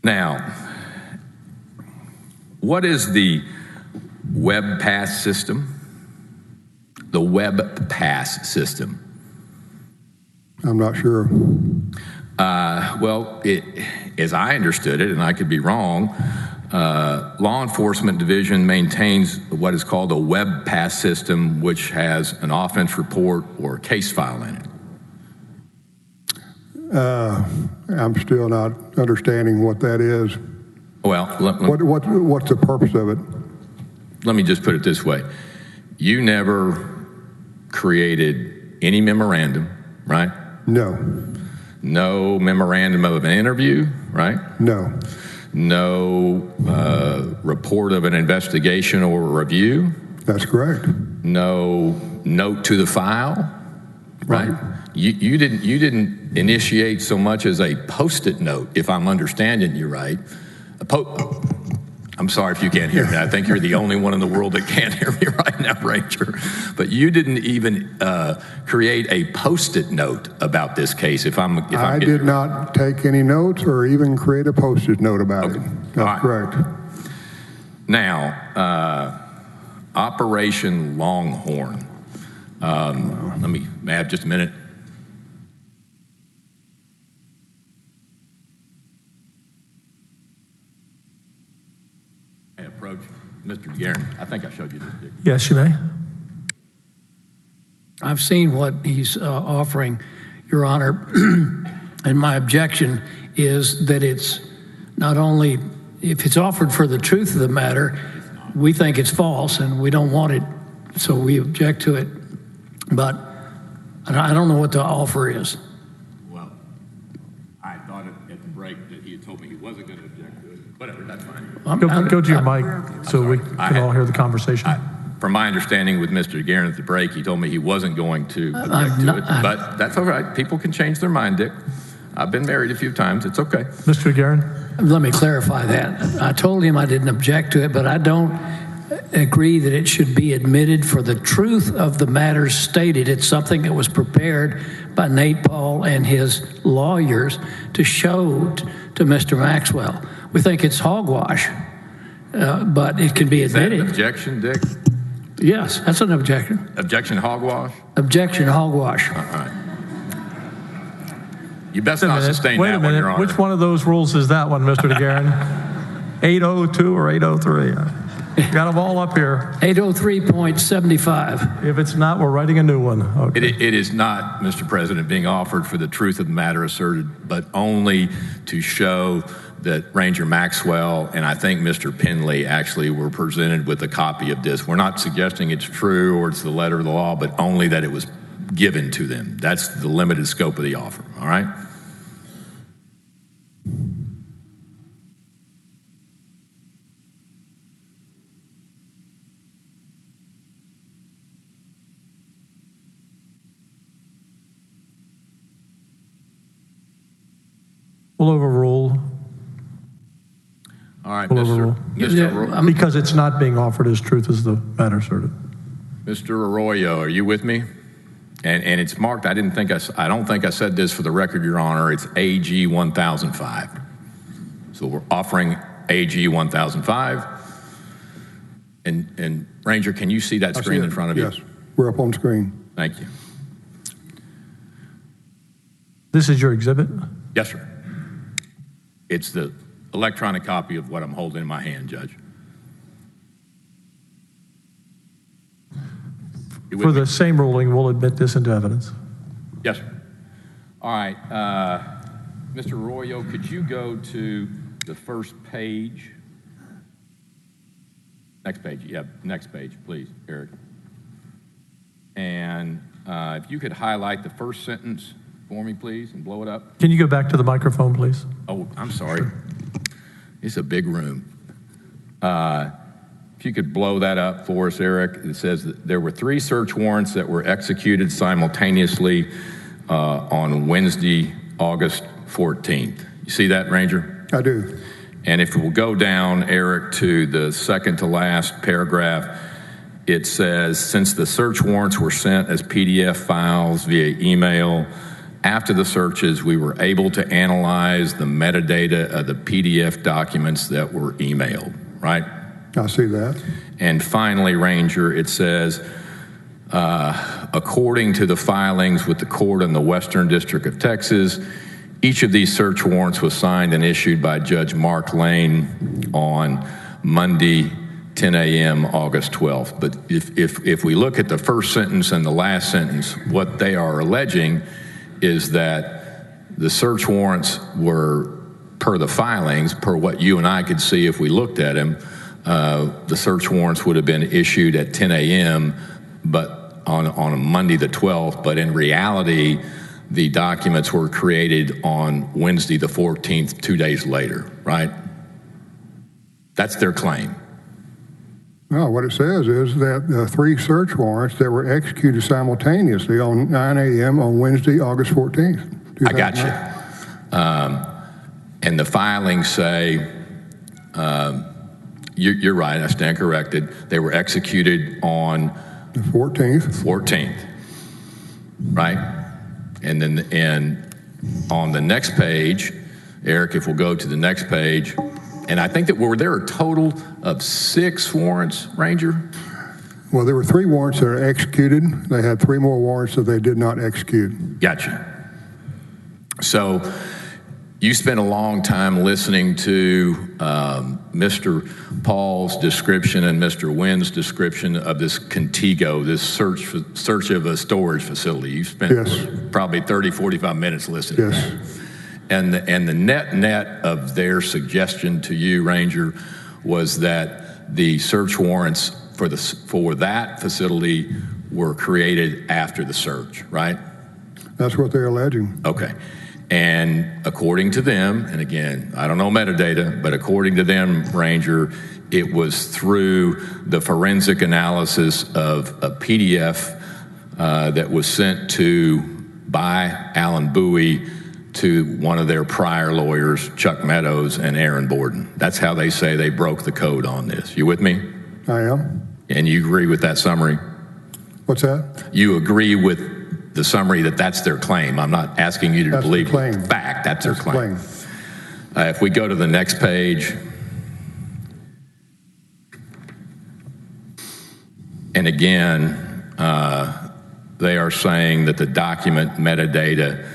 Now, what is the web pass system? The web pass system. I'm not sure. Well, as I understood it, and I could be wrong, Law Enforcement Division maintains what is called a web pass system, which has an offense report or a case file in it. I'm still not understanding what that is. Well, what's the purpose of it? Let me just put it this way. You never created any memorandum, right? No. No memorandum of an interview, right? No. No report of an investigation or a review? That's correct. No note to the file, right? You didn't initiate so much as a Post-it note, if I'm understanding you right. I'm sorry if you can't hear me. I think you're the only one in the world that can't hear me right now, Ranger. But you didn't even create a Post-it note about this case. I did not take any notes or even create a Post-it note about it. That's correct. Now, Operation Longhorn. May I have just a minute? Approach Mr. Guerin. I think I showed you this. Yes, you may. I've seen what he's offering, Your Honor, and my objection is that it's not only if it's offered for the truth of the matter, we think it's false and we don't want it, so we object to it. But I don't know what the offer is. Well, I thought at the break that he had told me he wasn't going to object to it. Whatever, that's fine. Go to your mic so we can all hear the conversation. From my understanding with Mr. Guerin at the break, he told me he wasn't going to object to it. But that's all right. People can change their mind, Dick. I've been married a few times. It's okay. Mr. Guerin? Let me clarify that. I told him I didn't object to it, but I don't agree that it should be admitted for the truth of the matters stated. It's something that was prepared by Nate Paul and his lawyers to show to Mr. Maxwell. We think it's hogwash, but it can be admitted. Is that an objection, Dick? Yes, that's an objection. Objection hogwash? Objection hogwash. All right. You best not sustain Wait a that one, minute. Your Honor. Which one of those rules is that one, Mr. DeGuerin? 802 or 803? You got them all up here. 803.75. If it's not, we're writing a new one. Okay. It is not, Mr. President, being offered for the truth of the matter asserted, but only to show that Ranger Maxwell and I think Mr. Penley actually were presented with a copy of this. We're not suggesting it's true or it's the letter of the law, but only that it was given to them. That's the limited scope of the offer, all right? We'll overrule. All right, We'll overrule. Because it's not being offered as truth as the matter asserted. Mr. Arroyo, are you with me? And it's marked, I don't think I said this for the record, Your Honor, it's AG 1005. So we're offering AG 1005. And Ranger, can you see that screen in front of you? Yes, we're up on screen. Thank you. This is your exhibit? Yes, sir. It's the electronic copy of what I'm holding in my hand, Judge. For the same ruling, we'll admit this into evidence. Yes, sir. All right. Mr. Arroyo, could you go to the first page? Next page. Yeah, next page, please, Eric. And if you could highlight the first sentence for me, please, and blow it up. Can you go back to the microphone, please? Oh, I'm sorry. Sure. It's a big room. If you could blow that up for us, Eric. It says that there were 3 search warrants that were executed simultaneously on Wednesday, August 14th. You see that, Ranger? I do. And if we'll go down, Eric, to the second to last paragraph, it says, since the search warrants were sent as PDF files via email, after the searches, we were able to analyze the metadata of the PDF documents that were emailed, right? I see that. And finally, Ranger, it says, according to the filings with the court in the Western District of Texas, each of these search warrants was signed and issued by Judge Mark Lane on Monday, 10 a.m., August 12th. But if we look at the first sentence and the last sentence, what they are alleging is that the search warrants were, per the filings, per what you and I could see if we looked at them, the search warrants would have been issued at 10 a.m., but on a Monday the 12th, but in reality, the documents were created on Wednesday the 14th, 2 days later, right? That's their claim. No, what it says is that the 3 search warrants that were executed simultaneously on 9 a.m. on Wednesday, August 14th. I got you. And the filings say, you're right, I stand corrected. They were executed on the 14th. 14th, right? And then on the next page, Eric, if we'll go to the next page, and I think that were there a total of 6 warrants, Ranger? Well, there were 3 warrants that are executed. They had 3 more warrants that they did not execute. Gotcha. So you spent a long time listening to Mr. Paul's description and Mr. Wynn's description of this Contigo, this search of a storage facility. You spent probably 30, 45 minutes listening. Yes. And the net of their suggestion to you, Ranger, was that the search warrants for that facility were created after the search, right? That's what they're alleging. Okay. And according to them, and again, I don't know metadata, but according to them, Ranger, it was through the forensic analysis of a PDF that was sent by Alan Bowie to one of their prior lawyers, Chuck Meadows and Aaron Borden. That's how they say they broke the code on this. You with me? I am. And you agree with that summary? What's that? You agree with the summary that that's their claim? I'm not asking you to believe the fact. That's their claim. If we go to the next page, and again, they are saying that the document metadata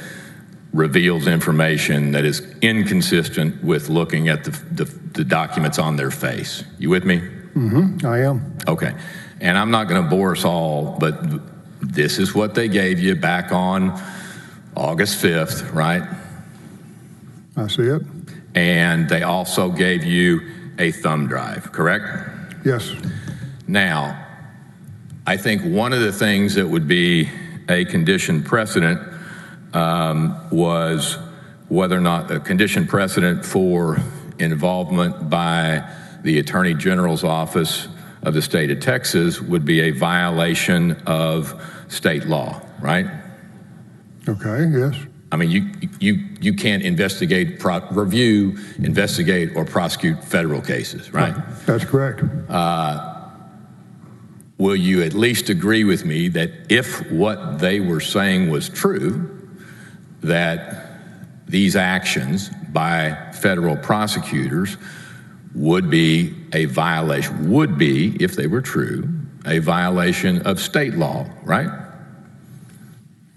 reveals information that is inconsistent with looking at the documents on their face. You with me? Mm-hmm. I am. Okay. And I'm not going to bore us all, but this is what they gave you back on August 5th, right? I see it. And they also gave you a thumb drive, correct? Yes. Now, I think one of the things that would be a condition precedent was whether or not a condition precedent for involvement by the Attorney General's office of the state of Texas would be a violation of state law, right? Okay, yes. I mean, you can't investigate, investigate, or prosecute federal cases, right? That's correct. Will you at least agree with me that if what they were saying was true, that these actions by federal prosecutors would be a violation, if they were true, a violation of state law, right?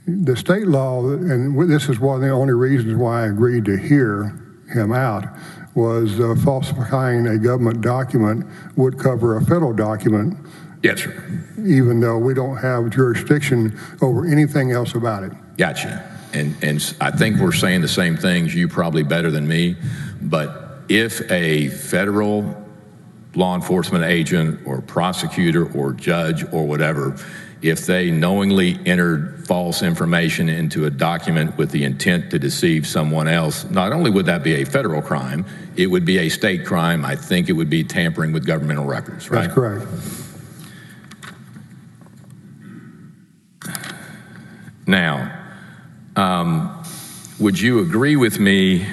The state law, and this is one of the only reasons why I agreed to hear him out, was falsifying a government document would cover a federal document. Yes, sir. Even though we don't have jurisdiction over anything else about it. Gotcha. And I think we're saying the same things, you probably better than me, but if a federal law enforcement agent or prosecutor or judge or whatever, if they knowingly entered false information into a document with the intent to deceive someone else, not only would that be a federal crime, it would be a state crime. I think it would be tampering with governmental records, right? That's correct. Now, would you agree with me,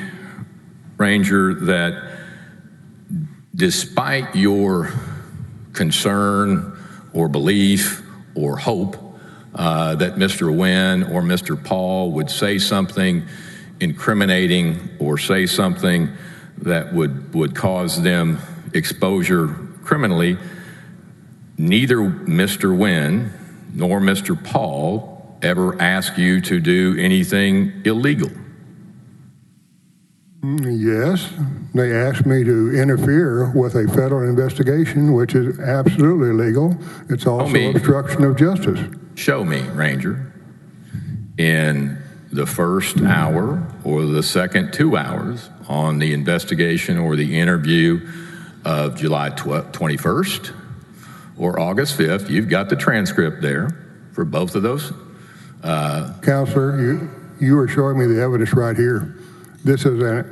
Ranger, that despite your concern or belief or hope that Mr. Wynn or Mr. Paul would say something incriminating or say something that would cause them exposure criminally, neither Mr. Wynn nor Mr. Paul ever ask you to do anything illegal? Yes, they asked me to interfere with a federal investigation, which is absolutely illegal. It's also obstruction of justice. Show me, Ranger, in the first hour or the second 2 hours on the investigation or the interview of July 21st or August 5th. You've got the transcript there for both of those. Counselor, you are showing me the evidence right here. This is a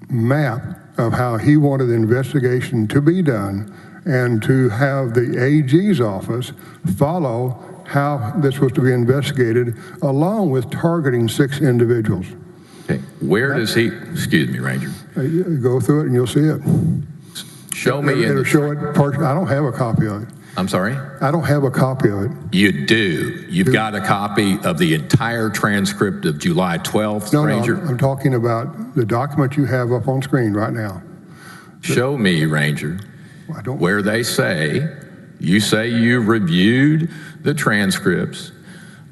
map of how he wanted the investigation to be done and to have the AG's office follow how this was to be investigated, along with targeting 6 individuals. Okay. Where does he, excuse me, Ranger. Go through it and you'll see it. Show me. It'll show it. I don't have a copy of it. I'm sorry? I don't have a copy of it. You do. You've got a copy of the entire transcript of July 12th, Ranger? No, I'm talking about the document you have up on screen right now. Show me, Ranger, where they say, you say you reviewed the transcripts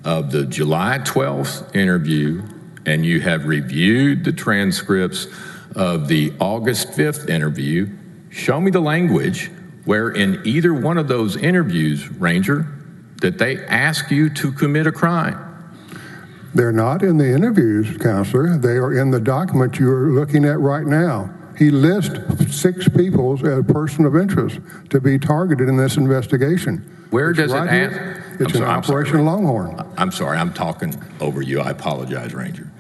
of the July 12th interview, and you have reviewed the transcripts of the August 5th interview. Show me the language where in either one of those interviews, Ranger, that they ask you to commit a crime. They're not in the interviews, Counselor. They are in the document you're looking at right now. He lists 6 people as a person of interest to be targeted in this investigation. Where does right it here. It's in Operation Longhorn. I'm sorry, I'm talking over you. I apologize, Ranger.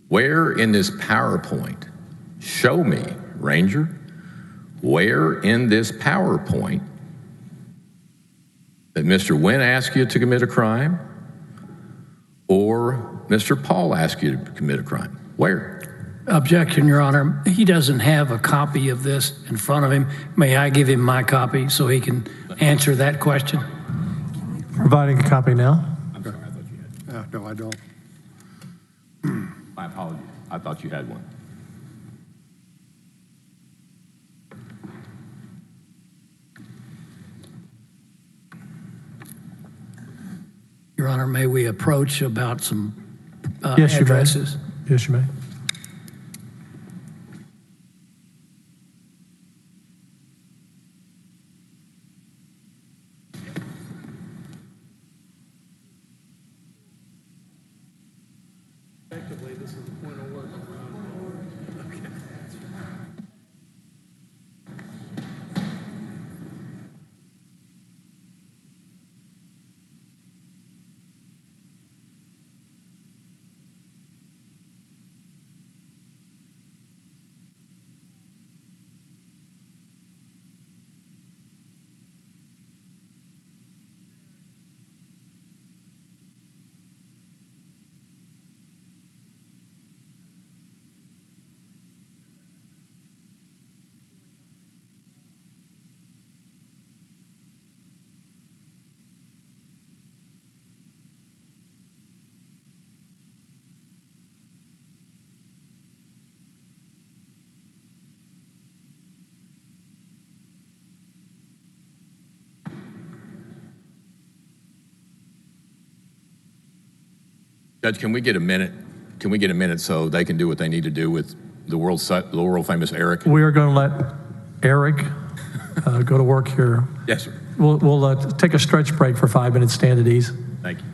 Where in this PowerPoint, show me, Ranger, where in this PowerPoint that Mr. Wynn asked you to commit a crime or Mr. Paul asked you to commit a crime? Where? Objection, Your Honor. He doesn't have a copy of this in front of him. May I give him my copy so he can answer that question? Providing a copy now. I'm sorry, I thought you had. No, I don't. My apologies. I thought you had one. Your Honor, may we approach about some Yes, you may. addresses? Yes, you may. Effectively, this is the point of order. Okay. Judge, can we get a minute? Can we get a minute so they can do what they need to do with the world famous Eric? We are going to let Eric go to work here. Yes, sir. We'll take a stretch break for 5 minutes. Stand at ease. Thank you.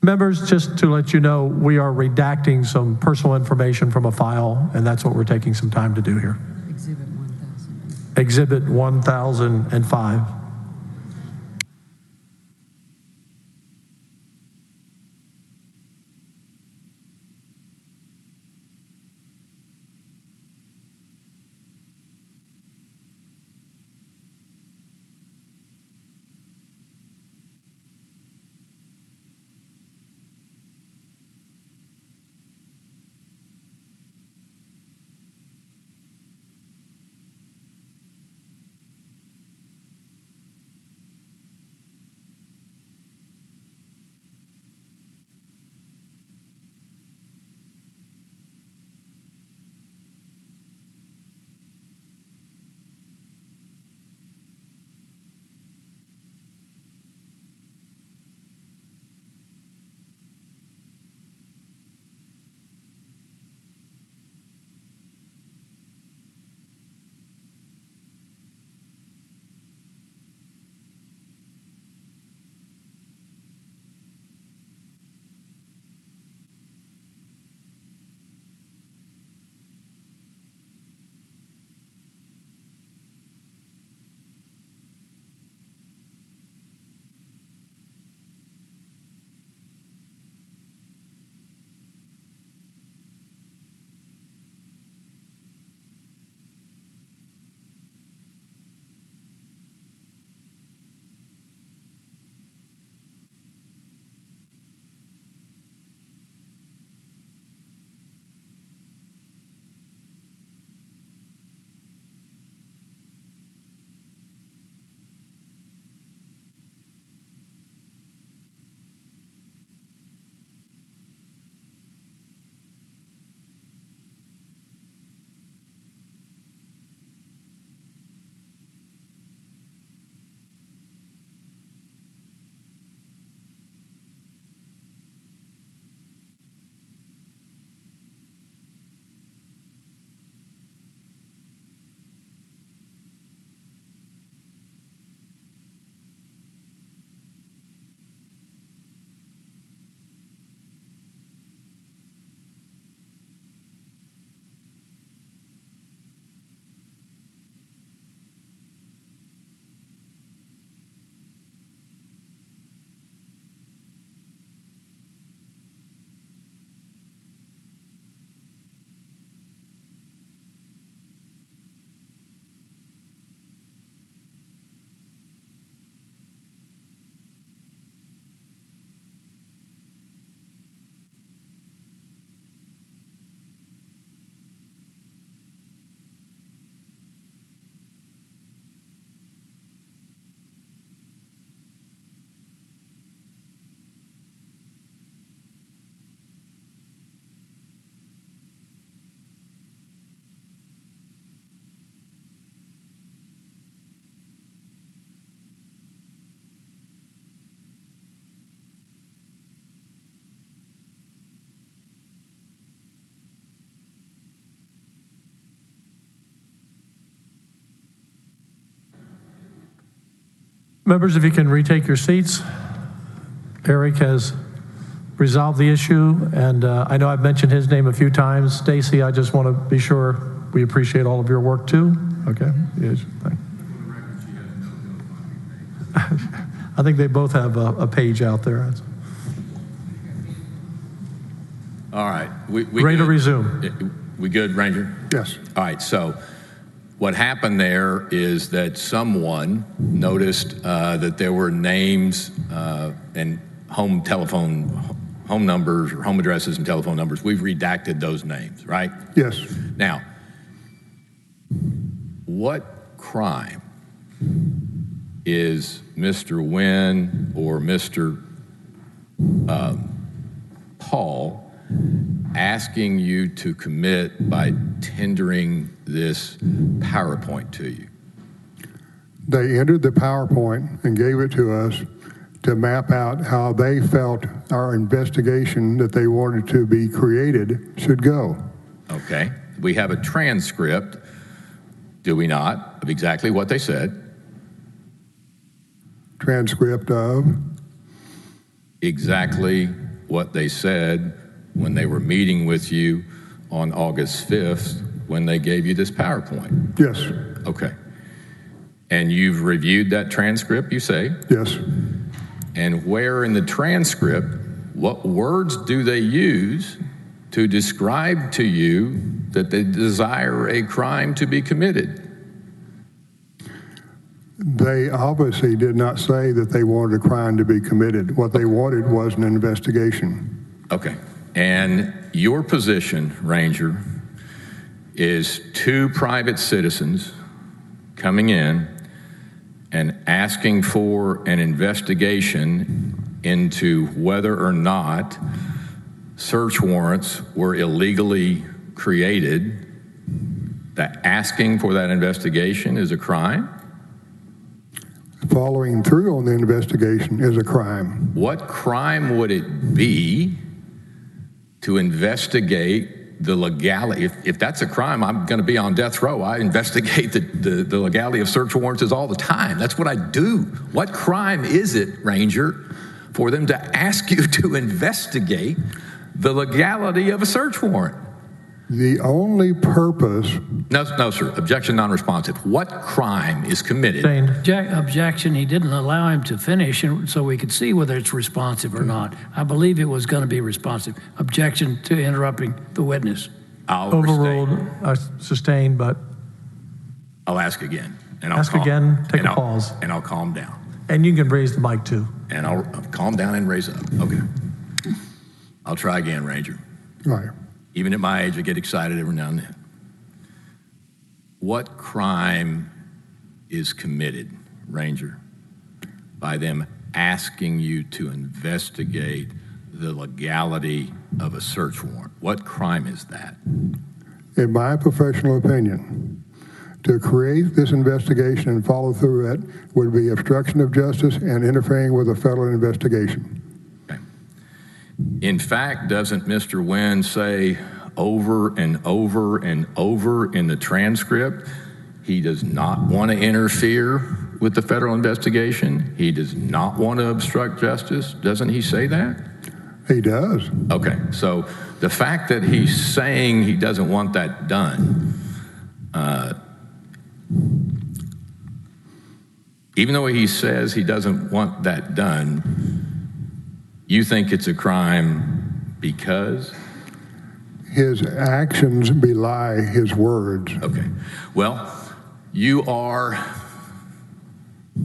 Members, just to let you know, we are redacting some personal information from a file, and that's what we're taking some time to do here. Exhibit 1000. Exhibit 1005. Members, if you can retake your seats. Eric has resolved the issue, and I know I've mentioned his name a few times. Stacy, I just want to be sure we appreciate all of your work too. Okay. Yes. I think they both have a page out there. All right. Ready to resume. We good, Ranger? Yes. All right. So what happened there is that someone noticed that there were names and home numbers or home addresses and telephone numbers. We've redacted those names, right? Yes. Now, what crime is Mr. Wynn or Mr. Paul asking you to commit by tendering this PowerPoint to you? They entered the PowerPoint and gave it to us to map out how they felt our investigation that they wanted to be created should go. Okay. We have a transcript, do we not, of exactly what they said? Transcript of? Exactly what they said when they were meeting with you on August 5th when they gave you this PowerPoint? Yes. Okay. And you've reviewed that transcript, you say? Yes. And where in the transcript, what words do they use to describe to you that they desire a crime to be committed? They obviously did not say that they wanted a crime to be committed. What they wanted was an investigation. Okay. And your position, Ranger, is two private citizens coming in and asking for an investigation into whether or not search warrants were illegally created. That asking for that investigation is a crime? Following through on the investigation is a crime. What crime would it be to investigate the legality? If that's a crime, I'm going to be on death row. I investigate the legality of search warrants all the time. That's what I do. What crime is it, Ranger, for them to ask you to investigate the legality of a search warrant? The only purpose... No, sir. Objection non-responsive. What crime is committed? Objection. He didn't allow him to finish so we could see whether it's responsive or not. I believe it was going to be responsive. Objection to interrupting the witness. I'll Overruled, sustained, but... I'll ask again. And I'll ask again, take a pause. And I'll calm down. And you can raise the mic too. And I'll calm down and raise up. Okay. I'll try again, Ranger. All right. Even at my age, I get excited every now and then. What crime is committed, Ranger, by them asking you to investigate the legality of a search warrant? What crime is that? In my professional opinion, to create this investigation and follow through it would be obstruction of justice and interfering with a federal investigation. Okay. In fact, doesn't Mr. Wynn say over and over and over in the transcript he does not want to interfere with the federal investigation? He does not want to obstruct justice? Doesn't he say that? He does. Okay, so the fact that he's saying he doesn't want that done, even though he says he doesn't want that done, you think it's a crime because? His actions belie his words. Okay. Well, you are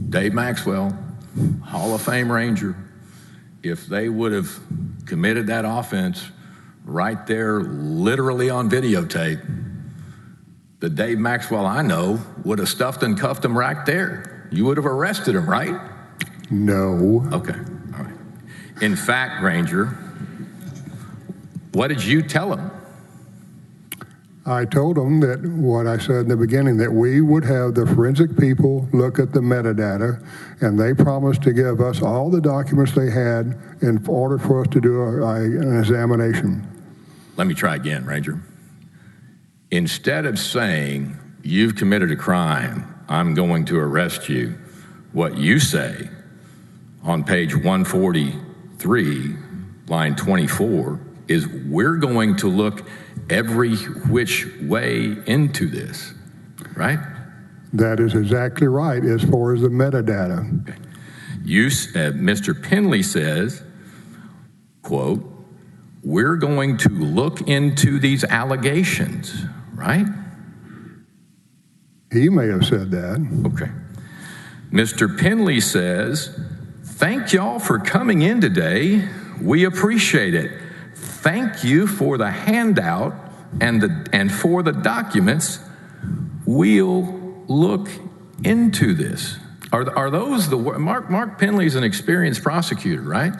Dave Maxwell, Hall of Fame Ranger. If they would have committed that offense right there, literally on videotape, the Dave Maxwell I know would have stuffed and cuffed him right there. You would have arrested him, right? No. Okay. All right. In fact, Ranger, what did you tell him? I told them that what I said in the beginning, that we would have the forensic people look at the metadata, and they promised to give us all the documents they had in order for us to do an examination. Let me try again, Ranger. Instead of saying, you've committed a crime, I'm going to arrest you, what you say on page 143, line 24, is we're going to look every which way into this, right? That is exactly right as far as the metadata. Okay. Mr. Penley says, quote, we're going to look into these allegations, right? He may have said that. Okay. Mr. Penley says, thank y'all for coming in today. We appreciate it. Thank you for the handout and for the documents. We'll look into this. Are those the Mark Penley's an experienced prosecutor, right?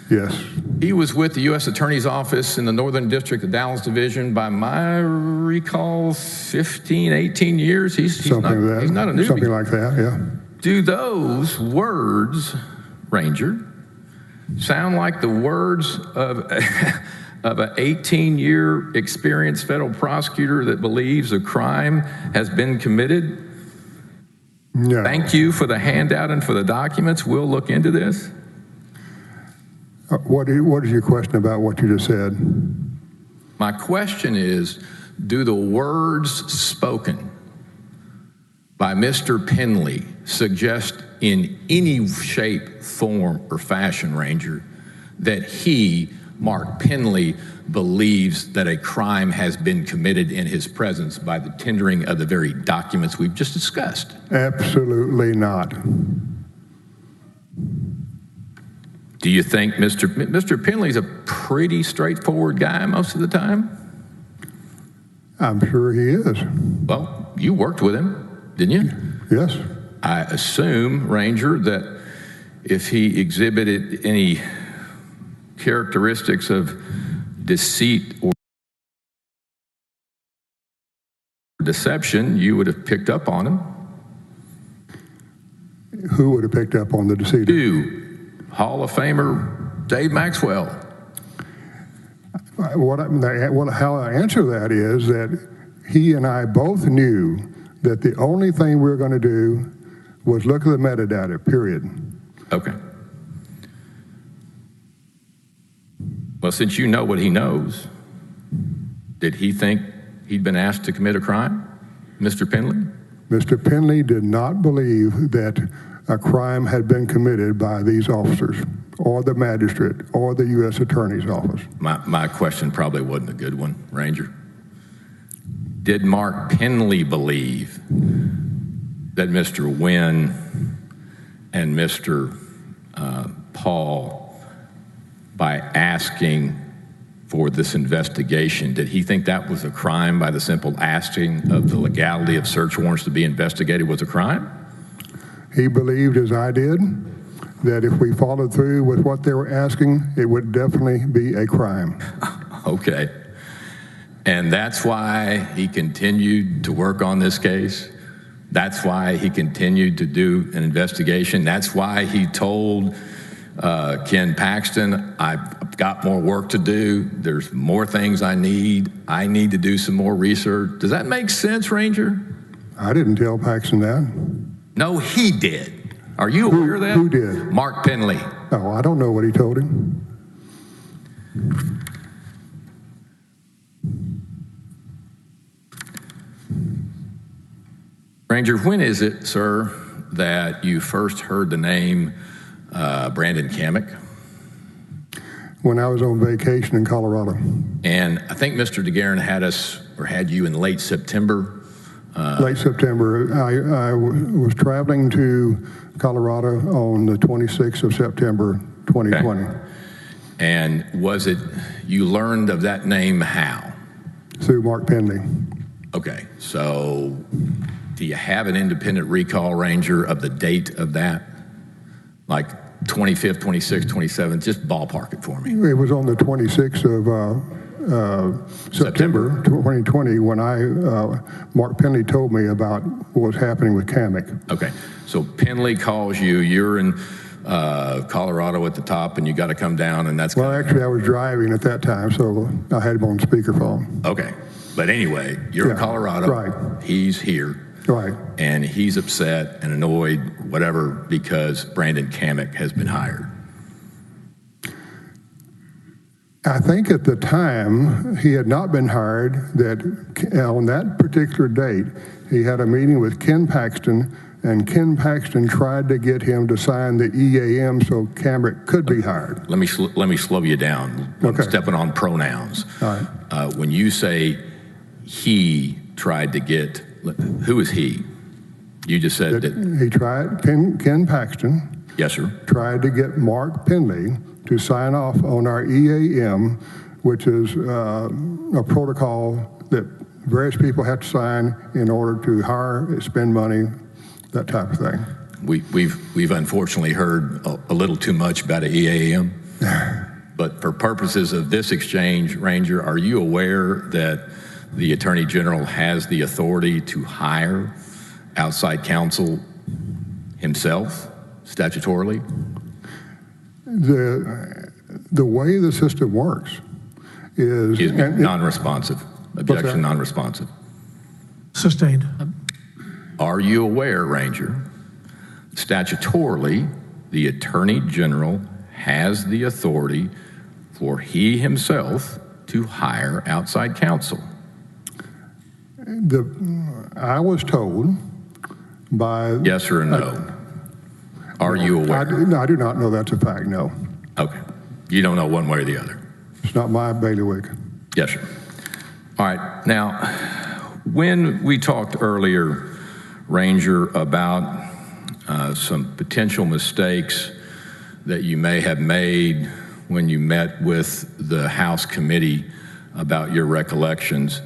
Yes. He was with the U.S. Attorney's Office in the Northern District of Dallas Division by my recall 15, 18 years. He's not a newbie. Something like that, yeah. Do those words, Ranger, sound like the words of an 18-year experienced federal prosecutor that believes a crime has been committed? No. Thank you for the handout and for the documents. We'll look into this. What is your question about what you just said? My question is, do the words spoken by Mr. Penley suggest in any shape, form, or fashion, Ranger, that he, Mark Penley, believes that a crime has been committed in his presence by the tendering of the very documents we've just discussed? Absolutely not. Do you think Mr. Penley's a pretty straightforward guy most of the time? I'm sure he is. Well, you worked with him, didn't you? Yes. I assume, Ranger, that if he exhibited any characteristics of deceit or deception, you would have picked up on him. Who would have picked up on the deceit? You, Hall of Famer Dave Maxwell. How I answer that is that he and I both knew that the only thing we were going to do was look at the metadata, period. Okay. Well, since you know what he knows, did he think he'd been asked to commit a crime, Mr. Penley? Mr. Penley did not believe that a crime had been committed by these officers or the magistrate or the U.S. Attorney's Office. My question probably wasn't a good one, Ranger. Did Mark Penley believe that Mr. Wynn and Mr. Paul, by asking for this investigation, did he think that was a crime by the simple asking of the legality of search warrants to be investigated was a crime? He believed, as I did, that if we followed through with what they were asking, it would definitely be a crime. Okay. And that's why he continued to work on this case. That's why he continued to do an investigation. That's why he told Ken Paxton, I've got more work to do. There's more things I need. I need to do some more research. Does that make sense, Ranger? I didn't tell Paxton that. No, he did. Are you aware of that? Who did? Mark Penley. Oh, I don't know what he told him. Ranger, when is it, sir, that you first heard the name Brandon Kamek? When I was on vacation in Colorado. And I think Mr. DeGuerin had you in late September. Late September. I was traveling to Colorado on the 26th of September, 2020. Okay. And was it, you learned of that name how? Through Mark Penley. Okay, so do you have an independent recall, Ranger, of the date of that? Like 25th, 26th, 27th, just ballpark it for me. It was on the 26th of September 2020 when Mark Penley told me about what was happening with Kamek. Okay, so Penley calls you, you're in Colorado at the top, and you got to come down, and that's... Well, actually, I was driving at that time, so I had him on speakerphone. Okay, but anyway, you're in Colorado. Right. He's here. Right. And he's upset and annoyed, whatever, because Brandon Kamek has been hired. I think at the time he had not been hired, that on that particular date, he had a meeting with Ken Paxton, and Ken Paxton tried to get him to sign the EAM so Kamek could be hired. Let me slow you down. Okay. I'm stepping on pronouns. All right. When you say he tried to get, who is he? You just said that he tried, Ken Paxton. Yes, sir. Tried to get Mark Penley to sign off on our EAM, which is a protocol that various people have to sign in order to hire, spend money, that type of thing. We've unfortunately heard a little too much about an EAM. But for purposes of this exchange, Ranger, are you aware that the Attorney General has the authority to hire outside counsel himself, statutorily? The way the system works is... Non-responsive. Objection, non-responsive. Sustained. Are you aware, Ranger, statutorily, the Attorney General has the authority for he himself to hire outside counsel? I was told by... Yes or no? Are you aware? I do not know that's a fact, no. Okay. You don't know one way or the other? It's not my bailiwick. Yes, sir. All right. Now, when we talked earlier, Ranger, about some potential mistakes that you may have made when you met with the House committee about your recollections,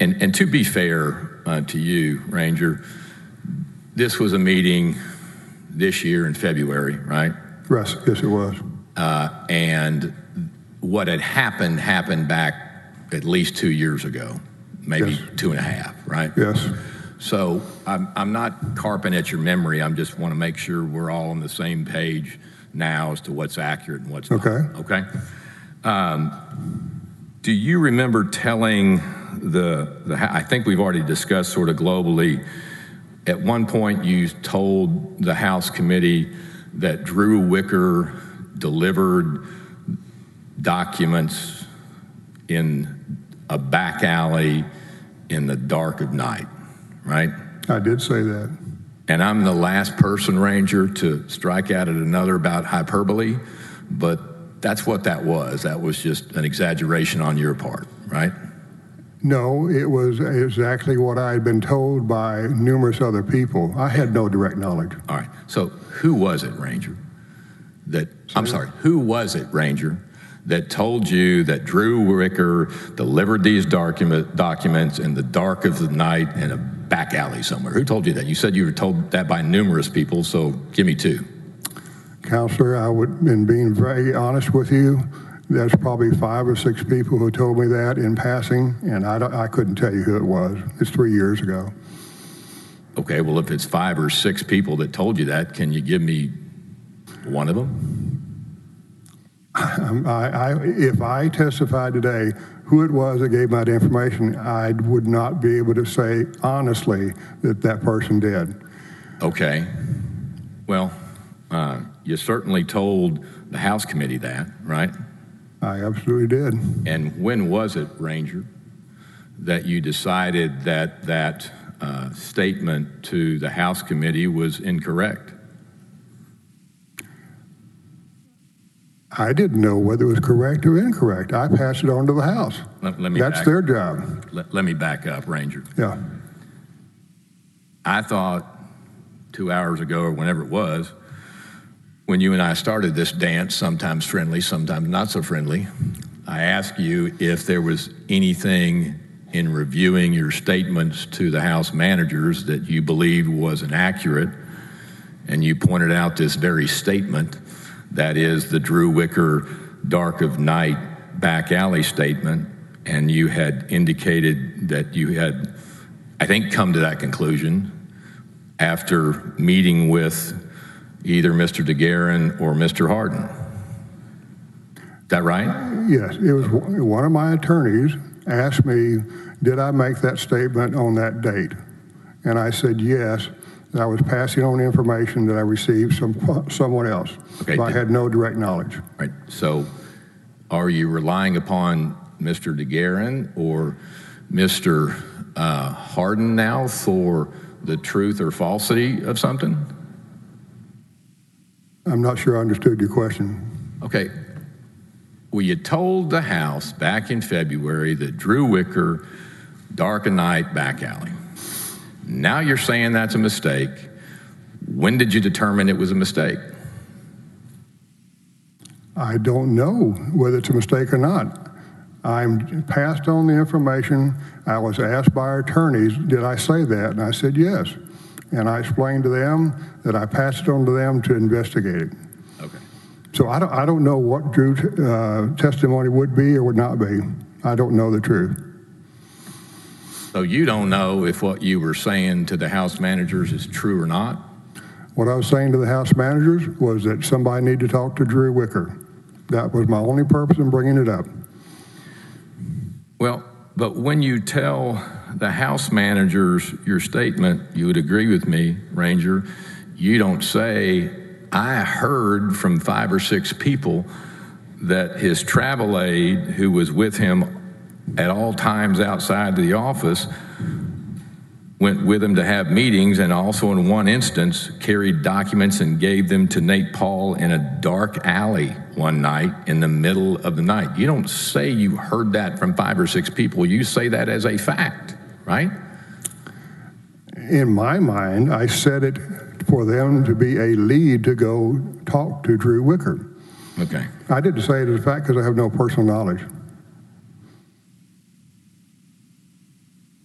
and to be fair to you, Ranger, this was a meeting this year in February, right? Yes, it was. And what had happened back at least 2 years ago, maybe yes. 2.5, right? Yes. So I'm not carping at your memory. I just want to make sure we're all on the same page now as to what's accurate and what's not. Okay. Do you remember telling I think we've already discussed sort of globally, at one point you told the House committee that Drew Wicker delivered documents in a back alley in the dark of night, right? I did say that. And I'm the last person, Ranger, to strike out at another about hyperbole, but that's what that was. That was just an exaggeration on your part, right? No, it was exactly what I had been told by numerous other people. I had no direct knowledge. All right. So who was it, Ranger? Who was it, Ranger, that told you that Drew Wicker delivered these documents in the dark of the night in a back alley somewhere? Who told you that? You said you were told that by numerous people, so give me two. Counselor, in being very honest with you, there's probably 5 or 6 people who told me that in passing, and I couldn't tell you who it was. It's 3 years ago. Okay, well, if it's 5 or 6 people that told you that, can you give me one of them? If I testified today who it was that gave me that information, I would not be able to say honestly that person did. Okay. Well, you certainly told the House committee that, right? I absolutely did. And when was it, Ranger, that you decided that statement to the House committee was incorrect? I didn't know whether it was correct or incorrect. I passed it on to the House. That's their job. Let me back up, Ranger. Yeah. I thought 2 hours ago or whenever it was, when you and I started this dance, sometimes friendly, sometimes not so friendly, I asked you if there was anything in reviewing your statements to the House managers that you believed was inaccurate, and you pointed out this very statement, that is the Drew Wicker dark of night back alley statement, and you had indicated that you had, I think, come to that conclusion after meeting with either Mr. DeGuerin or Mr. Hardin. Is that right? Yes. It was one of my attorneys asked me, did I make that statement on that date? And I said yes, that I was passing on information that I received from someone else. Okay, but I had no direct knowledge. Right. So are you relying upon Mr. DeGuerin or Mr. Hardin now for the truth or falsity of something? I'm not sure I understood your question. Okay. Well, you told the House back in February that Drew Wicker, dark of night, back alley. Now you're saying that's a mistake. When did you determine it was a mistake? I don't know whether it's a mistake or not. I'm passed on the information. I was asked by our attorneys, did I say that? And I said yes. And I explained to them that I passed it on to them to investigate it. Okay. So I don't know what Drew's testimony would be or would not be. I don't know the truth. So you don't know if what you were saying to the House managers is true or not? What I was saying to the House managers was that somebody needed to talk to Drew Wicker. That was my only purpose in bringing it up. Well, but when you tell the House managers your statement, you would agree with me, Ranger, you don't say I heard from 5 or 6 people that his travel aide, who was with him at all times outside the office, went with him to have meetings, and also in one instance carried documents and gave them to Nate Paul in a dark alley one night in the middle of the night. You don't say you heard that from 5 or 6 people. You say that as a fact, right? In my mind, I said it for them to be a lead to go talk to Drew Wicker. Okay. I didn't say it as a fact because I have no personal knowledge.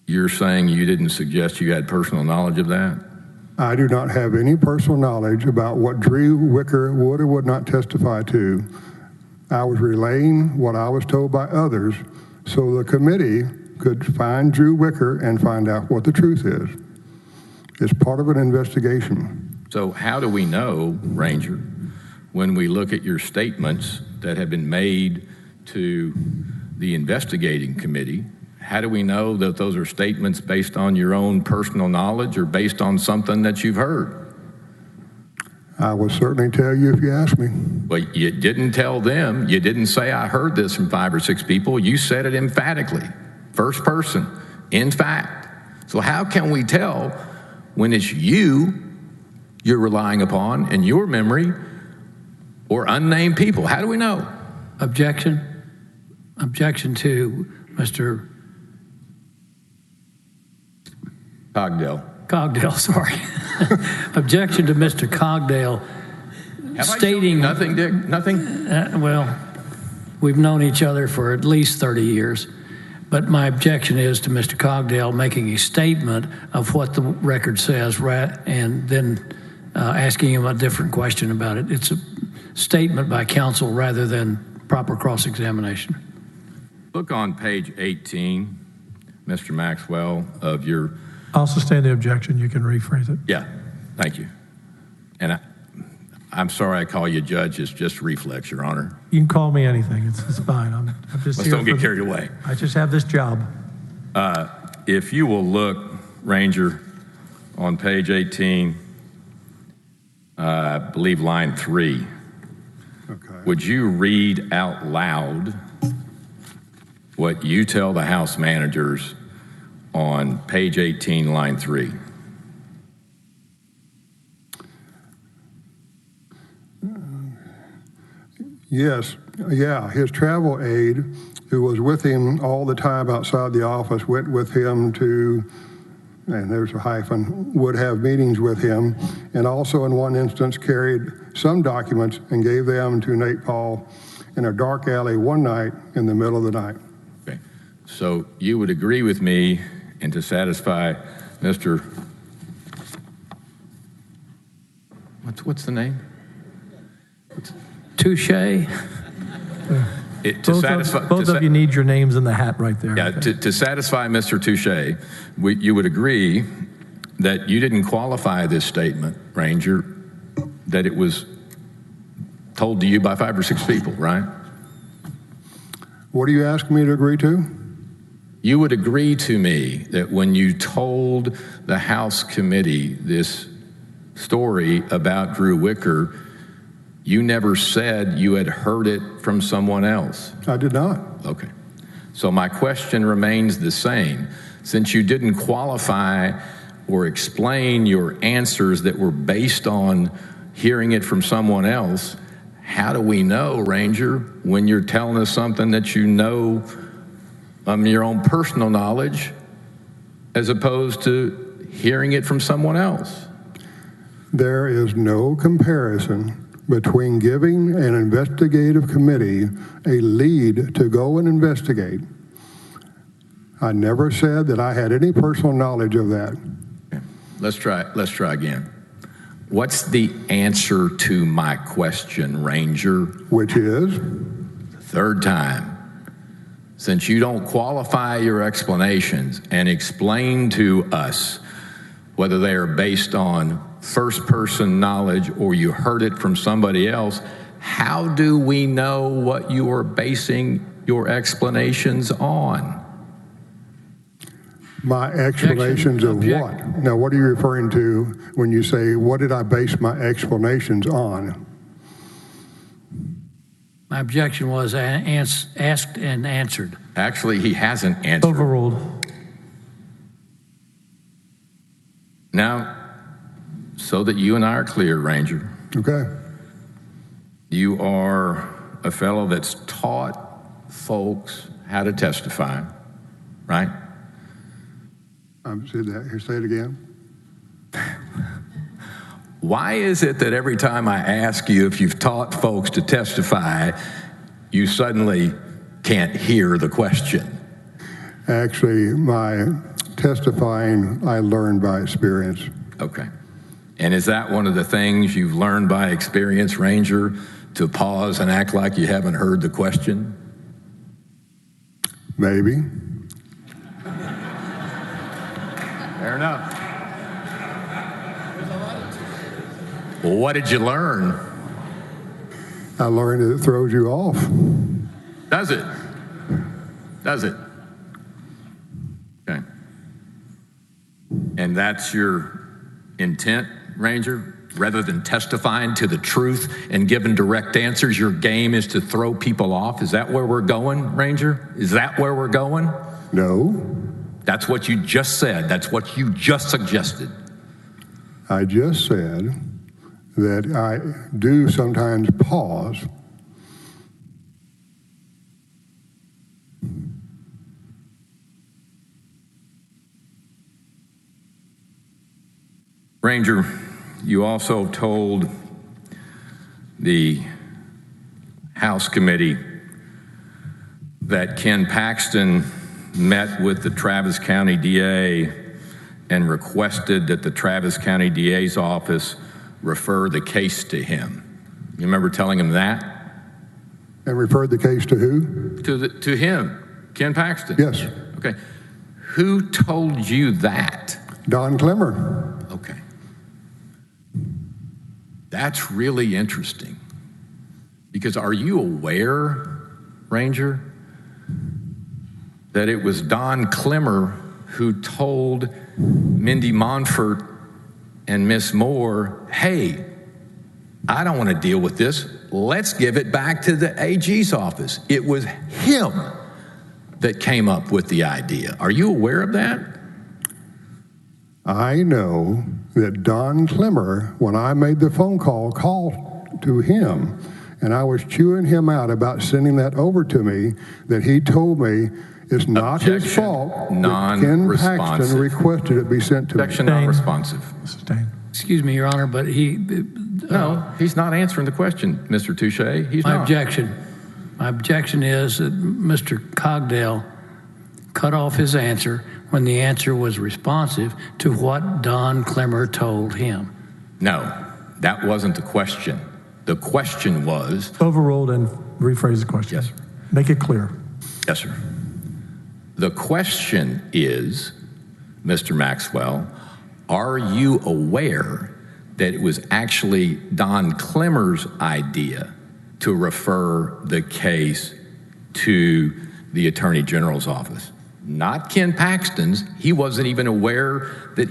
You're saying you didn't suggest you had personal knowledge of that? I do not have any personal knowledge about what Drew Wicker would or would not testify to. I was relaying what I was told by others so the committee could find Drew Wicker and find out what the truth is. It's part of an investigation. So how do we know, Ranger, when we look at your statements that have been made to the investigating committee, how do we know that those are statements based on your own personal knowledge or based on something that you've heard? I will certainly tell you if you ask me. But you didn't tell them. You didn't say, I heard this from 5 or 6 people. You said it emphatically, first person, in fact. So how can we tell when it's you're relying upon in your memory or unnamed people? How do we know? Objection. Objection to Mr. Cogdell, sorry. Objection to Mr. Cogdell stating nothing, Dick? Nothing? Well, we've known each other for at least 30 years. But my objection is to Mr. Cogdell making a statement of what the record says, and then asking him a different question about it. It's a statement by counsel rather than proper cross-examination. Look on page 18, Mr. Maxwell, of your... I'll sustain the objection. You can rephrase it. Yeah, thank you. And I'm sorry I call you judge. It's just reflex, Your Honor. You can call me anything. It's fine. I'm just Let's here. don't get carried away. I just have this job. If you will look, Ranger, on page 18, I believe line 3. Okay. Would you read out loud what you tell the House managers on page 18, line 3? Yes, yeah, his travel aide, who was with him all the time outside the office, went with him to, and there's a hyphen, would have meetings with him, and also in one instance carried some documents and gave them to Nate Paul in a dark alley one night in the middle of the night. Okay, so you would agree with me, and to satisfy Mr. What's the name? Touche. Both of you need your names in the hat right there. Yeah, to satisfy Mr. Touche, you would agree that you didn't qualify this statement, Ranger, that it was told to you by 5 or 6 people, right? What are you asking me to agree to? You would agree to me that when you told the House committee this story about Drew Wicker, you never said you had heard it from someone else. I did not. Okay. So my question remains the same. Since you didn't qualify or explain your answers that were based on hearing it from someone else, how do we know, Ranger, when you're telling us something that you know your own personal knowledge as opposed to hearing it from someone else? There is no comparison between giving an investigative committee a lead to go and investigate. I never said that I had any personal knowledge of that. Okay. Let's try again. What's the answer to my question, Ranger? Which is? Third time. Since you don't qualify your explanations and explain to us whether they are based on first-person knowledge or you heard it from somebody else, how do we know what you are basing your explanations on? My explanations of what? Now, what are you referring to when you say, what did I base my explanations on? My objection was asked and answered. Actually, he hasn't answered. Overruled. Now, so that you and I are clear, Ranger, Okay. you are a fellow that's taught folks how to testify, right? Say that. Here, say it again. Why is it that every time I ask you if you've taught folks to testify, you suddenly can't hear the question? Actually, my testifying, I learned by experience. Okay. And is that one of the things you've learned by experience, Ranger, to pause and act like you haven't heard the question? Maybe. Fair enough. Well, what did you learn? I learned that it throws you off. Does it? Does it? Okay. And that's your intent, Ranger? Rather than testifying to the truth and giving direct answers, your game is to throw people off? Is that where we're going, Ranger? Is that where we're going? No. That's what you just said. That's what you just suggested. I just said that I do sometimes pause. Ranger, you also told the House committee that Ken Paxton met with the Travis County DA and requested that the Travis County DA's office refer the case to him. You remember telling him that? And referred the case to who? To him, Ken Paxton. Yes. Okay. Who told you that? Don Clemmer. Okay. That's really interesting. Because are you aware, Ranger, that it was Don Clemmer who told Mindy Monfort and Miss Moore, hey, I don't want to deal with this. Let's give it back to the AG's office. It was him that came up with the idea. Are you aware of that? I know that Don Clemmer, when I made the phone call, called to him, and I was chewing him out about sending that over to me, that he told me it's not his fault that Ken Paxton requested it be sent to me. Objection non-responsive. Excuse me, Your Honor, but he... no, he's not answering the question, Mr. Touche. He's not. My objection is that Mr. Cogdell cut off his answer when the answer was responsive to what Don Clemmer told him. No, that wasn't the question. The question was... Overruled, and rephrase the question. Yes, sir. Make it clear. Yes, sir. The question is, Mr. Maxwell, are you aware that it was actually Don Clemmer's idea to refer the case to the Attorney General's office? Not Ken Paxton's. He wasn't even aware that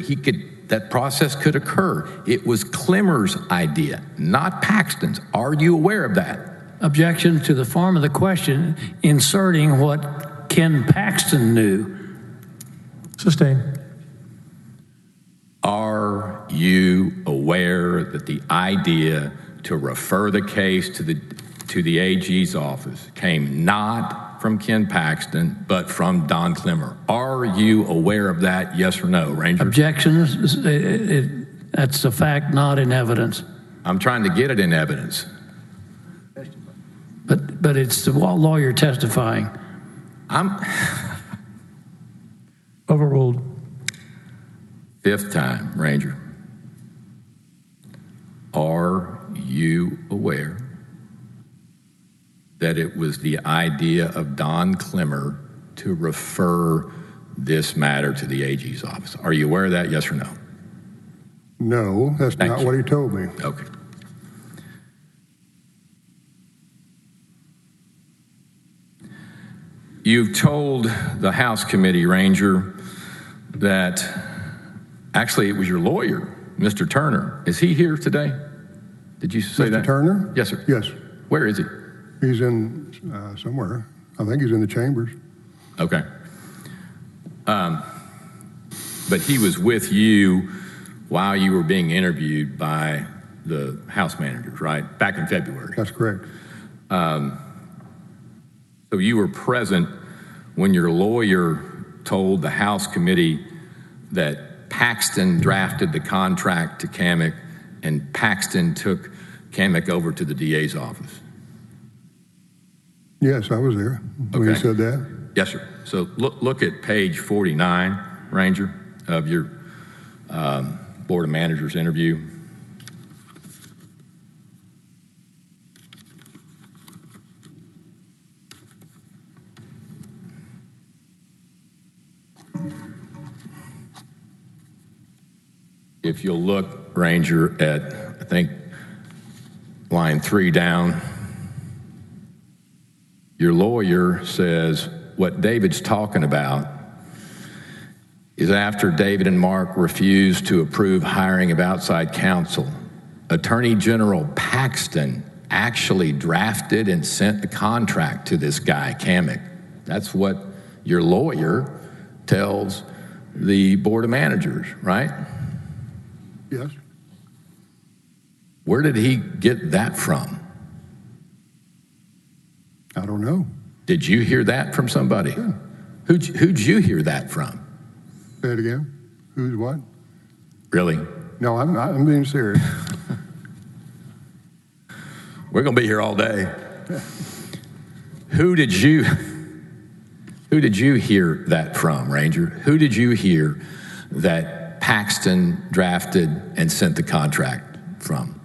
that process could occur. It was Clemmer's idea, not Paxton's. Are you aware of that? Objection to the form of the question, inserting what Ken Paxton knew. Sustained. Are you aware that the idea to refer the case to the AG's office came not from Ken Paxton, but from Don Clemmer? Are you aware of that, yes or no, Ranger? Objection. That's a fact, not in evidence. I'm trying to get it in evidence. But it's the lawyer testifying. Overruled. Fifth time, Ranger. Are you aware that it was the idea of Don Clemmer to refer this matter to the AG's office? Are you aware of that, yes or no? No, that's not what he told me. Okay. You've told the House committee, Ranger, that actually it was your lawyer, Mr. Turner. Is he here today? Did you say that? Mr. Turner? Yes, sir. Yes. Where is he? He's in somewhere. I think he's in the chambers. Okay. But he was with you while you were being interviewed by the House managers, right? Back in February. That's correct. So you were present when your lawyer told the House committee that Paxton drafted the contract to Kamek and Paxton took Kamek over to the DA's office. Yes, I was there when he said that. Yes, sir. So look at page 49, Ranger, of your Board of Managers interview. If you'll look, Ranger, at, I think, line 3 down, your lawyer says what David's talking about is after David and Mark refused to approve hiring of outside counsel, Attorney General Paxton actually drafted and sent a contract to this guy, Kamek. That's what your lawyer tells the Board of Managers, right? Yes. Where did he get that from? I don't know. Did you hear that from somebody? Yeah. Who'd you hear that from? Say it again. Who's what? Really? No, I'm being serious. We're going to be here all day. Who did you hear that from, Ranger? Who did you hear that Paxton drafted and sent the contract from?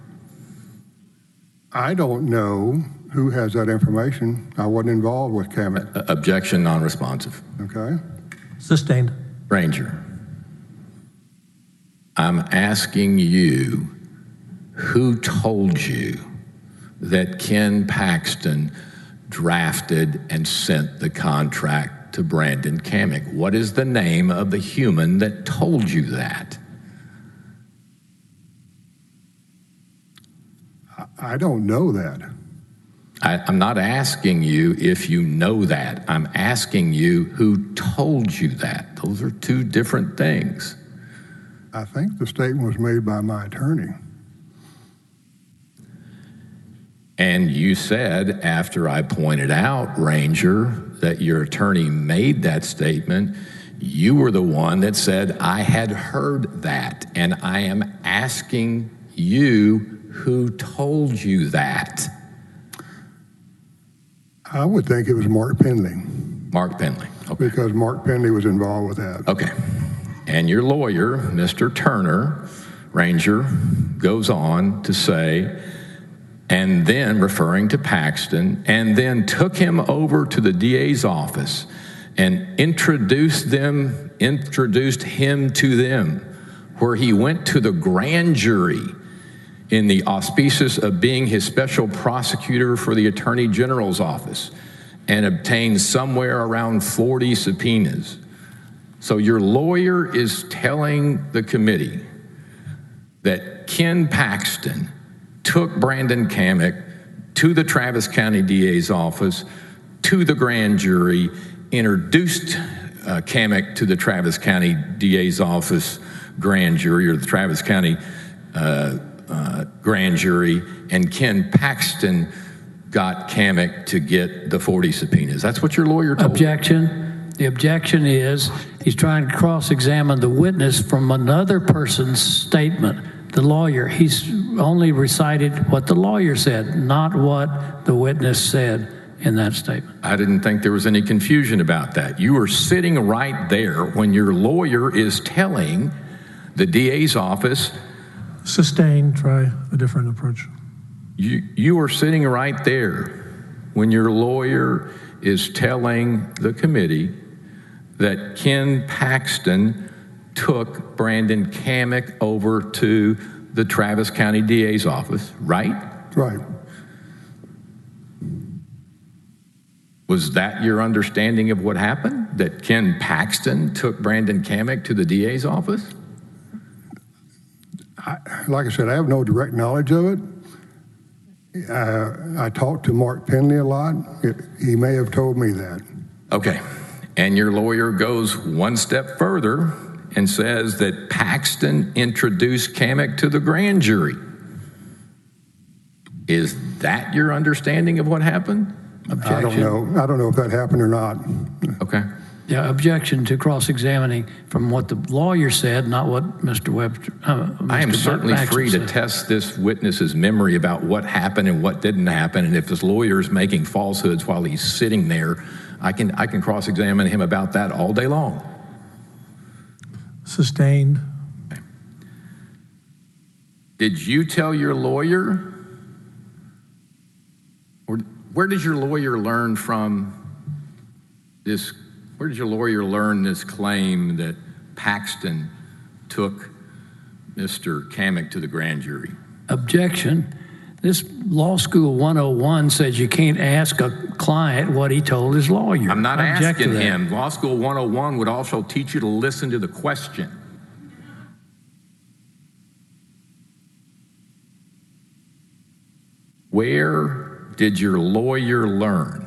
I don't know who has that information. I wasn't involved with Kamek. Objection, non-responsive. Okay. Sustained. Ranger, I'm asking you, who told you that Ken Paxton drafted and sent the contract to Brandon Kamek? What is the name of the human that told you that? I don't know that. I'm not asking you if you know that. I'm asking you who told you that. Those are two different things. I think the statement was made by my attorney. And you said, after I pointed out, Ranger, that your attorney made that statement, you were the one that said, I had heard that. And I am asking you who told you that. I would think it was Mark Penley. Mark Penley. Okay. Because Mark Penley was involved with that. Okay. And your lawyer, Mr. Turner, Ranger, goes on to say, and then referring to Paxton, and then took him over to the DA's office and introduced him to them, where he went to the grand jury in the auspices of being his special prosecutor for the Attorney General's office and obtained somewhere around 40 subpoenas. So your lawyer is telling the committee that Ken Paxton took Brandon Kamek to the Travis County DA's office, to the grand jury, introduced Kamek to the Travis County DA's office grand jury, or the Travis County grand jury, and Ken Paxton got Kamek to get the 40 subpoenas. That's what your lawyer told Objection. The objection is he's trying to cross-examine the witness from another person's statement. The lawyer, he's only recited what the lawyer said, not what the witness said in that statement. I didn't think there was any confusion about that. You were sitting right there when your lawyer is telling the DA's office. Sustained. Try a different approach. You were sitting right there when your lawyer is telling the committee that Ken Paxton took Brandon Kamek over to the Travis County DA's office, right? Right. Was that your understanding of what happened? that Ken Paxton took Brandon Kamick to the DA's office? Like I said, I have no direct knowledge of it. I talked to Mark Penley a lot. He may have told me that. Okay. And your lawyer goes one step further and says that Paxton introduced Kamick to the grand jury. Is that your understanding of what happened? Objection. I don't know. I don't know if that happened or not. Okay. Yeah, objection to cross-examining from what the lawyer said, not what Mr. Webster. I am certainly free to test this witness's memory about what happened and what didn't happen, and if this lawyer is making falsehoods while he's sitting there, I can cross-examine him about that all day long. Sustained. Okay. Did you tell your lawyer, or where did your lawyer learn from this? Where did your lawyer learn this claim that Paxton took Mr. Kamick to the grand jury? Objection. This Law School 101 says you can't ask a client what he told his lawyer. I'm not asking that. him. Law School 101 would also teach you to listen to the question. Where did your lawyer learn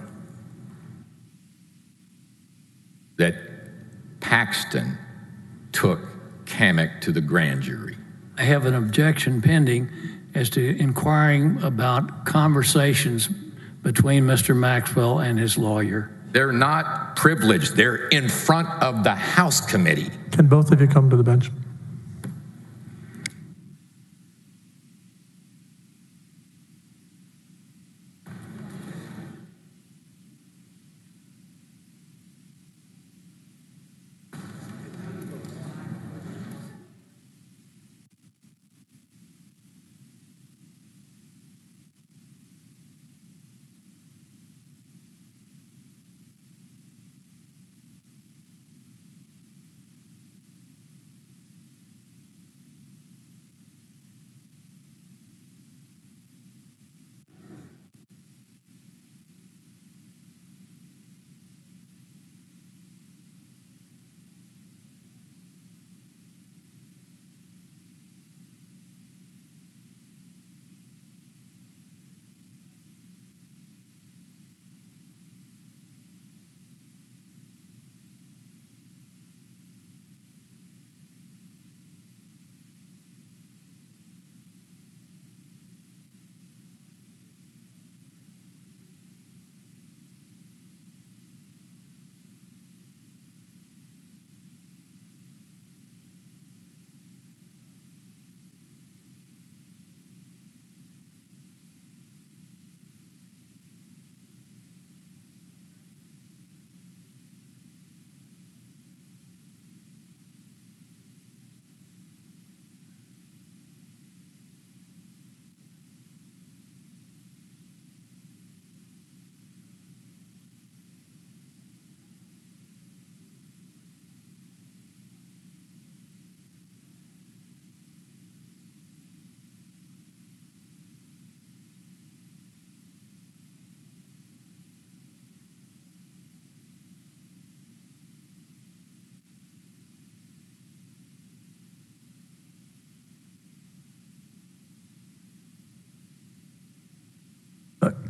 that Paxton took Kamick to the grand jury? I have an objection pending as to inquiring about conversations between Mr. Maxwell and his lawyer. They're not privileged. They're in front of the House committee. Can both of you come to the bench?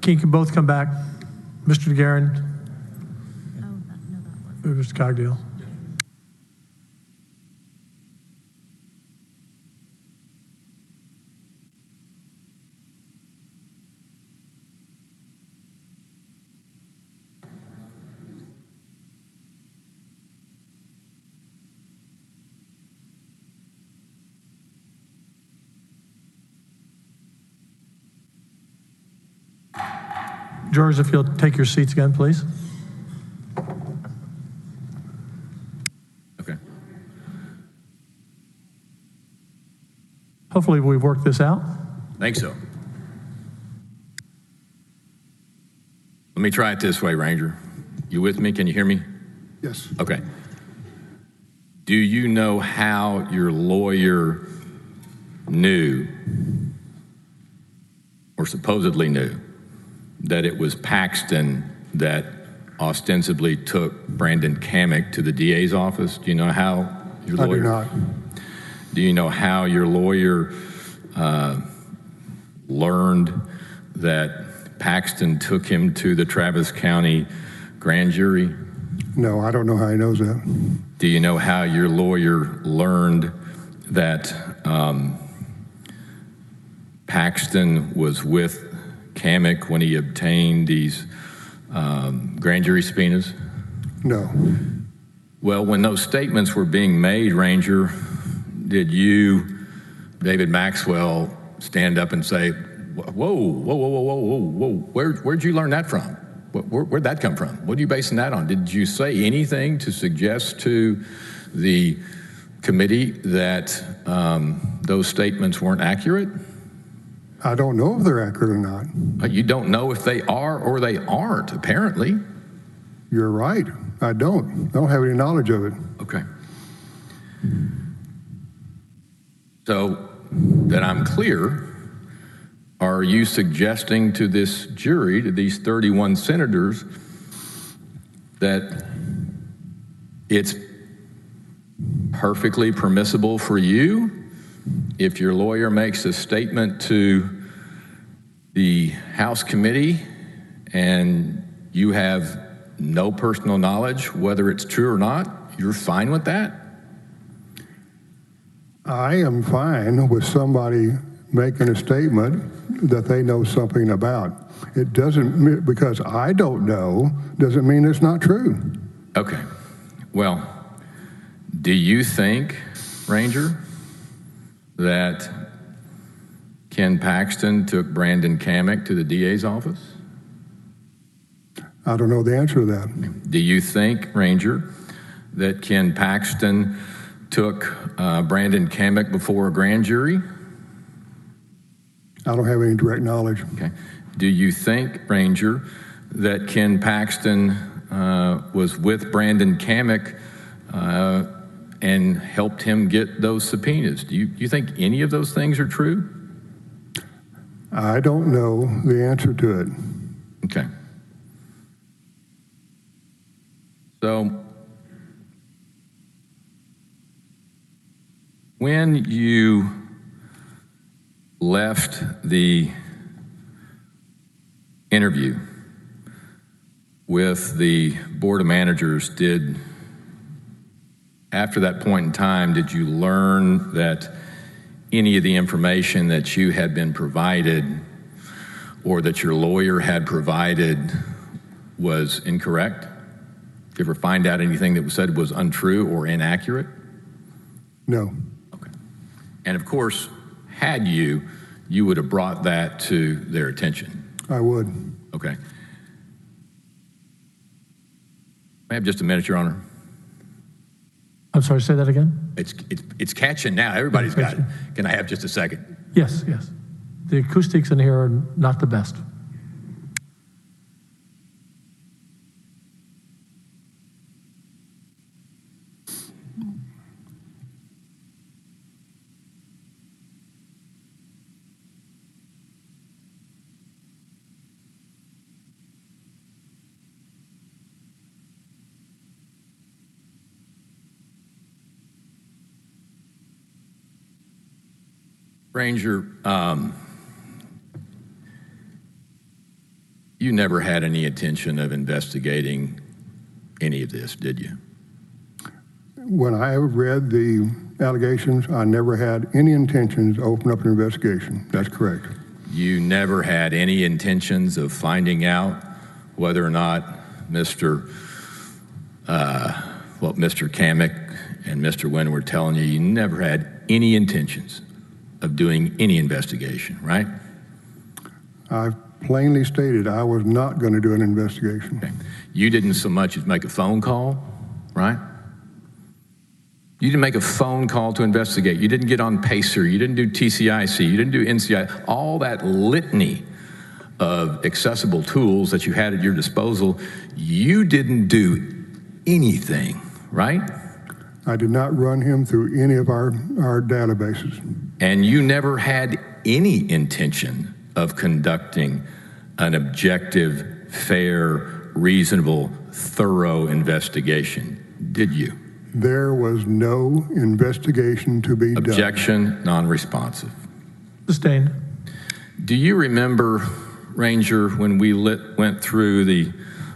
Can you both come back? Mr. DeGuerin? Mr. Cogdill? Jurors, if you'll take your seats again, please. Okay. Hopefully we've worked this out. Think so. Let me try it this way, Ranger. You with me? Can you hear me? Yes. Okay. Do you know how your lawyer knew, or supposedly knew, that it was Paxton that ostensibly took Brandon Kamick to the DA's office? Do you know how your lawyer? I do not. Do you know how your lawyer learned that Paxton took him to the Travis County grand jury? No, I don't know how he knows that. Do you know how your lawyer learned that Paxton was with Kamick when he obtained these grand jury subpoenas? No. Well, when those statements were being made, Ranger, did you, David Maxwell, stand up and say, whoa, where'd you learn that from? Where'd that come from? What are you basing that on? Did you say anything to suggest to the committee that those statements weren't accurate? I don't know if they're accurate or not. You don't know if they are or they aren't, apparently. You're right. I don't have any knowledge of it. Okay. So that I'm clear, are you suggesting to this jury, to these 31 senators, that it's perfectly permissible for you if your lawyer makes a statement to the House committee and you have no personal knowledge whether it's true or not, you're fine with that? I am fine with somebody making a statement that they know something about. It doesn't, because I don't know, doesn't mean it's not true. Okay. Well, do you think, Ranger, that Ken Paxton took Brandon Kamick to the DA's office? I don't know the answer to that. Do you think, Ranger, that Ken Paxton took Brandon Kamick before a grand jury? I don't have any direct knowledge. Okay. Do you think, Ranger, that Ken Paxton was with Brandon Kamick and helped him get those subpoenas? Do you think any of those things are true? I don't know the answer to it. Okay. So, when you left the interview with the Board of Managers, after that point in time, did you learn that any of the information that you had been provided or that your lawyer had provided was incorrect? Did you ever find out anything that was said was untrue or inaccurate? No. Okay. And of course, had you would have brought that to their attention. I would. Okay. May I have just a minute, Your Honor? I'm sorry, say that again? It's catching now. Everybody's got it. Can I have just a second? Yes. The acoustics in here are not the best. Ranger, you never had any intention of investigating any of this, did you? When I read the allegations, I never had any intentions to open up an investigation. That's correct. You never had any intentions of finding out whether or not Mr. Kamick and Mr. Wynn were telling you never had any intentions of doing any investigation, right? I've plainly stated I was not going to do an investigation. Okay. You didn't so much as make a phone call, right? You didn't make a phone call to investigate. You didn't get on PACER. You didn't do TCIC. You didn't do NCI. All that litany of accessible tools that you had at your disposal, you didn't do anything, right? I did not run him through any of our databases. And you never had any intention of conducting an objective, fair, reasonable, thorough investigation, did you? There was no investigation to be done. Objection, non-responsive. Sustained. Do you remember, Ranger, when we went through the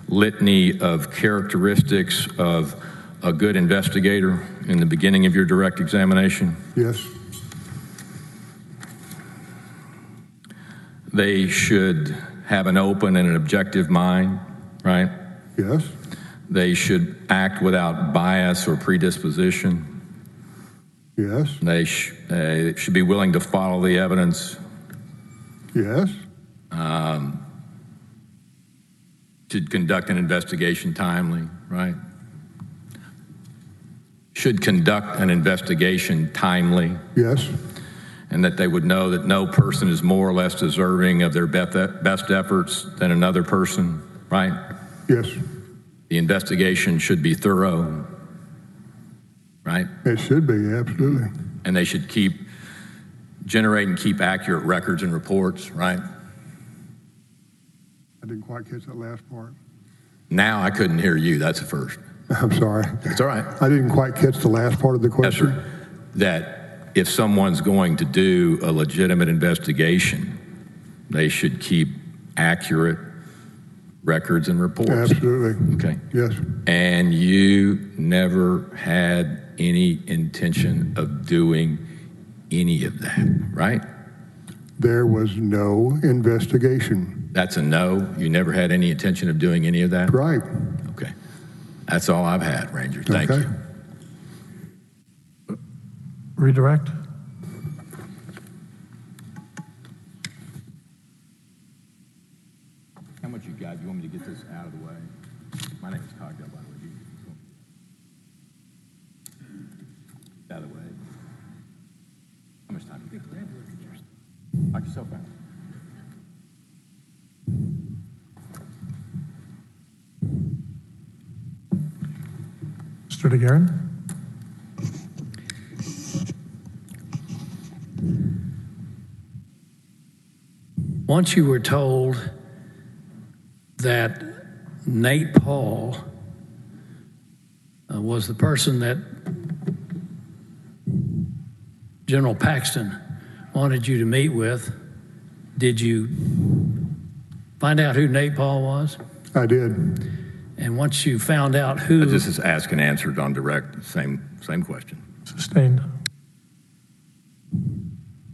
litany of characteristics of a good investigator in the beginning of your direct examination? Yes. They should have an open and an objective mind, right? Yes. They should act without bias or predisposition. Yes. They should be willing to follow the evidence. Yes. Should conduct an investigation timely, right? Should conduct an investigation timely. Yes. And that they would know that no person is more or less deserving of their best efforts than another person, right? Yes. The investigation should be thorough, right? It should be, absolutely. And they should generate and keep accurate records and reports, right? I didn't quite catch that last part. Now I couldn't hear you. That's the first. I'm sorry. It's all right. I didn't quite catch the last part of the question. Yes, sir. That if someone's going to do a legitimate investigation, they should keep accurate records and reports. Absolutely. Okay. Yes. And you never had any intention of doing any of that, right? There was no investigation. That's a no. You never had any intention of doing any of that? Right. Okay. That's all I've had, Ranger. Thank you. Redirect. How much you got? You want me to get this out of the way? My name is Cogdell, by the way. Out of the way. How much time do you got? Knock yourself out. Mr. DeGuerin. Once you were told that Nate Paul was the person that General Paxton wanted you to meet with, did you find out who Nate Paul was? I did. And once you found out who... This is asked and answered on direct, same question. Sustained.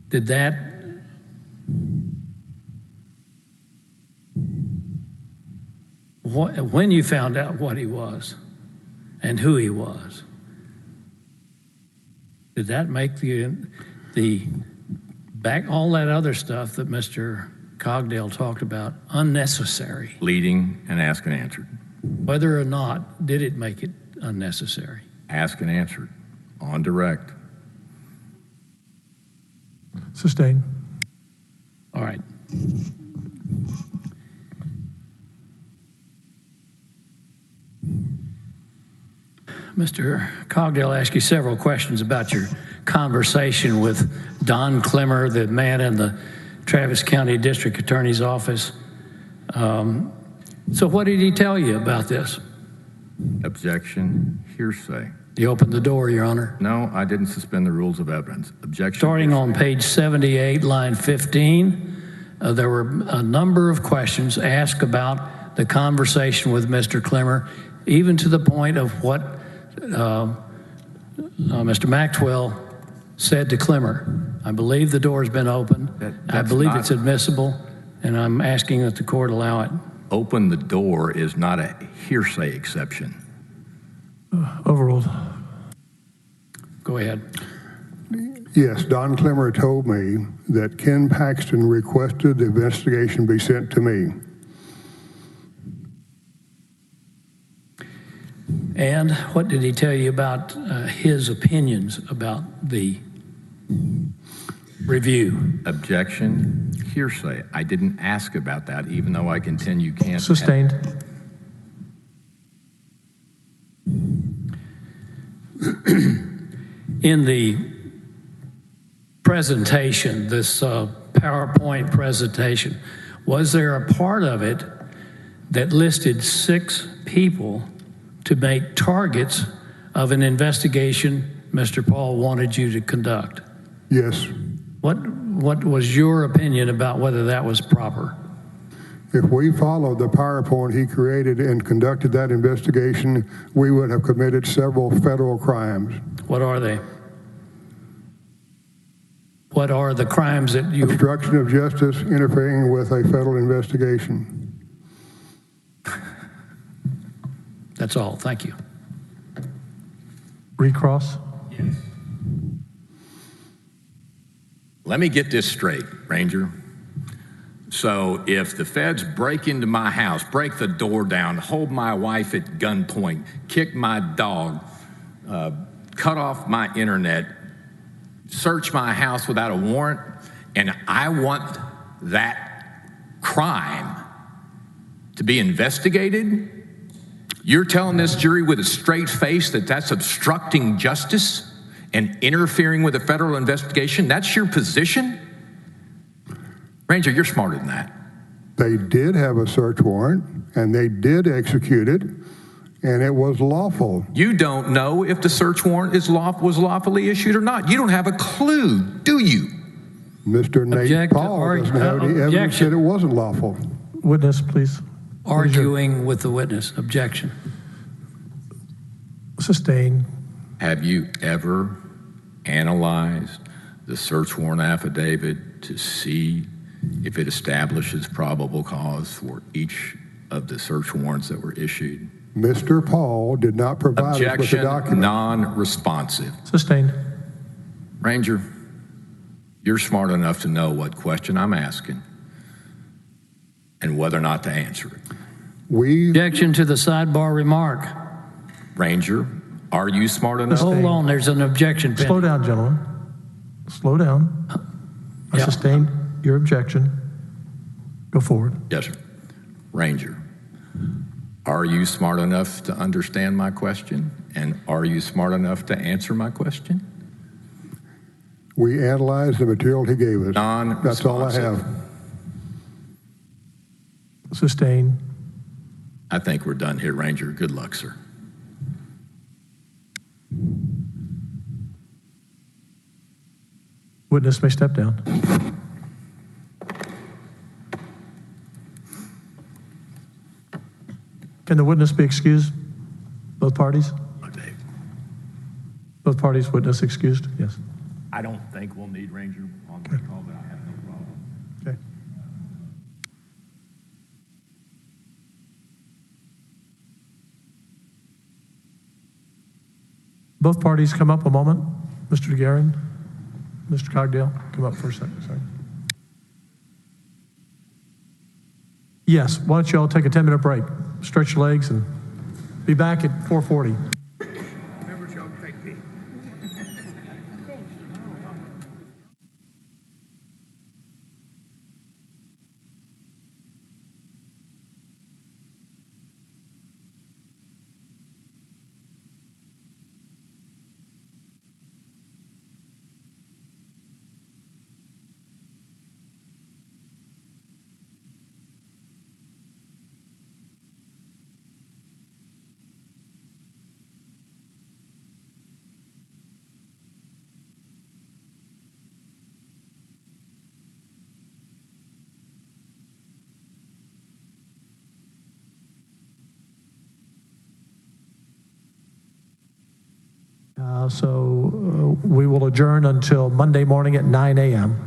Did that... When you found out what he was and who he was, did that make the back all that other stuff that Mr. Cogdell talked about unnecessary? Leading and asked and answered. Whether or not did it make it unnecessary? Asked and answered on direct. Sustained. All right. Mr. Cogdell asked you several questions about your conversation with Don Clemmer, the man in the Travis County District Attorney's office. So what did he tell you about this? Objection, hearsay. You opened the door, Your Honor. No, I didn't suspend the rules of evidence. Objection. Starting hearsay. on page 78, line 15, there were a number of questions asked about the conversation with Mr. Clemmer, even to the point of what Mr. Maxwell said to Clemmer. I believe the door has been opened. I believe it's admissible, and I'm asking that the court allow it. Open the door is not a hearsay exception. Overruled. Go ahead. Yes, Don Clemmer told me that Ken Paxton requested the investigation be sent to me. And what did he tell you about his opinions about the review? Objection, hearsay. I didn't ask about that, even though I contend you can't. Sustained. In the presentation, this PowerPoint presentation, was there a part of it that listed 6 people to make targets of an investigation Mr. Paul wanted you to conduct. Yes. What was your opinion about whether that was proper? If we followed the PowerPoint he created and conducted that investigation, we would have committed several federal crimes. What are they? What are the crimes that you... Obstruction of justice, interfering with a federal investigation. That's all. Thank you. Recross? Yes. Let me get this straight, Ranger. So if the feds break into my house, break the door down, hold my wife at gunpoint, kick my dog, cut off my internet, search my house without a warrant, and I want that crime to be investigated, you're telling this jury with a straight face that that's obstructing justice and interfering with a federal investigation? That's your position? Ranger, you're smarter than that. They did have a search warrant, and they did execute it, and it was lawful. You don't know if the search warrant was lawfully issued or not. You don't have a clue, do you? Mr. Nate Paul doesn't have any evidence that it wasn't lawful. Witness, please. Arguing with the witness. Objection. Sustained. Have you ever analyzed the search warrant affidavit to see if it establishes probable cause for each of the search warrants that were issued? Mr. Paul did not provide us with the Objection, document. non-responsive. Sustained. Ranger, you're smart enough to know what question I'm asking and whether or not to answer it. Objection to the sidebar remark. Ranger, are you smart enough? Hold on, there's an objection pending. Slow down, gentlemen. Slow down. I sustained your objection. Go forward. Yes, sir. Ranger, are you smart enough to understand my question? And are you smart enough to answer my question? We analyzed the material he gave us. That's all I have. Sustained. I think we're done here, Ranger. Good luck, sir. Witness may step down. Can the witness be excused? Both parties? Both parties, witness excused? Yes. I don't think we'll need Ranger on the call, but I have no problem. Okay. Both parties come up a moment. Mr. DeGuerin, Mr. Cogdale, come up for a second. Sorry. Yes, why don't you all take a 10-minute break? Stretch your legs and be back at 4:40. So we will adjourn until Monday morning at 9 a.m.